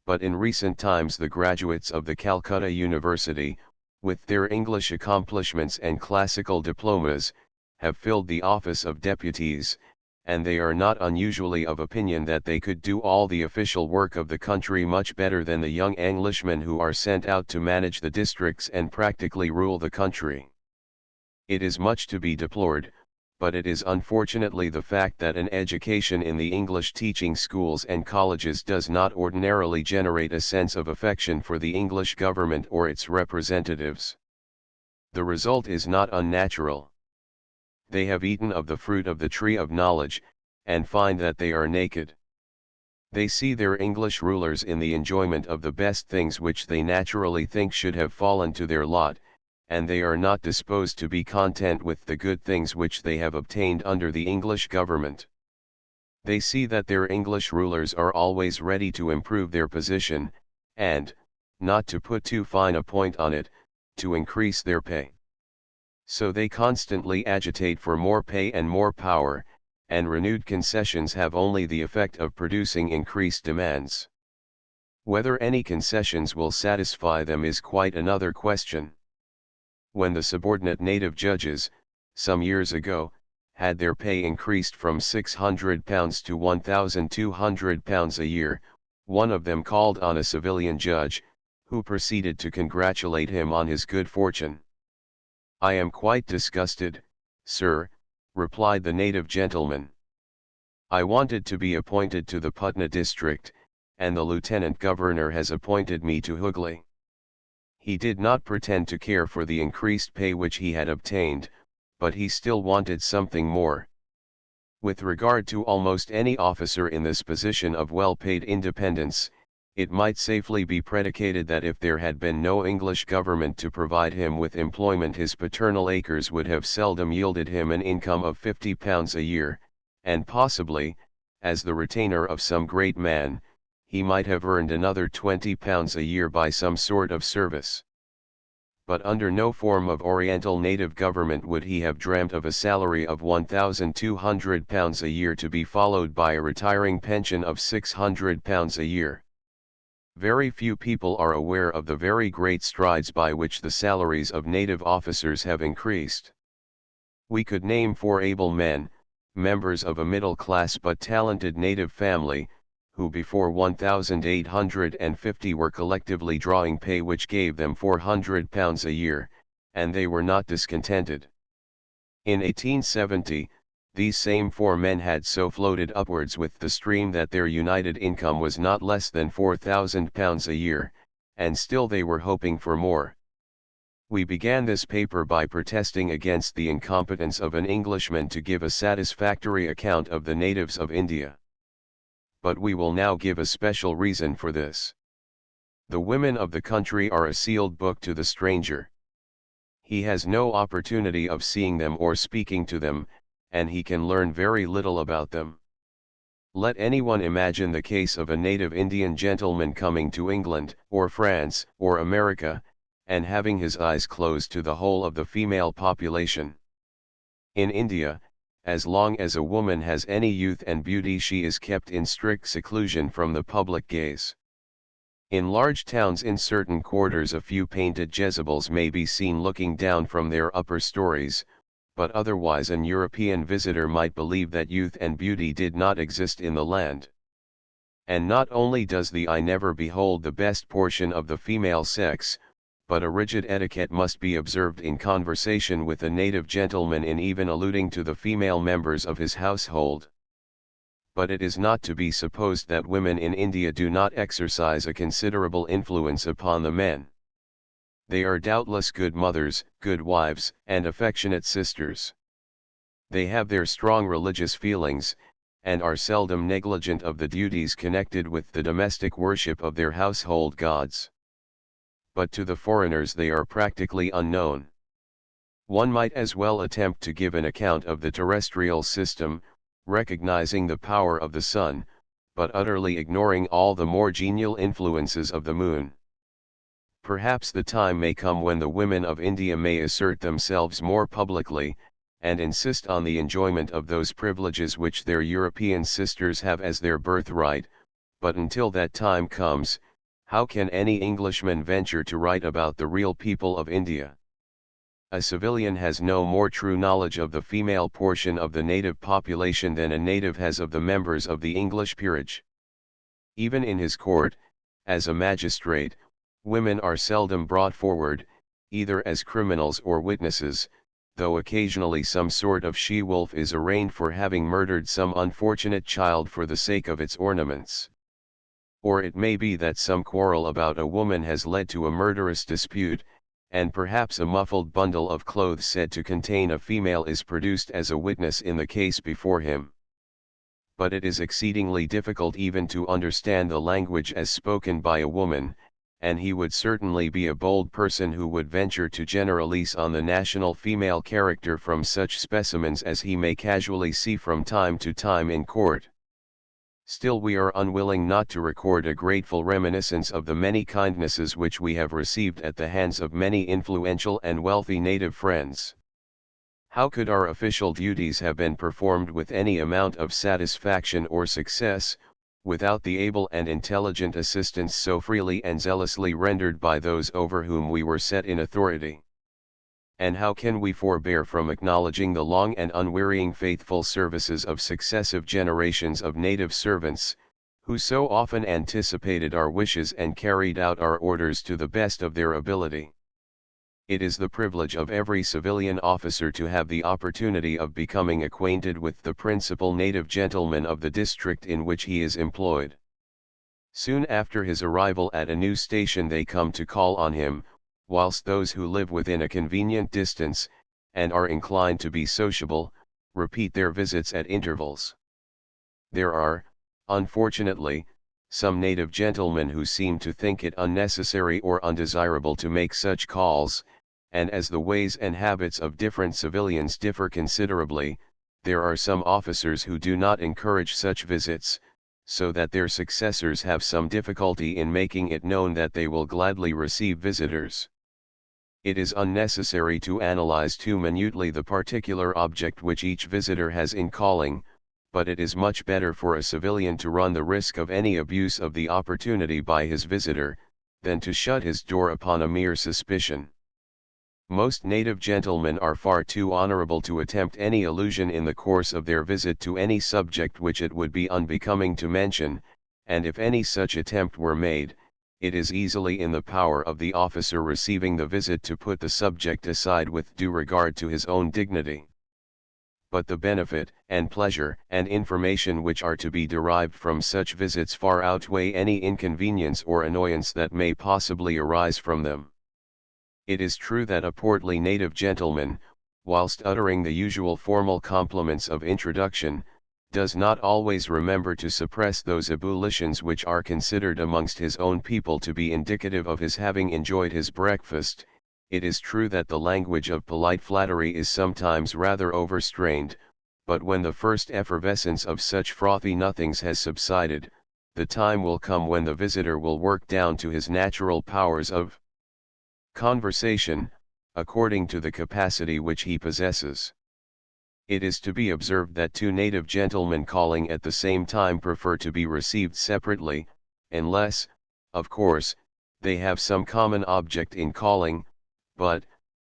But in recent times the graduates of the Calcutta University, with their English accomplishments and classical diplomas, have filled the office of deputies, and they are not unusually of opinion that they could do all the official work of the country much better than the young Englishmen who are sent out to manage the districts and practically rule the country. It is much to be deplored, but it is unfortunately the fact that an education in the English teaching schools and colleges does not ordinarily generate a sense of affection for the English government or its representatives. The result is not unnatural. They have eaten of the fruit of the tree of knowledge, and find that they are naked. They see their English rulers in the enjoyment of the best things which they naturally think should have fallen to their lot, and they are not disposed to be content with the good things which they have obtained under the English government. They see that their English rulers are always ready to improve their position, and, not to put too fine a point on it, to increase their pay. So they constantly agitate for more pay and more power, and renewed concessions have only the effect of producing increased demands. Whether any concessions will satisfy them is quite another question. When the subordinate native judges, some years ago, had their pay increased from £600 to £1,200 a year, one of them called on a civilian judge, who proceeded to congratulate him on his good fortune. "I am quite disgusted, sir," replied the native gentleman. "I wanted to be appointed to the Putna district, and the lieutenant governor has appointed me to Hooghly." He did not pretend to care for the increased pay which he had obtained, but he still wanted something more. With regard to almost any officer in this position of well-paid independence, it might safely be predicated that if there had been no English government to provide him with employment, his paternal acres would have seldom yielded him an income of £50 a year, and possibly, as the retainer of some great man, he might have earned another £20 a year by some sort of service. But under no form of Oriental native government would he have dreamt of a salary of £1,200 a year to be followed by a retiring pension of £600 a year. Very few people are aware of the very great strides by which the salaries of native officers have increased. We could name 4 able men, members of a middle-class but talented native family, who before 1850 were collectively drawing pay which gave them £400 a year, and they were not discontented. In 1870, these same 4 men had so floated upwards with the stream that their united income was not less than £4,000 a year, and still they were hoping for more. We began this paper by protesting against the incompetence of an Englishman to give a satisfactory account of the natives of India. But we will now give a special reason for this. The women of the country are a sealed book to the stranger. He has no opportunity of seeing them or speaking to them, and he can learn very little about them. Let anyone imagine the case of a native Indian gentleman coming to England, or France, or America, and having his eyes closed to the whole of the female population. In India, as long as a woman has any youth and beauty, she is kept in strict seclusion from the public gaze. In large towns in certain quarters a few painted Jezebels may be seen looking down from their upper stories, but otherwise an European visitor might believe that youth and beauty did not exist in the land. And not only does the eye never behold the best portion of the female sex, but a rigid etiquette must be observed in conversation with a native gentleman in even alluding to the female members of his household. But it is not to be supposed that women in India do not exercise a considerable influence upon the men. They are doubtless good mothers, good wives, and affectionate sisters. They have their strong religious feelings, and are seldom negligent of the duties connected with the domestic worship of their household gods. But to the foreigners they are practically unknown. One might as well attempt to give an account of the terrestrial system, recognizing the power of the sun, but utterly ignoring all the more genial influences of the moon. Perhaps the time may come when the women of India may assert themselves more publicly, and insist on the enjoyment of those privileges which their European sisters have as their birthright, but until that time comes, how can any Englishman venture to write about the real people of India? A civilian has no more true knowledge of the female portion of the native population than a native has of the members of the English peerage. Even in his court, as a magistrate, women are seldom brought forward, either as criminals or witnesses, though occasionally some sort of she-wolf is arraigned for having murdered some unfortunate child for the sake of its ornaments. Or it may be that some quarrel about a woman has led to a murderous dispute, and perhaps a muffled bundle of clothes said to contain a female is produced as a witness in the case before him. But it is exceedingly difficult even to understand the language as spoken by a woman, and he would certainly be a bold person who would venture to generalize on the national female character from such specimens as he may casually see from time to time in court. Still we are unwilling not to record a grateful reminiscence of the many kindnesses which we have received at the hands of many influential and wealthy native friends. How could our official duties have been performed with any amount of satisfaction or success, without the able and intelligent assistance so freely and zealously rendered by those over whom we were set in authority? And how can we forbear from acknowledging the long and unwearying faithful services of successive generations of native servants, who so often anticipated our wishes and carried out our orders to the best of their ability? It is the privilege of every civilian officer to have the opportunity of becoming acquainted with the principal native gentlemen of the district in which he is employed. Soon after his arrival at a new station they come to call on him, whilst those who live within a convenient distance, and are inclined to be sociable, repeat their visits at intervals. There are, unfortunately, some native gentlemen who seem to think it unnecessary or undesirable to make such calls, and as the ways and habits of different civilians differ considerably, there are some officers who do not encourage such visits, so that their successors have some difficulty in making it known that they will gladly receive visitors. It is unnecessary to analyze too minutely the particular object which each visitor has in calling, but it is much better for a civilian to run the risk of any abuse of the opportunity by his visitor, than to shut his door upon a mere suspicion. Most native gentlemen are far too honorable to attempt any allusion in the course of their visit to any subject which it would be unbecoming to mention, and if any such attempt were made, it is easily in the power of the officer receiving the visit to put the subject aside with due regard to his own dignity. But the benefit, and pleasure, and information which are to be derived from such visits far outweigh any inconvenience or annoyance that may possibly arise from them. It is true that a portly native gentleman, whilst uttering the usual formal compliments of introduction, does not always remember to suppress those ebullitions which are considered amongst his own people to be indicative of his having enjoyed his breakfast. It is true that the language of polite flattery is sometimes rather overstrained, but when the first effervescence of such frothy nothings has subsided, the time will come when the visitor will work down to his natural powers of conversation, according to the capacity which he possesses. It is to be observed that two native gentlemen calling at the same time prefer to be received separately, unless, of course, they have some common object in calling, but,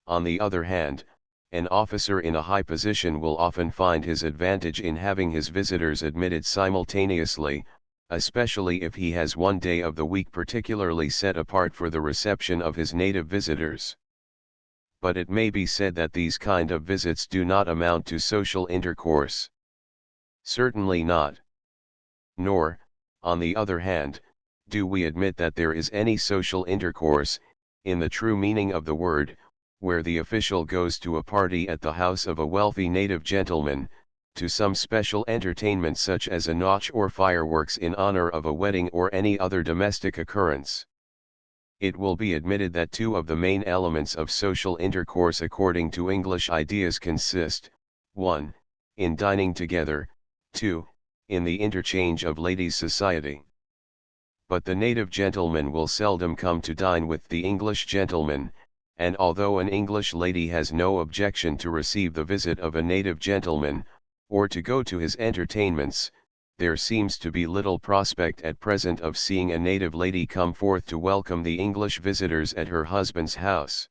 on the other hand, an officer in a high position will often find his advantage in having his visitors admitted simultaneously, especially if he has one day of the week particularly set apart for the reception of his native visitors. But it may be said that these kind of visits do not amount to social intercourse. Certainly not. Nor, on the other hand, do we admit that there is any social intercourse, in the true meaning of the word, where the official goes to a party at the house of a wealthy native gentleman, to some special entertainment such as a nautch or fireworks in honor of a wedding or any other domestic occurrence. It will be admitted that two of the main elements of social intercourse according to English ideas consist, 1. In dining together, 2. In the interchange of ladies' society. But the native gentleman will seldom come to dine with the English gentleman, and although an English lady has no objection to receive the visit of a native gentleman, or to go to his entertainments, there seems to be little prospect at present of seeing a native lady come forth to welcome the English visitors at her husband's house.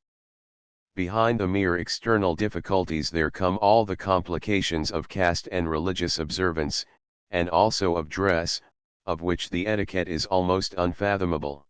Behind the mere external difficulties there come all the complications of caste and religious observance, and also of dress, of which the etiquette is almost unfathomable.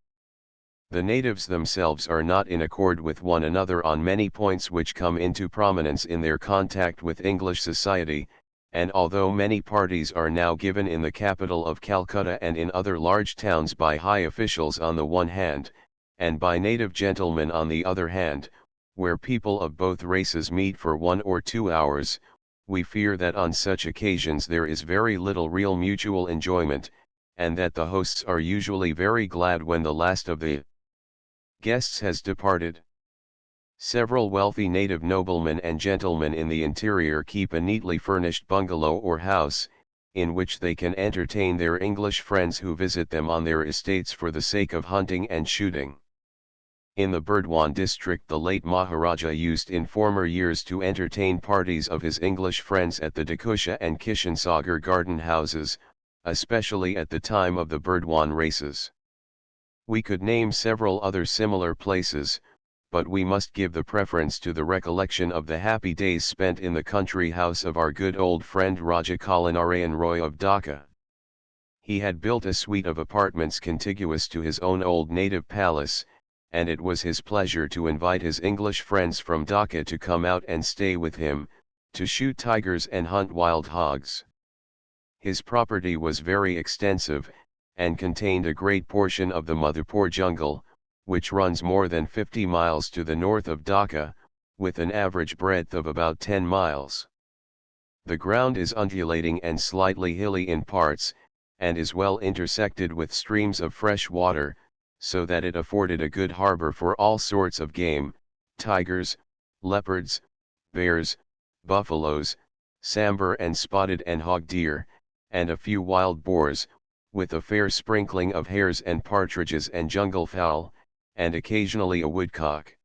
The natives themselves are not in accord with one another on many points which come into prominence in their contact with English society, and although many parties are now given in the capital of Calcutta and in other large towns by high officials on the one hand, and by native gentlemen on the other hand, where people of both races meet for 1 or 2 hours, we fear that on such occasions there is very little real mutual enjoyment, and that the hosts are usually very glad when the last of the guests has departed. Several wealthy native noblemen and gentlemen in the interior keep a neatly furnished bungalow or house, in which they can entertain their English friends who visit them on their estates for the sake of hunting and shooting. In the Burdwan district the late Maharaja used in former years to entertain parties of his English friends at the Dakusha and Kishansagar garden houses, especially at the time of the Burdwan races. We could name several other similar places, but we must give the preference to the recollection of the happy days spent in the country house of our good old friend Raja Kalinarayan Roy of Dhaka. He had built a suite of apartments contiguous to his own old native palace, and it was his pleasure to invite his English friends from Dhaka to come out and stay with him, to shoot tigers and hunt wild hogs. His property was very extensive, and contained a great portion of the Madhupur jungle, which runs more than 50 miles to the north of Dhaka, with an average breadth of about 10 miles. The ground is undulating and slightly hilly in parts, and is well intersected with streams of fresh water, so that it afforded a good harbor for all sorts of game, tigers, leopards, bears, buffaloes, sambar and spotted and hog deer, and a few wild boars, with a fair sprinkling of hares and partridges and jungle fowl, and occasionally a woodcock.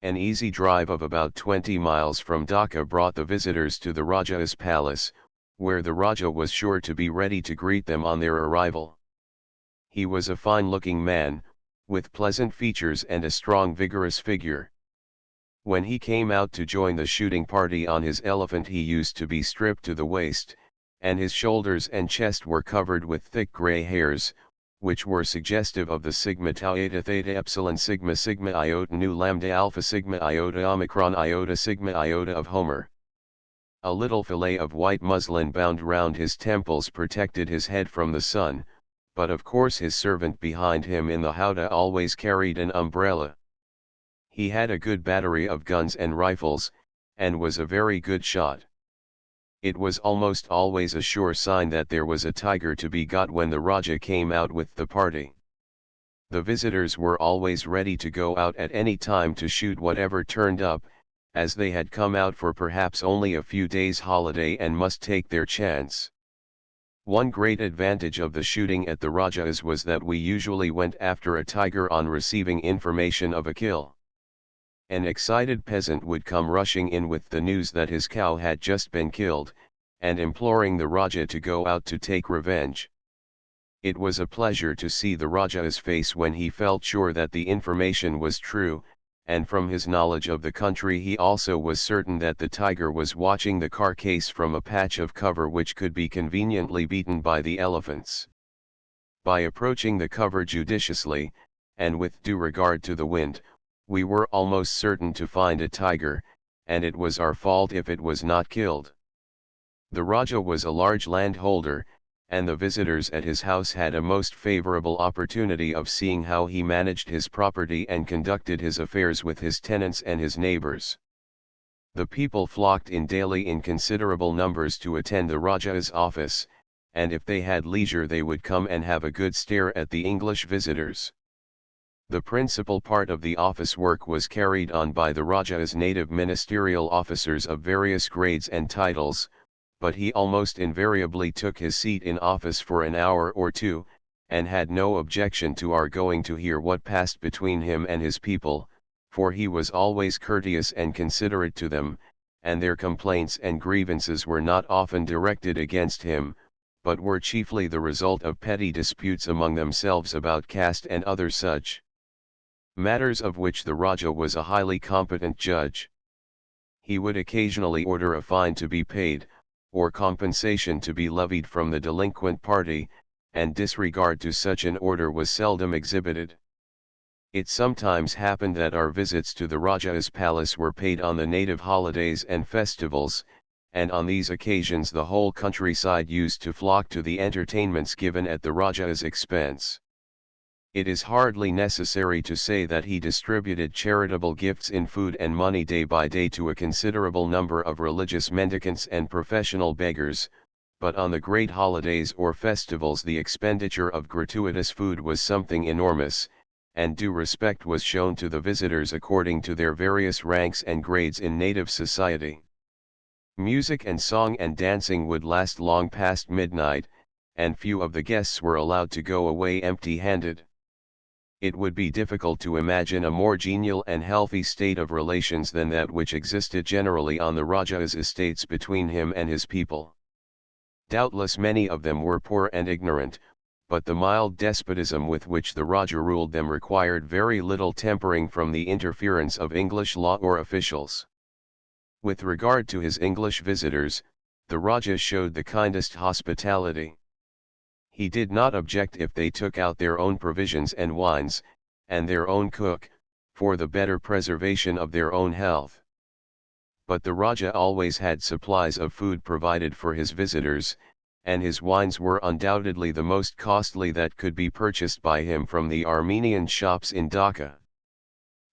An easy drive of about 20 miles from Dhaka brought the visitors to the Raja's palace, where the Raja was sure to be ready to greet them on their arrival. He was a fine-looking man, with pleasant features and a strong vigorous figure. When he came out to join the shooting party on his elephant he used to be stripped to the waist, and his shoulders and chest were covered with thick grey hairs, which were suggestive of the sigma tau eta theta epsilon sigma sigma iota nu lambda alpha sigma iota omicron iota sigma iota of Homer. A little fillet of white muslin bound round his temples protected his head from the sun, but of course his servant behind him in the howdah always carried an umbrella. He had a good battery of guns and rifles, and was a very good shot. It was almost always a sure sign that there was a tiger to be got when the Raja came out with the party. The visitors were always ready to go out at any time to shoot whatever turned up, as they had come out for perhaps only a few days' holiday and must take their chance. One great advantage of the shooting at the Raja's was that we usually went after a tiger on receiving information of a kill. An excited peasant would come rushing in with the news that his cow had just been killed, and imploring the Raja to go out to take revenge. It was a pleasure to see the Raja's face when he felt sure that the information was true, and from his knowledge of the country he also was certain that the tiger was watching the carcass from a patch of cover which could be conveniently beaten by the elephants. By approaching the cover judiciously, and with due regard to the wind, we were almost certain to find a tiger, and it was our fault if it was not killed. The Raja was a large landholder, and the visitors at his house had a most favorable opportunity of seeing how he managed his property and conducted his affairs with his tenants and his neighbors. The people flocked in daily in considerable numbers to attend the Raja's office, and if they had leisure they would come and have a good stare at the English visitors. The principal part of the office work was carried on by the Raja's native ministerial officers of various grades and titles, but he almost invariably took his seat in office for an hour or two, and had no objection to our going to hear what passed between him and his people, for he was always courteous and considerate to them, and their complaints and grievances were not often directed against him, but were chiefly the result of petty disputes among themselves about caste and other such matters of which the Raja was a highly competent judge. He would occasionally order a fine to be paid, or compensation to be levied from the delinquent party, and disregard to such an order was seldom exhibited. It sometimes happened that our visits to the Raja's palace were paid on the native holidays and festivals, and on these occasions the whole countryside used to flock to the entertainments given at the Raja's expense. It is hardly necessary to say that he distributed charitable gifts in food and money day by day to a considerable number of religious mendicants and professional beggars, but on the great holidays or festivals the expenditure of gratuitous food was something enormous, and due respect was shown to the visitors according to their various ranks and grades in native society. Music and song and dancing would last long past midnight, and few of the guests were allowed to go away empty-handed. It would be difficult to imagine a more genial and healthy state of relations than that which existed generally on the Raja's estates between him and his people. Doubtless many of them were poor and ignorant, but the mild despotism with which the Raja ruled them required very little tempering from the interference of English law or officials. With regard to his English visitors, the Raja showed the kindest hospitality. He did not object if they took out their own provisions and wines, and their own cook, for the better preservation of their own health. But the Raja always had supplies of food provided for his visitors, and his wines were undoubtedly the most costly that could be purchased by him from the Armenian shops in Dhaka.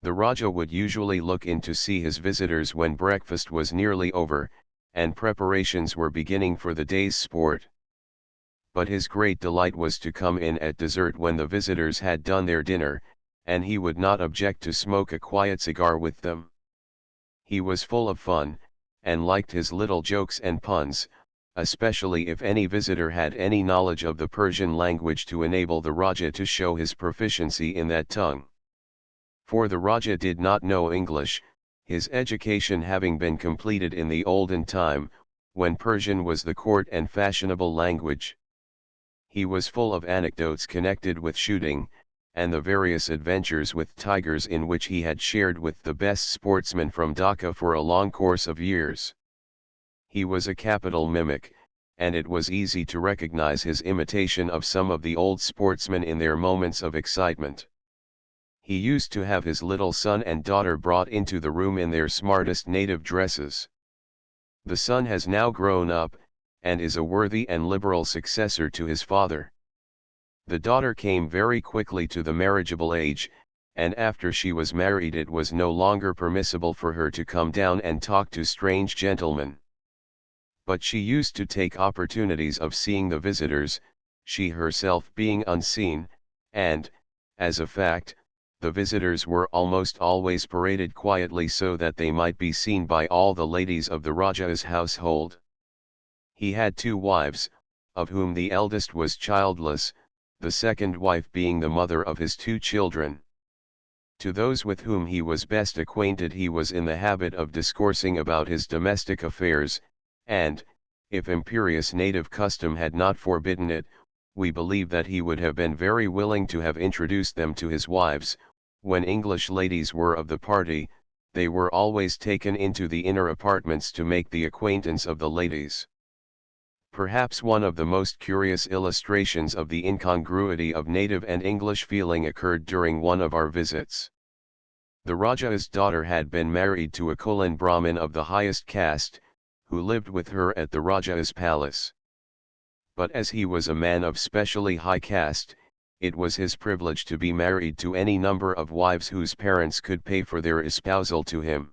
The Raja would usually look in to see his visitors when breakfast was nearly over, and preparations were beginning for the day's sport. But his great delight was to come in at dessert when the visitors had done their dinner, and he would not object to smoke a quiet cigar with them. He was full of fun, and liked his little jokes and puns, especially if any visitor had any knowledge of the Persian language to enable the Raja to show his proficiency in that tongue. For the Raja did not know English, his education having been completed in the olden time, when Persian was the court and fashionable language. He was full of anecdotes connected with shooting, and the various adventures with tigers in which he had shared with the best sportsmen from Dhaka for a long course of years. He was a capital mimic, and it was easy to recognize his imitation of some of the old sportsmen in their moments of excitement. He used to have his little son and daughter brought into the room in their smartest native dresses. The son has now grown up, and is a worthy and liberal successor to his father. The daughter came very quickly to the marriageable age, and after she was married it was no longer permissible for her to come down and talk to strange gentlemen. But she used to take opportunities of seeing the visitors, she herself being unseen, and, as a fact, the visitors were almost always paraded quietly so that they might be seen by all the ladies of the Raja's household. He had 2 wives, of whom the eldest was childless, the second wife being the mother of his 2 children. To those with whom he was best acquainted he was in the habit of discoursing about his domestic affairs, and, if imperious native custom had not forbidden it, we believe that he would have been very willing to have introduced them to his wives. When English ladies were of the party, they were always taken into the inner apartments to make the acquaintance of the ladies. Perhaps one of the most curious illustrations of the incongruity of native and English feeling occurred during one of our visits. The Raja's daughter had been married to a Kulin Brahmin of the highest caste, who lived with her at the Raja's palace. But as he was a man of specially high caste, it was his privilege to be married to any number of wives whose parents could pay for their espousal to him.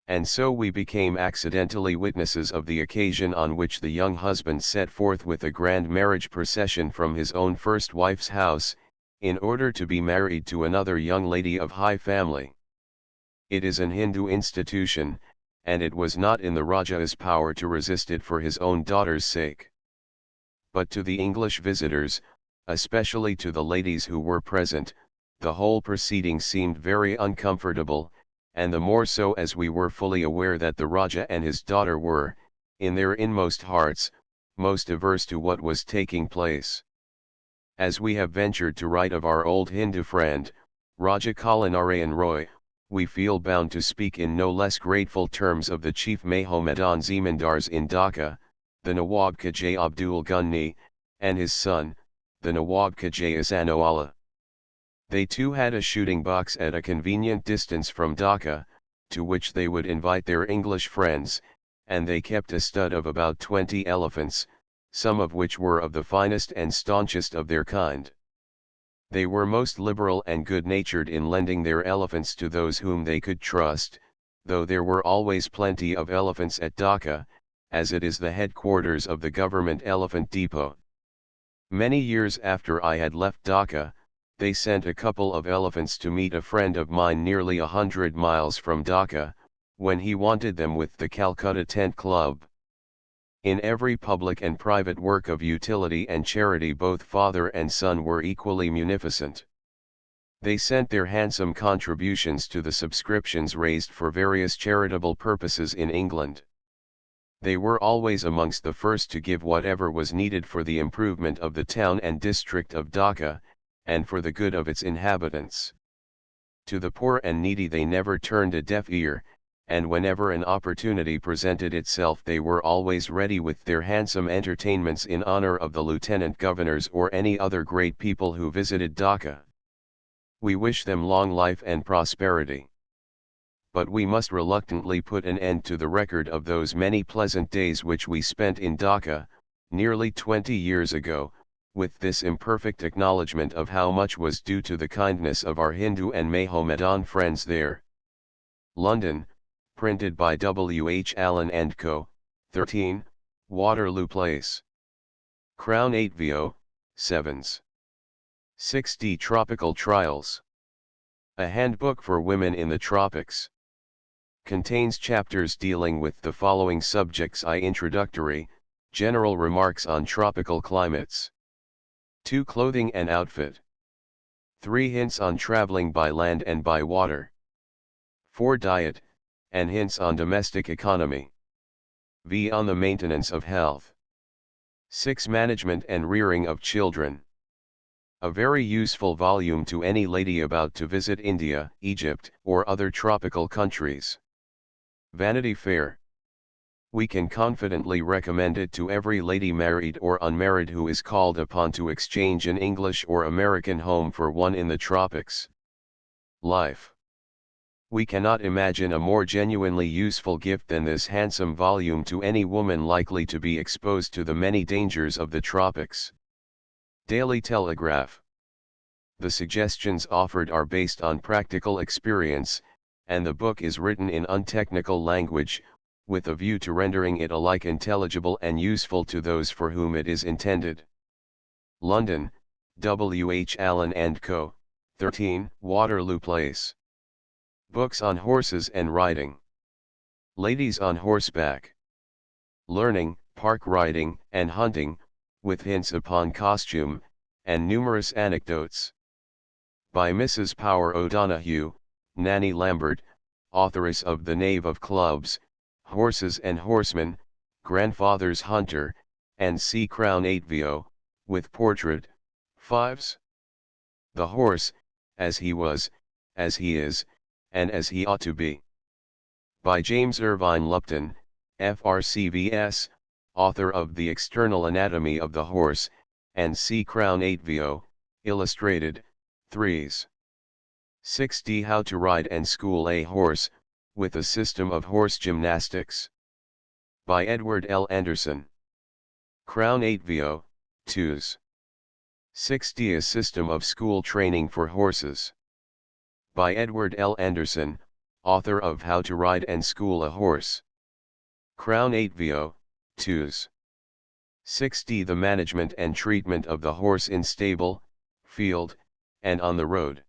And so we became accidentally witnesses of the occasion on which the young husband set forth with a grand marriage procession from his own first wife's house, in order to be married to another young lady of high family. It is an Hindu institution, and it was not in the Raja's power to resist it for his own daughter's sake. But to the English visitors, especially to the ladies who were present, the whole proceeding seemed very uncomfortable, and the more so as we were fully aware that the Raja and his daughter were, in their inmost hearts, most averse to what was taking place. As we have ventured to write of our old Hindu friend, Raja Kalinarayan Roy, we feel bound to speak in no less grateful terms of the chief Mahomedan Zemindars in Dhaka, the Nawab Khajah Abdul Ghani, and his son, the Nawab Khajah Ahsanuallah. They too had a shooting box at a convenient distance from Dhaka, to which they would invite their English friends, and they kept a stud of about 20 elephants, some of which were of the finest and staunchest of their kind. They were most liberal and good-natured in lending their elephants to those whom they could trust, though there were always plenty of elephants at Dhaka, as it is the headquarters of the government elephant depot. Many years after I had left Dhaka, they sent a couple of elephants to meet a friend of mine nearly 100 miles from Dhaka, when he wanted them with the Calcutta Tent Club. In every public and private work of utility and charity both father and son were equally munificent. They sent their handsome contributions to the subscriptions raised for various charitable purposes in England. They were always amongst the first to give whatever was needed for the improvement of the town and district of Dhaka, and for the good of its inhabitants. To the poor and needy they never turned a deaf ear, and whenever an opportunity presented itself they were always ready with their handsome entertainments in honor of the lieutenant governors or any other great people who visited Dhaka. We wish them long life and prosperity. But we must reluctantly put an end to the record of those many pleasant days which we spent in Dhaka, nearly 20 years ago, with this imperfect acknowledgement of how much was due to the kindness of our Hindu and Mahomedan friends there. London, printed by W. H. Allen & Co., 13, Waterloo Place. Crown 8VO, 7s. 6D Tropical Trials. A handbook for women in the tropics. Contains chapters dealing with the following subjects: introductory, general remarks on tropical climates. 2 Clothing and outfit. 3 Hints on traveling by land and by water. 4 Diet, and hints on domestic economy. V on the maintenance of health. 6 Management and rearing of children. A very useful volume to any lady about to visit India, Egypt, or other tropical countries. Vanity Fair. We can confidently recommend it to every lady, married or unmarried, who is called upon to exchange an English or American home for one in the tropics. Life. We cannot imagine a more genuinely useful gift than this handsome volume to any woman likely to be exposed to the many dangers of the tropics. Daily Telegraph. The suggestions offered are based on practical experience, and the book is written in untechnical language, with a view to rendering it alike intelligible and useful to those for whom it is intended. London, W. H. Allen and Co., 13, Waterloo Place. Books on horses and riding. Ladies on horseback. Learning, park riding, and hunting, with hints upon costume, and numerous anecdotes. By Mrs. Power O'Donoghue, Nanny Lambert, authoress of The Knave of Clubs, Horses and Horsemen, Grandfather's Hunter, and C. Crown 8VO, with portrait, 5s. The Horse, as he was, as he is, and as he ought to be. By James Irvine Lupton, FRCVS, author of The External Anatomy of the Horse, and C. Crown 8VO, illustrated, 3s. 6D How to Ride and School a Horse, with a System of Horse Gymnastics. By Edward L. Anderson. Crown 8VO, 2s. 6D A System of School Training for Horses. By Edward L. Anderson, author of How to Ride and School a Horse. Crown 8VO, 2s. 6D The Management and Treatment of the Horse in Stable, Field, and on the Road.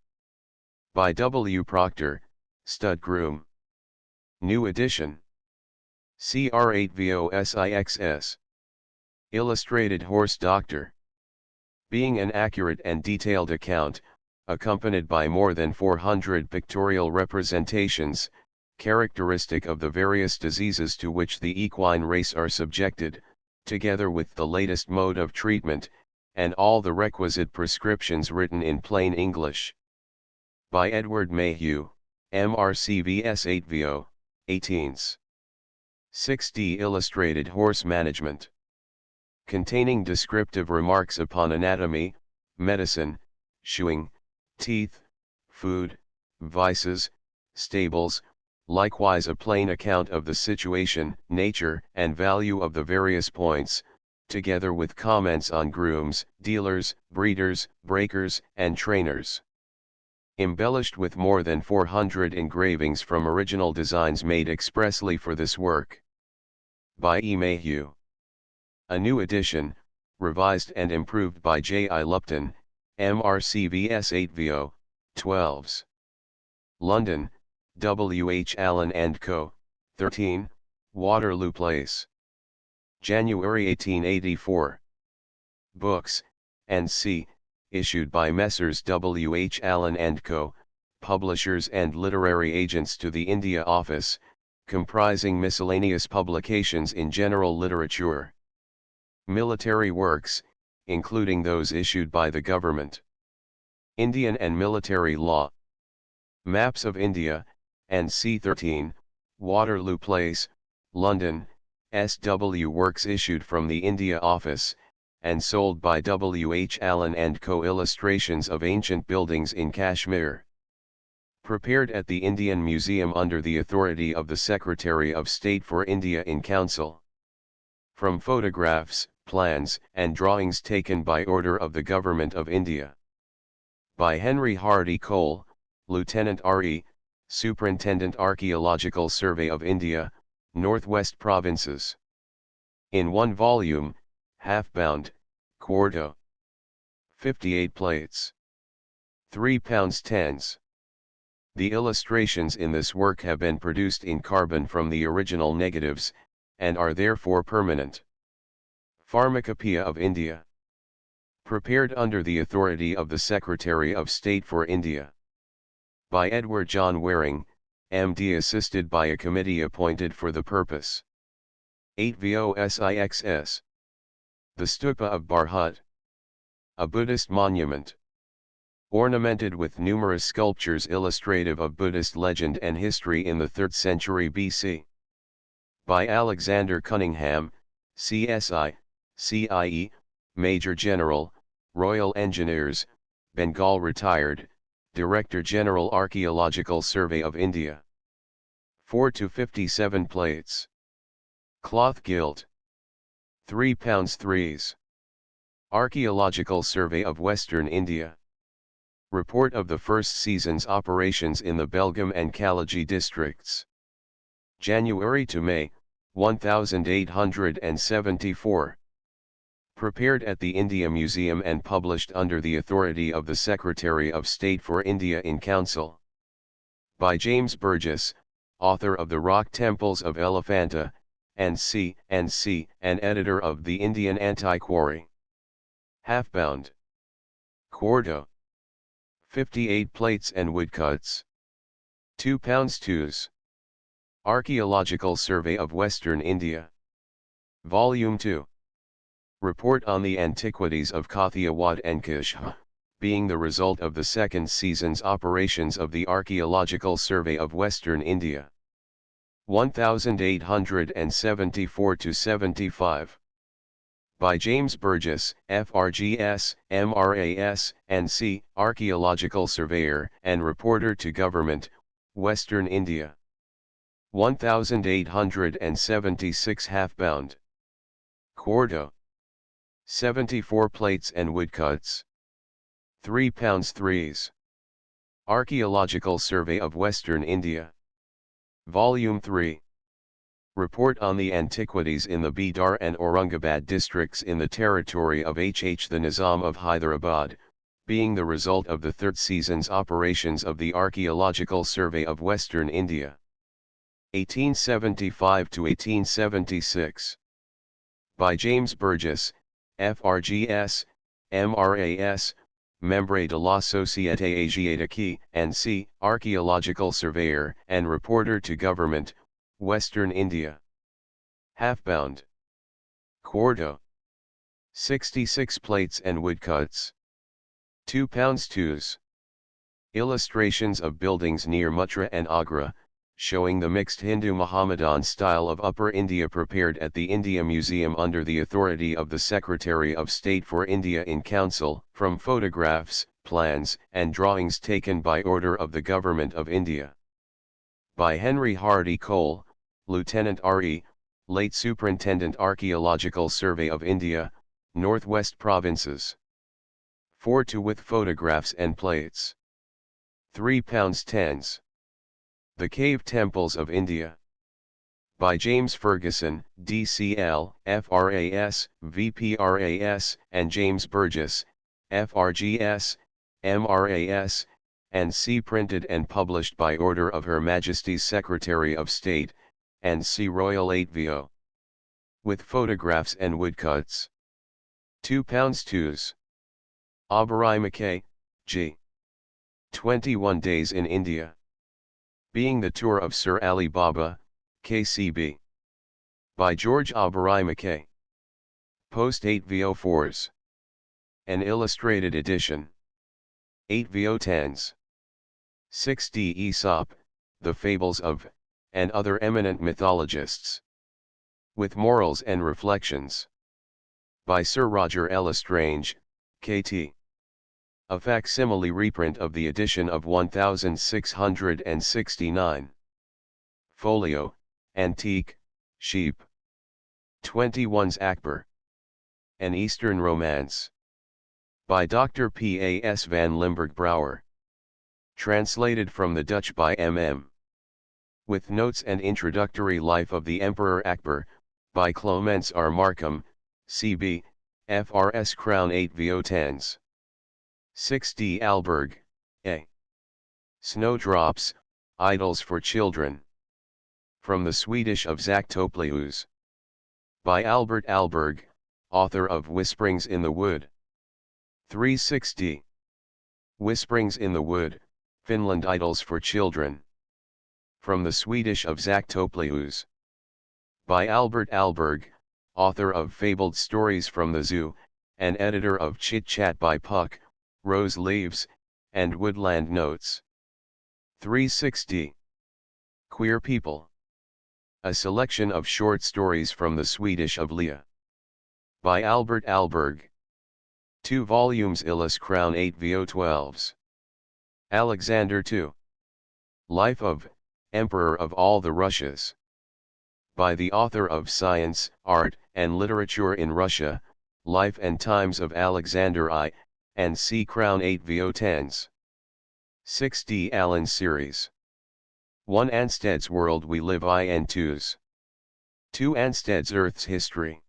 By W. Proctor, Stud Groom. New edition. CR8VOSIXS. Illustrated Horse Doctor. Being an accurate and detailed account, accompanied by more than 400 pictorial representations, characteristic of the various diseases to which the equine race are subjected, together with the latest mode of treatment, and all the requisite prescriptions written in plain English. By Edward Mayhew, MRCVS 8VO, 18s. 6D Illustrated Horse Management. Containing descriptive remarks upon anatomy, medicine, shoeing, teeth, food, vices, stables, likewise a plain account of the situation, nature, and value of the various points, together with comments on grooms, dealers, breeders, breakers, and trainers. Embellished with more than 400 engravings from original designs made expressly for this work. By E. Mayhew. A new edition, revised and improved by J. I. Lupton, MRCVS 8VO, 12s. London, W. H. Allen and Co., 13, Waterloo Place. January 1884. Books, and C. Issued by Messrs. W. H. Allen and Co., publishers and literary agents to the India Office, comprising miscellaneous publications in general literature. Military works, including those issued by the government. Indian and military law. Maps of India, and C13, Waterloo Place, London, SW works issued from the India Office, and sold by W. H. Allen and Co. Illustrations of ancient buildings in Kashmir. Prepared at the Indian Museum under the authority of the Secretary of State for India in Council. From photographs, plans, and drawings taken by order of the Government of India. By Henry Hardy Cole, Lieutenant R.E., Superintendent Archaeological Survey of India, Northwest Provinces. In one volume, half-bound, quarto. 58 plates. 3 pounds 10s. The illustrations in this work have been produced in carbon from the original negatives, and are therefore permanent. Pharmacopoeia of India. Prepared under the authority of the Secretary of State for India. By Edward John Waring, M.D. assisted by a committee appointed for the purpose. 8 VOSIXS. The Stupa of Bharhut. A Buddhist monument. Ornamented with numerous sculptures illustrative of Buddhist legend and history in the 3rd century BC. By Alexander Cunningham, CSI, CIE, Major General, Royal Engineers, Bengal retired, Director General Archaeological Survey of India. 4 to 57 plates. Cloth gilt. 3 pounds 3s. Archaeological Survey of Western India. Report of the first season's operations in the Belgaum and Kalagi districts. January to May, 1874. Prepared at the India Museum and published under the authority of the Secretary of State for India in Council. By James Burgess, author of The Rock Temples of Elephanta, N.C., and editor of the Indian Antiquary. Half-bound. Quarto. 58 plates and woodcuts. 2 pounds 2s. Archaeological Survey of Western India. Volume 2. Report on the Antiquities of Kathiawad and Kashmir, being the result of the second season's operations of the Archaeological Survey of Western India. 1874-75. By James Burgess, FRGS, MRAS, N.C., Archaeological Surveyor and Reporter to Government, Western India. 1876 half-bound. Quarto. 74 plates and woodcuts. 3 pounds 3s. Archaeological Survey of Western India. Volume 3. Report on the antiquities in the Bidar and Aurangabad districts in the territory of the Nizam of Hyderabad, being the result of the 3rd season's operations of the Archaeological Survey of Western India. 1875 to 1876. By James Burgess, FRGS, MRAS, Membre de la Société Asiatique, N.C., Archaeological Surveyor and Reporter to Government, Western India. Half-bound. Quarto. 66 plates and woodcuts. 2 pounds 2s. Illustrations of buildings near Mathura and Agra, showing the mixed Hindu-Mohammedan style of Upper India prepared at the India Museum under the authority of the Secretary of State for India in Council, from photographs, plans and drawings taken by order of the Government of India. By Henry Hardy Cole, Lieutenant R.E., late Superintendent Archaeological Survey of India, Northwest Provinces. 4 to with photographs and plates. 3 pounds 10s. The Cave Temples of India. By James Ferguson, DCL, FRAS, VPRAS, and James Burgess, FRGS, MRAS, and C. Printed and published by order of Her Majesty's Secretary of State, and C. Royal 8VO. With photographs and woodcuts. 2 pounds 2s. Oberoi Mackay, G. 21 Days in India. Being the Tour of Sir Ali Baba, KCB. By George Oberoi Mackay. Post 8VO4s. An illustrated edition. 8VO10s. 6D Aesop, The Fables of, and Other Eminent Mythologists. With Morals and Reflections. By Sir Roger L. Lestrange, KT. A facsimile reprint of the edition of 1669. Folio, Antique, Sheep. 21's Akbar. An Eastern Romance. By Dr. P. A. S. van Limburg Brouwer. Translated from the Dutch by M.M. With notes and introductory life of the Emperor Akbar, By Clements R. Markham, C.B., FRS Crown 8 VO10s. 6D Alberg, A. Snowdrops, Idols for Children. From the Swedish of Zaktopleus. By Albert Alberg, author of Whisperings in the Wood. 360. Whisperings in the Wood, Finland Idols for Children. From the Swedish of Zaktopleus. By Albert Alberg, author of Fabled Stories from the Zoo, and editor of Chit Chat by Puck, Rose Leaves, and Woodland Notes. 360. Queer People. A selection of short stories from the Swedish of Leah. By Albert Alberg. 2 volumes Illis Crown 8 VO12s. Alexander II. Life of, Emperor of all the Russias. By the author of Science, Art, and Literature in Russia, Life and Times of Alexander I, and C. Crown 8 VO10s. 6D Allen Series. 1 Ansted's World We Live in 2s. 2 Ansted's Earth's History.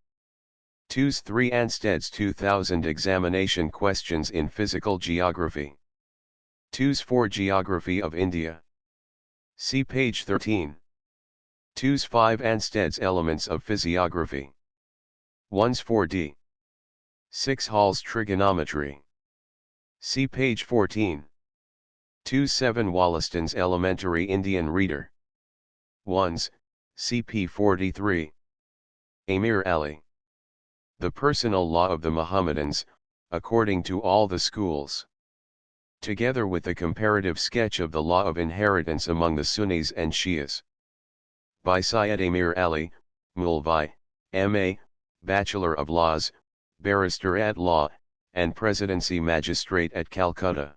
2s 3 Ansted's 2000 Examination Questions in Physical Geography. 2s 4 Geography of India. See page 13. 2s 5 Ansted's Elements of Physiography. 1s 4D. 6 Hall's Trigonometry. See page 14. 2s 7 Wollaston's Elementary Indian Reader. 1s, CP 43. Amir Ali. The Personal Law of the Mohammedans, according to all the schools. Together with a comparative sketch of the law of inheritance among the Sunnis and Shias. By Syed Amir Ali, Mulvi, M.A., Bachelor of Laws, Barrister at Law, and Presidency Magistrate at Calcutta.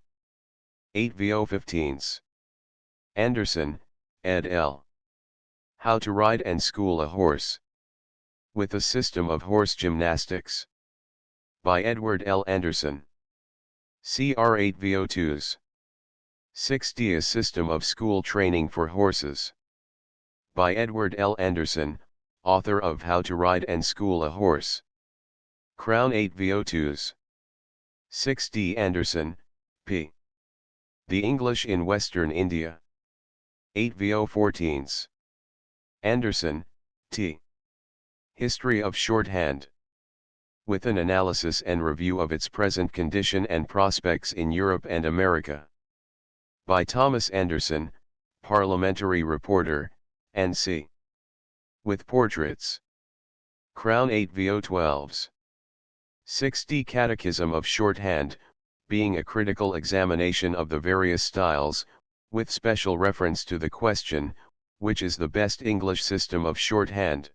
8 VO15s. Anderson, ed. L. How to Ride and School a Horse. With a System of Horse Gymnastics. By Edward L. Anderson. CR 8 VO2s. 6D A System of School Training for Horses. By Edward L. Anderson, author of How to Ride and School a Horse. Crown 8 VO2s. 6D Anderson, P. The English in Western India. 8 VO14s. Anderson, T. History of Shorthand. With an analysis and review of its present condition and prospects in Europe and America. By Thomas Anderson, Parliamentary Reporter, N.C. With portraits. Crown 8 VO12s. 6D Catechism of Shorthand, being a critical examination of the various styles, with special reference to the question, which is the best English system of shorthand.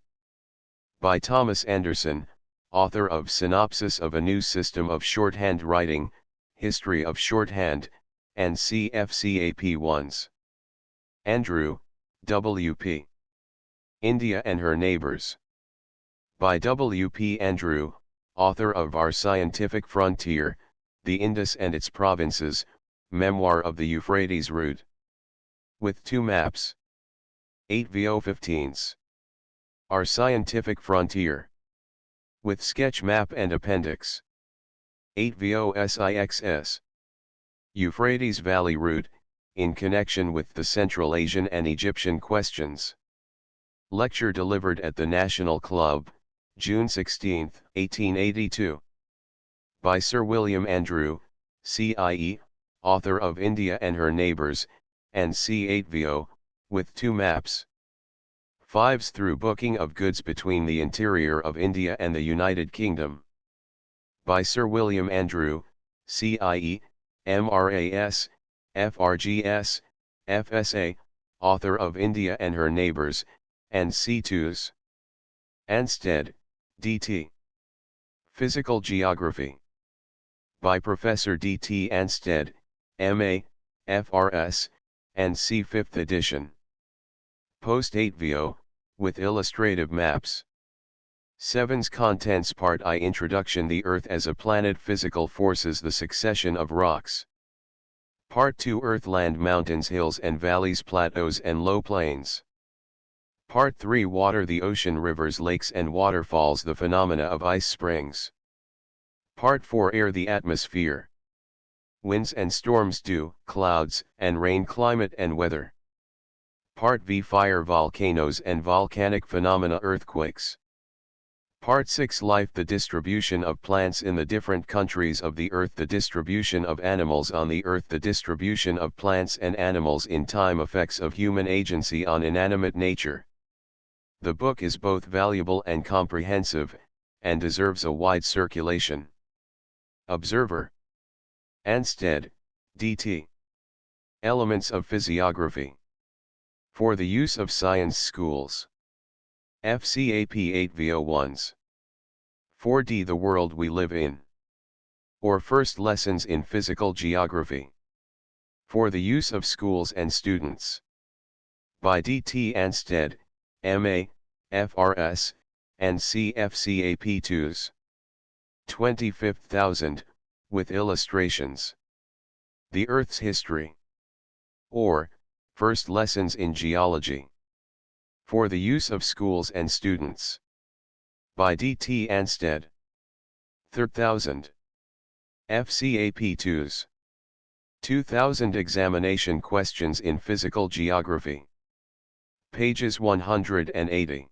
By Thomas Anderson, author of Synopsis of a New System of Shorthand Writing, History of Shorthand, and CFCAP 1s. Andrew, W.P. India and Her Neighbors. By W.P. Andrew, author of Our Scientific Frontier, The Indus and Its Provinces, Memoir of the Euphrates Route. With 2 maps. 8 VO15s. Our Scientific Frontier. With sketch map and appendix. 8 VOSIXS. Euphrates Valley Route, in connection with the Central Asian and Egyptian questions. Lecture delivered at the National Club, June 16, 1882. By Sir William Andrew, CIE, author of India and Her Neighbors, and C8VO, with 2 maps. 5s through booking of goods between the interior of India and the United Kingdom. By Sir William Andrew, CIE, MRAS, FRGS, FSA, author of India and Her Neighbors, and C2s. Anstead, D.T. Physical Geography. By Professor D.T. Anstead, M.A., FRS, and C 5th edition. Post 8 VO, with illustrative maps. 7's Contents Part I Introduction The Earth as a Planet Physical Forces The Succession of Rocks. Part 2 Earth Land Mountains Hills and Valleys Plateaus and Low Plains. Part 3 Water, the ocean, rivers, lakes and waterfalls, the phenomena of ice springs. Part 4 Air, the atmosphere. Winds and storms, dew, clouds, and rain, climate and weather. Part V Fire, volcanoes and volcanic phenomena, earthquakes. Part 6 Life, the distribution of plants in the different countries of the earth, the distribution of animals on the earth, the distribution of plants and animals in time, effects of human agency on inanimate nature. The book is both valuable and comprehensive, and deserves a wide circulation. Observer. Ansted, D.T. Elements of Physiography. For the use of science schools. FCAP 8V01s. 4D The World We Live In. Or First Lessons in Physical Geography. For the use of schools and students. By D.T. Ansted, M.A., FRS, and CFCAP 2s. 25,000, with illustrations. The Earth's History. Or, First Lessons in Geology. For the use of schools and students. By D.T. Ansted. 3000. FCAP 2s. 2000 Examination Questions in Physical Geography. Pages 180.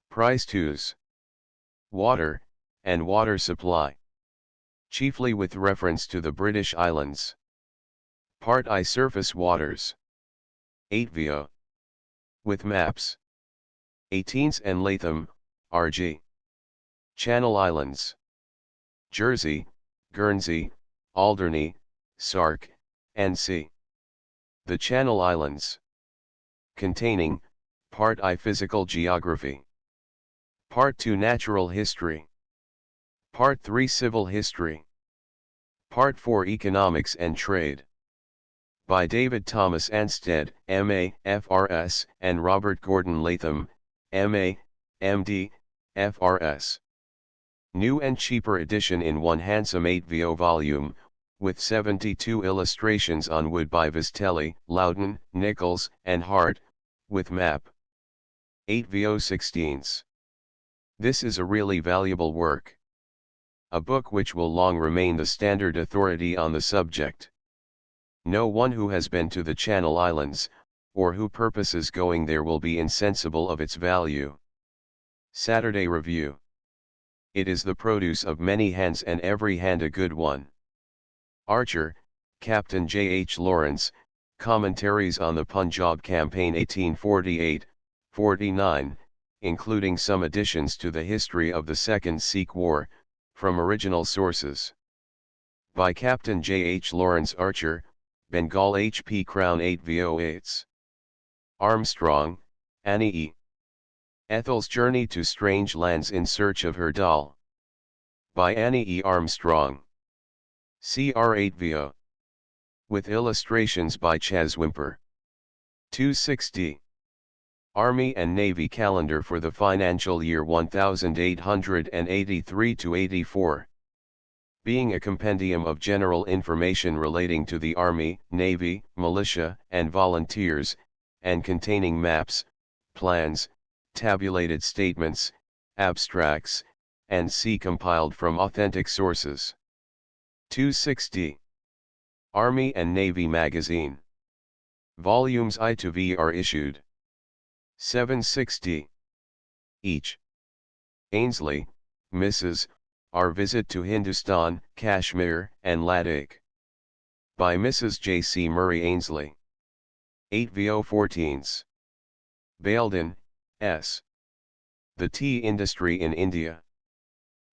Price 2s. Water, and water supply. Chiefly with reference to the British Islands. Part I Surface waters. 8VO. With maps. 18s and Latham, R.G. Channel Islands. Jersey, Guernsey, Alderney, Sark, and C. The Channel Islands. Containing, Part I Physical Geography. Part 2 Natural History. Part 3 Civil History. Part 4 Economics and Trade. By David Thomas Ansted, M.A., FRS, and Robert Gordon Latham, M.A., M.D., FRS. New and cheaper edition in one handsome 8VO volume, with 72 illustrations on wood by Vistelli, Loudon, Nichols, and Hart, with map. 8VO 16s. This is a really valuable work. A book which will long remain the standard authority on the subject. No one who has been to the Channel Islands, or who purposes going there, will be insensible of its value. Saturday Review. It is the produce of many hands, and every hand a good one. Archer, Captain J. H. Lawrence, Commentaries on the Punjab Campaign 1848-49, including some additions to the history of the Second Sikh War, from original sources. By Captain J. H. Lawrence Archer, Bengal H.P. Crown 8VO8s. Armstrong, Annie E. Ethel's Journey to Strange Lands in Search of Her Doll. By Annie E. Armstrong. CR8VO. With illustrations by Chas Whymper. 260. Army and Navy Calendar for the financial year 1883-84. Being a compendium of general information relating to the Army, Navy, Militia, and Volunteers, and containing maps, plans, tabulated statements, abstracts, and compiled from authentic sources. 260. Army and Navy Magazine. Volumes I to V are issued. 760. Each. Ainsley, Mrs., Our Visit to Hindustan, Kashmir, and Ladakh. By Mrs. J. C. Murray Ainsley. 8VO 14s. Baildon, S. The Tea Industry in India.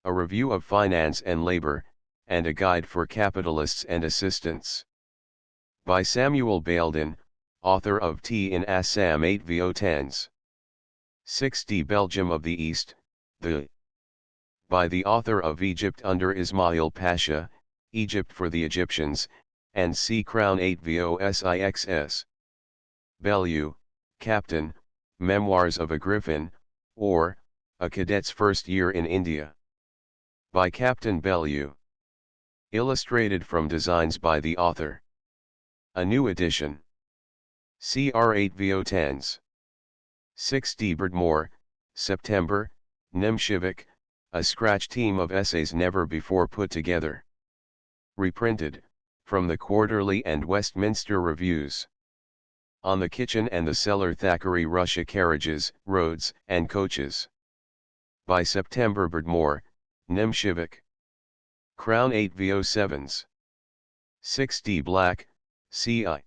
A Review of Finance and Labor, and a Guide for Capitalists and Assistants. By Samuel Baildon, author of Tea in Assam 8VO 10s. 60 Belgium of the East, the. By the author of Egypt under Ismail Pasha, Egypt for the Egyptians, and C. Crown 8VO SIXS. Bellew, Captain, Memoirs of a Griffin, or, A Cadet's First Year in India. By Captain Bellew. Illustrated from designs by the author. A new edition. CR8VO 10s. 6D Birdmore, September, Nemshivik, a scratch team of essays never before put together. Reprinted, from the Quarterly and Westminster Reviews. On the Kitchen and the Cellar Thackeray Russia Carriages, Roads, and Coaches. By September Birdmore, Nemshivik. Crown 8 VO7s. 6D Black, CI.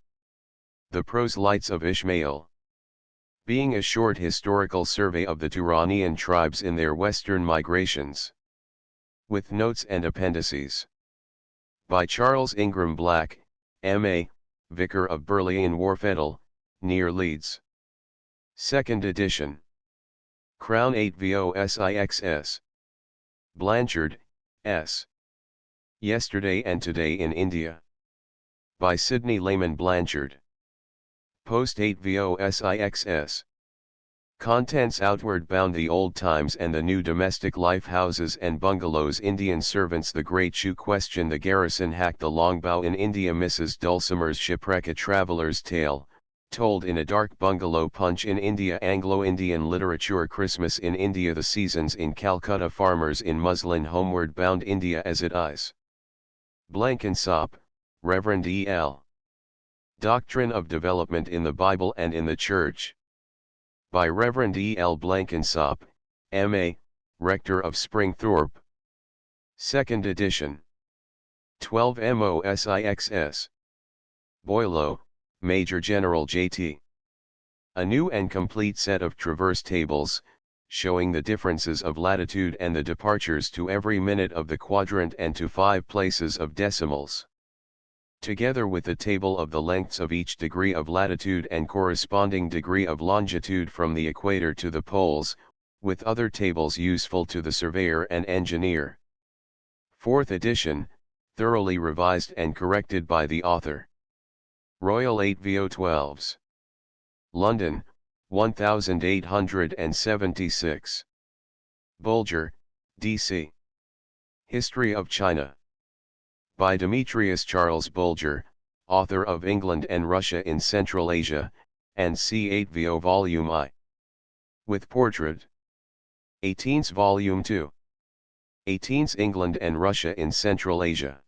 The Proselytes of Ishmael. Being a short historical survey of the Turanian tribes in their western migrations. With notes and appendices. By Charles Ingram Black, M.A., Vicar of Burley in Wharfedale, near Leeds. 2nd edition. Crown 8 VOSIXS. Blanchard, S. Yesterday and Today in India. By Sidney Lehman Blanchard. Post 8 VOSIXS. Contents outward bound: the old times and the new domestic life, houses and bungalows, Indian servants, the great shoe question, the garrison hack, the longbow in India, Mrs. Dulcimer's shipwreck, a traveller's tale, told in a dark bungalow, Punch in India, Anglo-Indian literature, Christmas in India, the seasons in Calcutta, farmers in muslin, homeward bound India as it is. Blenkinsop, Reverend E.L. Doctrine of Development in the Bible and in the Church. By Reverend E.L. Blenkinsop, M.A., Rector of Springthorpe. 2nd edition. 12 MOSIXS. Boileau, Major General J.T. A new and complete set of traverse tables, showing the differences of latitude and the departures to every minute of the quadrant and to 5 places of decimals. Together with the table of the lengths of each degree of latitude and corresponding degree of longitude from the equator to the poles, with other tables useful to the surveyor and engineer. 4th edition, thoroughly revised and corrected by the author. Royal 8 VO12s. London, 1876. Bulger, D.C. History of China. By Demetrius Charles Bulger, author of England and Russia in Central Asia, and C8 VO Volume I. With portrait. 18's Volume 2. 18's England and Russia in Central Asia.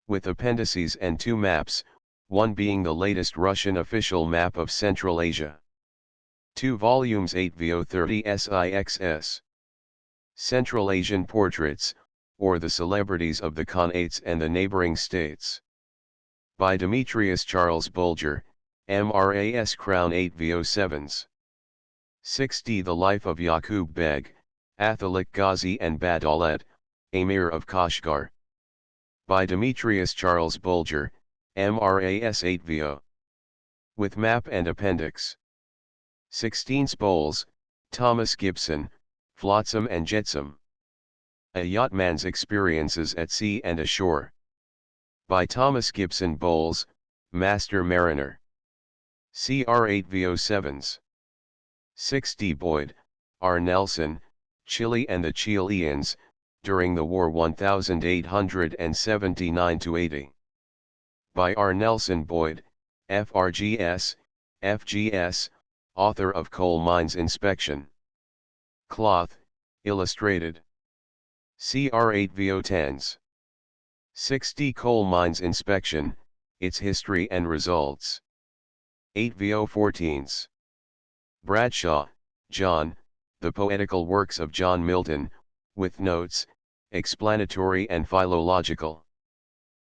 With appendices and 2 maps, one being the latest Russian official map of Central Asia. 2 volumes 8 VO 30 SIXS. Central Asian Portraits, or the Celebrities of the Khanates and the Neighboring States. By Demetrius Charles Bulger, MRAS Crown 8 VO7s. 6D The Life of Yaqub Beg, Athalik Ghazi and Badalat, Emir of Kashgar. By Demetrius Charles Bulger, MRAS 8 VO. With map and appendix. 16 Bowles, Thomas Gibson, Flotsam and Jetsam. A Yachtman's Experiences at Sea and Ashore. By Thomas Gibson Bowles, Master Mariner. CR8 VO7s. 6D Boyd, R. Nelson, Chile and the Chileans, during the war 1879-80. By R. Nelson Boyd, FRGS, FGS, author of Coal Mines Inspection. Cloth, Illustrated. CR8 VO10s. 6D Coal Mines Inspection, Its History and Results. 8 VO14s. Bradshaw, John, The Poetical Works of John Milton, with Notes, Explanatory and Philological.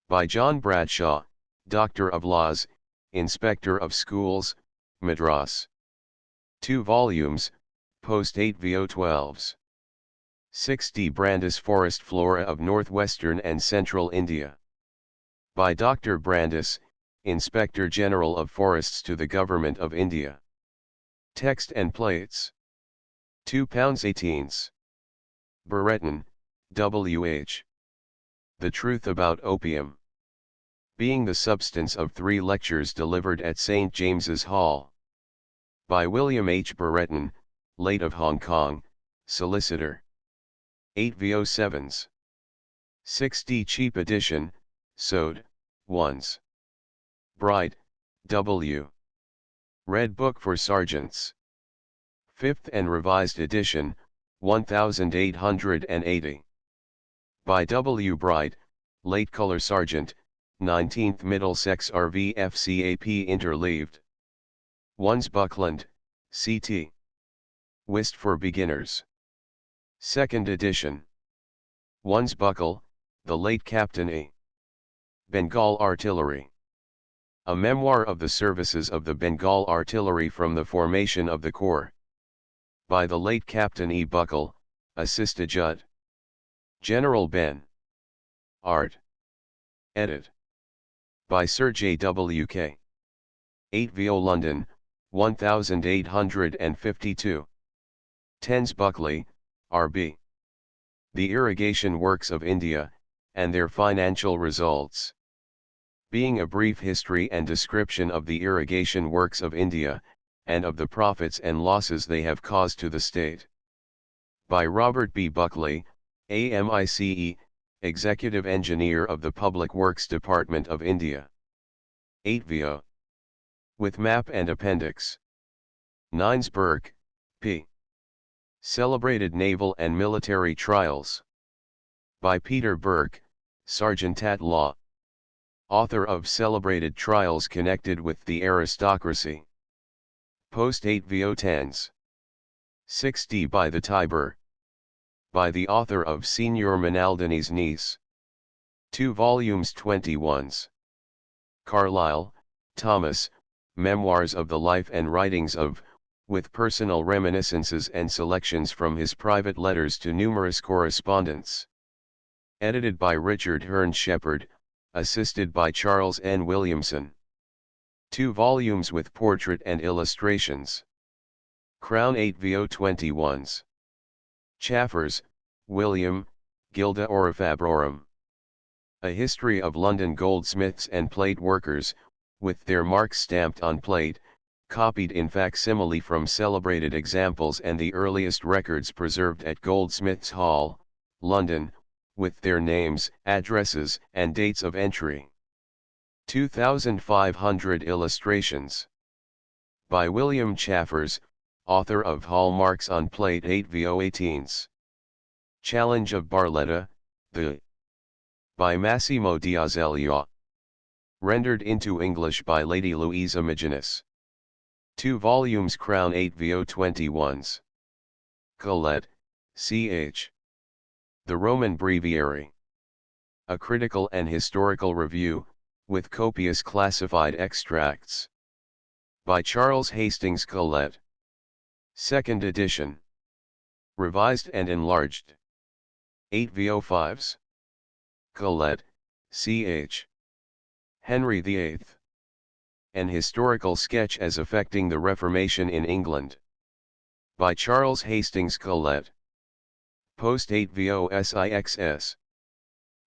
By John Bradshaw, Doctor of Laws, Inspector of Schools, Madras. 2 volumes, post 8 VO12s. 6D Brandis Forest Flora of Northwestern and Central India. By Dr. Brandis, Inspector General of Forests to the Government of India. Text and plates. £2.18. Brereton, W.H. The Truth About Opium. Being the substance of 3 lectures delivered at St. James's Hall. By William H. Brereton, late of Hong Kong, solicitor. 8 VO7s. 6D Cheap Edition, Sewed, 1s. Bright, W. Red Book for Sergeants. 5th and revised edition, 1880. By W. Bright, late Color Sergeant, 19th Middlesex RVFCAP interleaved. 1's Buckland, CT. Whist for Beginners. 2nd edition. 1's Buckle, the late Captain E. Bengal Artillery. A memoir of the services of the Bengal Artillery from the formation of the Corps. By the late Captain E. Buckle, Assistant Judd. General Ben. Art. Edit. By Sir J. W. K. 8 VO London, 1852. 10's Buckley, R.B. The Irrigation Works of India, and their Financial Results. Being a brief history and description of the irrigation works of India, and of the profits and losses they have caused to the state. By Robert B. Buckley, AMICE, Executive Engineer of the Public Works Department of India. 8 VO. With map and appendix. 9's Burke, P. Celebrated Naval and Military Trials. By Peter Burke, Sergeant at Law. Author of celebrated trials connected with the aristocracy. Post 8 VO 10's. 6d by the Tiber. By the author of Signor Monaldini's Niece. 2 volumes 21's. Carlyle, Thomas, Memoirs of the Life and Writings of, with personal reminiscences and selections from his private letters to numerous correspondents. Edited by Richard Hearn Shepherd, assisted by Charles N. Williamson. 2 volumes with portrait and illustrations. Crown 8 VO 21's. Chaffers, William, Gilda Orifabrorum. A History of London Goldsmiths and Plate Workers, with their marks stamped on plate, copied in facsimile from celebrated examples and the earliest records preserved at Goldsmiths Hall, London, with their names, addresses, and dates of entry. 2,500 illustrations. By William Chaffers, author of Hallmarks on Plate 8 VO 18's. Challenge of Barletta, the. By Massimo Diazelio. Rendered into English by Lady Louisa Maginnis. 2 volumes Crown 8 VO 21's. Colette, C.H. The Roman Breviary. A critical and historical review, with copious classified extracts. By Charles Hastings Colette. 2nd edition. Revised and enlarged. 8 VO 5's. Colette, C.H. Henry VIII. An historical sketch as affecting the Reformation in England. By Charles Hastings Colette. Post 8 VO SIXS.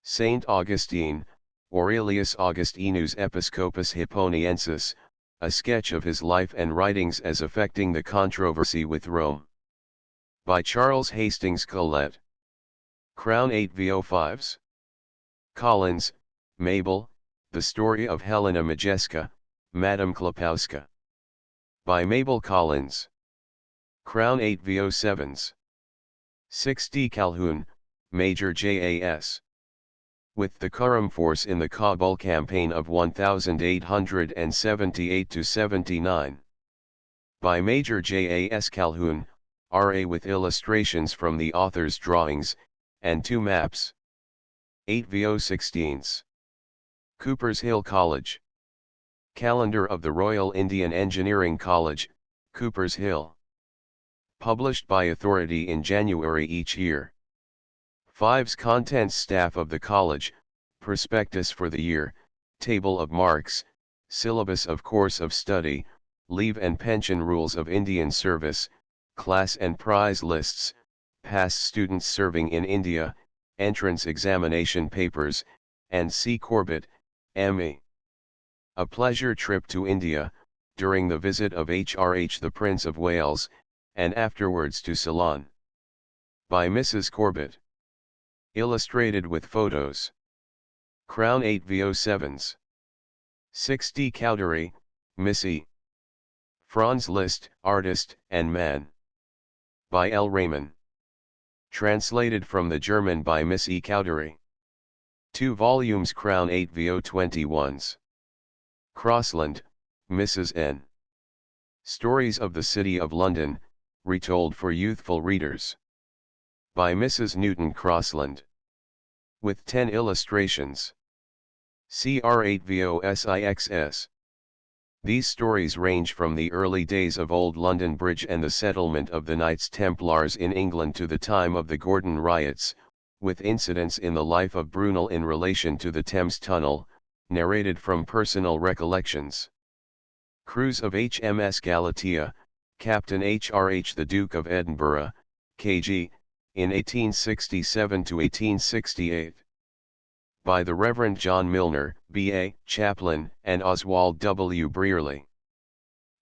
Saint Augustine, Aurelius Augustinus Episcopus Hipponiensis, a sketch of his life and writings as affecting the controversy with Rome. By Charles Hastings Colette. Crown 8 VO 5's. Collins, Mabel, The Story of Helena Majeska, Madame Klopowska. By Mabel Collins. Crown 8 VO 7's. 6d Calhoun, Major JAS. With the Curram force in the Kabul campaign of 1878-79. By Major JAS Calhoun, RA with illustrations from the author's drawings, and 2 maps. 8 VO 16's. Cooper's Hill College. Calendar of the Royal Indian Engineering College, Cooper's Hill. Published by authority in January each year. 5's Contents Staff of the College, Prospectus for the Year, Table of Marks, Syllabus of Course of Study, Leave and Pension Rules of Indian Service, Class and Prize Lists, Past Students Serving in India, Entrance Examination Papers, and C. Corbett, M.E. A Pleasure Trip to India, during the visit of H.R.H. the Prince of Wales, and afterwards to Ceylon. By Mrs. Corbett. Illustrated with photos. Crown 8 VO 7's. 6d Cowdery, Miss E. Franz Liszt, Artist and Man. By L. Raymond. Translated from the German by Miss E. Cowdery. 2 volumes Crown 8 VO 21s. Crossland, Mrs. N. Stories of the City of London, retold for youthful readers. By Mrs. Newton Crossland. With 10 illustrations. CR8 VOSIXS. These stories range from the early days of Old London Bridge and the settlement of the Knights Templars in England to the time of the Gordon riots, with incidents in the life of Brunel in relation to the Thames Tunnel, narrated from personal recollections. Cruise of HMS Galatea, Captain H.R.H. the Duke of Edinburgh, K.G., in 1867 to 1868. By the Reverend John Milner, B.A., Chaplain, and Oswald W. Brearley.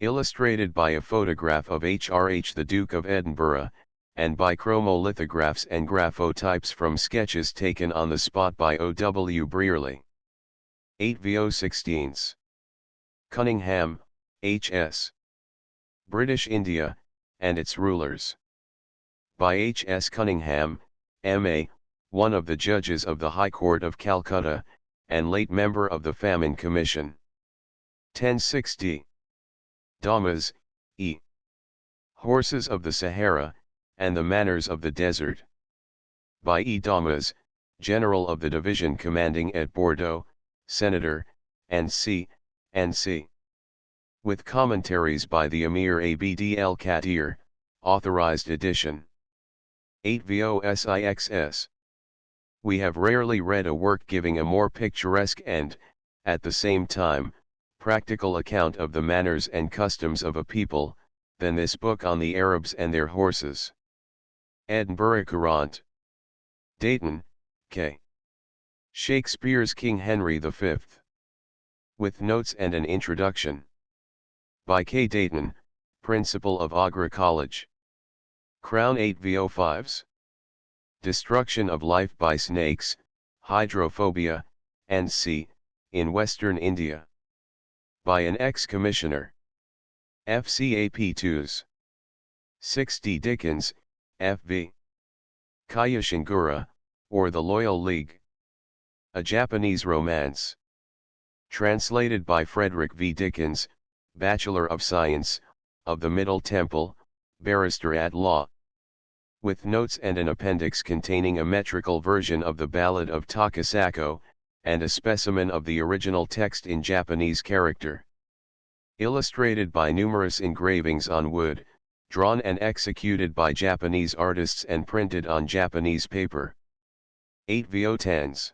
Illustrated by a photograph of H.R.H. the Duke of Edinburgh, and by chromolithographs and graphotypes from sketches taken on the spot by O.W. Brearley. 8 VO16s. Cunningham, H.S. British India, and its Rulers. By H.S. Cunningham, M.A., one of the judges of the High Court of Calcutta, and late member of the Famine Commission. 1060. Damas, E. Horses of the Sahara, and the Manners of the Desert. By E. Damas, General of the Division commanding at Bordeaux, Senator, N.C., N.C. With commentaries by the Emir Abd el-Kadir, authorized edition. 8 VOSIXS. We have rarely read a work giving a more picturesque and, at the same time, practical account of the manners and customs of a people, than this book on the Arabs and their horses. Edinburgh Courant. Dayton, K. Shakespeare's King Henry V. With notes and an introduction. By K. Dayton, Principal of Agra College. Crown 8 VO5s. Destruction of life by snakes, hydrophobia, N.C., in Western India. By an ex-commissioner. FCAP 2s. 6D Dickens, F.V. Kayashingura, or The Loyal League. A Japanese Romance. Translated by Frederick V. Dickens, Bachelor of Science, of the Middle Temple, Barrister at Law. With notes and an appendix containing a metrical version of the Ballad of Takasako, and a specimen of the original text in Japanese character. Illustrated by numerous engravings on wood, drawn and executed by Japanese artists and printed on Japanese paper. 8 VO10s.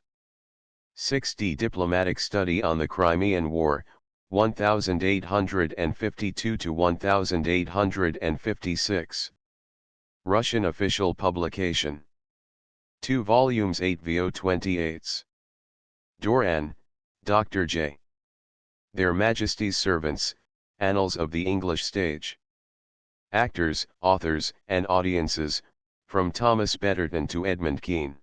6D Diplomatic Study on the Crimean War, 1852 to 1856. Russian official publication. 2 volumes 8 VO28s. Doran, Dr. J. Their Majesties' Servants, Annals of the English Stage. Actors, Authors, and Audiences, from Thomas Betterton to Edmund Kean.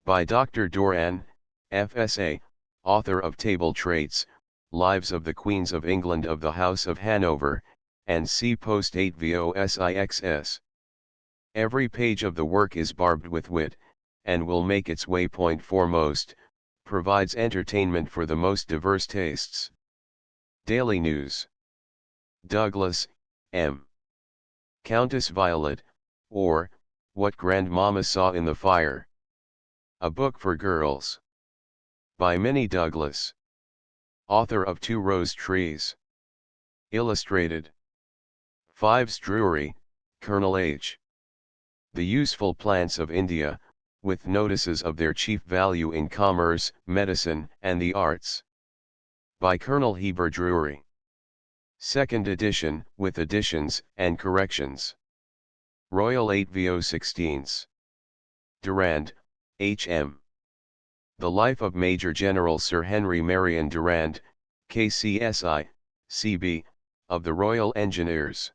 By Dr. Doran, F.S.A., author of Table Traits, Lives of the Queens of England of the House of Hanover, and see Post 8 VOSIXS. Every page of the work is barbed with wit, and will make its way point foremost, provides entertainment for the most diverse tastes. Daily News. Douglas, M. Countess Violet, or, What Grandmama Saw in the Fire. A Book for Girls. By Minnie Douglas. Author of 2 Rose Trees. Illustrated. Fives Drury, Colonel H. The Useful Plants of India, with notices of their chief value in commerce, medicine, and the arts. By Colonel Heber Drury. 2nd edition, with additions and corrections. Royal 8 VO16s. Durand, H.M. The Life of Major General Sir Henry Marion Durand, KCSI, CB, of the Royal Engineers.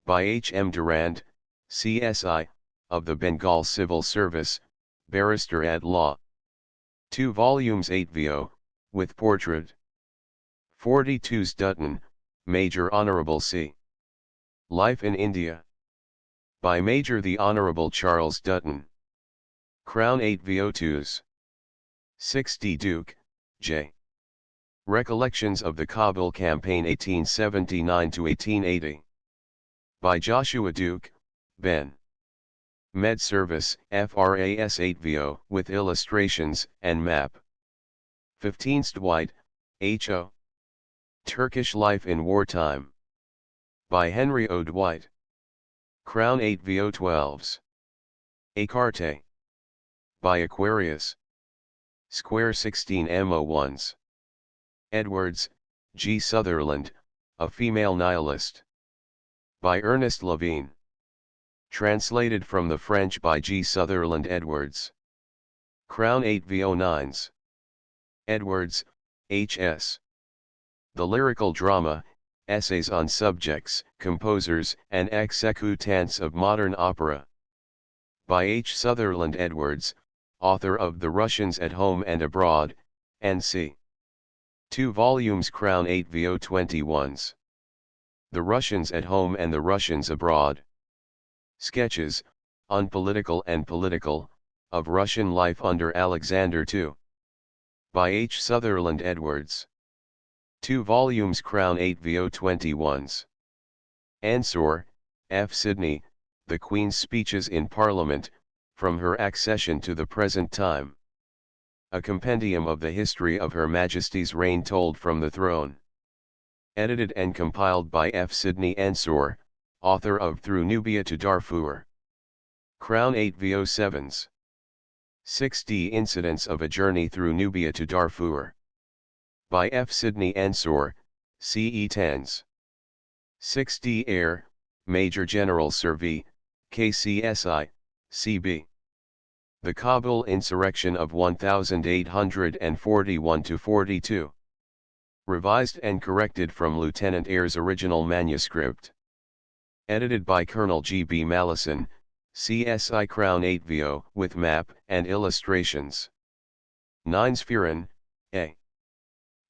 By H.M. Durand, CSI, of the Bengal Civil Service, Barrister at Law. 2 volumes 8 VO, with portrait. 42's Dutton, Major Honorable C. Life in India. By Major the Honorable Charles Dutton. Crown 8 VO2s. 6d Duke, J. Recollections of the Kabul Campaign 1879–1880. By Joshua Duke, Ben. Med Service, FRAS 8 VO, with illustrations and map. 15th White, H.O. Turkish Life in Wartime. By Henry O. Dwight. Crown 8 VO12s. Écarté. By Aquarius. Square 16 MO1s. Edwards, G. Sutherland, A Female Nihilist. By Ernest Levine. Translated from the French by G. Sutherland Edwards. Crown 8 VO9s. Edwards, H.S. The Lyrical Drama, Essays on Subjects, Composers, and Executants of Modern Opera. By H. Sutherland Edwards, author of The Russians at Home and Abroad, N.C. 2 volumes. Crown 8 VO21s. The Russians at Home and the Russians Abroad. Sketches, Unpolitical and Political, of Russian Life under Alexander II. By H. Sutherland Edwards. 2 volumes. Crown 8 VO21s. Ensor, F. Sidney, The Queen's Speeches in Parliament, from her accession to the present time. A compendium of the history of Her Majesty's reign told from the throne. Edited and compiled by F. Sidney Ensor, author of Through Nubia to Darfur. Crown 8 VO7s. 6d Incidents of a Journey Through Nubia to Darfur. By F. Sidney Ensor, CE 10s. 6d Air, Major General Survey, KCSI, CB. The Kabul Insurrection of 1841–42. Revised and corrected from Lieutenant Ayre's original manuscript. Edited by Colonel G. B. Mallison, CSI Crown 8 VO, with map and illustrations. 9 Fearon, A.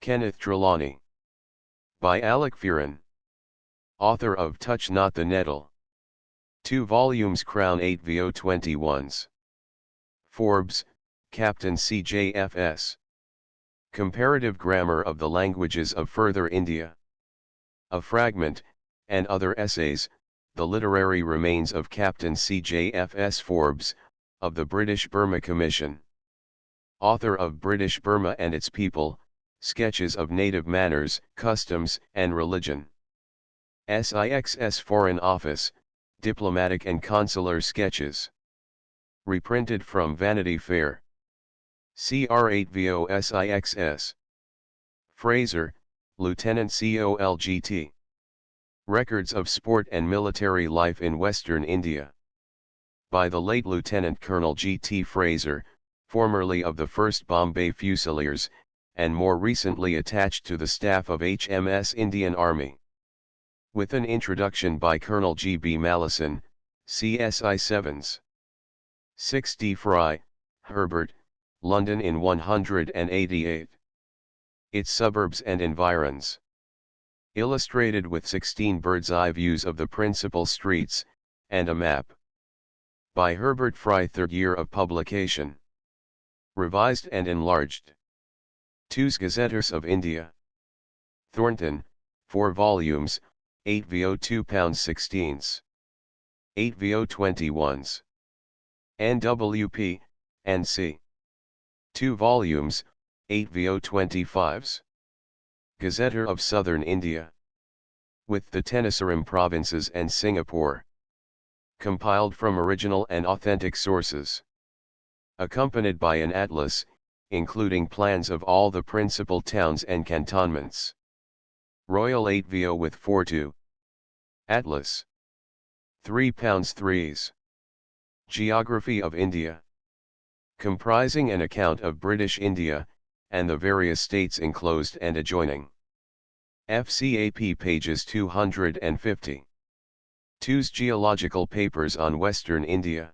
Kenneth Trelawney. By Alec Fearon. Author of Touch Not the Nettle. 2 volumes. Crown 8 VO21s. Forbes, Captain CJFS. Comparative Grammar of the Languages of Further India. A Fragment, and Other Essays, The Literary Remains of Captain CJFS Forbes, of the British Burma Commission. Author of British Burma and Its People, Sketches of Native Manners, Customs, and Religion. SIXS Foreign Office, Diplomatic and Consular Sketches. Reprinted from Vanity Fair. CR8 VOSIXS. Fraser, Lieutenant COLGT. Records of Sport and Military Life in Western India. By the late Lieutenant Colonel G.T. Fraser, formerly of the 1st Bombay Fusiliers, and more recently attached to the staff of HMS Indian Army. With an introduction by Colonel G. B. Mallison, CSI 7s. 6d Fry, Herbert, London in 188. Its Suburbs and Environs. Illustrated with 16 bird's-eye views of the principal streets, and a map. By Herbert Fry, 3rd year of publication. Revised and enlarged. 2's Gazetters of India. Thornton, 4 volumes, 8 VO 2 pounds 16s. 8 VO 21s. NWP, NC. 2 volumes, 8 VO 25s. Gazetteer of Southern India. With the Tenasserim provinces and Singapore. Compiled from original and authentic sources. Accompanied by an atlas, including plans of all the principal towns and cantonments. Royal 8 VO with 4-2. Atlas. 3 pounds 3s. Geography of India. Comprising an account of British India, and the various states enclosed and adjoining. FCAP pages 250. 2's Geological Papers on Western India.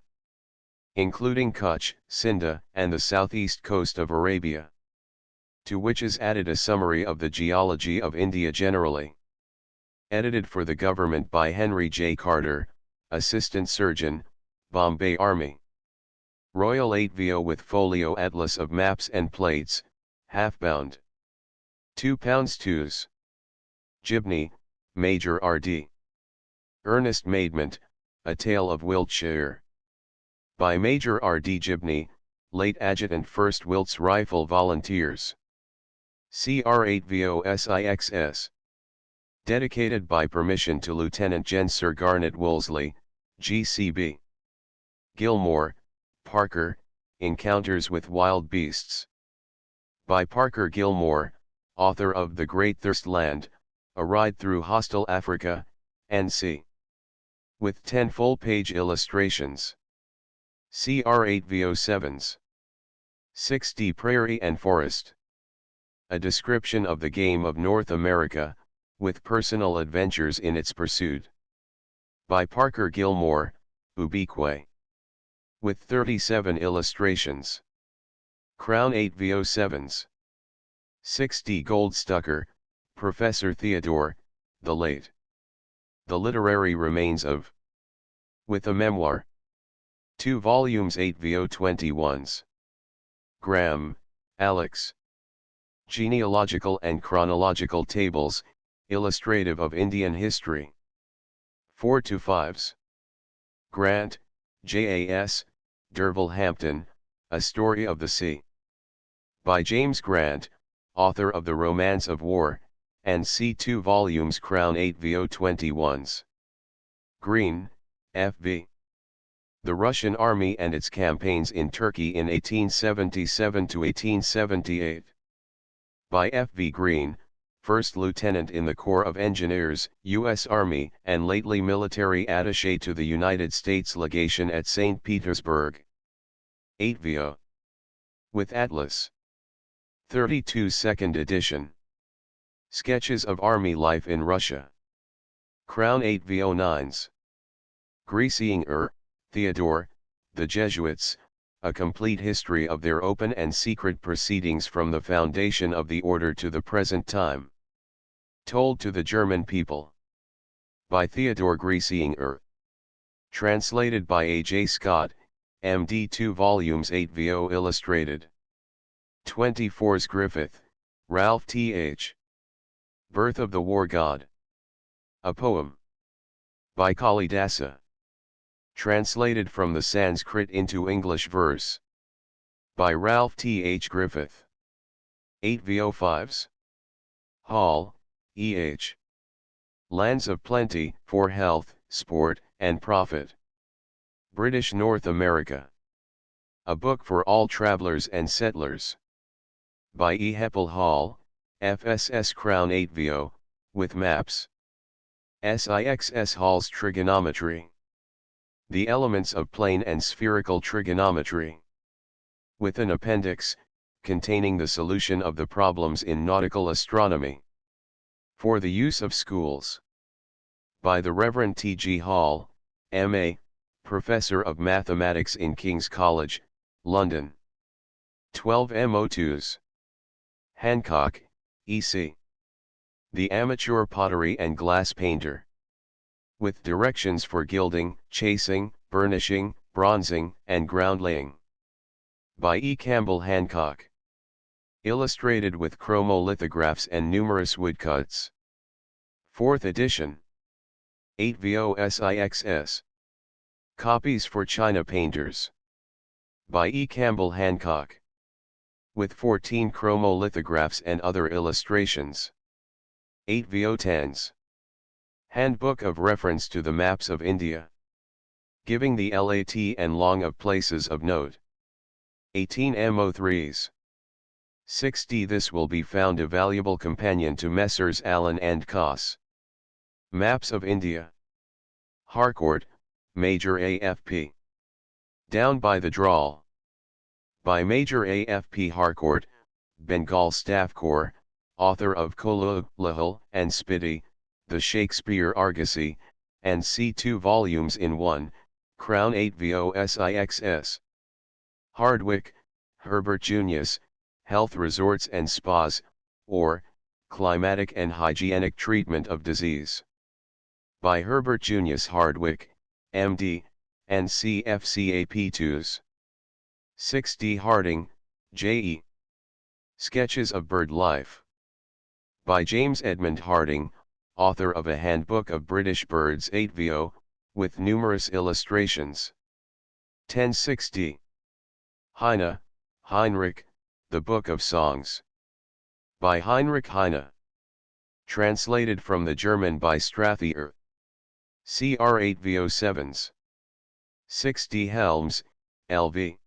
Including Kutch, Sindh, and the southeast coast of Arabia. To which is added a summary of the geology of India generally. Edited for the government by Henry J. Carter, Assistant Surgeon, Bombay Army. Royal 8VO with folio atlas of maps and plates, half-bound. £2 twos. Gibney, Major R.D. Ernest Maidment, A Tale of Wiltshire. By Major R.D. Gibney, late Adjutant 1st Wilts Rifle Volunteers. CR8VO-SIXS. Dedicated by permission to Lieutenant Gen Sir Garnet Wolseley, GCB. Gilmore, Parker, Encounters with Wild Beasts. By Parker Gilmore, author of The Great Thirst Land, A Ride Through Hostile Africa, NC. With 10 full-page illustrations. CR8VO7s. 6D Prairie and Forest. A description of the game of North America, with personal adventures in its pursuit. By Parker Gilmore, Ubique. With 37 illustrations. Crown 8VO7s. 6D Goldstucker, Professor Theodore, the late. The Literary Remains of. With a Memoir. 2 volumes 8VO21s. Graham, Alex. Genealogical and Chronological Tables, Illustrative of Indian History. 4 to 5s. Grant, J.A.S., Derville Hampton, A Story of the Sea. By James Grant, author of The Romance of War, and C. 2 volumes Crown 8VO21s. Green, F.V. The Russian Army and its Campaigns in Turkey in 1877 to 1878. By F.V. Green, First Lieutenant in the Corps of Engineers, U.S. Army, and lately military attaché to the United States Legation at St. Petersburg. 8VO. With Atlas. 32 2nd edition. Sketches of Army Life in Russia. Crown 8VO9s. Griesinger, Theodore, The Jesuits, A Complete History of Their Open and Secret Proceedings from the Foundation of the Order to the Present Time. Told to the German People. By Theodore Griesinger. Translated by A. J. Scott, M.D. 2 volumes 8VO illustrated. 24's Griffith, Ralph Th. Birth of the War God. A Poem. By Kalidasa. Translated from the Sanskrit into English verse. By Ralph Th. Griffith. 8VO5s. Hall, E.H. Lands of Plenty, for Health, Sport, and Profit. British North America. A book for all travelers and settlers. By E. Heppel Hall, FSS Crown 8VO, with maps. SIXS Hall's Trigonometry. The Elements of Plane and Spherical Trigonometry. With an appendix, containing the solution of the problems in nautical astronomy. For the use of schools. By the Reverend T. G. Hall, M.A., Professor of Mathematics in King's College, London. 12 MO2s. Hancock, E.C. The Amateur Pottery and Glass Painter. With directions for gilding, chasing, burnishing, bronzing, and ground laying. By E. Campbell Hancock. Illustrated with chromolithographs and numerous woodcuts. 4th edition. 8VO-SIXS. Copies for China Painters. By E. Campbell Hancock. With 14 chromolithographs and other illustrations. 8VO10s. Handbook of Reference to the Maps of India. Giving the LAT and long of places of note. 18 MO3s. 6D. This will be found a valuable companion to Messrs. Allen and Koss. Maps of India. Harcourt, Major AFP. Down by the Drawl. By Major AFP Harcourt, Bengal Staff Corps, author of Kolu, Lahul, and Spiti, The Shakespeare Argosy, and C. 2 volumes in 1, Crown 8VO-SIXS. Hardwick, Herbert Junius, Health Resorts and Spas, or, Climatic and Hygienic Treatment of Disease. By Herbert Junius Hardwick, MD, and CFCAP2s. 6D Harding, J.E. Sketches of Bird Life. By James Edmund Harding, author of A Handbook of British Birds 8vo, with numerous illustrations. 1060. Heine, Heinrich, The Book of Songs. By Heinrich Heine. Translated from the German by Strathier. CR 8vo7s. 6D Helms, LV.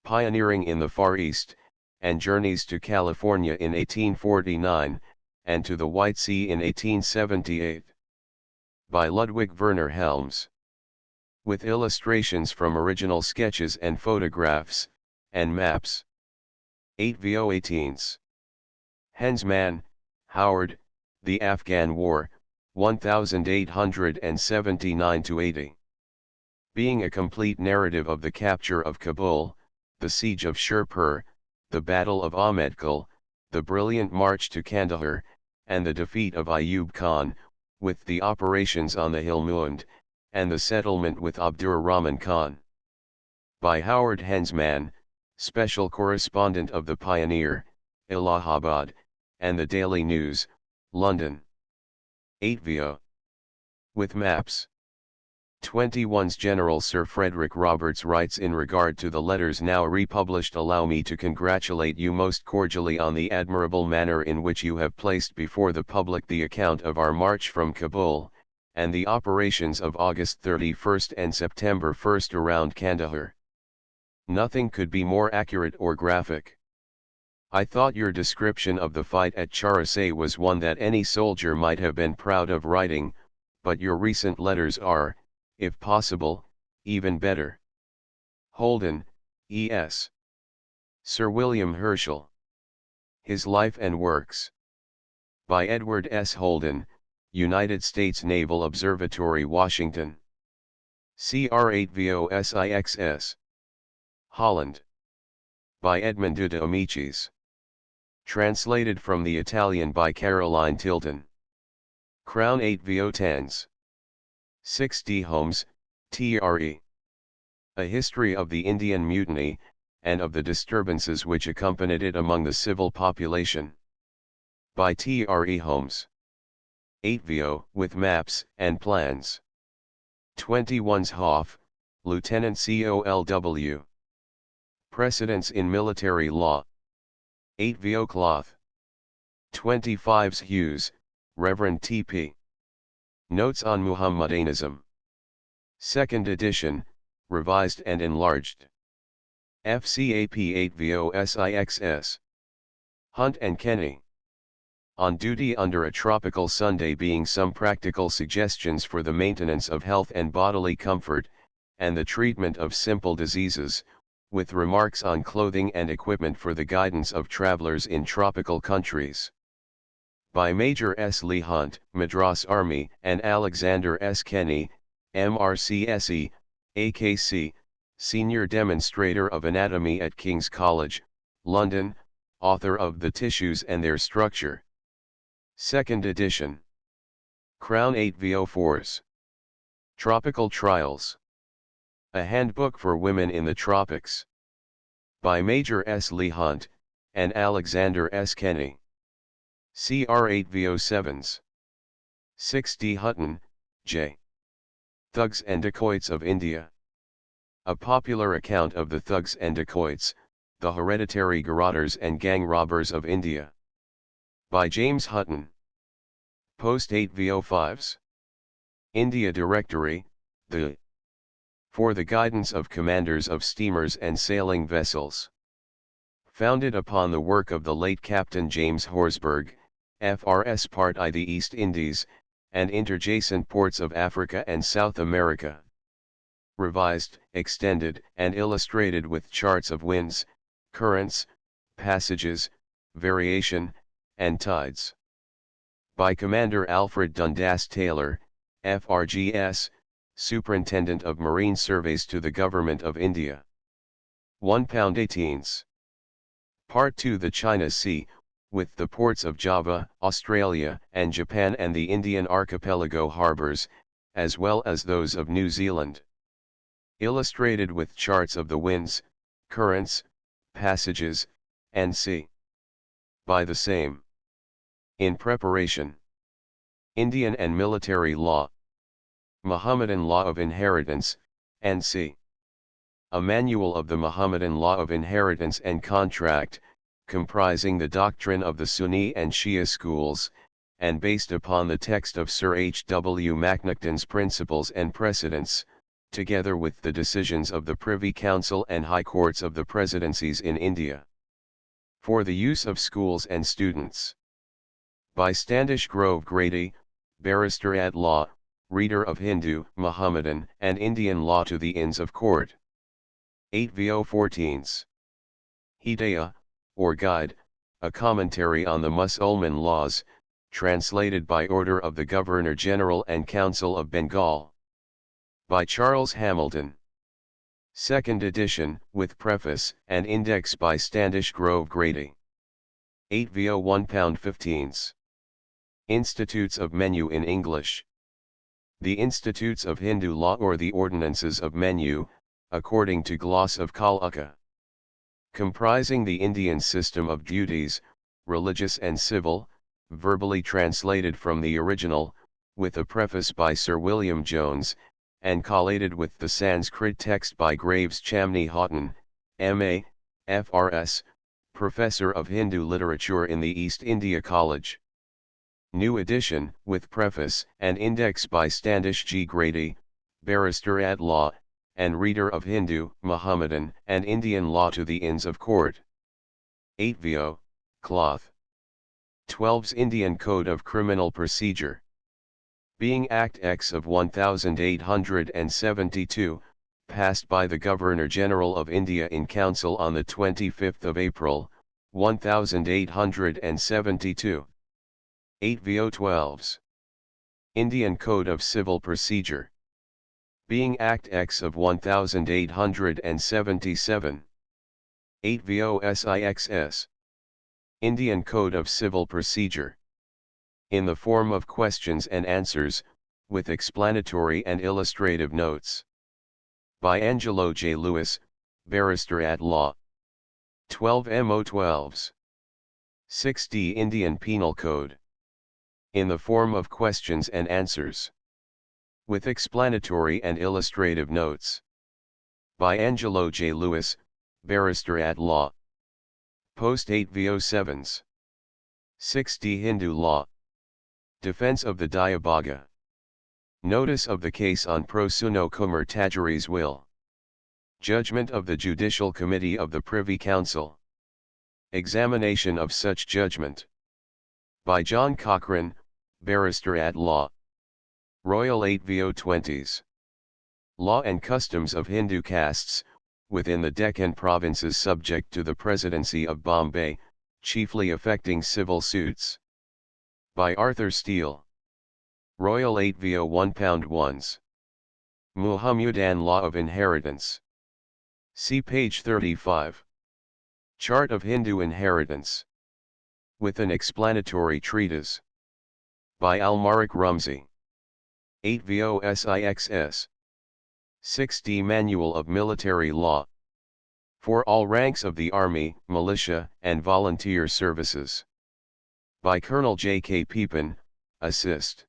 Pioneering in the Far East, and Journeys to California in 1849, and to the White Sea in 1878. By Ludwig Werner Helms. With illustrations from original sketches and photographs, and maps. 8vo18s. Hensman, Howard, The Afghan War, 1879-80. Being a complete narrative of the capture of Kabul, the siege of Sherpur, the Battle of Ahmedkul, the brilliant march to Kandahar, and the defeat of Ayub Khan, with the operations on the Hilmund, and the settlement with Abdur Rahman Khan. By Howard Hensman, Special Correspondent of the Pioneer, Allahabad, and the Daily News, London. 8vo. With maps. 21's General Sir Frederick Roberts writes, in regard to the letters now republished, allow me to congratulate you most cordially on the admirable manner in which you have placed before the public the account of our march from Kabul, and the operations of August 31st and September 1st around Kandahar. Nothing could be more accurate or graphic. I thought your description of the fight at Charasay was one that any soldier might have been proud of writing, but your recent letters are, if possible, even better. Holden, E.S. Sir William Herschel. His Life and Works. By Edward S. Holden, United States Naval Observatory, Washington. CR 8vo6ix. Holland. By Edmondo de Amicis. Translated from the Italian by Caroline Tilton. Crown 8vo10s. 6D Holmes, TRE. A History of the Indian Mutiny, and of the disturbances which accompanied it among the civil population. By TRE Holmes. 8vo, with maps and plans. 21's Hoff, Lieutenant COLW. Precedents in Military Law. 8vo Cloth. 25's Hughes, Reverend T.P. Notes on Muhammadanism. 2nd edition, revised and enlarged. FCAP 8vo6ix. Hunt and Kenny. On Duty Under a Tropical Sunday, being some practical suggestions for the maintenance of health and bodily comfort, and the treatment of simple diseases, with remarks on clothing and equipment for the guidance of travelers in tropical countries. By Major S. Lee Hunt, Madras Army, and Alexander S. Kenny, MRCSE, AKC, Senior Demonstrator of Anatomy at King's College, London, author of The Tissues and Their Structure. 2nd edition. Crown 8vo4s. Tropical Trials. A Handbook for Women in the Tropics. By Major S. Lee Hunt, and Alexander S. Kenny. CR 8vo7s. 6D Hutton, J. Thugs and Dacoits of India. A popular account of the thugs and dacoits, the hereditary garrotters and gang robbers of India. By James Hutton. Post 8vo5s. India Directory, the for the guidance of commanders of steamers and sailing vessels. Founded upon the work of the late Captain James Horsburgh, FRS Part I, the East Indies, and interjacent ports of Africa and South America. Revised, extended, and illustrated with charts of winds, currents, passages, variation, and tides. By Commander Alfred Dundas Taylor, FRGS, Superintendent of Marine Surveys to the Government of India. £1.18s. Part 2, the China Sea, with the ports of Java, Australia, and Japan, and the Indian archipelago harbors, as well as those of New Zealand. Illustrated with charts of the winds, currents, passages, and sea. By the same. In preparation. Indian and military law. Mohammedan law of inheritance, and c. A manual of the Mohammedan law of inheritance and contract, comprising the doctrine of the Sunni and Shia schools, and based upon the text of Sir H. W. Macnaghten's principles and precedents, together with the decisions of the Privy Council and High Courts of the Presidencies in India. For the use of schools and students. By Standish Grove Grady, Barrister at Law, Reader of Hindu, Mohammedan, and Indian Law to the Inns of Court. 8 VO 14s. Hidayah, or Guide, a commentary on the Musalman laws, translated by order of the Governor-General and Council of Bengal. By Charles Hamilton. Second edition, with preface and index by Standish Grove Grady. 8 VO £1.15s. Institutes of Menu in English. The Institutes of Hindu Law or the Ordinances of Menu, according to Gloss of Kalaka. Comprising the Indian system of duties, religious and civil, verbally translated from the original, with a preface by Sir William Jones, and collated with the Sanskrit text by Graves Chamney Houghton, M.A., F.R.S., Professor of Hindu Literature in the East India College. New edition, with preface and index by Standish G. Grady, Barrister at Law, and Reader of Hindu, Mohammedan, and Indian Law to the Inns of Court. 8 VO, Cloth. 12's Indian Code of Criminal Procedure. Being Act X of 1872, passed by the Governor-General of India in Council on the 25th of April, 1872. 8 VO 12s. Indian Code of Civil Procedure. Being Act X of 1877. 8 VO SIXS. Indian Code of Civil Procedure. In the form of questions and answers, with explanatory and illustrative notes. By Angelo J. Lewis, Barrister at Law. 12 MO 12s. 6D Indian Penal Code. In the form of questions and answers. With explanatory and illustrative notes. By Angelo J. Lewis, Barrister at Law. Post 8 VO 7s. 6D Hindu Law. Defense of the Diabhaga. Notice of the case on Prosuno Kumar Tajari's will. Judgment of the Judicial Committee of the Privy Council. Examination of such judgment. By John Cochrane, Barrister at Law. Royal 8 VO 20s. Law and Customs of Hindu Castes, within the Deccan provinces subject to the Presidency of Bombay, chiefly affecting civil suits. By Arthur Steele. Royal 8 VO £1.1s. Muhammadan Law of Inheritance. See page 35. Chart of Hindu Inheritance. With an explanatory treatise. By Almarik Rumzi. 8 VO SIXS. 6D Manual of Military Law. For all ranks of the Army, Militia, and Volunteer Services. By Colonel J. K. Peepin, Assist.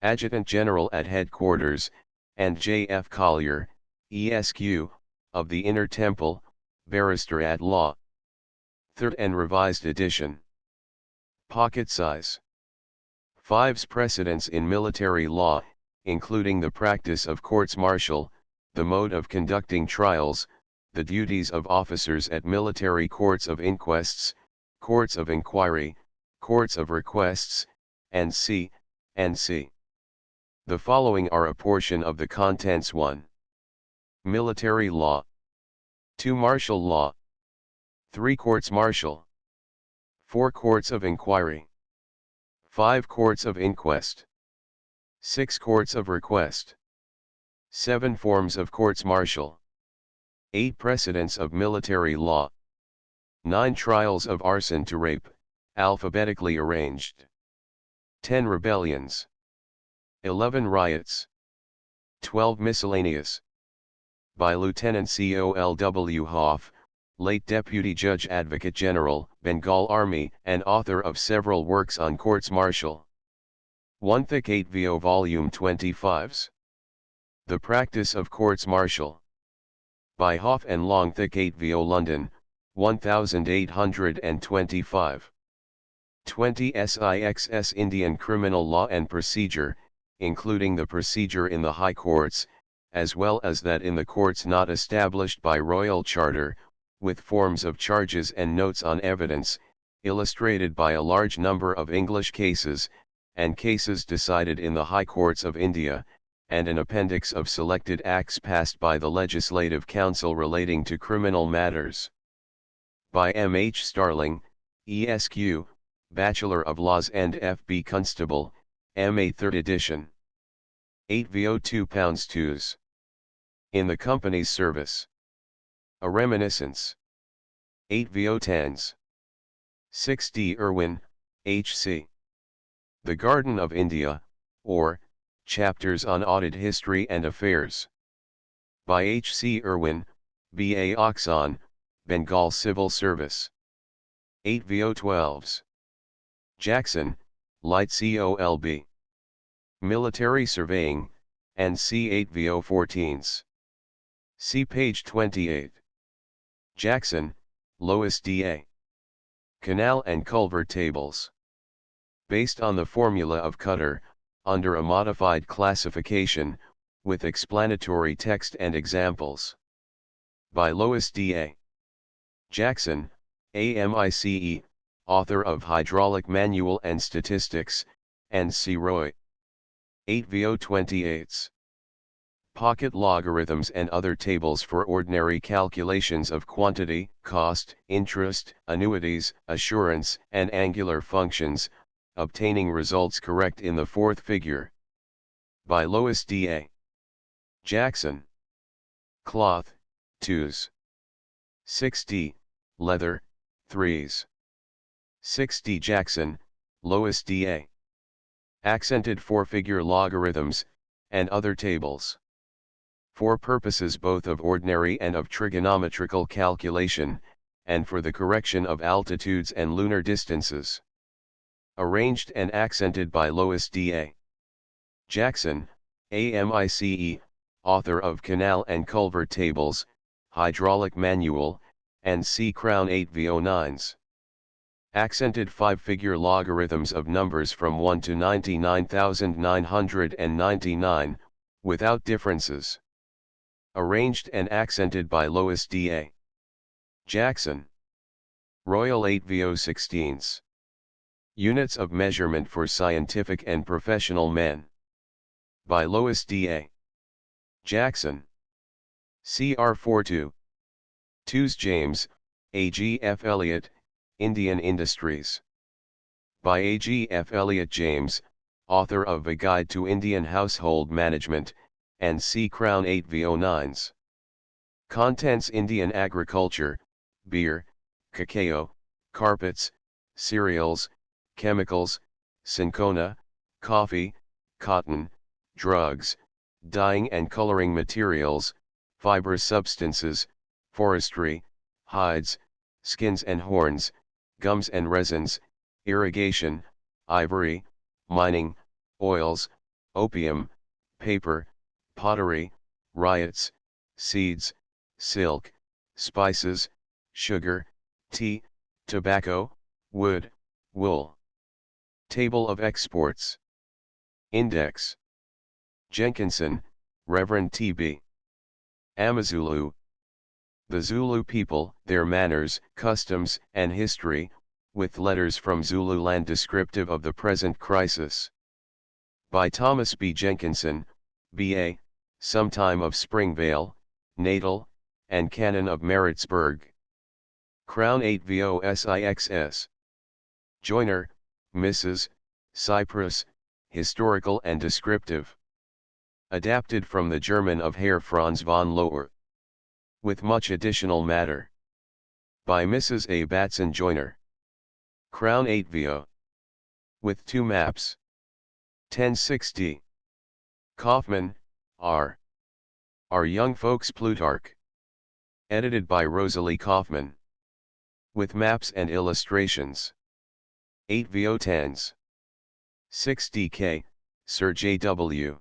Adjutant General at Headquarters, and J. F. Collier, ESQ, of the Inner Temple, Barrister at Law. Third and Revised Edition. Pocket size. 5's Precedents in Military Law, including the practice of courts-martial, the mode of conducting trials, the duties of officers at military courts of inquests, courts of inquiry, courts of requests, and c. The following are a portion of the contents: 1. Military law. 2. Martial law. 3. Courts martial. 4. Courts of inquiry. 5. Courts of inquest. 6. Courts of request. 7. Forms of courts martial. 8. Precedents of military law. 9. Trials of arson to rape, alphabetically arranged. 10. Rebellions. 11 riots. 12 miscellaneous. By Lieutenant Colw Hoff, late Deputy Judge Advocate General, Bengal Army, and author of several works on courts martial. 1 Thick 8 VO Volume 25s. The Practice of Courts Martial. By Hoff and Long Thick 8 VO London, 1825. 20 SIXS Indian Criminal Law and Procedure, including the procedure in the High Courts, as well as that in the courts not established by Royal Charter, with forms of charges and notes on evidence, illustrated by a large number of English cases, and cases decided in the High Courts of India, and an appendix of selected acts passed by the Legislative Council relating to criminal matters. By M. H. Starling, Esq., Bachelor of Laws and F. B. Constable, M.A. 3rd edition. 8 VO 2 pounds 2s. In the Company's Service. A Reminiscence. 8 VO 10s. 6 D. Irwin, H.C. The Garden of India, or, Chapters on Audit History and Affairs. By H. C. Irwin, B.A. Oxon, Bengal Civil Service. 8 VO 12s. Jackson, Light Colb. Military Surveying, and C 8 VO 14s. See page 28. Jackson, Lois D.A. Canal and Culvert Tables. Based on the formula of Cutter, under a modified classification, with explanatory text and examples. By Lois D.A. Jackson, AMICE, author of Hydraulic Manual and Statistics, and C. Roy. 8 VO 28s. Pocket logarithms and other tables for ordinary calculations of quantity, cost, interest, annuities, assurance, and angular functions, obtaining results correct in the fourth figure. By Lois D.A. Jackson. Cloth, 2s. 6D, leather, 3s. 6D Jackson, Lois D.A. Accented four-figure logarithms, and other tables. For purposes both of ordinary and of trigonometrical calculation, and for the correction of altitudes and lunar distances. Arranged and accented by Lois D.A. Jackson, AMICE, author of Canal and Culvert Tables, Hydraulic Manual, and C. Crown 8 VO 9s. Accented five-figure logarithms of numbers from 1 to 99,999, without differences. Arranged and accented by Lois D.A. Jackson. Royal 8 VO 16s. Units of Measurement for Scientific and Professional Men. By Lois D.A. Jackson. CR 42. 2s James, A.G. F. Elliott, Indian Industries. By A.G. F. Elliott James, author of A Guide to Indian Household Management, and C. Crown 8 VO 9s. Contents: Indian agriculture, beer, cacao, carpets, cereals, chemicals, cinchona, coffee, cotton, drugs, dyeing and coloring materials, fibrous substances, forestry, hides, skins and horns, gums and resins, irrigation, ivory, mining, oils, opium, paper, pottery, riots, seeds, silk, spices, sugar, tea, tobacco, wood, wool. Table of Exports. Index. Jenkinson, Reverend T.B. Amazulu. The Zulu people, their manners, customs, and history, with letters from Zululand descriptive of the present crisis. By Thomas B. Jenkinson, B.A., sometime of Springvale, Natal, and Canon of Maritzburg. Crown 8 VO SIXS. Joyner, Mrs., Cyprus, Historical and Descriptive. Adapted from the German of Herr Franz von Lohr. With much additional matter. By Mrs. A. Batson Joyner. Crown 8 VO. With two maps. 1060. Kaufman, R. Our Young Folks Plutarch. Edited by Rosalie Kaufman. With maps and illustrations. 8 VO10s. 6 DK, Sir J.W.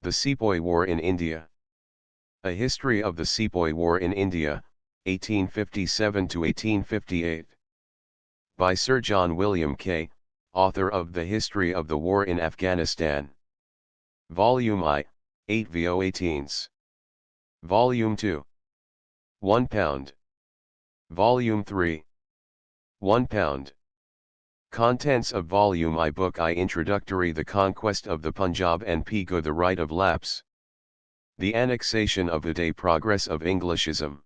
The Sepoy War in India. A History of the Sepoy War in India, 1857 to 1858. By Sir John William Kay, author of The History of the War in Afghanistan. Volume I, 8 VO18s. Volume 2. £1. Volume 3. £1. Contents of Volume I. Book I. Introductory. The Conquest of the Punjab and Pegu. The Right of Lapse. The Annexation of Uday. Progress of Englishism.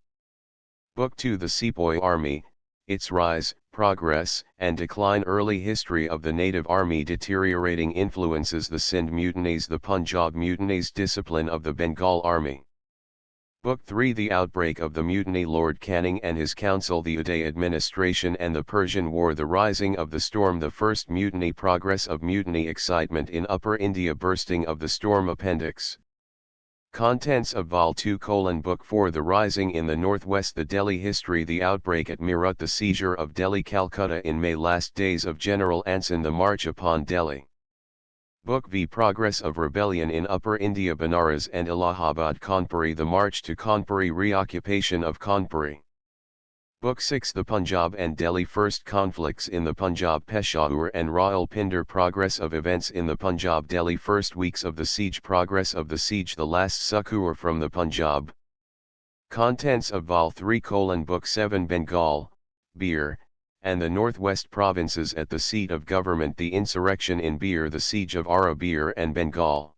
Book 2. The Sepoy Army, its rise, progress, and decline. Early history of the native army. Deteriorating influences. The Sindh mutinies. The Punjab mutinies. Discipline of the Bengal Army. Book 3. The outbreak of the mutiny. Lord Canning and his council. The Uday administration and the Persian War. The rising of the storm. The first mutiny. Progress of mutiny. Excitement in Upper India. Bursting of the storm. Appendix. Contents of Vol. 2. Book 4. The rising in the northwest. The Delhi history. The outbreak at Meerut. The seizure of Delhi. Calcutta in May. Last days of General Anson. The march upon Delhi. Book V. Progress of rebellion in Upper India. Banaras and Allahabad. Kanpuri. The march to Kanpuri. Reoccupation of Kanpuri. Book 6. The Punjab and Delhi. First conflicts in the Punjab. Peshawar and Rawalpindi. Progress of events in the Punjab. Delhi. First weeks of the siege. Progress of the siege. The last succour from the Punjab. Contents of Vol. 3. Book 7. Bengal, Bir, and the Northwest Provinces at the seat of government. The insurrection in Bir. The siege of Ara. Bir and Bengal.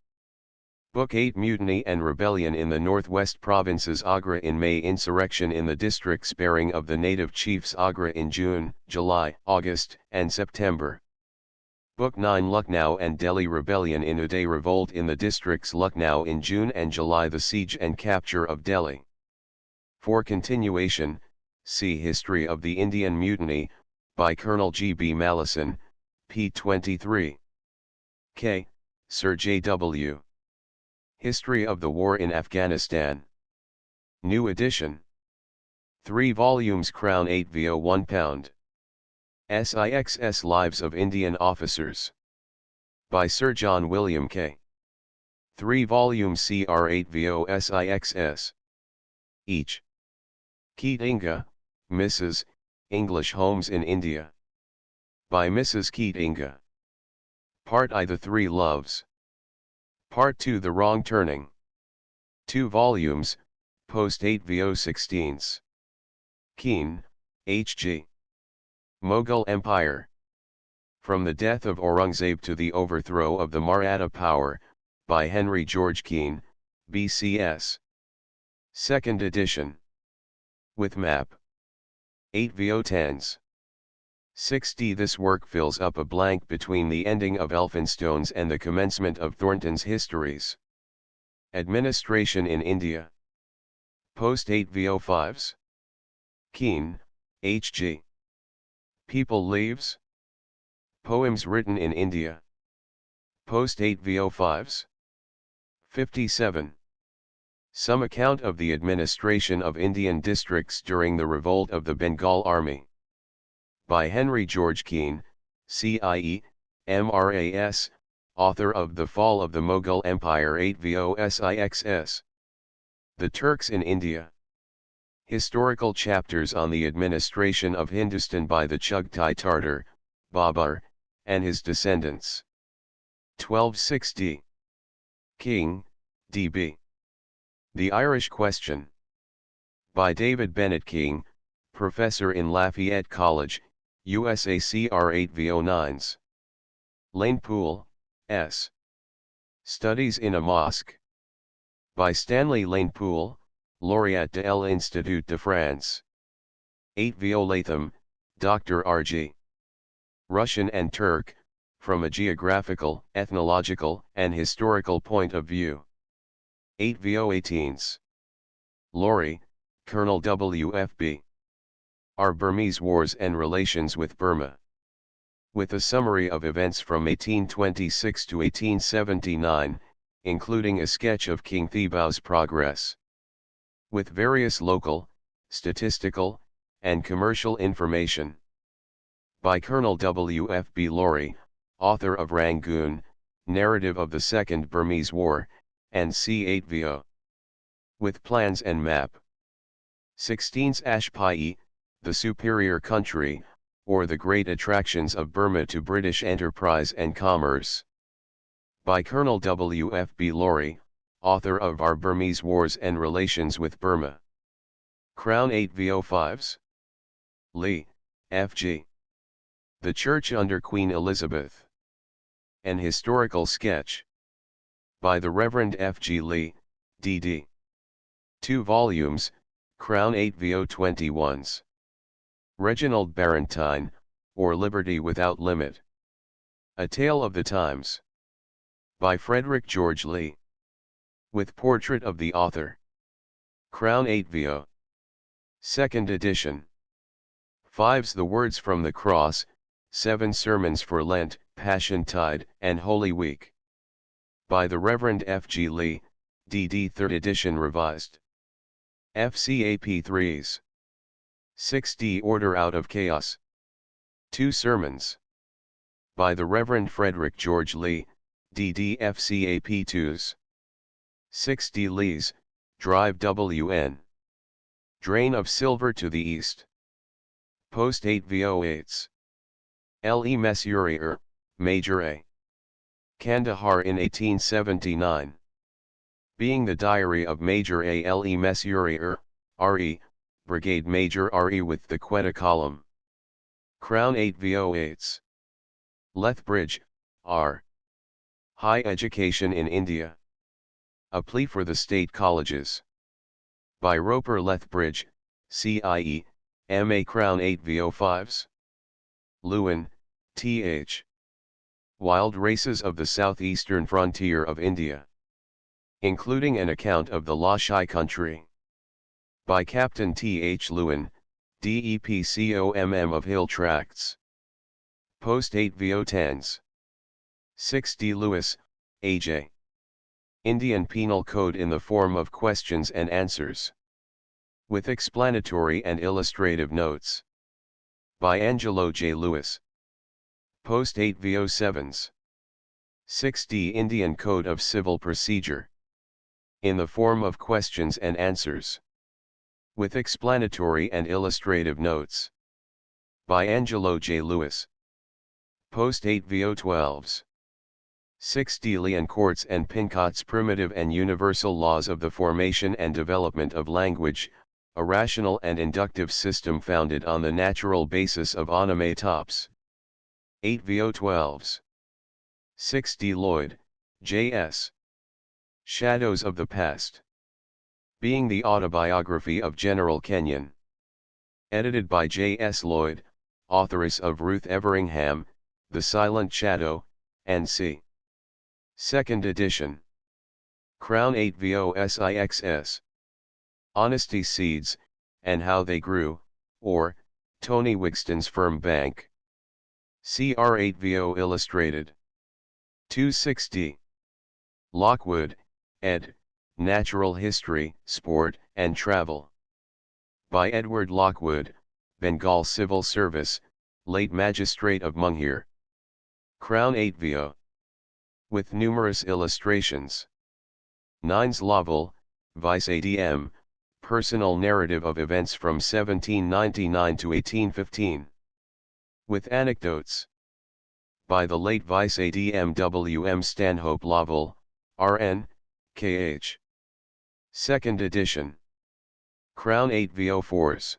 Book 8. Mutiny and rebellion in the Northwest Provinces. Agra in May. Insurrection in the districts. Sparing of the native chiefs. Agra in June, July, August, and September. Book 9. Lucknow and Delhi. Rebellion in Uday. Revolt in the districts. Lucknow in June and July. The siege and capture of Delhi. For continuation, see History of the Indian Mutiny, by Colonel G. B. Mallison, p. 23. K. Sir J. W. History of the War in Afghanistan. New edition. 3 volumes. Crown 8 VO £1. SIXS Lives of Indian Officers. By Sir John William Kay. 3 volumes. CR 8 VO SIXS. Each. Keat Inga, Mrs., English Homes in India. By Mrs. Keat Inga. Part I. The Three Loves. Part 2. The Wrong Turning. 2 volumes, post 8 VO 16s. Keane, H.G. Mughal Empire. From the Death of Aurangzeb to the Overthrow of the Maratha Power, by Henry George Keane, B.C.S. 2nd edition. With map. 8 VO10s. 6d. This work fills up a blank between the ending of Elphinstone's and the commencement of Thornton's histories. Administration in India. Post 8 VO5s. Keane, H.G. People Leaves. Poems written in India. Post 8 VO5s. 57. Some account of the administration of Indian districts during the revolt of the Bengal Army. By Henry George Keane, CIE, MRAS, author of The Fall of the Mughal Empire 8 VOSIXS. The Turks in India. Historical chapters on the administration of Hindustan by the Chugtai Tartar, Babar, and his descendants. 1260. King, D.B. The Irish Question. By David Bennett King, Professor in Lafayette College, USA CR 8 VO9s. Lanepool, S. Studies in a Mosque. By Stanley Lanepool, Laureate de l'Institut de France. 8 VO Latham, Dr. R.G. Russian and Turk, from a geographical, ethnological, and historical point of view. 8 VO18s. Laurie, Colonel W.F.B. Our Burmese Wars and Relations with Burma. With a summary of events from 1826 to 1879, including a sketch of King Thibaut's progress. With various local, statistical, and commercial information. By Colonel W. F. B. Laurie, author of Rangoon, Narrative of the Second Burmese War, and C8VO. With plans and map. 16th Ashpai, the superior country, or the great attractions of Burma to British enterprise and commerce. By Colonel W. F. B. Laurie, author of Our Burmese Wars and Relations with Burma. Crown 8VO5s. Lee, F.G. The Church under Queen Elizabeth. An Historical Sketch. By the Reverend F.G. Lee, D.D. 2 volumes, Crown 8VO21s. Reginald Barrentine, or Liberty Without Limit. A Tale of the Times. By Frederick George Lee. With portrait of the author. Crown 8VO. Second edition. 5's The Words from the Cross, 7 Sermons for Lent, Passiontide, and Holy Week. By the Reverend F.G. Lee, D.D. 3rd edition revised. FCAP 3's. 6d Order Out of Chaos. 2 Sermons. By the Reverend Frederick George Lee, D.D. FCAP 2's. 6d Lees, Drive WN. Drain of Silver to the East. Post 8VO8's. L.E. Mesurier, Major A. Kandahar in 1879. Being the diary of Major A. L.E. Mesurier, R.E., Brigade Major R.E. with the Quetta column. Crown 8VO8's. Lethbridge, R. High Education in India. A Plea for the State Colleges. By Roper Lethbridge, CIE, M.A. Crown 8VO5's. Lewin, T.H. Wild Races of the Southeastern Frontier of India. Including an account of the Lashai country. By Captain T.H. Lewin, DEPCOMM of Hill Tracts. Post 8VO10s. 6d Lewis, A.J. Indian Penal Code in the form of questions and answers. With explanatory and illustrative notes. By Angelo J. Lewis. Post 8VO7s. 6d Indian Code of Civil Procedure. In the form of questions and answers. With explanatory and illustrative notes. By Angelo J. Lewis. Post 8VO12s. 6d Leon Courts and Pincott's Primitive and Universal Laws of the Formation and Development of Language, a rational and inductive system founded on the natural basis of onomatops. 8VO12s. 6d Lloyd, J.S. Shadows of the Past. Being the Autobiography of General Kenyon. Edited by J.S. Lloyd, authoress of Ruth Everingham, The Silent Shadow, N.C. Second edition. Crown 8VO6IXS. Honesty Seeds, and How They Grew, or, Tony Wixton's Firm Bank. CR8VO Illustrated. 260. Lockwood, ed., Natural History, Sport, and Travel. By Edward Lockwood, Bengal Civil Service, late Magistrate of Munghir. Crown 8VO. With numerous illustrations. 9's Lovell, Vice ADM, Personal Narrative of Events from 1799 to 1815. With anecdotes. By the late Vice ADM W.M. Stanhope Lovell, R.N., K.H. Second edition. Crown 8VO4s.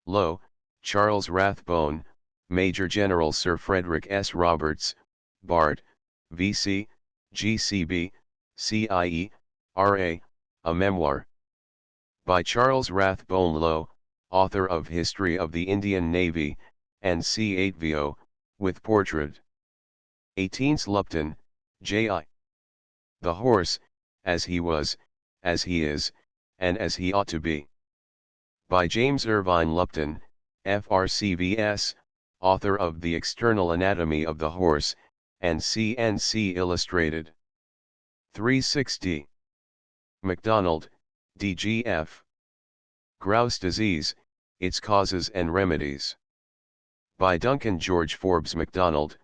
Low, Charles Rathbone, Major General Sir Frederick S. Roberts, Bart, V.C., G.C.B., C.I.E., R.A., A Memoir. By Charles Rathbone Low, author of History of the Indian Navy, and C8VO, with portrait. 18th Lupton, J.I. The Horse, as he was, as he is, and as he ought to be. By James Irvine Lupton, F.R.C.V.S., author of The External Anatomy of the Horse, and CNC Illustrated. 360. MacDonald, D.G.F. Grouse disease, its causes and remedies. By Duncan George Forbes MacDonald,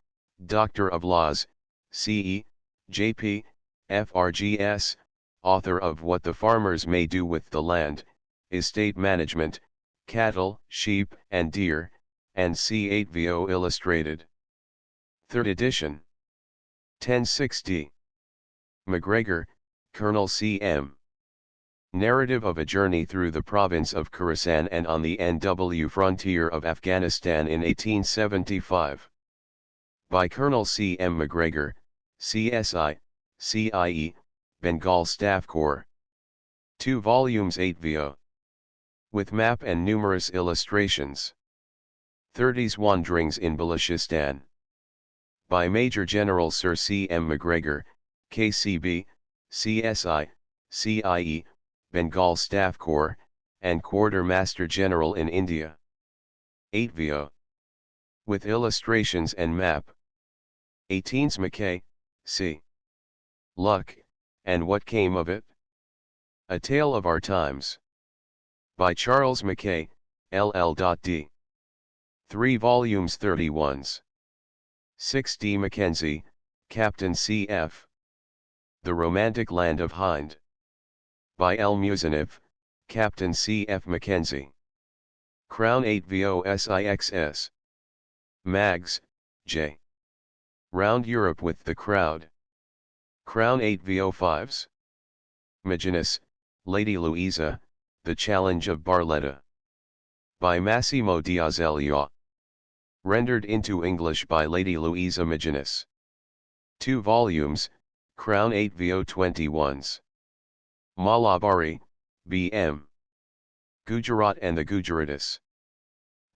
Doctor of Laws, C.E., J.P., F.R.G.S., author of What the Farmers May Do with the Land, Estate Management, Cattle, Sheep and Deer, and C8VO Illustrated. 3rd edition. 1060. MacGregor, Colonel C.M. Narrative of a journey through the province of Khorasan and on the NW frontier of Afghanistan in 1875. By Colonel C.M. MacGregor, CSI, CIE, Bengal Staff Corps. 2 volumes 8 vo. With map and numerous illustrations. 30s Wanderings in Balochistan. By Major General Sir C.M. MacGregor, KCB, CSI, CIE, Bengal Staff Corps, and Quartermaster General in India. 8 vo. With illustrations and map. 18s Mackay, C. Luck, and What Came of It? A Tale of Our Times. By Charles Mackay, LL.D. 3 volumes 31s. 6D Mackenzie, Captain C.F. The Romantic Land of Hind. By L. Musanif, Captain C.F. Mackenzie. Crown 8 VOSIXS. Mags, J. Round Europe with the Crowd. Crown 8 VO5s. Maginnis, Lady Louisa, The Challenge of Barletta. By Massimo Diazelia. Rendered into English by Lady Louisa Maginnis. 2 volumes, Crown 8 VO21s. Malabari, B.M. Gujarat and the Gujaratis.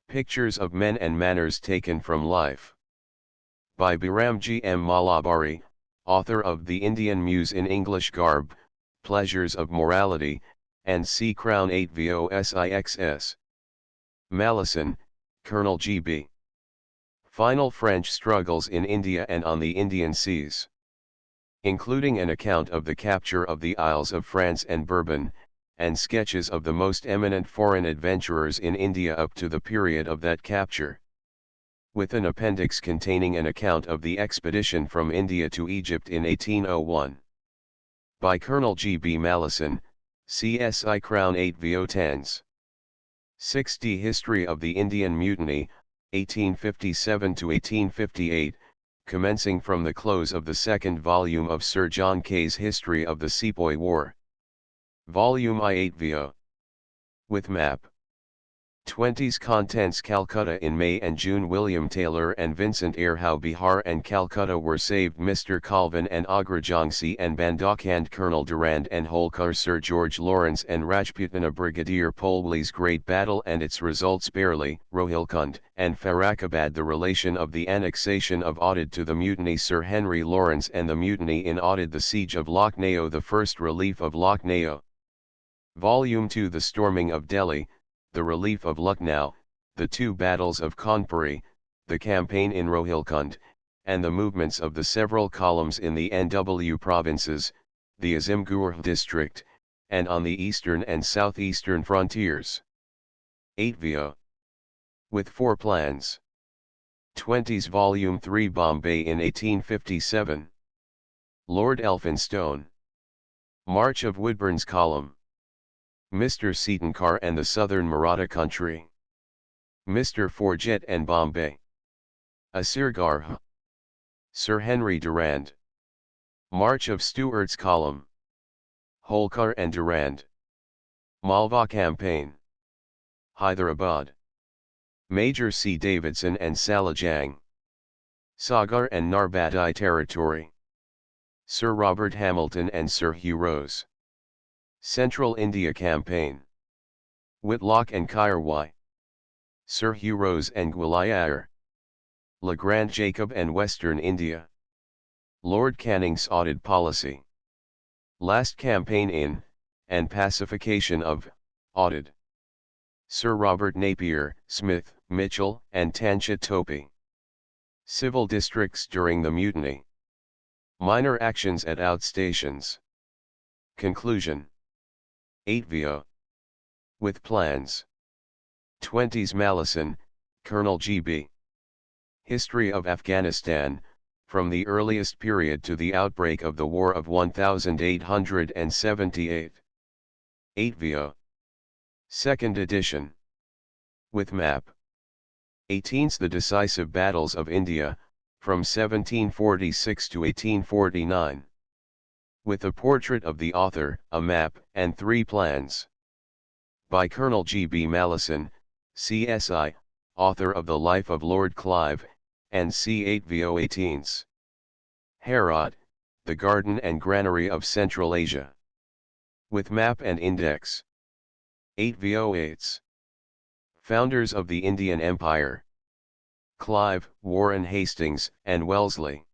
Pictures of Men and Manners Taken from Life. By Biram G. M. Malabari, author of The Indian Muse in English Garb, Pleasures of Morality, and C. Crown 8 VOSIXS. Malleson, Colonel G.B. Final French Struggles in India and on the Indian Seas. Including an account of the capture of the Isles of France and Bourbon, and sketches of the most eminent foreign adventurers in India up to the period of that capture. With an appendix containing an account of the expedition from India to Egypt in 1801. By Colonel G.B. Malleson, CSI Crown 8 VO10s. 6D History of the Indian Mutiny, 1857 to 1858, commencing from the close of the 2nd volume of Sir John Kay's History of the Sepoy War. Volume I8 VO. With map. 20s Contents Calcutta in May and June William Taylor and Vincent Eyre how Bihar and Calcutta were saved Mr. Colvin and Agra Jhansi and Bandakhand Colonel Durand and Holkar Sir George Lawrence and Rajputana Brigadier Polwley's Great Battle and its results Barely, Rohilkund and Farakabad the relation of the annexation of Oudh to the mutiny Sir Henry Lawrence and the mutiny in Oudh the siege of Lucknow the first relief of Lucknow. Volume 2 The storming of Delhi, the relief of Lucknow, the 2 battles of Kanpuri, the campaign in Rohilkund, and the movements of the several columns in the NW provinces, the Azimgurh district, and on the eastern and southeastern frontiers. 8 VO. With 4 plans. 20s Volume 3 Bombay in 1857. Lord Elphinstone. March of Woodburn's Column. Mr. Seatonkar and the Southern Maratha Country. Mr. Forget and Bombay. Asirgarh. Sir Henry Durand. March of Stuart's Column. Holkar and Durand. Malwa Campaign. Hyderabad. Major C. Davidson and Salajang. Sagar and Narbadai Territory. Sir Robert Hamilton and Sir Hugh Rose. Central India Campaign. Whitlock and Kairwai. Sir Hugh Rose and Gwalior. Legrand Jacob and Western India. Lord Canning's Audit Policy. Last campaign in, and pacification of, Audit. Sir Robert Napier, Smith, Mitchell, and Tancha Topi. Civil districts during the mutiny. Minor actions at outstations. Conclusion. 8 VO. With plans. 20s Malison, Colonel GB. History of Afghanistan, from the earliest period to the outbreak of the War of 1878. 8 VO. Second edition. With map. 18s The decisive battles of India, from 1746 to 1849. With a portrait of the author, a map, and 3 plans. By Colonel G. B. Malison, CSI, author of The Life of Lord Clive, and C8 VO 18s. Herat, the Garden and Granary of Central Asia. With map and index. 8 VO 8s. Founders of the Indian Empire. Clive, Warren Hastings, and Wellesley.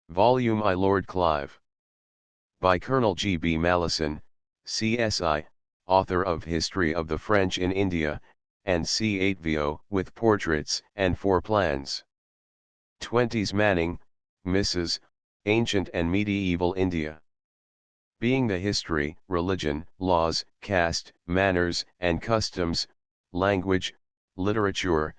Volume I Lord Clive. By Colonel G. B. Malison, CSI, author of History of the French in India, and C8 VO, with portraits and 4 plans. 20s Manning, Mrs., Ancient and Medieval India. Being the history, religion, laws, caste, manners, and customs, language, literature,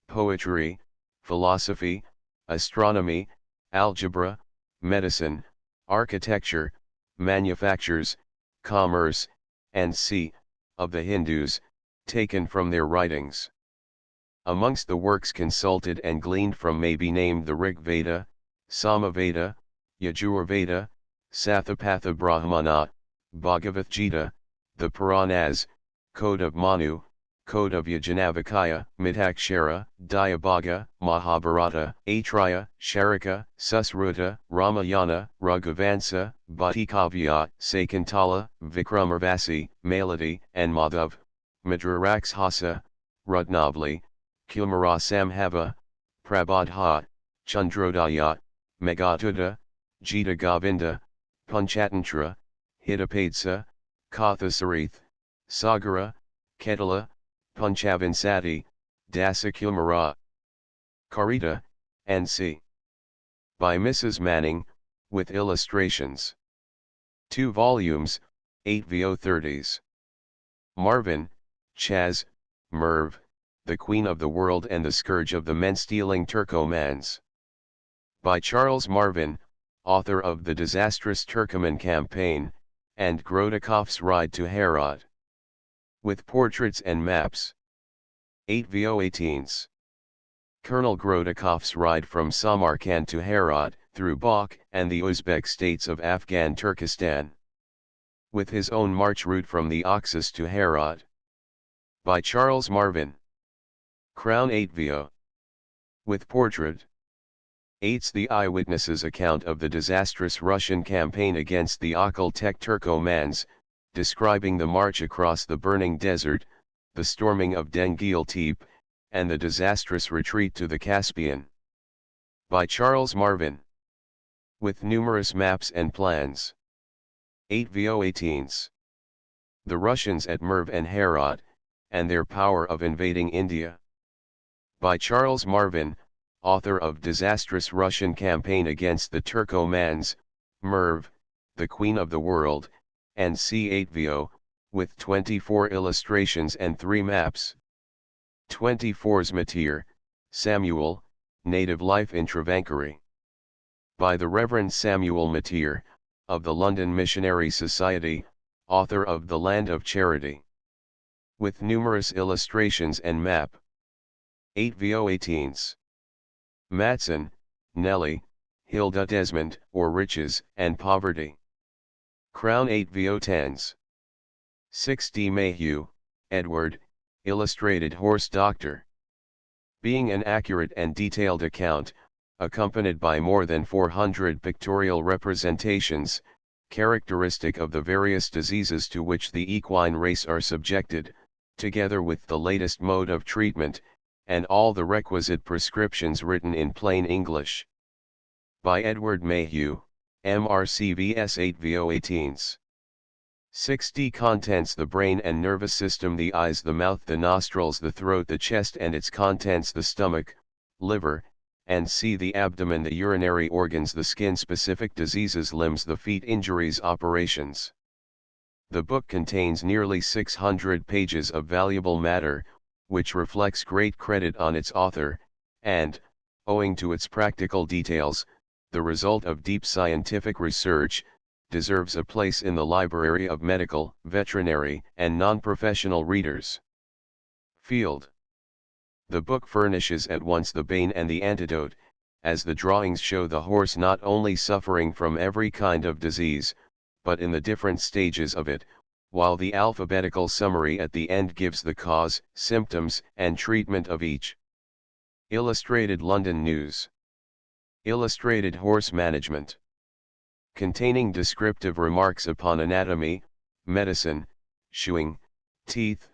poetry, philosophy, astronomy, algebra, medicine, architecture, manufactures, commerce, and c. of the Hindus, taken from their writings. Amongst the works consulted and gleaned from may be named the Rig Veda, Samaveda, Yajurveda, Sathapatha Brahmana, Bhagavad Gita, the Puranas, Code of Manu, Code of Yajnavalkya, Mitakshara, Dayabhaga, Mahabharata, Atraya, Sharaka, Susruta, Ramayana, Raghuvansa, Bhattikavya, Sakuntala, Vikramavasi, Malati, and Madhav, Madrarakshasa, Ratnavali, Kumarasamhava, Prabodha, Chandrodaya, Meghatuta, Gita Govinda, Panchatantra, Hitapadsa, Kathasarith, Sagara, Ketala, Punchavansati, Dasakumara, Karita, and c. by Mrs. Manning, with illustrations. 2 volumes, 8 VO 30s. Marvin, Chaz, Merv, The Queen of the World and the Scourge of the Men-Stealing Turkomans. By Charles Marvin, author of The Disastrous Turkoman Campaign, and Grodakov's Ride to Herat. With portraits and maps. 8 VO 18s. Colonel Grodakov's ride from Samarkand to Herat, through Balkh and the Uzbek states of Afghan Turkestan. With his own march route from the Oxus to Herat. By Charles Marvin. Crown 8 VO. With portrait. 8's The eyewitness's account of the disastrous Russian campaign against the Okhotsk Turkomans, describing the march across the burning desert, the storming of Dengil Tepe, and the disastrous retreat to the Caspian. By Charles Marvin. With numerous maps and plans. 8 VO 18s. The Russians at Merv and Herat, and their power of invading India. By Charles Marvin, author of Disastrous Russian Campaign Against the Turkomans, Merv, the Queen of the World, and C8 VO, with 24 illustrations and 3 maps. 24's Matir, Samuel, Native Life in Travancore. By the Reverend Samuel Matir, of the London Missionary Society, author of The Land of Charity. With numerous illustrations and map. 8 VO 18s. Matson, Nellie, Hilda Desmond, or Riches and Poverty. Crown 8 VO 10s. 6D Mayhew, Edward, Illustrated Horse Doctor. Being an accurate and detailed account, accompanied by more than 400 pictorial representations, characteristic of the various diseases to which the equine race are subjected, together with the latest mode of treatment, and all the requisite prescriptions written in plain English. By Edward Mayhew, MRCVS 8 VO 18s. 6D contents: the brain and nervous system, the eyes, the mouth, the nostrils, the throat, the chest and its contents, the stomach, liver, and C. The abdomen, the urinary organs, the skin, specific diseases, limbs, the feet, injuries, operations. The book contains nearly 600 pages of valuable matter, which reflects great credit on its author, and, owing to its practical details, the result of deep scientific research, deserves a place in the library of medical, veterinary, and non-professional readers. Field. The book furnishes at once the bane and the antidote, as the drawings show the horse not only suffering from every kind of disease, but in the different stages of it, while the alphabetical summary at the end gives the cause, symptoms, and treatment of each. Illustrated London News. Illustrated Horse Management. Containing descriptive remarks upon anatomy, medicine, shoeing, teeth,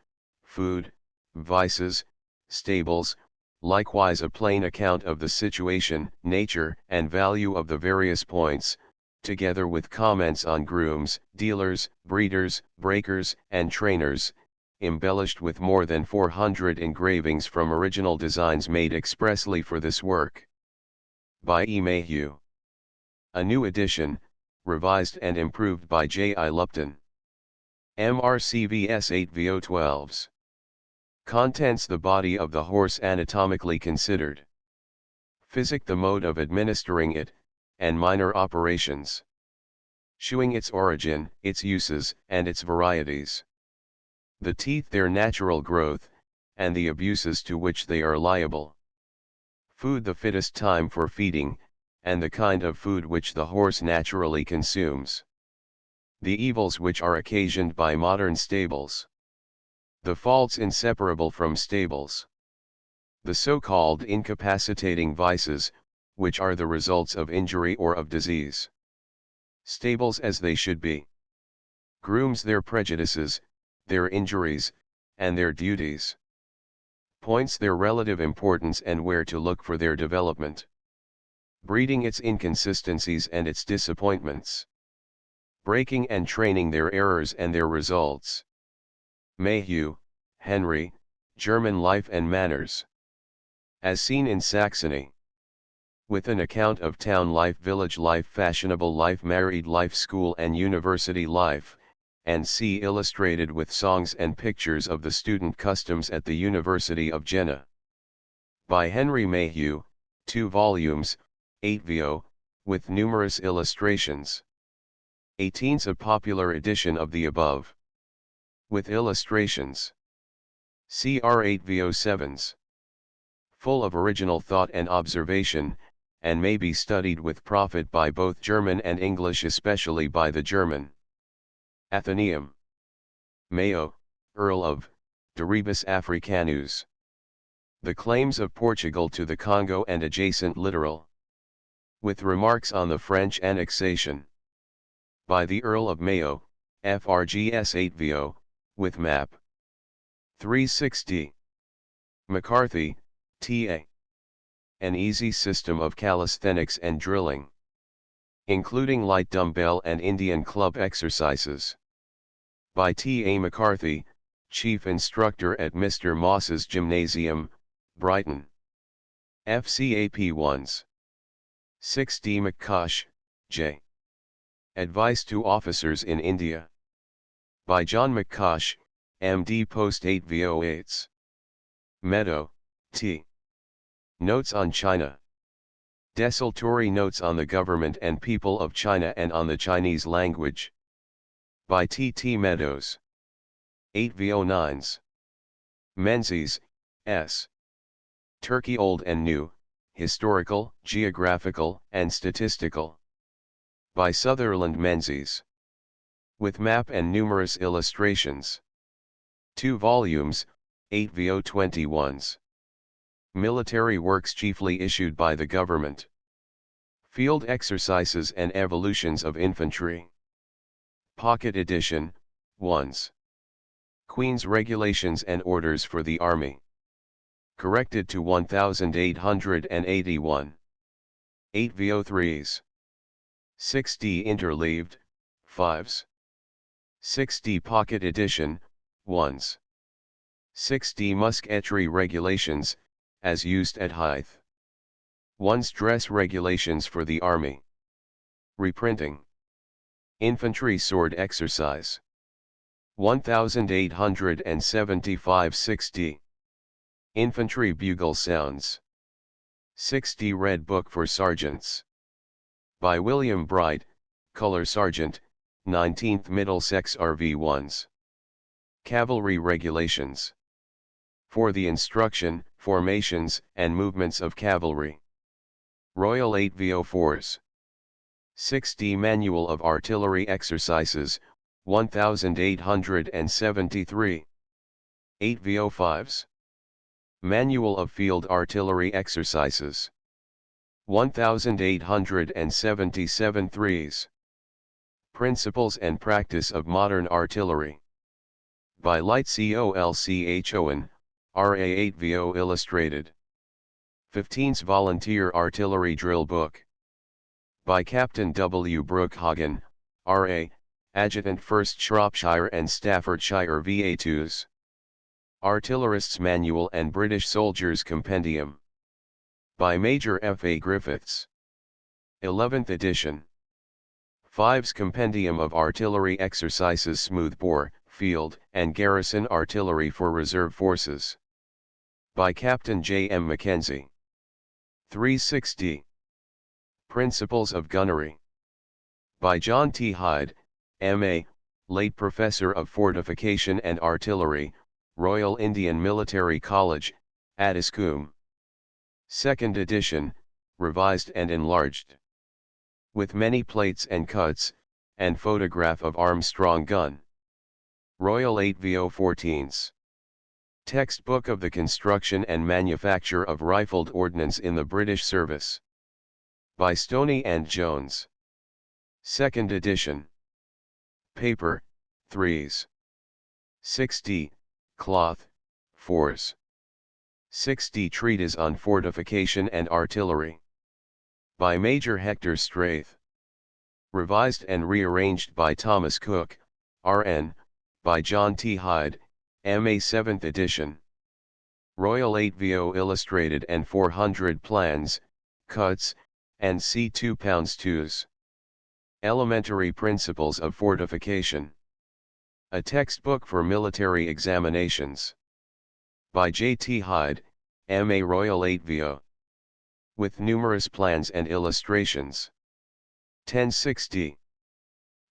food, vices, stables, likewise a plain account of the situation, nature, and value of the various points, together with comments on grooms, dealers, breeders, breakers, and trainers, embellished with more than 400 engravings from original designs made expressly for this work. By E. Mayhew. A new edition, revised and improved by J. I. Lupton. MRCVS 8VO12s. Contents: the body of the horse anatomically considered. Physic, the mode of administering it, and minor operations. Shoeing, its origin, its uses, and its varieties. The teeth, their natural growth, and the abuses to which they are liable. Food, the fittest time for feeding, and the kind of food which the horse naturally consumes. The evils which are occasioned by modern stables. The faults inseparable from stables. The so-called incapacitating vices, which are the results of injury or of disease. Stables as they should be. Grooms, their prejudices, their injuries, and their duties. Points, their relative importance and where to look for their development. Breeding, its inconsistencies and its disappointments. Breaking and training, their errors and their results. Mayhew, Henry, German Life and Manners. As seen in Saxony. With an account of town life, village life, fashionable life, married life, school and university life, and C. illustrated with songs and pictures of the student customs at the University of Jena. By Henry Mayhew, 2 volumes, 8vo, with numerous illustrations. 18's a popular edition of the above. With illustrations. CR 8vo7s. Full of original thought and observation, and may be studied with profit by both German and English, especially by the German. Athenaeum. Mayo, Earl of, de Rebus Africanus. The Claims of Portugal to the Congo and adjacent littoral. With remarks on the French annexation. By the Earl of Mayo, FRGS 8vo, with map. 360. McCarthy, T.A. An easy system of calisthenics and drilling, including light dumbbell and Indian club exercises. By T.A. McCarthy, Chief Instructor at Mr. Moss's Gymnasium, Brighton. FCAP 1s. 6D. McCosh, J. Advice to Officers in India. By John McCosh, M.D. Post 8vo8s. Meadow, T. Notes on China. Desultory Notes on the Government and People of China and on the Chinese Language. By T. T. Meadows. 8vo9s. Menzies, S. Turkey Old and New, Historical, Geographical, and Statistical. By Sutherland Menzies. With map and numerous illustrations. 2 volumes, 8vo21s. Military works chiefly issued by the government. Field exercises and evolutions of infantry. Pocket edition, 1s. Queen's Regulations and Orders for the Army. Corrected to 1881. 8vo3s. 6D interleaved, 5s. 6D Pocket Edition, 1s. 6D Musketry Regulations, as used at Hythe. 1's Dress Regulations for the Army. Reprinting. Infantry Sword Exercise. 1875-60. Infantry Bugle Sounds. 60 Red Book for Sergeants. By William Bright, Color Sergeant, 19th Middlesex RV1s. Cavalry Regulations. For the instruction, formations, and movements of cavalry. Royal 8V04s. 6D Manual of Artillery Exercises, 1873. 8V05s. Manual of Field Artillery Exercises. 1877 3s. Principles and Practice of Modern Artillery. By Light Colch Owen, RA8VO Illustrated. 15's Volunteer Artillery Drill Book. By Captain W. Brookhagen, RA, Adjutant 1st Shropshire and Staffordshire VA2s. Artillerist's Manual and British Soldiers' Compendium. By Major F. A. Griffiths. 11th edition. 5's Compendium of Artillery Exercises Smoothbore, Field, and Garrison Artillery for Reserve Forces. By Captain J. M. Mackenzie. 360. Principles of Gunnery. By John T. Hyde, M.A., late Professor of Fortification and Artillery, Royal Indian Military College, Addiscombe. 2nd edition, revised and enlarged. With many plates and cuts, and photograph of Armstrong gun. Royal 8V014s. Textbook of the Construction and Manufacture of Rifled Ordnance in the British Service. By Stoney and Jones. 2nd edition. Paper, 3s. 6D, cloth, 4s. 6D Treatise on Fortification and Artillery. By Major Hector Straith. Revised and rearranged by Thomas Cook, R.N., by John T. Hyde, M.A. 7th edition. Royal 8VO Illustrated and 400 plans, cuts, and C 2 pounds 2s. Elementary Principles of Fortification. A textbook for military examinations. By J. T. Hyde, M.A. Royal 8VO. With numerous plans and illustrations. 1060.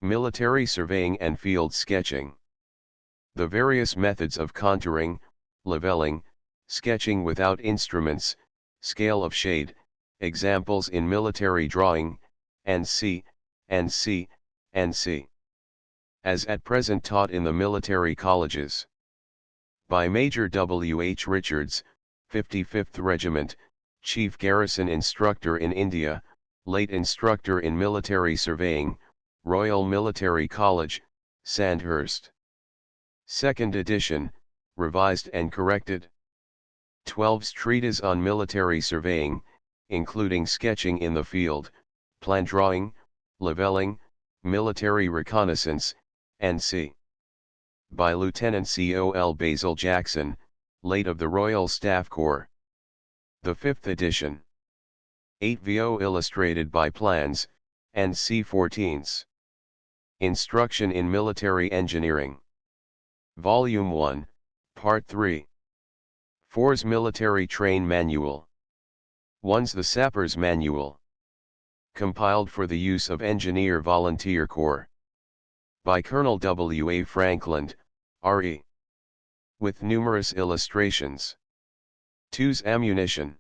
Military Surveying and Field Sketching. The various methods of contouring, leveling, sketching without instruments, scale of shade, examples in military drawing, and C. As at present taught in the military colleges. By Major W. H. Richards, 55th Regiment, Chief Garrison Instructor in India, late Instructor in Military Surveying, Royal Military College, Sandhurst. 2nd edition, revised and corrected. 12's Treatise on Military Surveying, including sketching in the field, plan drawing, leveling, military reconnaissance, and C. By Lieutenant Col. Basil Jackson, late of the Royal Staff Corps. The 5th edition. 8VO illustrated by plans, and C14s. Instruction in Military Engineering. Volume 1, Part 3. 4's Military Train Manual. 1's The Sapper's Manual. Compiled for the use of Engineer Volunteer Corps. By Colonel W. A. Franklin, R.E. With numerous illustrations. 2's Ammunition.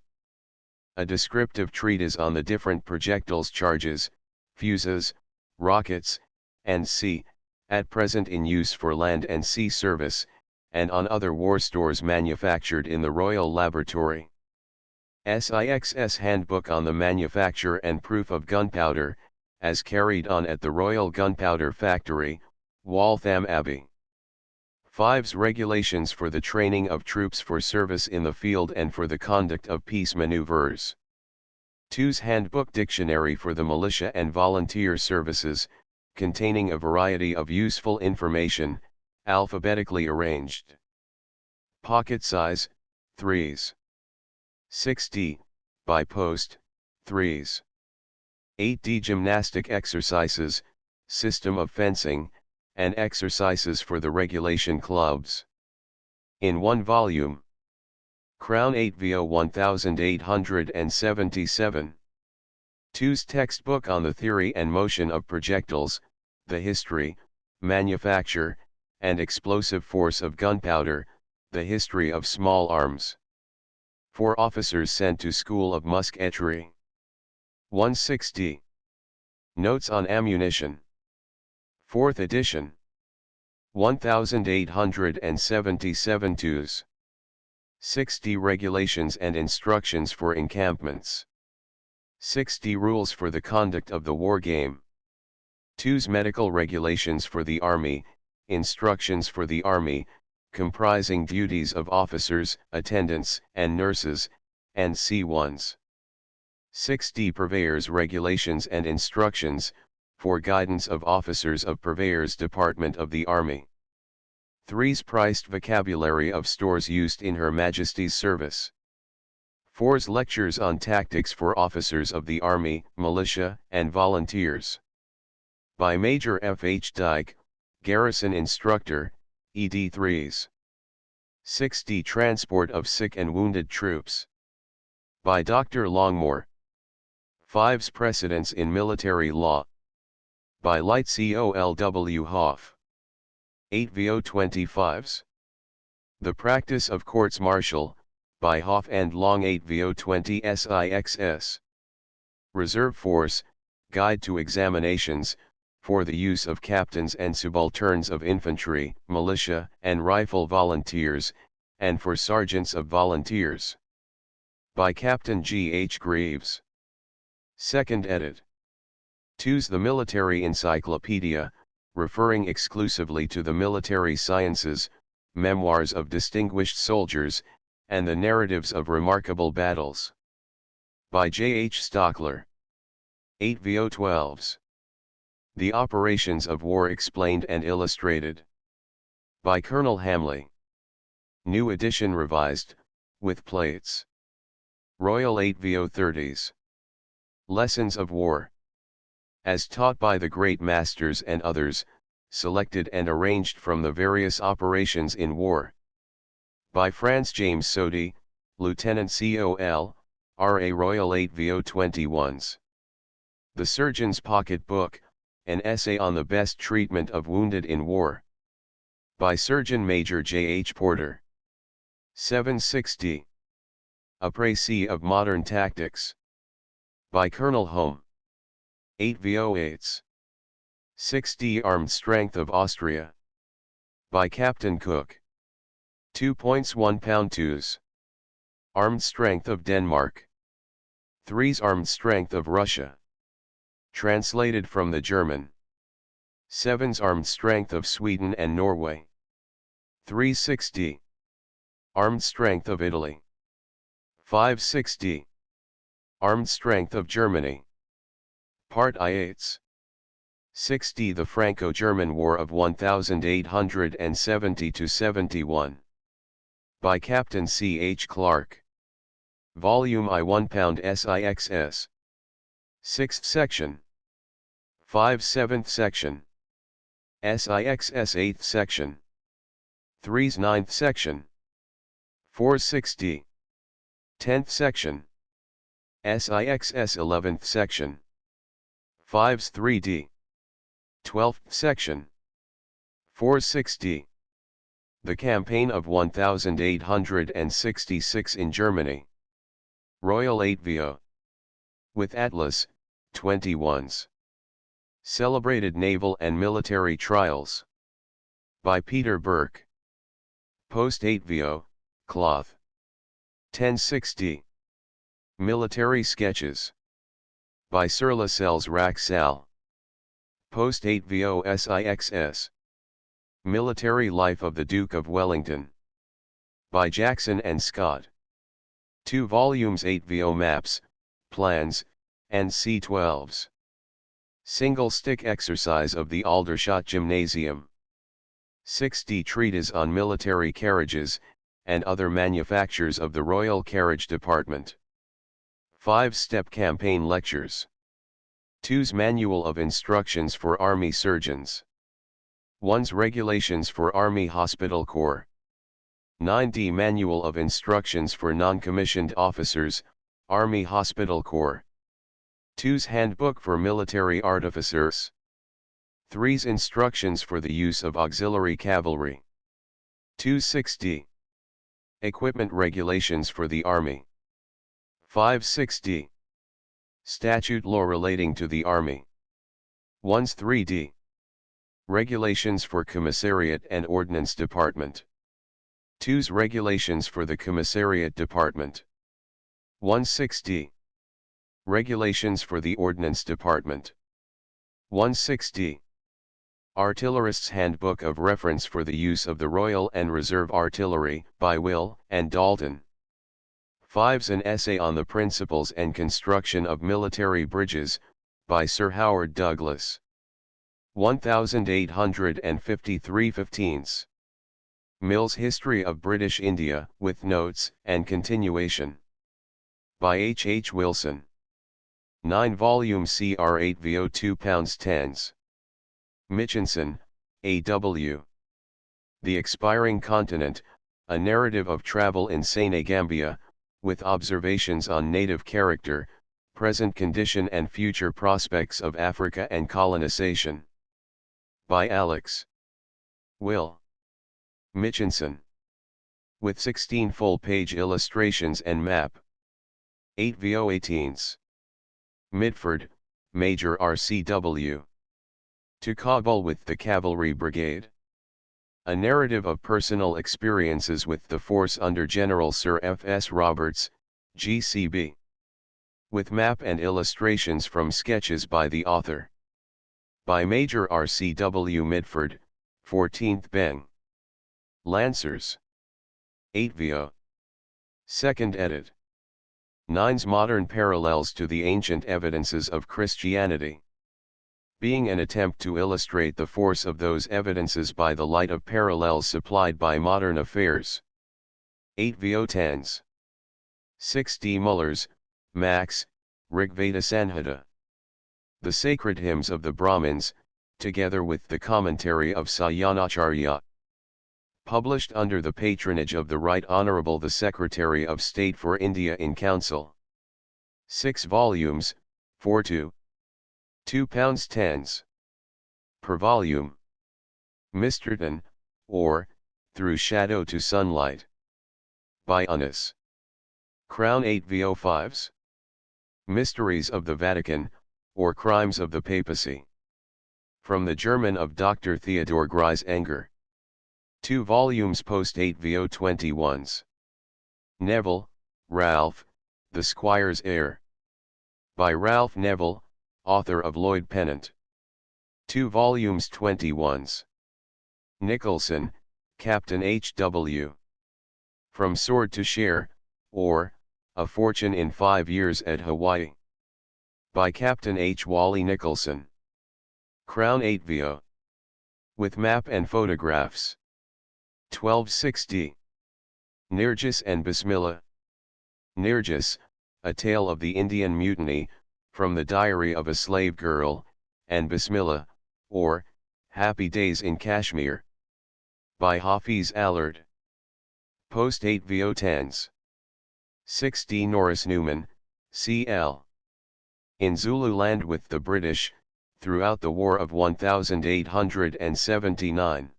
A descriptive treatise on the different projectiles, charges, fuses, rockets, and C, at present in use for land and sea service, and on other war stores manufactured in the Royal Laboratory. SIXS Handbook on the Manufacture and Proof of Gunpowder, as carried on at the Royal Gunpowder Factory, Waltham Abbey. 5's Regulations for the Training of Troops for Service in the Field and for the Conduct of Peace Maneuvers. 2's Handbook Dictionary for the Militia and Volunteer Services, containing a variety of useful information, alphabetically arranged. Pocket size, 3s. 6D, by post, 3s. 8d Gymnastic exercises, system of fencing, and exercises for the regulation clubs. In one volume. Crown 8 VO 1877. 2's textbook on the theory and motion of projectiles, the history, manufacture, and explosive force of gunpowder, the history of small arms. For officers sent to School of Musketry. 160. Notes on Ammunition. 4th edition. 1877 2's. 60 Regulations and Instructions for Encampments. 60 Rules for the Conduct of the War Game. 2's Medical Regulations for the Army, Instructions for the Army, comprising duties of officers, attendants, and nurses, and C1's. 60 Purveyors Regulations and Instructions, for guidance of officers of Purveyors Department of the Army. 3's Priced Vocabulary of Stores used in Her Majesty's Service. 4's Lectures on Tactics for Officers of the Army, Militia, and Volunteers. By Major F. H. Dyke, Garrison Instructor, ED3's. 60 Transport of Sick and Wounded Troops. By Dr. Longmore. 5's Precedents in Military Law. By Light Colw Hoff. 8 VO 25's. The Practice of Courts Martial, by Hoff and Long 8 VO 20 SIXS. Reserve Force, Guide to Examinations, for the use of captains and subalterns of infantry, militia, and rifle volunteers, and for sergeants of volunteers. By Captain G. H. Greaves. 2nd edit. 2's The Military Encyclopedia, referring exclusively to the military sciences, memoirs of distinguished soldiers, and the narratives of remarkable battles. By J. H. Stockler. 8 VO 12's. The Operations of War Explained and Illustrated. By Colonel Hamley. New edition revised, with plates. Royal 8 VO 30's. Lessons of War. As taught by the great masters and others, selected and arranged from the various operations in war. By Franz James Soddy, Lieutenant Col. R.A. Royal 8 VO 21's. The Surgeon's Pocket Book, an essay on the best treatment of wounded in war. By Surgeon Major J. H. Porter. 760. A Précis of Modern Tactics. By Colonel Home. 8 VO 8's. 60 Armed Strength of Austria. By Captain Cook. 2.1 pound 2's. Armed Strength of Denmark. 3's Armed Strength of Russia. Translated from the German. 7's Armed Strength of Sweden and Norway. 360. Armed Strength of Italy. 560. Armed Strength of Germany. Part I8's. 60 The Franco-German War of 1870–71. By Captain C. H. Clark. Volume I 1 pound SIXS. 6th section. 5 7th section. SIXS 8th section. 3's 9th section. 460. 10th section. SIXS 11th section. 5's 3D. 12th section. 460. The Campaign of 1866 in Germany. Royal 8 VO. With Atlas, 21's. Celebrated Naval and Military Trials. By Peter Burke. Post 8 VO, Cloth. 1060. Military Sketches. By Sir Lascelles Wraxall. Post 8 VO SIXS. Military Life of the Duke of Wellington. By Jackson and Scott. 2 volumes 8 VO Maps, Plans, and C12s. Single stick exercise of the Aldershot Gymnasium. 60 Treatise on military carriages, and other manufactures of the Royal Carriage Department. 5-step campaign lectures. 2's Manual of Instructions for Army Surgeons. 1's Regulations for Army Hospital Corps. 9d Manual of Instructions for Non-Commissioned Officers, Army Hospital Corps. 2's Handbook for Military Artificers. 3's Instructions for the Use of Auxiliary Cavalry. 2.6d Equipment Regulations for the Army. 5.6d Statute Law relating to the Army. 1's 3d Regulations for Commissariat and Ordnance Department. 2's Regulations for the Commissariat Department. 1.6d Regulations for the Ordnance Department. 1.6d Artillerist's Handbook of Reference for the Use of the Royal and Reserve Artillery, by Will and Dalton. 5's An Essay on the Principles and Construction of Military Bridges, by Sir Howard Douglas. 1853 15s. Mill's History of British India, with Notes and Continuation. By H. H. Wilson. 9 volumes CR 8 VO 2 pounds 10s. Mitchinson, A. W. The Expiring Continent, A Narrative of Travel in Senegambia, with observations on native character, present condition and future prospects of Africa and colonization. By Alex. Will. Mitchinson. With 16 full-page illustrations and map. 8 VO 18s. Midford, Major RCW. To Kabul with the Cavalry Brigade. A narrative of personal experiences with the force under General Sir F. S. Roberts, GCB. With map and illustrations from sketches by the author. By Major RCW Midford, 14th Beng. Lancers. 8 VO. Second edit. 9's Modern Parallels to the Ancient Evidences of Christianity. Being an attempt to illustrate the force of those evidences by the light of parallels supplied by modern affairs. 8 VO 10s. 6d Muller's, Max, Rigveda Sanhita. The Sacred Hymns of the Brahmins, together with the commentary of Sayanacharya. Published under the patronage of the Right Honourable the Secretary of State for India in Council. 6 volumes, 4 2 pounds 10s. Per volume. Misterton, or, Through Shadow to Sunlight. By Unis. Crown 8 VO 5s. Mysteries of the Vatican, or Crimes of the Papacy. From the German of Dr. Theodor Greisenger. 2 volumes post 8 VO 21s. Neville, Ralph, The Squire's Heir. By Ralph Neville, author of Lloyd Pennant. 2 volumes 21s. Nicholson, Captain H. W. From Sword to Share, or, A Fortune in 5 Years at Hawaii. By Captain H. Wally Nicholson. Crown 8 VO. With map and photographs. 1260. Nirgis and Bismillah. Nirgis, A Tale of the Indian Mutiny, from the Diary of a Slave Girl, and Bismillah, or, Happy Days in Kashmir. By Hafiz Allard. Post 8 VO 10s. 6d Norris Newman, C.L. In Zululand with the British, throughout the War of 1879.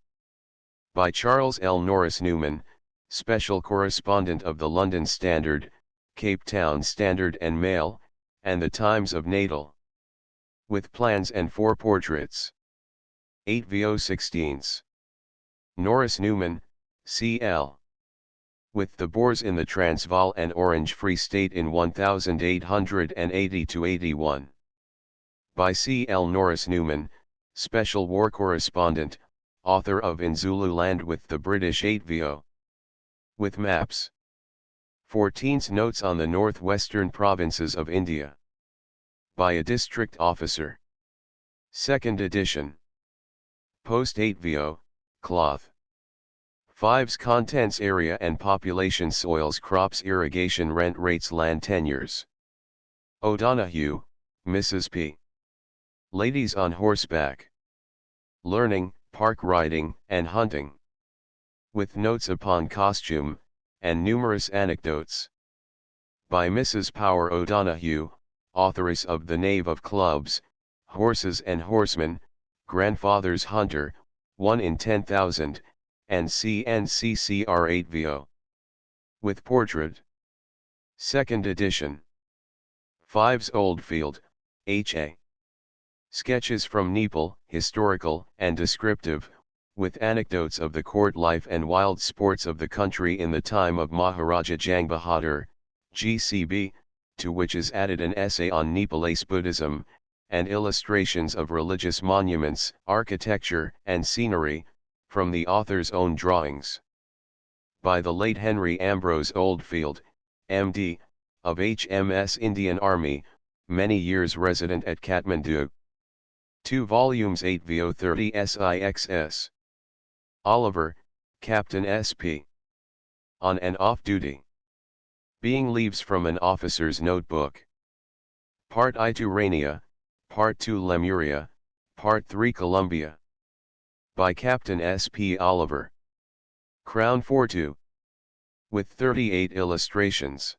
By Charles L. Norris Newman, Special Correspondent of the London Standard, Cape Town Standard and Mail, and the Times of Natal. With plans and 4 portraits. 8 VO 16s. Norris Newman, C.L. With the Boers in the Transvaal and Orange Free State in 1880–81. By C. L. Norris Newman, Special War Correspondent, author of In Zululand with the British 8 VO. With maps. 14th Notes on the Northwestern Provinces of India. By a District Officer. 2nd edition. Post 8 VO, cloth. 5's Contents Area and Population Soils Crops Irrigation Rent Rates Land Tenures. O'Donoghue, Mrs. P. Ladies on Horseback. Learning, Park Riding, and Hunting. With notes upon costume, and numerous anecdotes. By Mrs. Power O'Donoghue, authoress of The Knave of Clubs, Horses and Horsemen, Grandfather's Hunter, 1 in 10,000, and CNCCR 8VO. With portrait. 2nd edition. Fives Oldfield, H.A. Sketches from Nepal, historical and descriptive, with anecdotes of the court life and wild sports of the country in the time of Maharaja Jang Bahadur, GCB, to which is added an essay on Nepalese Buddhism, and illustrations of religious monuments, architecture, and scenery, from the author's own drawings. By the late Henry Ambrose Oldfield, M.D., of HMS Indian Army, many years resident at Kathmandu. 2 volumes 8VO 30 SIXS. Oliver, Captain S.P. On and off duty. Being leaves from an officer's notebook. Part I Turania, Part 2 Lemuria, Part 3 Columbia. By Captain S.P. Oliver. Crown 4-2. With 38 illustrations.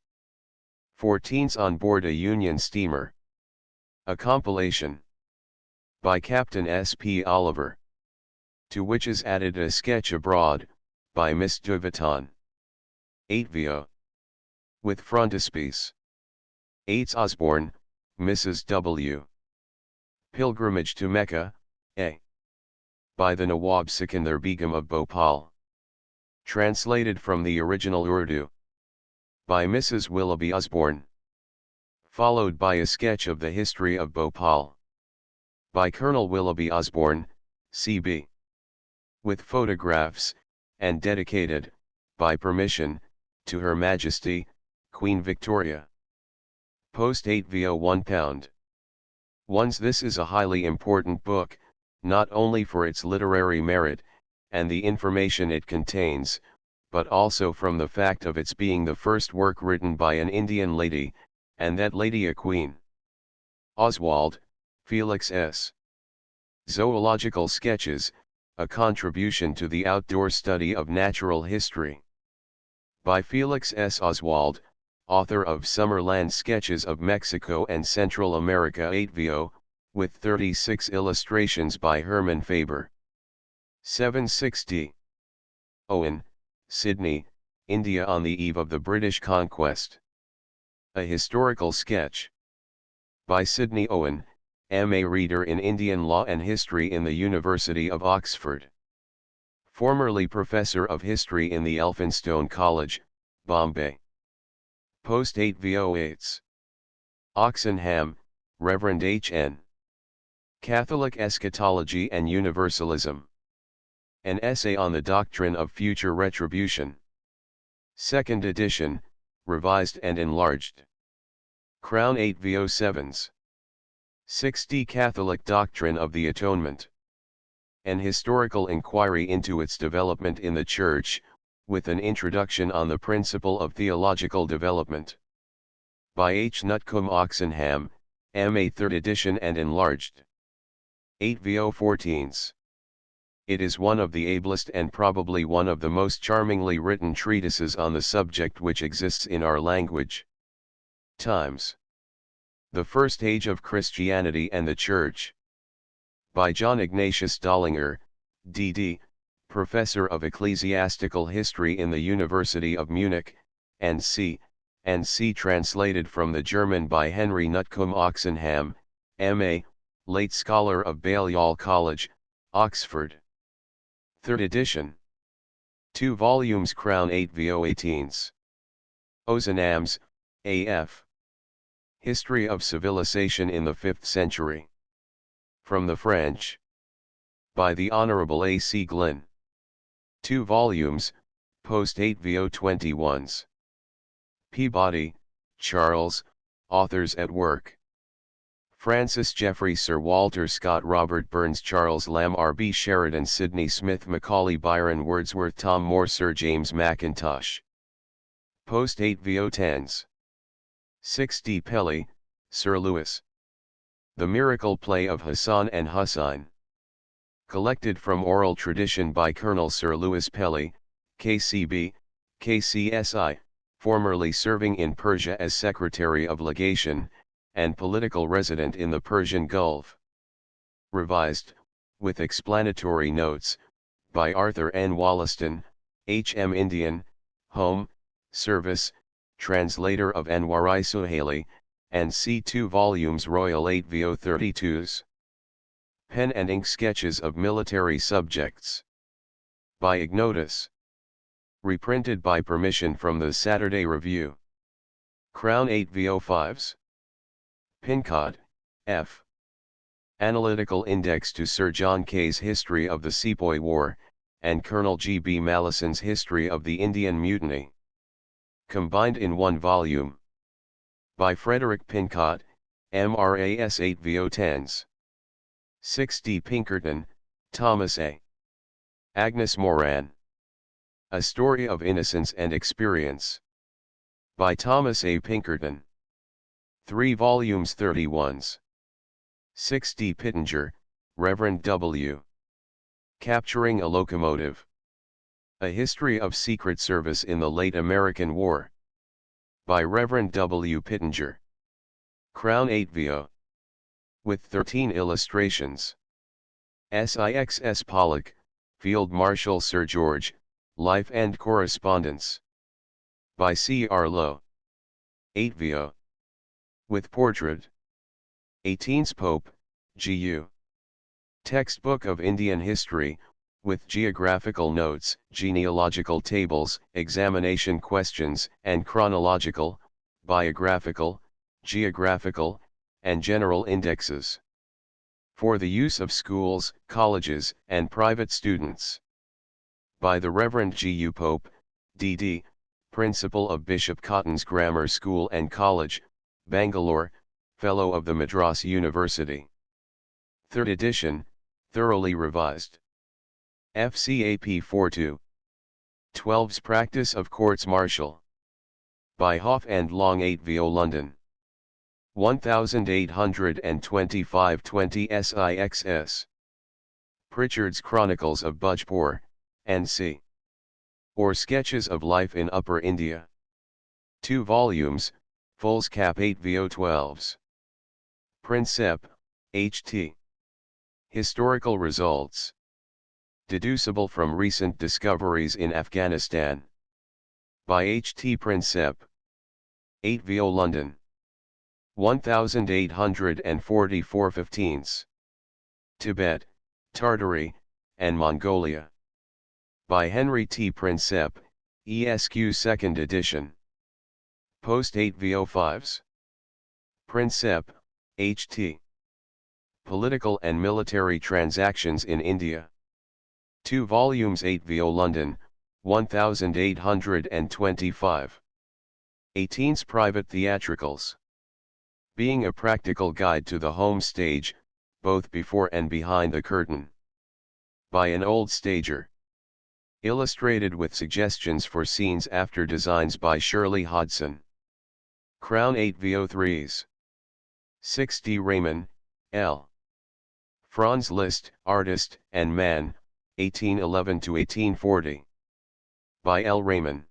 14s on board a Union steamer. A compilation. By Captain S.P. Oliver. To which is added a sketch abroad, by Miss de Vuitton. 8VO. With frontispiece. 8's Osborne, Mrs. W. Pilgrimage to Mecca, A. By the Nawab Sikandar Begum of Bhopal. Translated from the original Urdu. By Mrs. Willoughby Osborne. Followed by a sketch of the history of Bhopal. By Colonel Willoughby Osborne, C.B. With photographs, and dedicated, by permission, to Her Majesty, Queen Victoria. Post 8VO £1. This is a highly important book, not only for its literary merit, and the information it contains, but also from the fact of its being the first work written by an Indian lady, and that lady a queen. Oswald, Felix S. Zoological Sketches, a contribution to the outdoor study of natural history. By Felix S. Oswald, author of Summerland Sketches of Mexico and Central America 8VO, with 36 illustrations by Herman Faber. 760. Owen, Sydney, India on the eve of the British conquest. A historical sketch. By Sidney Owen, M.A. Reader in Indian Law and History in the University of Oxford. Formerly Professor of History in the Elphinstone College, Bombay. Post 8VO8. Oxenham, Reverend H.N. Catholic Eschatology and Universalism. An Essay on the Doctrine of Future Retribution. 2nd edition, revised and enlarged. Crown 8VO7s. 60 Catholic Doctrine of the Atonement. An historical inquiry into its development in the Church, with an introduction on the principle of theological development. By H. Nutcombe Oxenham, M.A. 3rd edition and enlarged. 8VO14s. It is one of the ablest and probably one of the most charmingly written treatises on the subject which exists in our language. Times. The First Age of Christianity and the Church. By John Ignatius Dollinger, D.D., Professor of Ecclesiastical History in the University of Munich, and C. translated from the German by Henry Nutcombe Oxenham, M.A., late scholar of Balliol College, Oxford. 3rd edition. 2 volumes Crown 8VO18s. Ozanams, A.F. History of Civilization in the 5th Century. From the French. By the Honorable A.C. Glynn. 2 volumes, post 8VO21s. Peabody, Charles, Authors at Work. Francis Jeffrey Sir Walter Scott Robert Burns Charles Lamb R.B. Sheridan Sidney Smith Macaulay Byron Wordsworth Tom Moore Sir James Mackintosh. Post 8VO10s. 6D Pelly, Sir Lewis. The Miracle Play of Hassan and Husayn. Collected from oral tradition by Colonel Sir Lewis Pelly, KCB, KCSI, formerly serving in Persia as Secretary of Legation, and political resident in the Persian Gulf. Revised, with explanatory notes, by Arthur N. Wollaston, H.M. Indian, Home, Service, translator of Anwar-I Suhaili, and C2 volumes Royal 8 VO 32s. Pen and ink sketches of military subjects. By Ignotus. Reprinted by permission from the Saturday Review. Crown 8 VO 5s. Pincod, F. Analytical Index to Sir John Kay's History of the Sepoy War, and Colonel G. B. Mallison's History of the Indian Mutiny. Combined in one volume. By Frederick Pincott, MRAS 8 VO 10s. 6 D. Pinkerton, Thomas A. Agnes Moran. A Story of Innocence and Experience. By Thomas A. Pinkerton. 3 volumes 31s. 6 D. Pittenger, Reverend W. Capturing a Locomotive. A History of Secret Service in the Late American War. By Reverend W. Pittenger. Crown 8 VO. With 13 illustrations. SIXS Pollock, Field Marshal Sir George, Life and Correspondence. By C. R. Lowe. 8 VO. With portrait. 18th Pope, G.U. Textbook of Indian History, with geographical notes, genealogical tables, examination questions, and chronological, biographical, geographical, and general indexes. For the use of schools, colleges, and private students. By the Reverend G.U. Pope, D.D., Principal of Bishop Cotton's Grammar School and College, Bangalore, Fellow of the Madras University. 3rd edition, thoroughly revised. FCAP 42. 12's Practice of Courts Martial. By Hoff and Long 8 VO London. 1825 20 SIXS. Pritchard's Chronicles of Bhojpur, N.C. Or Sketches of Life in Upper India. 2 volumes, Foolscap 8 VO 12s. Prinsep, H.T. Historical Results. Deducible from Recent Discoveries in Afghanistan. By H.T. Prinsep. 8 VO London. 1844 15s. Tibet, Tartary, and Mongolia. By Henry T. Prinsep, ESQ 2nd edition. Post 8 VO 5s. Prinsep, H.T. Political and Military Transactions in India. 2 volumes 8 VO London, 1825. 18's Private Theatricals. Being a practical guide to the home stage, both before and behind the curtain. By an old stager. Illustrated with suggestions for scenes after designs by Shirley Hodson. Crown 8 VO 3s. 6 D. Raymond, L. Franz Liszt, Artist and Man, 1811 to 1840. By L. Raymond.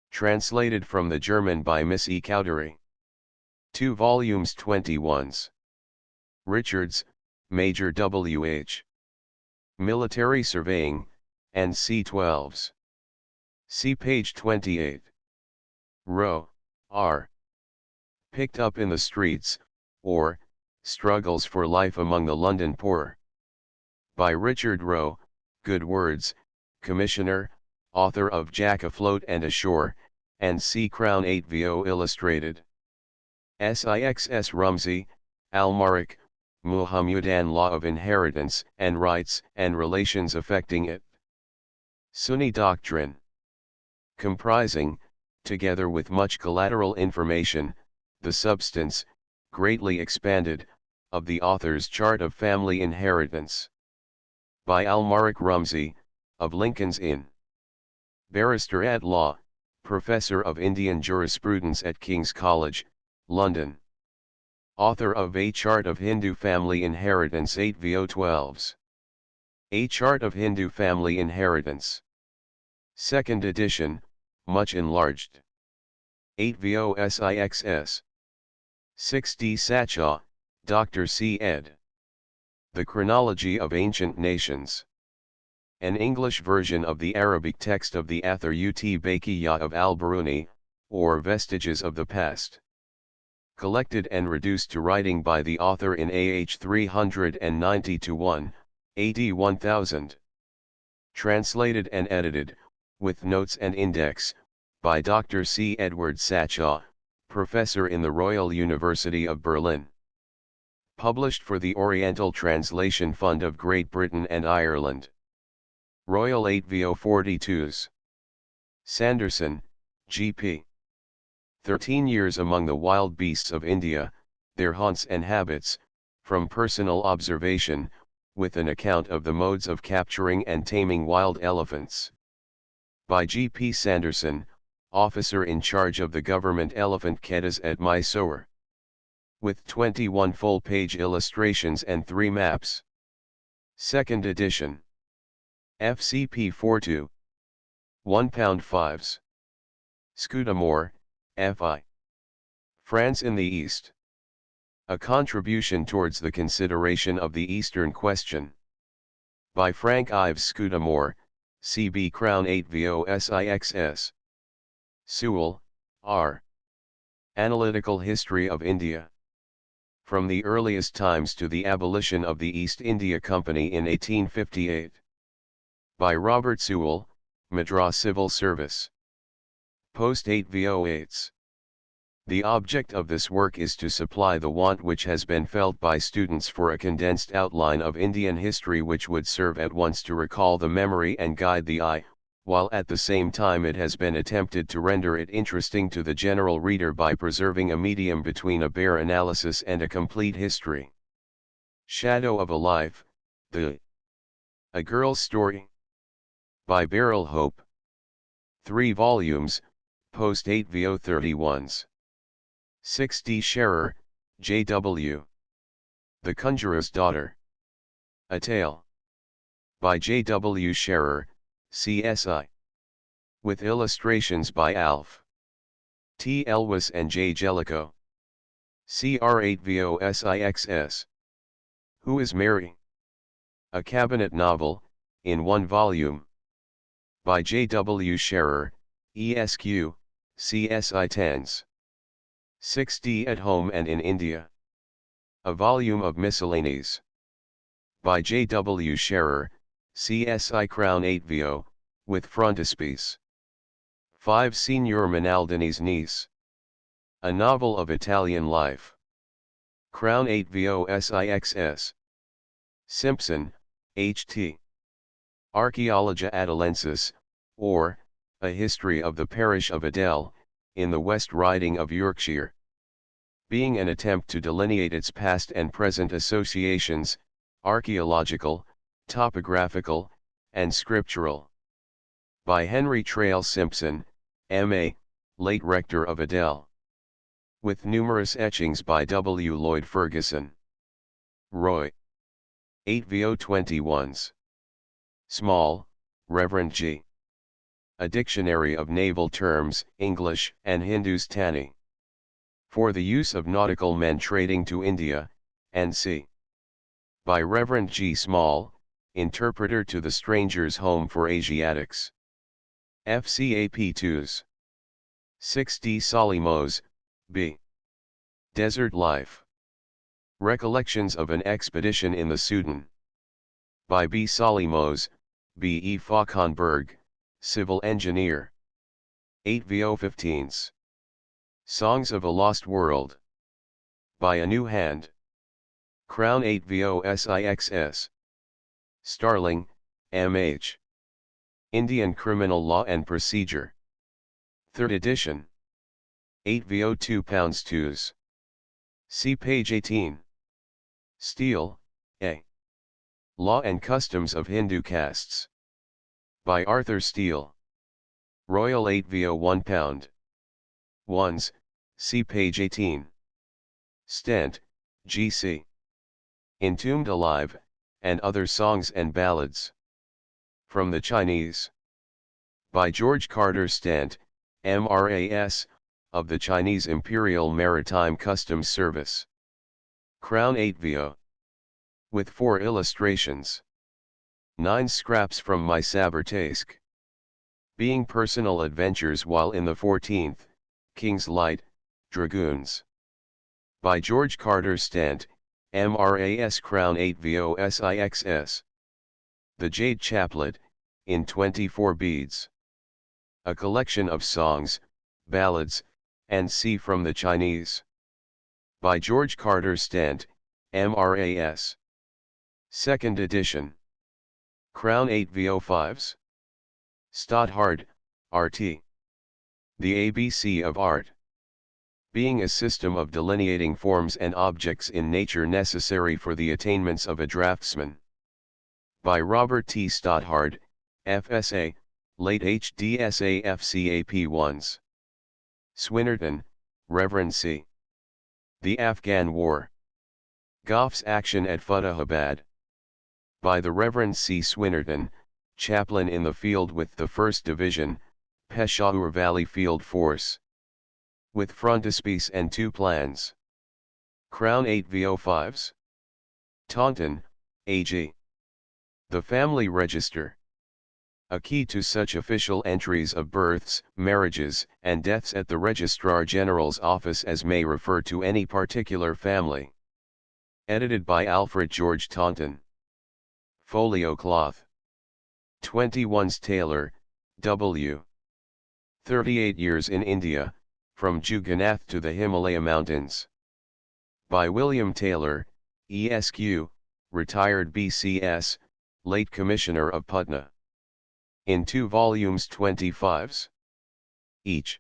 Translated from the German by Miss E. Cowdery. 2 volumes 21s. Richards, Major W. H. Military Surveying, and C12s. See page 28. Rowe, R. Picked Up in the Streets, or, Struggles for Life Among the London Poor. By Richard Rowe, Good Words, Commissioner, author of Jack Afloat and Ashore, and C. Crown 8 VO Illustrated. SIXS Rumsey, Almaric, Muhammadan Law of Inheritance and Rights and Relations Affecting It. Sunni Doctrine. Comprising, together with much collateral information, the substance, greatly expanded, of the author's Chart of Family Inheritance. By Almaric Rumsey, of Lincoln's Inn. Barrister at Law, Professor of Indian Jurisprudence at King's College, London. Author of A Chart of Hindu Family Inheritance 8vo12s. A Chart of Hindu Family Inheritance. Second edition, much enlarged. 8vo6ix. 6d Sacha, Dr. C. ed. The Chronology of Ancient Nations. An English version of the Arabic text of the Athar ut Baqiyya of al-Biruni, or Vestiges of the Past. Collected and reduced to writing by the author in AH 390-1, AD 1000. Translated and edited, with notes and index, by Dr. C. Edward Sacha, Professor in the Royal University of Berlin. Published for the Oriental Translation Fund of Great Britain and Ireland. Royal 8vo42s. Sanderson, G.P. 13 Years Among the Wild Beasts of India, Their Haunts and Habits, from Personal Observation, with an account of the modes of capturing and taming wild elephants. By G.P. Sanderson, Officer in charge of the Government Elephant Kedis at Mysore. With 21 full-page illustrations and 3 maps. Second edition. FCP 42. 1 pound 5s. Scudamore, F.I. France in the East. A contribution towards the consideration of the Eastern question. By Frank Ives Scudamore, C.B. Crown 8vo6ix. Sewell, R. Analytical History of India. From the earliest times to the abolition of the East India Company in 1858. By Robert Sewell, Madras Civil Service. Post 8vo8s. The object of this work is to supply the want which has been felt by students for a condensed outline of Indian history which would serve at once to recall the memory and guide the eye, while at the same time it has been attempted to render it interesting to the general reader by preserving a medium between a bare analysis and a complete history. Shadow of a Life, A Girl's Story. By Beryl Hope. 3 volumes, post 8vo31s. 6d Scherer, J.W. The Conjurer's Daughter. A Tale. By J.W. Scherer, CSI. With illustrations by Alf. T. Elwes and J. Jellicoe. CR8vo6ix. Who is Mary? A Cabinet Novel, in 1 volume. By J.W. Scherer, ESQ, CSI Tens. 6d At Home and in India. A volume of miscellanies. By J.W. Scherer, CSI Crown 8vo, with frontispiece. 5 Signor Monaldini's Niece. A novel of Italian life. Crown 8vo6ix. Simpson, H.T. Archaeologia Adelensis, or, A History of the Parish of Adel, in the West Riding of Yorkshire. Being an attempt to delineate its past and present associations, archaeological, topographical, and scriptural. By Henry Trail Simpson, M.A., late rector of Adel. With numerous etchings by W. Lloyd Ferguson. Roy. 8vo21s. Small, Reverend G. A Dictionary of Naval Terms, English and Hindustani. For the use of nautical men trading to India, N.C. By Reverend G. Small, Interpreter to the Stranger's Home for Asiatics. FCAP2s. 6d Solimos, B. Desert Life. Recollections of an Expedition in the Sudan. By B. Solimos, B. E. Falkenberg, Civil Engineer. 8vo15s. Songs of a Lost World. By A New Hand. Crown 8vo6ix. Starling, M.H. Indian Criminal Law and Procedure. 3rd edition. 8vo2 pounds 2s. See page 18. Steele, A. Law and Customs of Hindu Castes. By Arthur Steele. Royal 8vo 1 pound. 1s, see page 18. Stent, G.C. Entombed Alive, and Other Songs and Ballads. From the Chinese. By George Carter Stent, MRAS, of the Chinese Imperial Maritime Customs Service. Crown 8 VO. With 4 illustrations. 9 scraps from my Sabertask. Being personal adventures while in the 14th, King's Light, Dragoons. By George Carter Stent, MRAS Crown 8 VOSIXS. The Jade Chaplet, in 24 beads. A collection of songs, ballads, and C from the Chinese. By George Carter Stent, MRAS. Second edition. Crown 8 VO5s. Stothard, RT. The ABC of Art. Being a system of delineating forms and objects in nature necessary for the attainments of a draftsman. By Robert T. Stothard, FSA, late HDSA FCAP 1s. Swinnerton, Reverend C. The Afghan War. Gough's Action at Futtahabad. By the Reverend C. Swinnerton, chaplain in the field with the 1st Division, Peshawar Valley Field Force. With frontispiece and 2 plans. Crown 8 VO5s. Taunton, AG. The Family Register. A key to such official entries of births, marriages, and deaths at the Registrar General's office as may refer to any particular family. Edited by Alfred George Taunton. Folio cloth. 21's Taylor, W. 38 years in India, from Jugganath to the Himalaya Mountains. By William Taylor, ESQ, retired BCS, late Commissioner of Putna. In 2 volumes 25s. Each.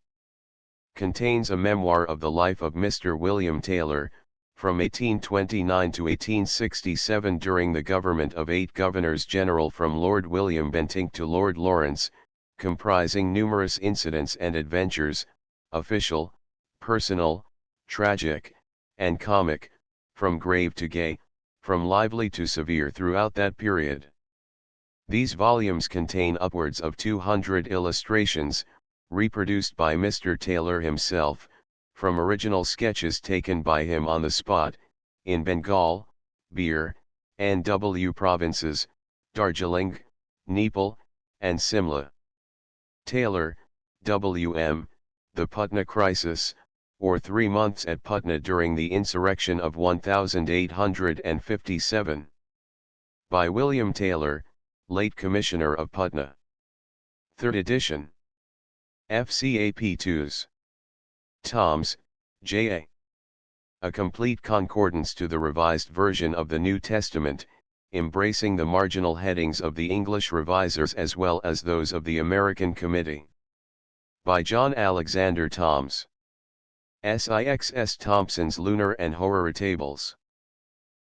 Contains a memoir of the life of Mr. William Taylor, from 1829 to 1867 during the government of 8 Governors-General from Lord William Bentinck to Lord Lawrence, comprising numerous incidents and adventures, official, personal, tragic, and comic, from grave to gay, from lively to severe throughout that period. These volumes contain upwards of 200 illustrations, reproduced by Mr. Taylor himself, from original sketches taken by him on the spot, in Bengal, Beer, and W provinces, Darjeeling, Nepal, and Simla. Taylor, W.M., The Putna Crisis, or 3 months at Putna during the insurrection of 1857. By William Taylor, late Commissioner of Putna. 3rd edition. FCAP 2s. Toms, J.A. A complete concordance to the revised version of the New Testament, embracing the marginal headings of the English revisers as well as those of the American Committee. By John Alexander Toms. SIXS Thompson's Lunar and Horary Tables.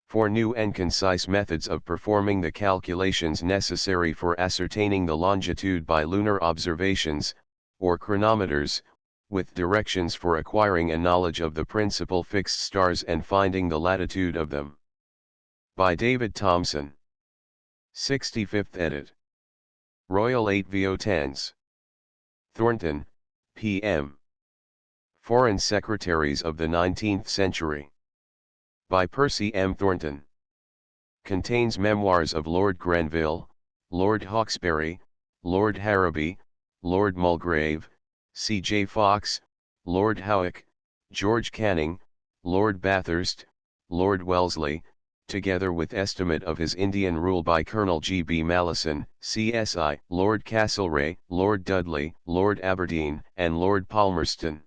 4 new and concise methods of performing the calculations necessary for ascertaining the longitude by lunar observations, or chronometers, with directions for acquiring a knowledge of the principal fixed stars and finding the latitude of them. By David Thomson. 65th edit. Royal 8 VO10s. Thornton, P.M. Foreign Secretaries of the 19th Century. By Percy M. Thornton. Contains memoirs of Lord Grenville, Lord Hawkesbury, Lord Harrowby, Lord Mulgrave, C.J. Fox, Lord Howick, George Canning, Lord Bathurst, Lord Wellesley, together with estimate of his Indian rule by Colonel G. B. Malleson, CSI, Lord Castlereagh, Lord Dudley, Lord Aberdeen, and Lord Palmerston.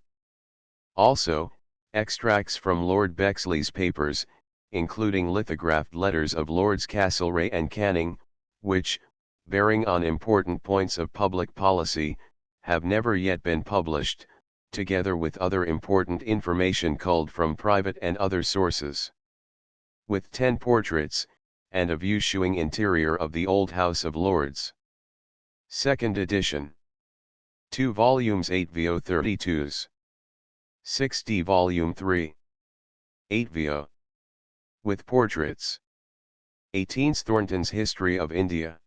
Also, extracts from Lord Bexley's papers, including lithographed letters of Lords Castlereagh and Canning, which, bearing on important points of public policy, have never yet been published, together with other important information culled from private and other sources. With 10 portraits, and a view showing interior of the old House of Lords. 2nd edition. 2 volumes 8 VO32s. 6D volume 3. 8 vo. With portraits. 18th Thornton's History of India.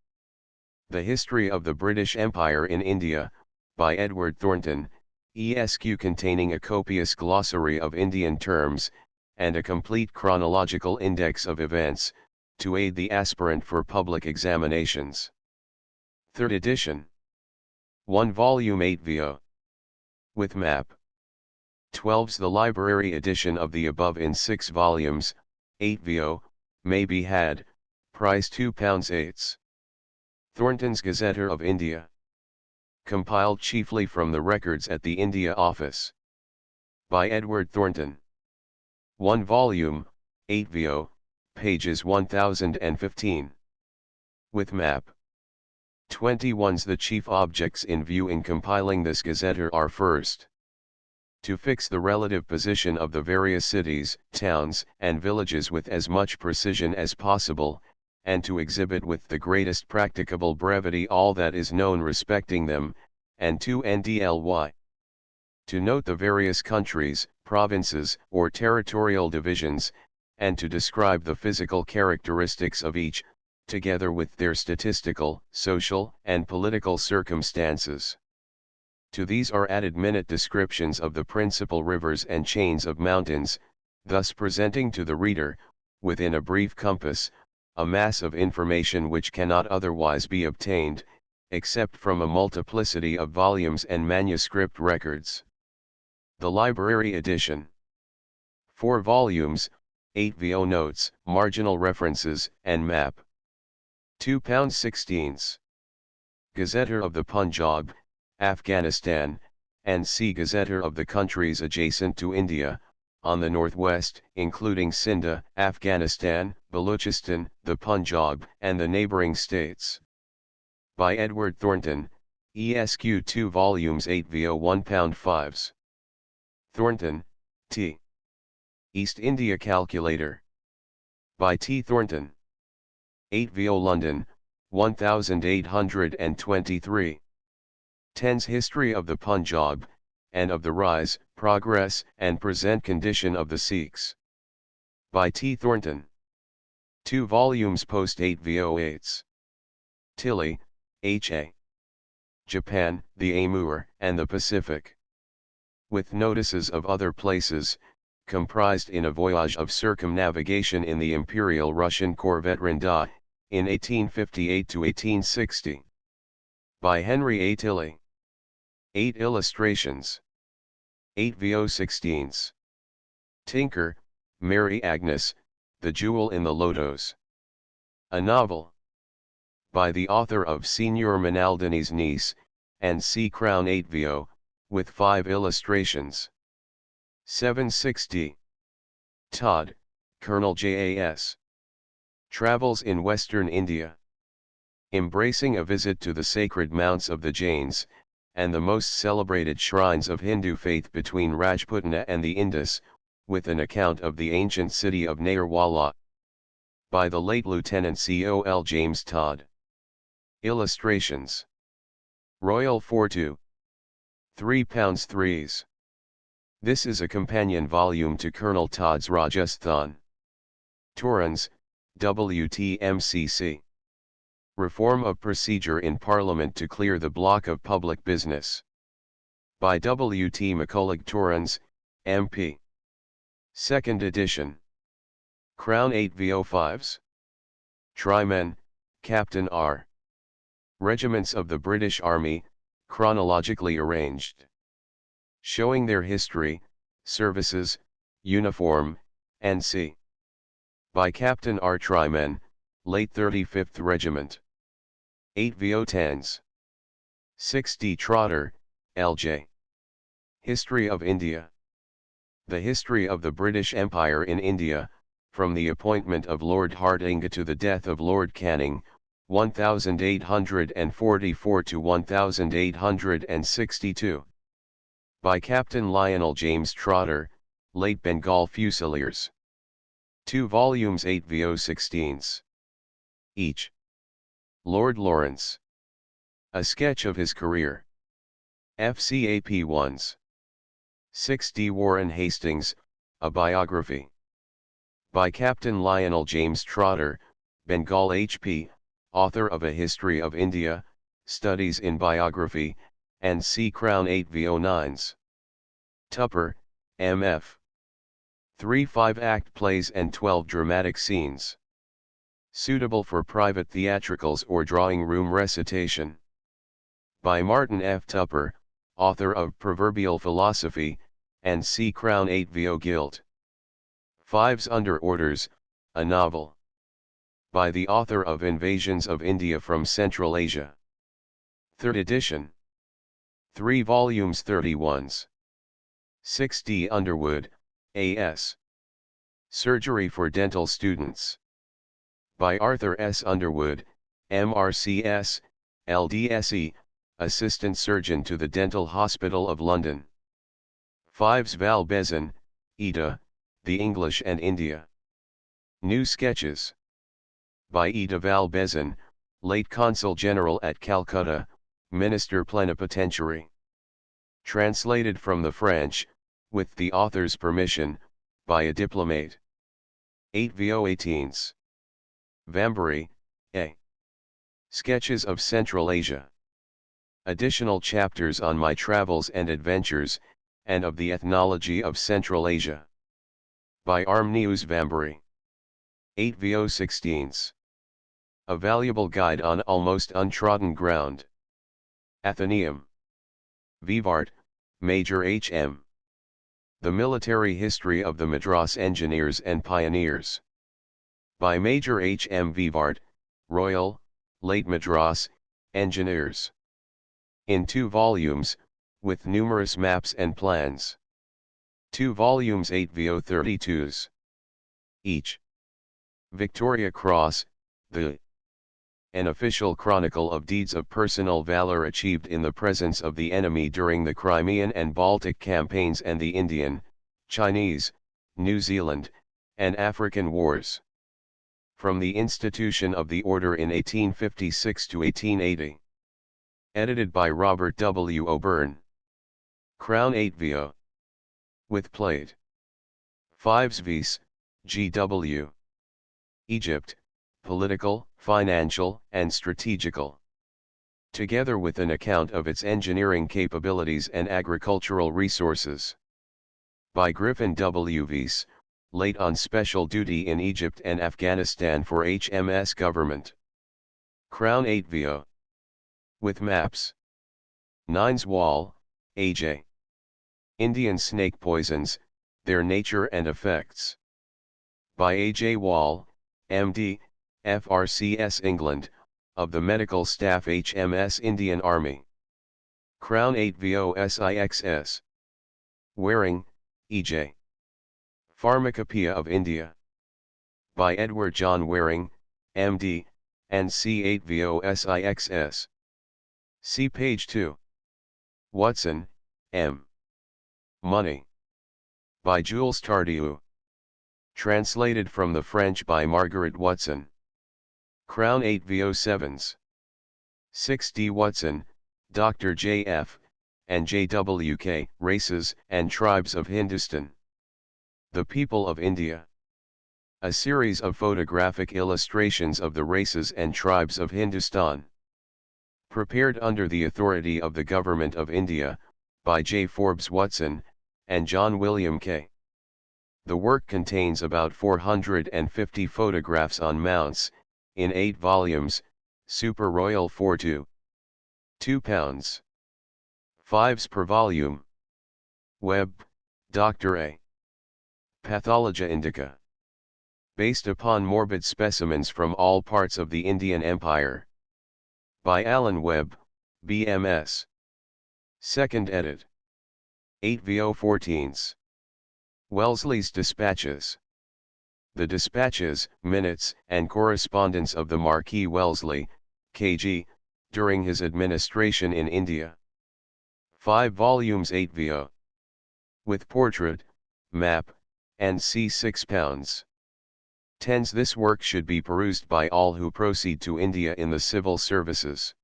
The History of the British Empire in India, by Edward Thornton, ESQ, containing a copious glossary of Indian terms, and a complete chronological index of events, to aid the aspirant for public examinations. 3rd edition. 1 volume 8 vo. With map. 12's the library edition of the above in 6 volumes, 8 vo, may be had, price £2.8. Thornton's Gazetteer of India. Compiled chiefly from the records at the India Office. By Edward Thornton. 1 volume, 8 vo, pages 1015. With map. 21's the chief objects in view in compiling this gazetteer are: first, to fix the relative position of the various cities, towns, and villages with as much precision as possible, and to exhibit with the greatest practicable brevity all that is known respecting them, and 2 ndly. To note the various countries, provinces, or territorial divisions, and to describe the physical characteristics of each, together with their statistical, social, and political circumstances. To these are added minute descriptions of the principal rivers and chains of mountains, thus presenting to the reader, within a brief compass, a mass of information which cannot otherwise be obtained, except from a multiplicity of volumes and manuscript records. The Library Edition. 4 volumes, 8 vo notes, marginal references, and map. £2.16. Gazetteer of the Punjab, Afghanistan, and C. Gazetteer of the countries adjacent to India, on the northwest, including Sindh, Afghanistan, Baluchistan, the Punjab, and the neighboring states. By Edward Thornton, ESQ, 2 volumes, 8 vo, £1.5s. Thornton, T. East India Calculator. By T. Thornton. 8 vo, London, 1823. 10's History of the Punjab, and of the Rise, Progress, and Present Condition of the Sikhs. By T. Thornton. 2 volumes, post 8 vo 8s. Tilley, H.A. Japan, the Amur, and the Pacific. With notices of other places, comprised in a voyage of circumnavigation in the Imperial Russian corvette Renda, in 1858–1860. By Henry A. Tilley. 8 illustrations. 8 vo 16s. Tinker, Mary Agnes, The Jewel in the Lotos. A novel. By the author of Signor Monaldini's Niece, and C. Crown 8 vo, with 5 illustrations. 760. Todd, Colonel Jas. Travels in Western India. Embracing a visit to the sacred mounts of the Jains, and the most celebrated shrines of Hindu faith between Rajputana and the Indus, with an account of the ancient city of Nairwala. By the late Lieutenant Col. James Todd. Illustrations. Royal Fortu. £3.3s. This is a companion volume to Colonel Todd's Rajasthan. Torrens, WTMCC. Reform of Procedure in Parliament to Clear the Block of Public Business. By W. T. McCulloch Torrens, MP. 2nd edition. Crown 8 vo 5s. Trymen, Captain R. Regiments of the British Army, chronologically arranged. Showing their history, services, uniform, and c. By Captain R. Trymen, late 35th Regiment. 8 vo 10s. 6D Trotter, L.J. History of India. The History of the British Empire in India, from the appointment of Lord Hartinga to the death of Lord Canning, 1844 to 1862. By Captain Lionel James Trotter, late Bengal Fusiliers. 2 volumes, 8 vo 16s. Each. Lord Lawrence. A sketch of his career. FCAP 1s. 6D Warren Hastings, a biography. By Captain Lionel James Trotter, Bengal HP, author of A History of India, Studies in Biography, and C. Crown 8V09s. Tupper, M.F. 3 5-act plays and 12 dramatic scenes. Suitable for private theatricals or drawing room recitation. By Martin F. Tupper, author of Proverbial Philosophy, and C. Crown 8vo Guilt. Fives Under Orders, a novel. By the author of Invasions of India from Central Asia. 3rd edition. 3 volumes 31s. 6D Underwood, A.S. Surgery for Dental Students. By Arthur S. Underwood, M.R.C.S., L.D.S.E., Assistant Surgeon to the Dental Hospital of London. 5s Val Bezin, Ida, The English and India. New Sketches. By Ida Val Bezin, late Consul General at Calcutta, Minister Plenipotentiary. Translated from the French, with the author's permission, by a diplomate. 8vo18s. Vambari, A. Sketches of Central Asia. Additional chapters on my travels and adventures, and of the ethnology of Central Asia. By Armneus Vambari. 8vo16s. A valuable guide on almost untrodden ground. Athenaeum. Vivart, Major H.M. The Military History of the Madras Engineers and Pioneers. By Major H.M. Vivart, Royal, Late Madras, Engineers. In 2 volumes, with numerous maps and plans. 2 volumes 8vo32s. Each. Victoria Cross, an official chronicle of deeds of personal valor achieved in the presence of the enemy during the Crimean and Baltic campaigns and the Indian, Chinese, New Zealand, and African wars. From the institution of the order in 1856 to 1880. Edited by Robert W. O'Byrne. Crown 8vo. With plate. 5s vis, G.W. Egypt, political, financial, and strategical. Together with an account of its engineering capabilities and agricultural resources. By Griffin W. Vis, late on special duty in Egypt and Afghanistan for HMS Government. Crown 8vo. With maps. 9s Wall, A.J. Indian snake poisons, their nature and effects. By A.J. Wall, M.D., FRCS England, of the Medical Staff HMS Indian Army. Crown 8vo SIXS. Waring, E.J. Pharmacopoeia of India. By Edward John Waring, M.D., and C8vo SIXS. See page 2. Watson, M. Money. By Jules Tardieu. Translated from the French by Margaret Watson. Crown 8vo7s. 6D Watson, Dr. J.F., and J.W.K. Races and Tribes of Hindustan. The People of India. A series of photographic illustrations of the races and tribes of Hindustan. Prepared under the authority of the Government of India, by J. Forbes Watson, and John William K. The work contains about 450 photographs on mounts, in 8 volumes, Super Royal 4 to £2. 5s per volume. Webb, Dr. A. Pathologia Indica. Based upon morbid specimens from all parts of the Indian Empire. By Alan Webb, BMS. 2nd edit. 8vo14s. Wellesley's Dispatches. The dispatches, minutes, and correspondence of the Marquis Wellesley, K.G., during his administration in India. 5 volumes 8vo. With portrait, map, and £6. 10s. This work should be perused by all who proceed to India in the civil services.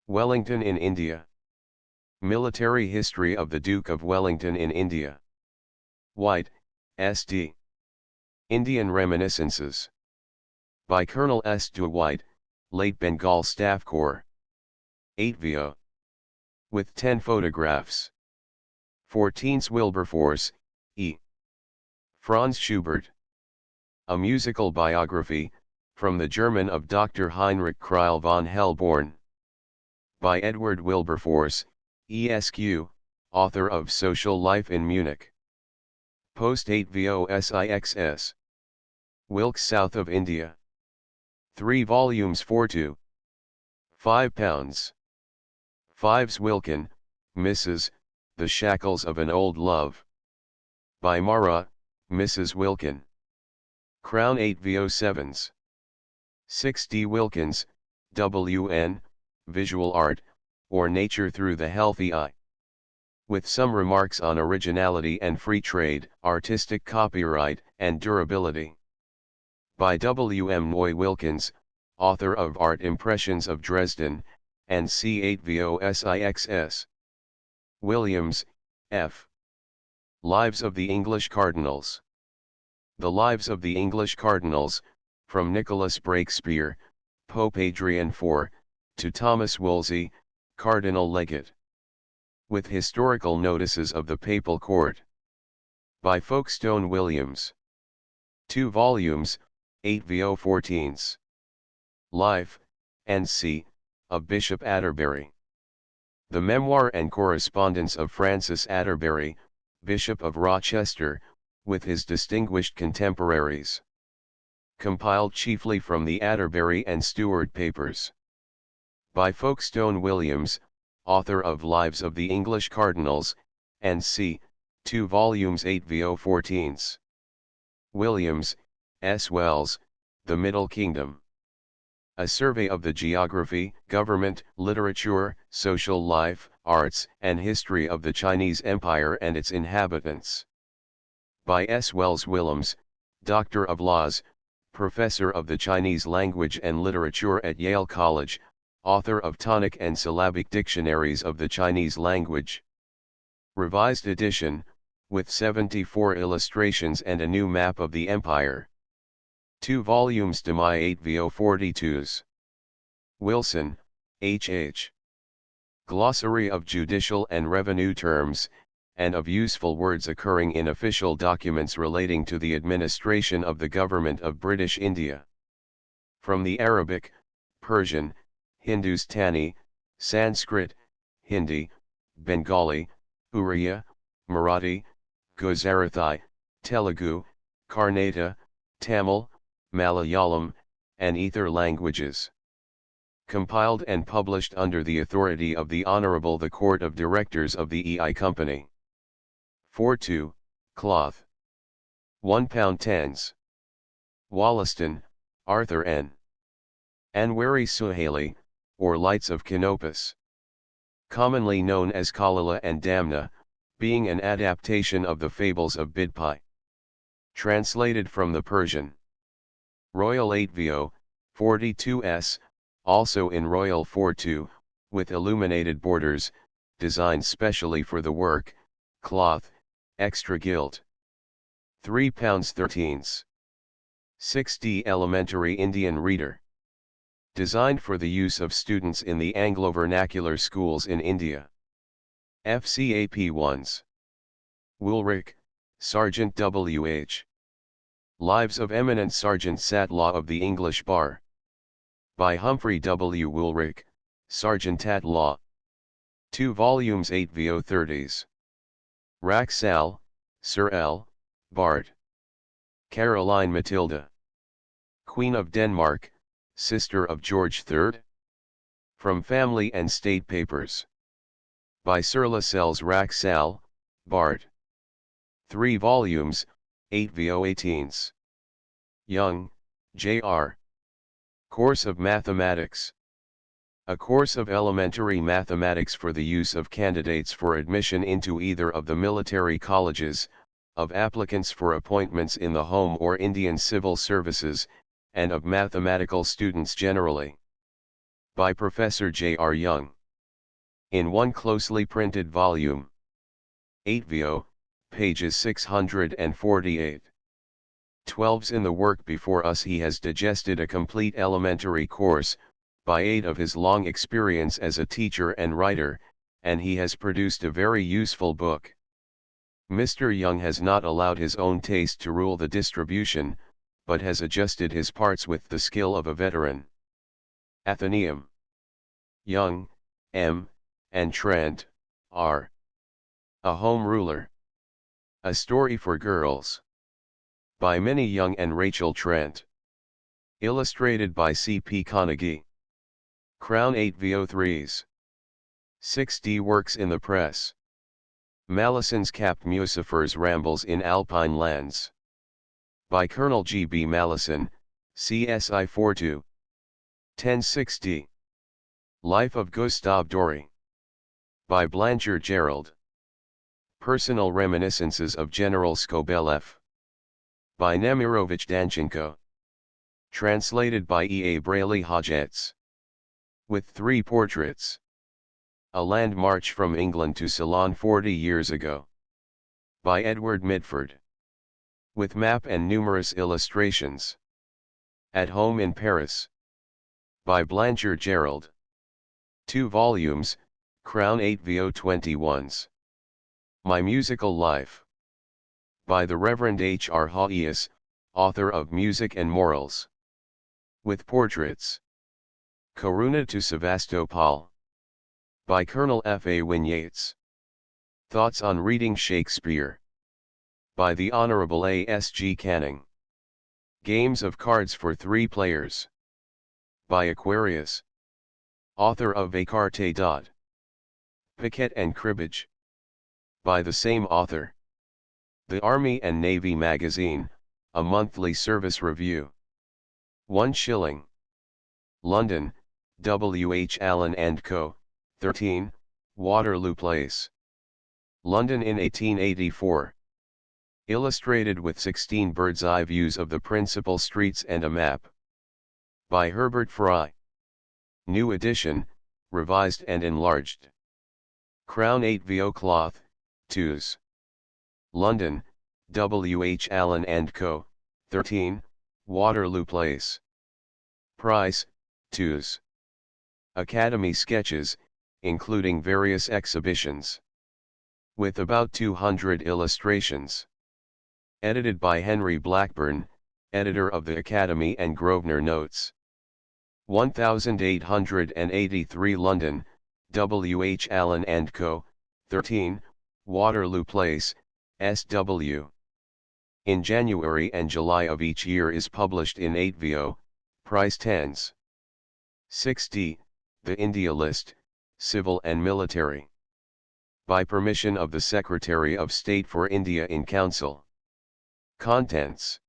Wellington in India. Military History of the Duke of Wellington in India. White, S.D. Indian Reminiscences. By Colonel S. Dwight, late Bengal Staff Corps. 8 vo. With 10 photographs. 14 Wilberforce, E. Franz Schubert. A musical biography, from the German of Dr. Heinrich Kreil von Hellborn. By Edward Wilberforce, ESQ, author of Social Life in Munich. Post 8 VOSIXS. Wilkes, South of India. 3 volumes 4 £5. 5s Wilkin, Mrs., The Shackles of an Old Love. By Mara, Mrs. Wilkin. Crown 8 VO7s. 6 D. Wilkins, W.N., Visual Art, or Nature Through the Healthy Eye. With some remarks on originality and free trade, artistic copyright, and durability. By W. M. Noy Wilkins, author of Art Impressions of Dresden, and C8 VOSIXS. Williams, F. Lives of the English Cardinals. The Lives of the English Cardinals, from Nicholas Breakspeare, Pope Adrian IV, to Thomas Wolsey, Cardinal Legate. With historical notices of the Papal Court. By Folkestone Williams. 2 volumes, 8 VO14s. Life, N.C., of Bishop Atterbury. The Memoir and Correspondence of Francis Atterbury, Bishop of Rochester, with his distinguished contemporaries. Compiled chiefly from the Atterbury and Stewart papers. By Folkestone Williams, author of Lives of the English Cardinals, N.C., 2 volumes 8 VO14s. Williams, S. Wells, The Middle Kingdom. A survey of the geography, government, literature, social life, arts, and history of the Chinese Empire and its inhabitants. By S. Wells Willems, Doctor of Laws, Professor of the Chinese Language and Literature at Yale College, author of tonic and syllabic dictionaries of the Chinese language. Revised edition, with 74 illustrations and a new map of the empire. 2 volumes to my 8 VO42s. Wilson, H. H. Glossary of Judicial and Revenue Terms, and of useful words occurring in official documents relating to the administration of the Government of British India. From the Arabic, Persian, Hindustani, Sanskrit, Hindi, Bengali, Uriya, Marathi, Guzarathi, Telugu, Karnata, Tamil, Malayalam, and Ether languages. Compiled and published under the authority of the Honourable the Court of Directors of the EI Company. 4-2, Cloth. £1.10s. Wollaston, Arthur N. Anwari Suhaili, or Lights of Canopus. Commonly known as Kalila and Damna, being an adaptation of the fables of Bidpai. Translated from the Persian. Royal 8 VO, 42s, also in Royal 4-2, with illuminated borders, designed specially for the work, cloth, extra gilt. £3.13s. 6D Elementary Indian Reader. Designed for the use of students in the Anglo-vernacular schools in India. FCAP 1s. Woolrich, Sergeant W.H. Lives of Eminent Sergeant Satlaw of the English Bar. By Humphrey W. Woolrich, Sergeant at Law. 2 volumes 8 VO30s. Raxall, Sir L., Bard. Caroline Matilda. Queen of Denmark, sister of George III. From Family and State Papers. By Sir Lascelles Raxall, Bard. 3 volumes, 8 VO18s. Young, J.R. Course of Mathematics. A course of elementary mathematics for the use of candidates for admission into either of the military colleges, of applicants for appointments in the Home or Indian Civil Services, and of mathematical students generally. By Professor J.R. Young. In one closely printed volume. 8 VO, pages 648. 12's in the work before us. He has digested a complete elementary course, by aid of his long experience as a teacher and writer, and he has produced a very useful book. Mr. Young has not allowed his own taste to rule the distribution, but has adjusted his parts with the skill of a veteran. Athenaeum. Young, M., and Trent, R. A Home Ruler. A Story for Girls. By Minnie Young and Rachel Trent. Illustrated by C.P. Carnegie. Crown 8vo3s. 6D works in the press. Malison's Capt Musafir's Rambles in Alpine Lands. By Colonel G. B. Malison, CSI 42. 1060. Life of Gustave Doré. By Blanchard Gerald. Personal Reminiscences of General Skobelev. By Nemirovich Danchenko. Translated by E. A. Braley Hodgetts. With 3 portraits. A Land March from England to Ceylon 40 years ago. By Edward Mitford. With map and numerous illustrations. At Home in Paris. By Blanchard Gerald. 2 volumes, Crown 8vo21s. My Musical Life. By the Reverend H. R. Hauius, author of Music and Morals. With portraits. Koruna to Sevastopol. By Colonel F. A. Wynne Yates. Thoughts on Reading Shakespeare. By the Honorable A. S. G. Canning. Games of Cards for 3 Players. By Aquarius. Author of Écarté Dot. Piquet and Cribbage. By the same author. The Army and Navy Magazine, a monthly service review. 1 shilling. London, W. H. Allen and Co., 13, Waterloo Place. London in 1884. Illustrated with 16 bird's-eye views of the principal streets and a map. By Herbert Fry. New edition, revised and enlarged. Crown 8vo cloth, 2s. London, W. H. Allen and Co., 13, Waterloo Place. Price, 2s. Academy Sketches, including various exhibitions. With about 200 illustrations. Edited by Henry Blackburn, editor of the Academy and Grosvenor Notes. 1883 London, W. H. Allen and Co., 13, Waterloo Place, SW. In January and July of each year is published in 8vo, price 10s. 6d, The India List, Civil and Military. By permission of the Secretary of State for India in Council. Contents.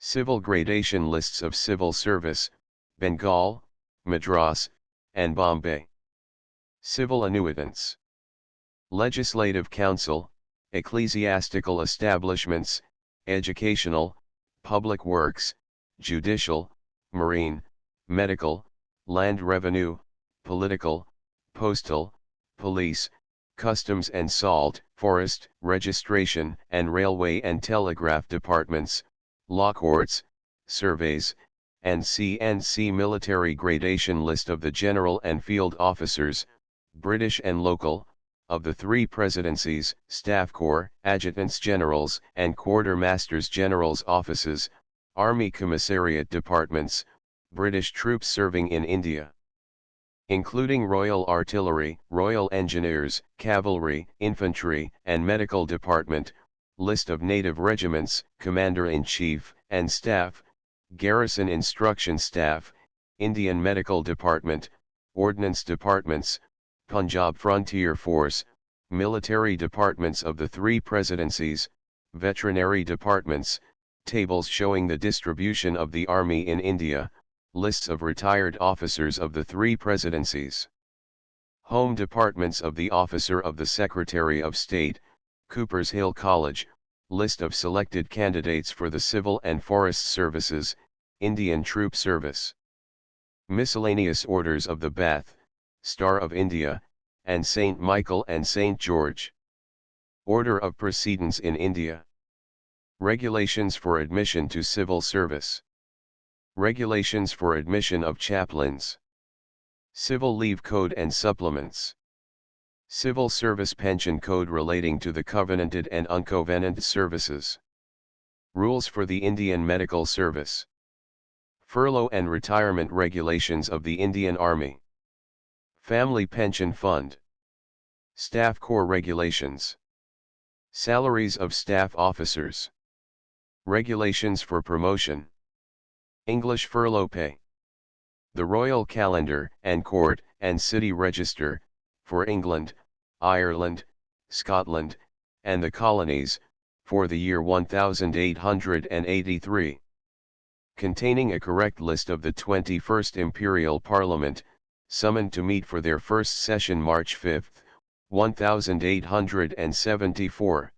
Civil gradation lists of civil service, Bengal, Madras, and Bombay. Civil annuitants. Legislative Council, Ecclesiastical Establishments, Educational, Public Works, Judicial, Marine, Medical, Land Revenue, Political, Postal, Police, Customs and Salt, Forest, Registration and Railway and Telegraph Departments, Law Courts, Surveys, and CNC Military gradation list of the General and Field Officers, British and local, of the 3 presidencies, Staff Corps, Adjutants Generals and Quartermasters General's offices, Army Commissariat departments, British troops serving in India. Including Royal Artillery, Royal Engineers, Cavalry, Infantry, and Medical Department, list of native regiments, Commander-in-Chief, and Staff, Garrison Instruction Staff, Indian Medical Department, Ordnance Departments, Punjab Frontier Force, Military Departments of the 3 presidencies, Veterinary Departments, tables showing the distribution of the Army in India, lists of retired officers of the 3 presidencies. Home Departments of the Officer of the Secretary of State, Coopers Hill College, list of selected candidates for the Civil and Forest Services, Indian Troop Service. Miscellaneous Orders of the Bath, Star of India, and St. Michael and St. George. Order of Precedence in India. Regulations for admission to civil service. Regulations for admission of chaplains. Civil Leave Code and Supplements. Civil Service Pension Code relating to the covenanted and uncovenanted services. Rules for the Indian Medical Service. Furlough and Retirement Regulations of the Indian Army. Family Pension Fund. Staff Corps Regulations. Salaries of Staff Officers. Regulations for Promotion. English Furlough Pay. The Royal Calendar and Court and City Register, for England, Ireland, Scotland, and the Colonies, for the year 1883. Containing a correct list of the 21st Imperial Parliament, summoned to meet for their first session March 5, 1874.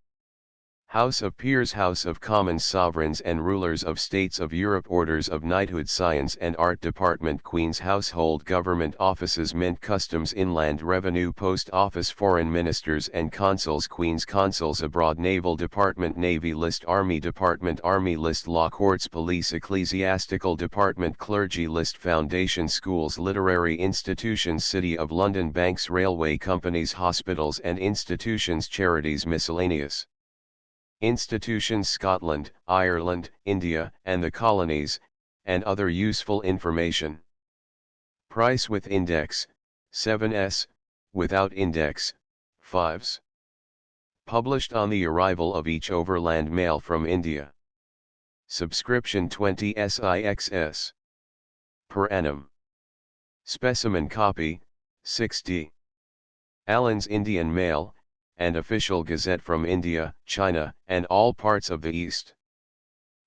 House of Peers, House of Commons, Sovereigns and Rulers of States of Europe, Orders of Knighthood, Science and Art Department, Queen's Household, Government Offices, Mint, Customs, Inland Revenue, Post Office, Foreign Ministers and Consuls, Queen's Consuls Abroad, Naval Department, Navy List, Army Department, Army List, Law Courts, Police, Ecclesiastical Department, Clergy List, Foundation, Schools, Literary Institutions, City of London, Banks, Railway Companies, Hospitals and Institutions, Charities, Miscellaneous Institutions, Scotland, Ireland, India, and the Colonies, and other useful information. Price with index, 7s, without index, 5s. Published on the arrival of each overland mail from India. Subscription 20 SIXS. Per annum. Specimen copy, 6d. Allen's Indian Mail, and Official Gazette from India, China, and all parts of the East.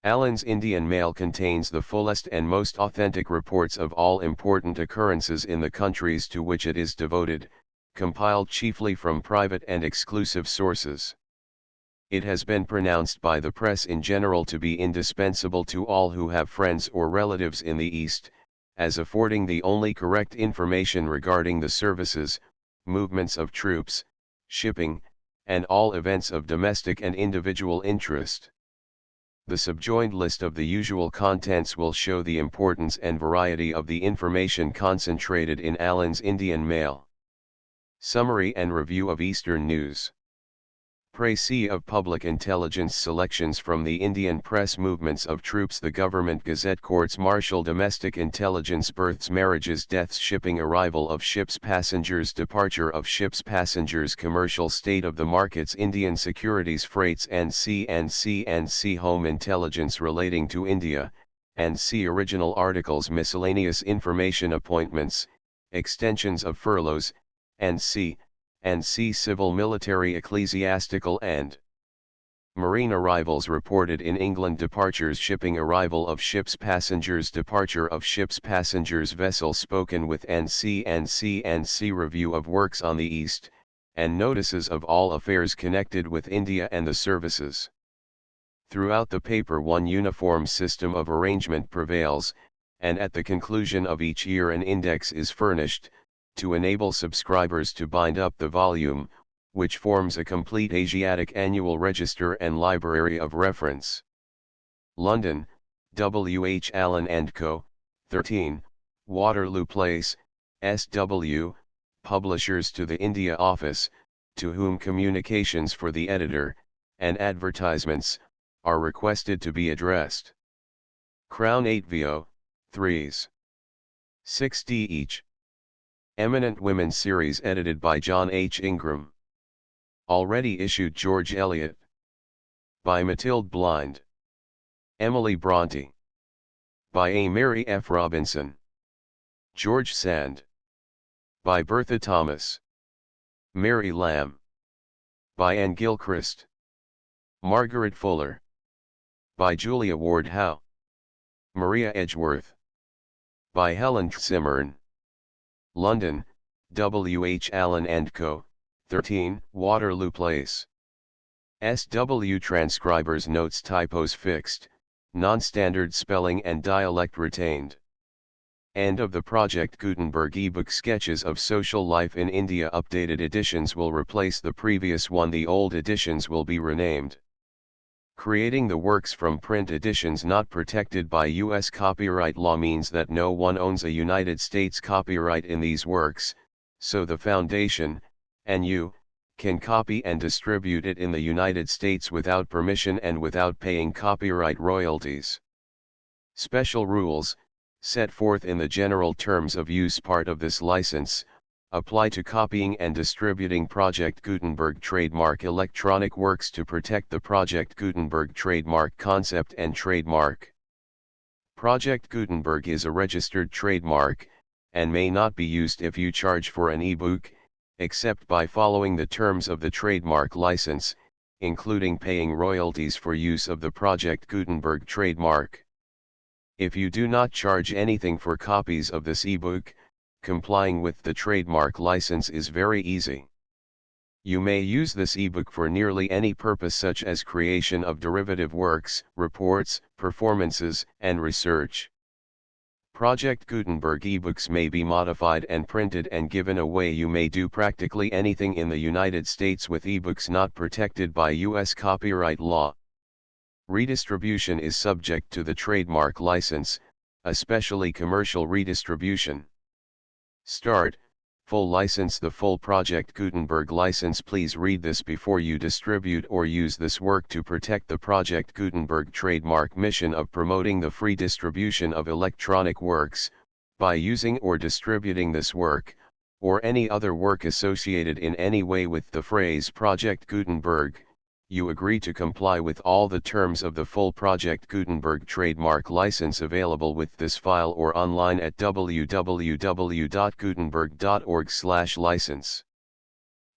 Allen's Indian Mail contains the fullest and most authentic reports of all important occurrences in the countries to which it is devoted, compiled chiefly from private and exclusive sources. It has been pronounced by the press in general to be indispensable to all who have friends or relatives in the East, as affording the only correct information regarding the services, movements of troops, shipping, and all events of domestic and individual interest. The subjoined list of the usual contents will show the importance and variety of the information concentrated in Allen's Indian Mail. Summary and review of Eastern news. Précis of public intelligence, selections from the Indian press, movements of troops, the government gazette, courts martial, domestic intelligence, births, marriages, deaths, shipping, arrival of ships, passengers, departure of ships, passengers, commercial state of the markets, Indian securities, freights, and C home intelligence relating to India, and C original articles, miscellaneous information, appointments, extensions of furloughs, and C civil, military, ecclesiastical and marine arrivals reported in England, departures, shipping, arrival of ships, passengers, departure of ships, passengers, vessels, spoken with NC review of works on the East, and notices of all affairs connected with India and the services. Throughout the paper one uniform system of arrangement prevails, and at the conclusion of each year an index is furnished, to enable subscribers to bind up the volume, which forms a complete Asiatic annual register and library of reference. London, W. H. Allen & Co., 13, Waterloo Place, S.W., Publishers to the India Office, to whom communications for the editor, and advertisements, are requested to be addressed. Crown 8 VO, 3s. 6d each. Eminent Women series edited by John H. Ingram. Already issued George Eliot. By Matilde Blind. Emily Bronte. By A. Mary F. Robinson. George Sand. By Bertha Thomas. Mary Lamb. By Anne Gilchrist. Margaret Fuller. By Julia Ward Howe. Maria Edgeworth. By Helen Zimmern. London, W. H. Allen & Co., 13, Waterloo Place. SW transcribers notes typos fixed, non-standard spelling and dialect retained. End of the project. Gutenberg ebook sketches of social life in India. Updated editions will replace the previous one. The old editions will be renamed. Creating the works from print editions not protected by U.S. copyright law means that no one owns a United States copyright in these works, so the foundation, and you, can copy and distribute it in the United States without permission and without paying copyright royalties. Special rules, set forth in the general terms of use part of this license, apply to copying and distributing Project Gutenberg trademark electronic works to protect the Project Gutenberg trademark concept and trademark. Project Gutenberg is a registered trademark, and may not be used if you charge for an ebook, except by following the terms of the trademark license, including paying royalties for use of the Project Gutenberg trademark. If you do not charge anything for copies of this ebook, complying with the trademark license is very easy. You may use this ebook for nearly any purpose such as creation of derivative works, reports, performances, and research. Project Gutenberg ebooks may be modified and printed and given away. You may do practically anything in the United States with ebooks not protected by U.S. copyright law. Redistribution is subject to the trademark license, especially commercial redistribution. Start, full license. The full Project Gutenberg license. Please read this before you distribute or use this work to protect the Project Gutenberg trademark mission of promoting the free distribution of electronic works, by using or distributing this work, or any other work associated in any way with the phrase Project Gutenberg. You agree to comply with all the terms of the full Project Gutenberg trademark license available with this file or online at www.gutenberg.org/license.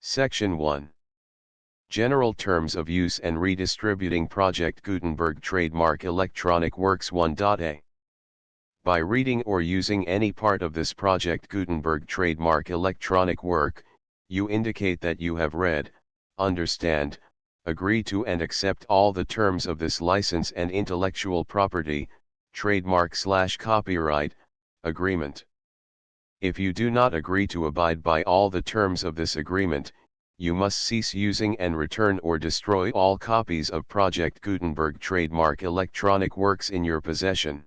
Section 1. General Terms of Use and Redistributing Project Gutenberg Trademark Electronic Works 1.a. By reading or using any part of this Project Gutenberg trademark electronic work, you indicate that you have read, understand, agree to and accept all the terms of this license and intellectual property, trademark/copyright, agreement. If you do not agree to abide by all the terms of this agreement, you must cease using and return or destroy all copies of Project Gutenberg trademark electronic works in your possession.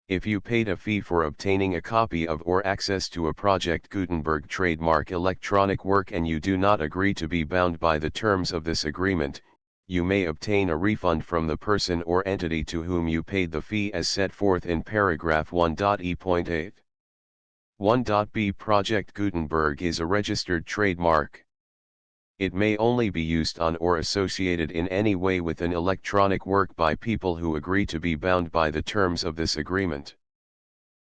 If you paid a fee for obtaining a copy of or access to a Project Gutenberg trademark electronic work and you do not agree to be bound by the terms of this agreement, you may obtain a refund from the person or entity to whom you paid the fee as set forth in paragraph 1.e.8. 1.b. Project Gutenberg is a registered trademark. It may only be used on or associated in any way with an electronic work by people who agree to be bound by the terms of this agreement.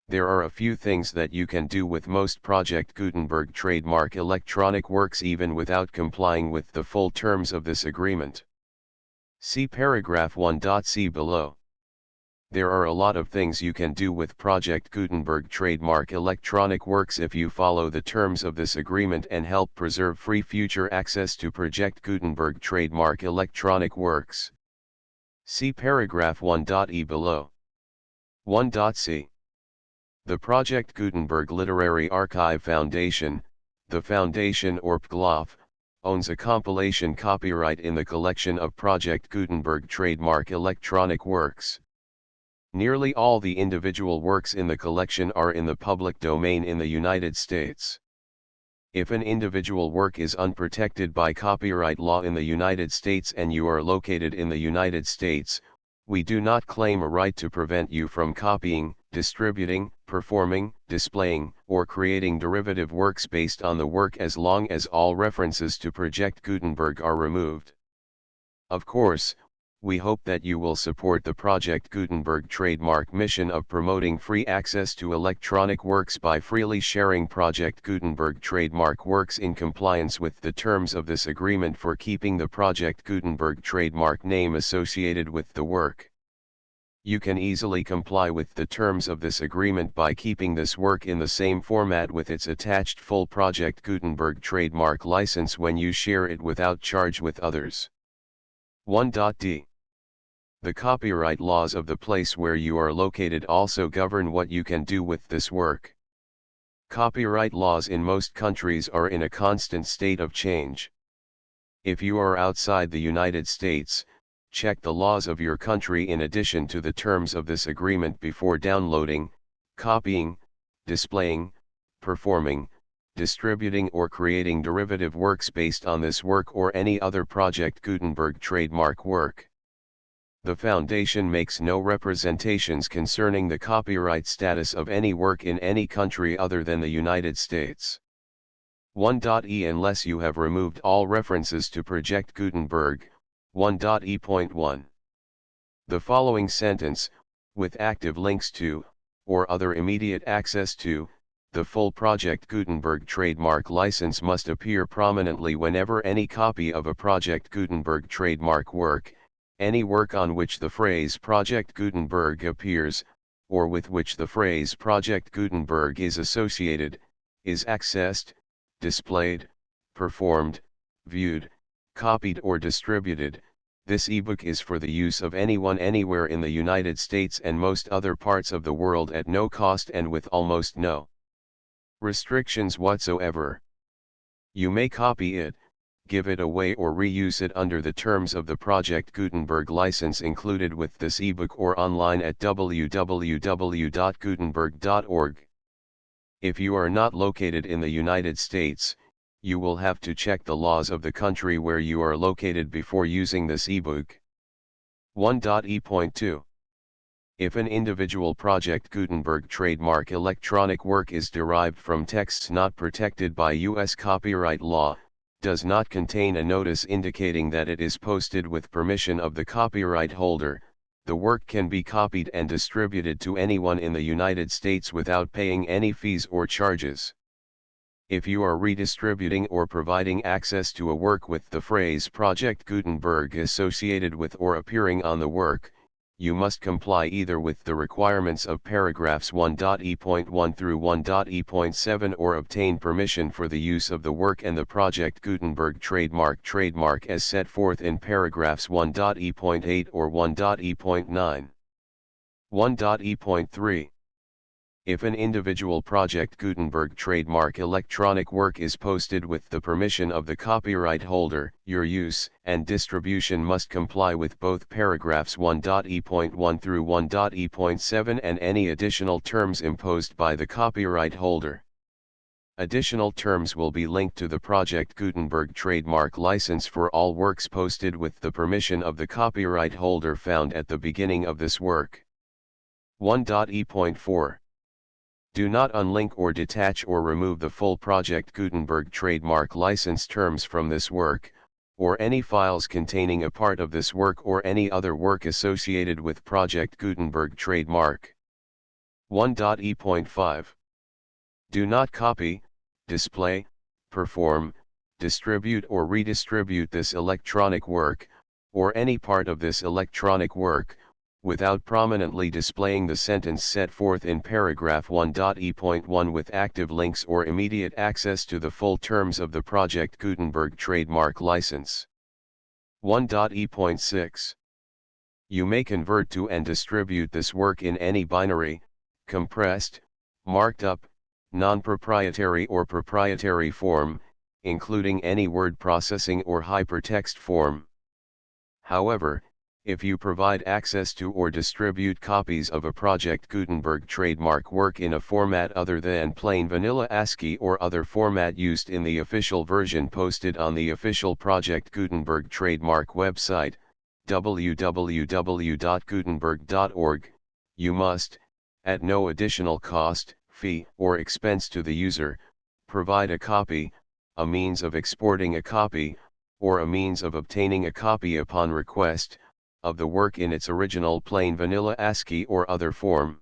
There are a few things that you can do with most Project Gutenberg trademark electronic works even without complying with the full terms of this agreement. See paragraph 1.c below. There are a lot of things you can do with Project Gutenberg trademark electronic works if you follow the terms of this agreement and help preserve free future access to Project Gutenberg trademark electronic works. See paragraph 1.e below. 1.c. The Project Gutenberg Literary Archive Foundation, the foundation or PGLOF, owns a compilation copyright in the collection of Project Gutenberg trademark electronic works. Nearly all the individual works in the collection are in the public domain in the United States. If an individual work is unprotected by copyright law in the United States and you are located in the United States, we do not claim a right to prevent you from copying, distributing, performing, displaying, or creating derivative works based on the work as long as all references to Project Gutenberg are removed. Of course, we hope that you will support the Project Gutenberg trademark mission of promoting free access to electronic works by freely sharing Project Gutenberg trademark works in compliance with the terms of this agreement for keeping the Project Gutenberg trademark name associated with the work. You can easily comply with the terms of this agreement by keeping this work in the same format with its attached full Project Gutenberg trademark license when you share it without charge with others. 1.d. The copyright laws of the place where you are located also govern what you can do with this work. Copyright laws in most countries are in a constant state of change. If you are outside the United States, check the laws of your country in addition to the terms of this agreement before downloading, copying, displaying, performing, distributing or creating derivative works based on this work or any other Project Gutenberg trademark work. The Foundation makes no representations concerning the copyright status of any work in any country other than the United States. 1.e Unless you have removed all references to Project Gutenberg, 1.e.1. The following sentence, with active links to, or other immediate access to, the full Project Gutenberg trademark license must appear prominently whenever any copy of a Project Gutenberg trademark work, any work on which the phrase Project Gutenberg appears, or with which the phrase Project Gutenberg is associated, is accessed, displayed, performed, viewed, copied or distributed. This ebook is for the use of anyone anywhere in the United States and most other parts of the world at no cost and with almost no restrictions whatsoever. You may copy it, give it away or reuse it under the terms of the Project Gutenberg license included with this ebook or online at www.gutenberg.org. If you are not located in the United States, you will have to check the laws of the country where you are located before using this ebook. 1.e.2. If an individual Project Gutenberg trademark electronic work is derived from texts not protected by U.S. copyright law, does not contain a notice indicating that it is posted with permission of the copyright holder, the work can be copied and distributed to anyone in the United States without paying any fees or charges. If you are redistributing or providing access to a work with the phrase Project Gutenberg associated with or appearing on the work, you must comply either with the requirements of paragraphs 1.e.1 through 1.e.7 or obtain permission for the use of the work and the Project Gutenberg trademark as set forth in paragraphs 1.e.8 or 1.e.9. 1.e.3. If an individual Project Gutenberg trademark electronic work is posted with the permission of the copyright holder, your use and distribution must comply with both paragraphs 1.e.1 through 1.e.7 and any additional terms imposed by the copyright holder. Additional terms will be linked to the Project Gutenberg trademark license for all works posted with the permission of the copyright holder found at the beginning of this work. 1.e.4. Do not unlink or detach or remove the full Project Gutenberg trademark license terms from this work, or any files containing a part of this work or any other work associated with Project Gutenberg trademark. 1.e.5. Do not copy, display, perform, distribute or redistribute this electronic work, or any part of this electronic work, without prominently displaying the sentence set forth in paragraph 1.e.1 with active links or immediate access to the full terms of the Project Gutenberg trademark license. 1.e.6. You may convert to and distribute this work in any binary, compressed, marked up, non-proprietary or proprietary form, including any word processing or hypertext form. However, if you provide access to or distribute copies of a Project Gutenberg trademark work in a format other than plain vanilla ASCII or other format used in the official version posted on the official Project Gutenberg trademark website, www.gutenberg.org, you must, at no additional cost, fee, or expense to the user, provide a copy, a means of exporting a copy, or a means of obtaining a copy upon request, of the work in its original plain vanilla ASCII or other form.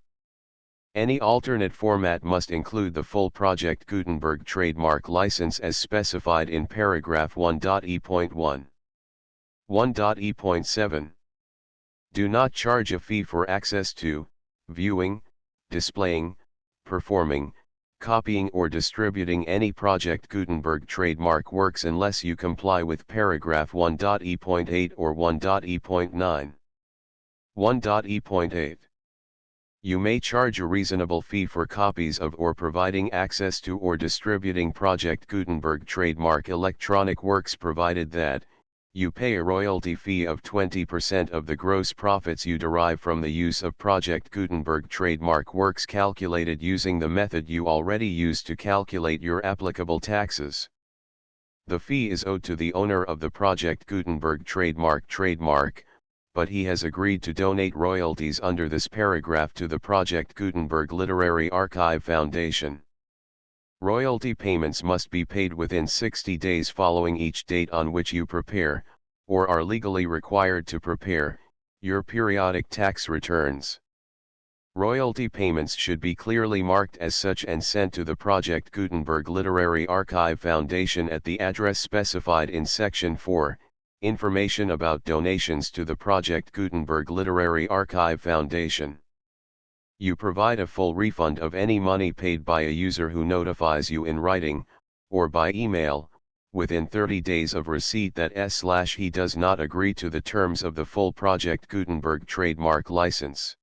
Any alternate format must include the full Project Gutenberg trademark license as specified in paragraph 1.e.1. 1.e.7. Do not charge a fee for access to, viewing, displaying, performing, copying or distributing any Project Gutenberg trademark works unless you comply with paragraph 1.e.8 or 1.e.9. 1.e.8. You may charge a reasonable fee for copies of or providing access to or distributing Project Gutenberg trademark electronic works provided that, You pay a royalty fee of 20% of the gross profits you derive from the use of Project Gutenberg trademark works calculated using the method you already used to calculate your applicable taxes. The fee is owed to the owner of the Project Gutenberg trademark, but he has agreed to donate royalties under this paragraph to the Project Gutenberg Literary Archive Foundation. Royalty payments must be paid within 60 days following each date on which you prepare, or are legally required to prepare, your periodic tax returns. Royalty payments should be clearly marked as such and sent to the Project Gutenberg Literary Archive Foundation at the address specified in Section 4, Information about donations to the Project Gutenberg Literary Archive Foundation. You provide a full refund of any money paid by a user who notifies you in writing, or by email, within 30 days of receipt that he does not agree to the terms of the full Project Gutenberg trademark license.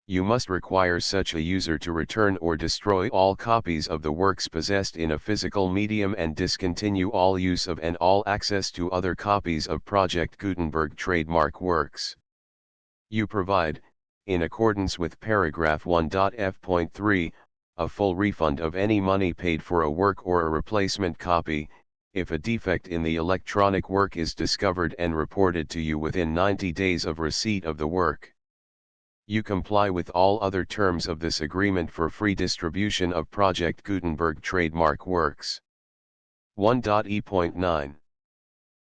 You must require such a user to return or destroy all copies of the works possessed in a physical medium and discontinue all use of and all access to other copies of Project Gutenberg trademark works. You provide, in accordance with paragraph 1.f.3, a full refund of any money paid for a work or a replacement copy, if a defect in the electronic work is discovered and reported to you within 90 days of receipt of the work. You comply with all other terms of this agreement for free distribution of Project Gutenberg trademark works. 1.e.9.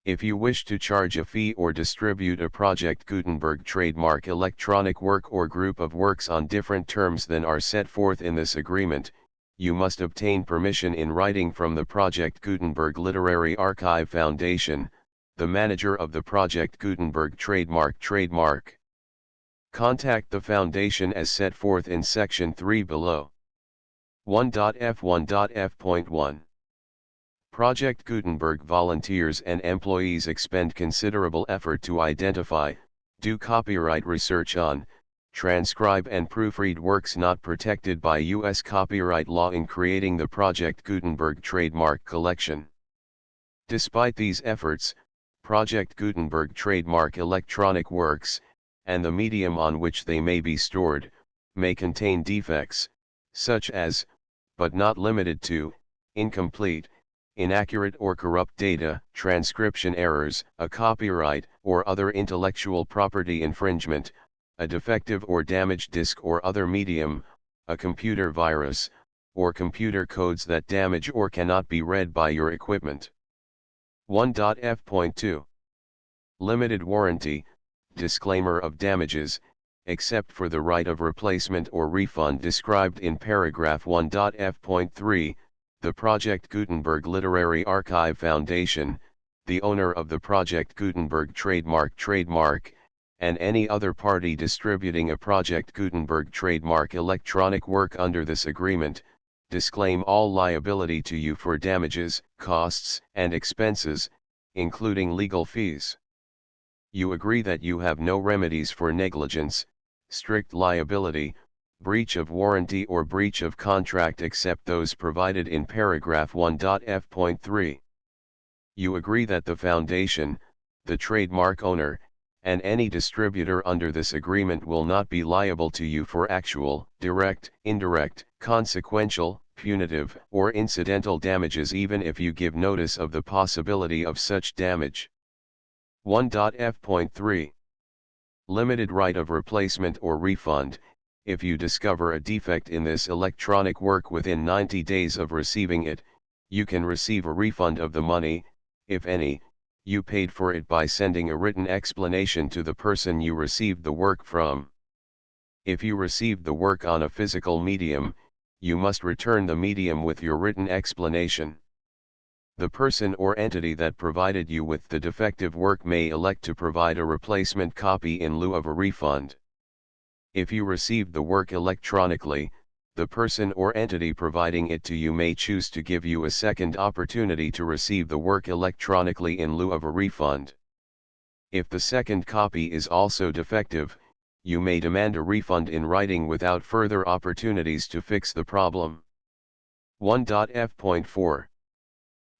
If you wish to charge a fee or distribute a Project Gutenberg trademark electronic work or group of works on different terms than are set forth in this agreement, you must obtain permission in writing from the Project Gutenberg Literary Archive Foundation, the manager of the Project Gutenberg trademark. Contact the Foundation as set forth in Section 3 below. 1.f1.f.1. Project Gutenberg volunteers and employees expend considerable effort to identify, do copyright research on, transcribe and proofread works not protected by U.S. copyright law in creating the Project Gutenberg trademark collection. Despite these efforts, Project Gutenberg trademark electronic works, and the medium on which they may be stored, may contain defects, such as, but not limited to, incomplete, inaccurate or corrupt data, transcription errors, a copyright or other intellectual property infringement, a defective or damaged disk or other medium, a computer virus, or computer codes that damage or cannot be read by your equipment. 1.f.2. Limited warranty, disclaimer of damages, except for the right of replacement or refund described in paragraph 1.f.3, the Project Gutenberg Literary Archive Foundation, the owner of the Project Gutenberg trademark, and any other party distributing a Project Gutenberg trademark electronic work under this agreement, disclaim all liability to you for damages, costs, and expenses, including legal fees. You agree that you have no remedies for negligence, strict liability, breach of warranty or breach of contract except those provided in paragraph 1.f.3. You agree that the Foundation, the trademark owner, and any distributor under this agreement will not be liable to you for actual, direct, indirect, consequential, punitive, or incidental damages even if you give notice of the possibility of such damage. 1.f.3. Limited right of replacement or refund. If you discover a defect in this electronic work within 90 days of receiving it, you can receive a refund of the money, if any, you paid for it by sending a written explanation to the person you received the work from. If you received the work on a physical medium, you must return the medium with your written explanation. The person or entity that provided you with the defective work may elect to provide a replacement copy in lieu of a refund. If you received the work electronically, the person or entity providing it to you may choose to give you a second opportunity to receive the work electronically in lieu of a refund. If the second copy is also defective, you may demand a refund in writing without further opportunities to fix the problem. 1.f.4.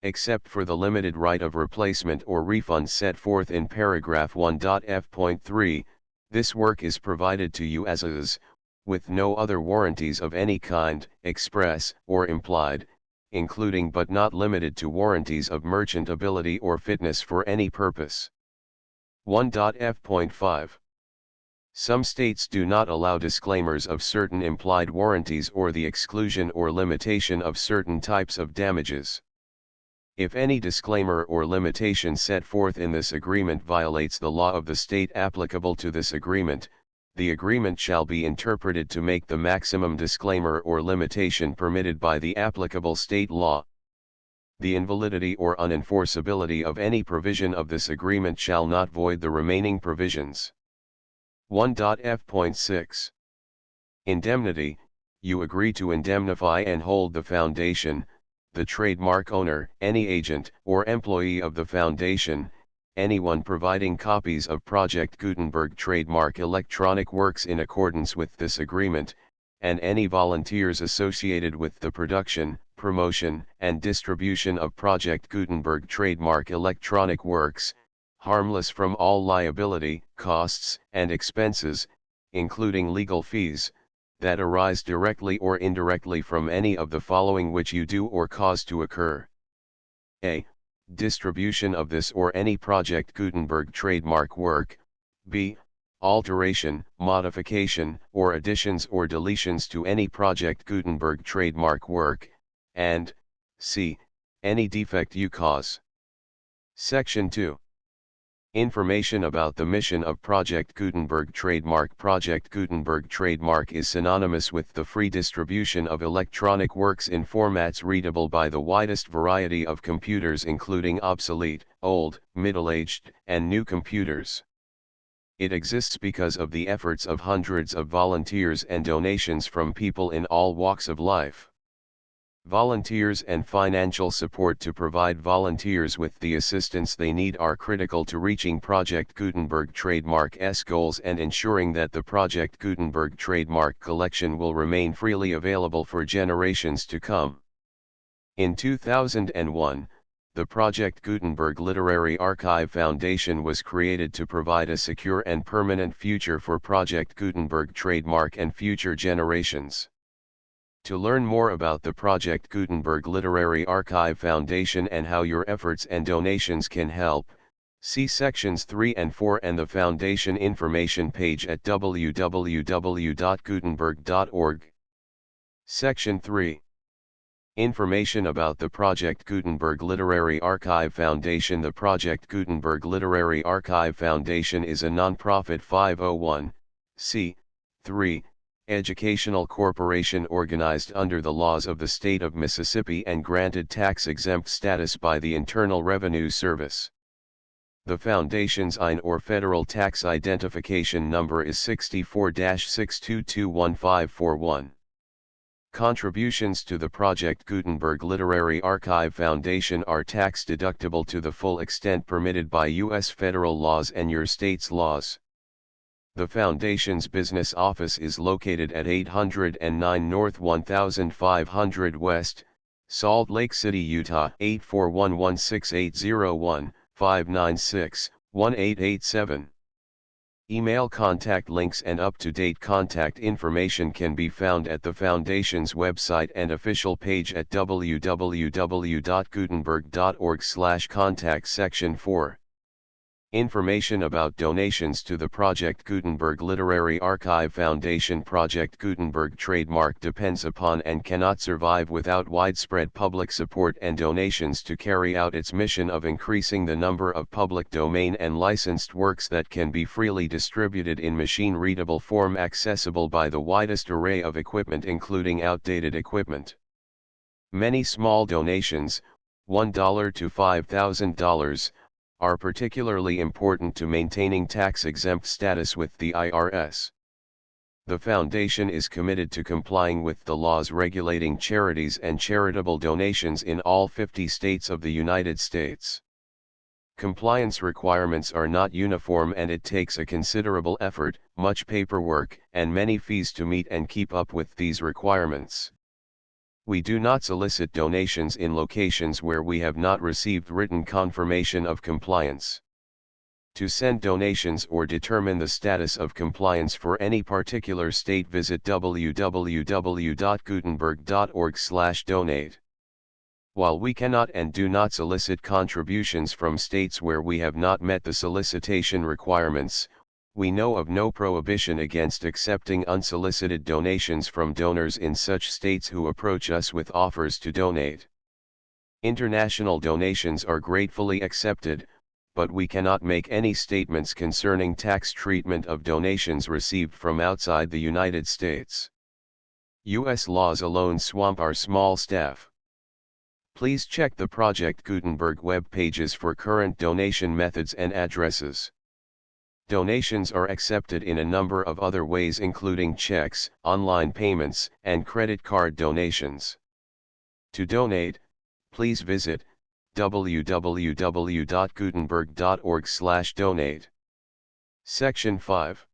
except for the limited right of replacement or refund set forth in paragraph 1.f.3, this work is provided to you as is, with no other warranties of any kind, express or implied, including but not limited to warranties of merchantability or fitness for any purpose. 1.f.5. Some states do not allow disclaimers of certain implied warranties or the exclusion or limitation of certain types of damages. If any disclaimer or limitation set forth in this agreement violates the law of the state applicable to this agreement, the agreement shall be interpreted to make the maximum disclaimer or limitation permitted by the applicable state law. The invalidity or unenforceability of any provision of this agreement shall not void the remaining provisions. 1.f.6. Indemnity. You agree to indemnify and hold the foundation, the trademark owner, any agent or employee of the foundation, anyone providing copies of Project Gutenberg trademark electronic works in accordance with this agreement, and any volunteers associated with the production, promotion, and distribution of Project Gutenberg trademark electronic works, harmless from all liability, costs, and expenses, including legal fees, that arise directly or indirectly from any of the following which you do or cause to occur. A. Distribution of this or any Project Gutenberg trademark work. B. Alteration, modification, or additions or deletions to any Project Gutenberg trademark work, and C. Any defect you cause. Section 2. Information about the mission of Project Gutenberg trademark. Project Gutenberg trademark is synonymous with the free distribution of electronic works in formats readable by the widest variety of computers, including obsolete, old, middle-aged, and new computers. It exists because of the efforts of hundreds of volunteers and donations from people in all walks of life. Volunteers and financial support to provide volunteers with the assistance they need are critical to reaching Project Gutenberg trademark's goals and ensuring that the Project Gutenberg trademark collection will remain freely available for generations to come. In 2001, the Project Gutenberg Literary Archive Foundation was created to provide a secure and permanent future for Project Gutenberg trademark and future generations. To learn more about the Project Gutenberg Literary Archive Foundation and how your efforts and donations can help, see sections 3 and 4 and the Foundation information page at www.gutenberg.org. Section 3. Information about the Project Gutenberg Literary Archive Foundation. The Project Gutenberg Literary Archive Foundation is a nonprofit 501(c)(3) educational corporation organized under the laws of the state of Mississippi and granted tax-exempt status by the Internal Revenue Service. The Foundation's IN or Federal Tax Identification Number is 64-6221541. Contributions to the Project Gutenberg Literary Archive Foundation are tax-deductible to the full extent permitted by U.S. federal laws and your state's laws. The Foundation's business office is located at 809 North 1500 West, Salt Lake City, Utah 841-16801-596-1887. Email contact links and up-to-date contact information can be found at the Foundation's website and official page at www.gutenberg.org/contact. Section 4. Information about donations to the Project Gutenberg Literary Archive Foundation. Project Gutenberg trademark depends upon and cannot survive without widespread public support and donations to carry out its mission of increasing the number of public domain and licensed works that can be freely distributed in machine-readable form accessible by the widest array of equipment, including outdated equipment. Many small donations, $1 to $5,000, are particularly important to maintaining tax-exempt status with the IRS. The Foundation is committed to complying with the laws regulating charities and charitable donations in all 50 states of the United States. Compliance requirements are not uniform and it takes a considerable effort, much paperwork, and many fees to meet and keep up with these requirements. We do not solicit donations in locations where we have not received written confirmation of compliance. To send donations or determine the status of compliance for any particular state, visit www.gutenberg.org/donate. While we cannot and do not solicit contributions from states where we have not met the solicitation requirements, we know of no prohibition against accepting unsolicited donations from donors in such states who approach us with offers to donate. International donations are gratefully accepted, but we cannot make any statements concerning tax treatment of donations received from outside the United States. U.S. laws alone swamp our small staff. Please check the Project Gutenberg web pages for current donation methods and addresses. Donations are accepted in a number of other ways, including checks, online payments, and credit card donations. To donate, please visit www.gutenberg.org/donate. Section 5.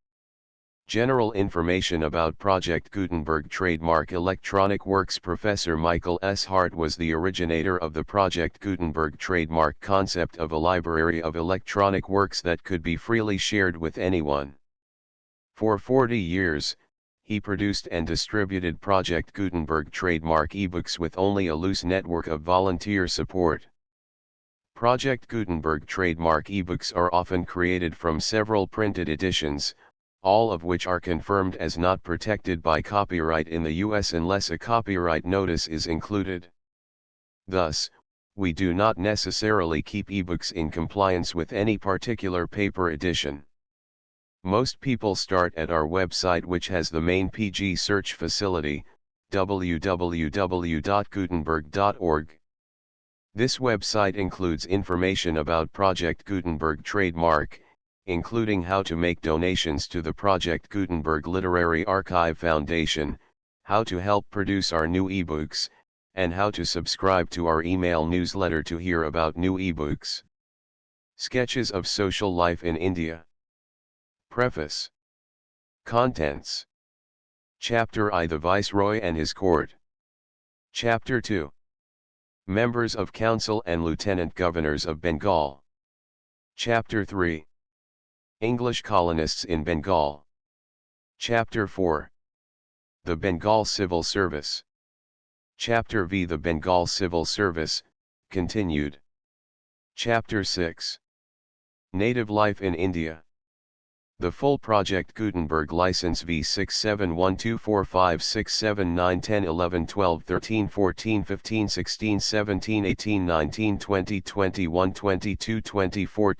General information about Project Gutenberg Trademark Electronic Works. Professor Michael S. Hart was the originator of the Project Gutenberg trademark concept of a library of electronic works that could be freely shared with anyone. For 40 years, he produced and distributed Project Gutenberg trademark ebooks with only a loose network of volunteer support. Project Gutenberg trademark ebooks are often created from several printed editions, all of which are confirmed as not protected by copyright in the U.S. unless a copyright notice is included. Thus, we do not necessarily keep ebooks in compliance with any particular paper edition. Most people start at our website, which has the main PG search facility, www.gutenberg.org. This website includes information about Project Gutenberg trademark, including how to make donations to the Project Gutenberg Literary Archive Foundation, how to help produce our new ebooks, and how to subscribe to our email newsletter to hear about new ebooks. Sketches of Social Life in India. Preface. Contents. Chapter I, The Viceroy and His Court. Chapter 2. Members of Council and Lieutenant Governors of Bengal. Chapter 3. English colonists in Bengal. Chapter 4. The Bengal Civil Service. Chapter V, The Bengal Civil Service, continued. Chapter 6. Native Life in India. The full Project Gutenberg license V67124567910111213141415 16 17 18 19 20 21 22 23 34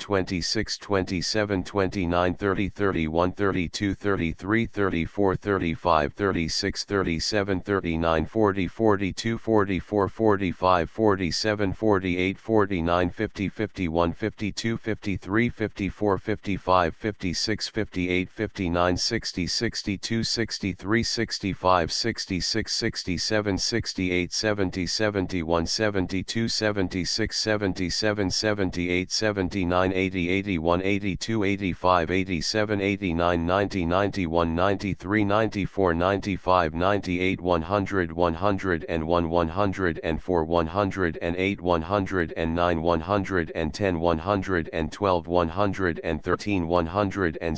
35 36 39 40 41 42 43 44 45 46 58 59 60 62 63 65 66 67 68 70 71 72 76 77 78 79 80 81 82 85 87 89 90 91 93 94 95 98 100 101 104 108 109 110 112 113 117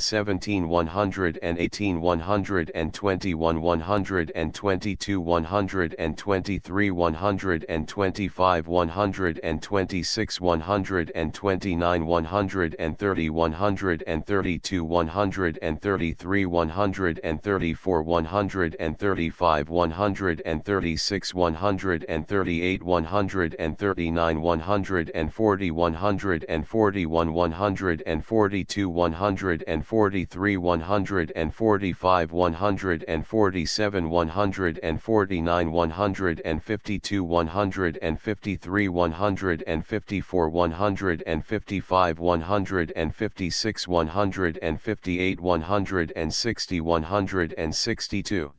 118 121 122 123 125 126 129 130 132 133 134 135 136 138 139 140 141 142 143 145 147 149 152 153 154 155 156 158 160 162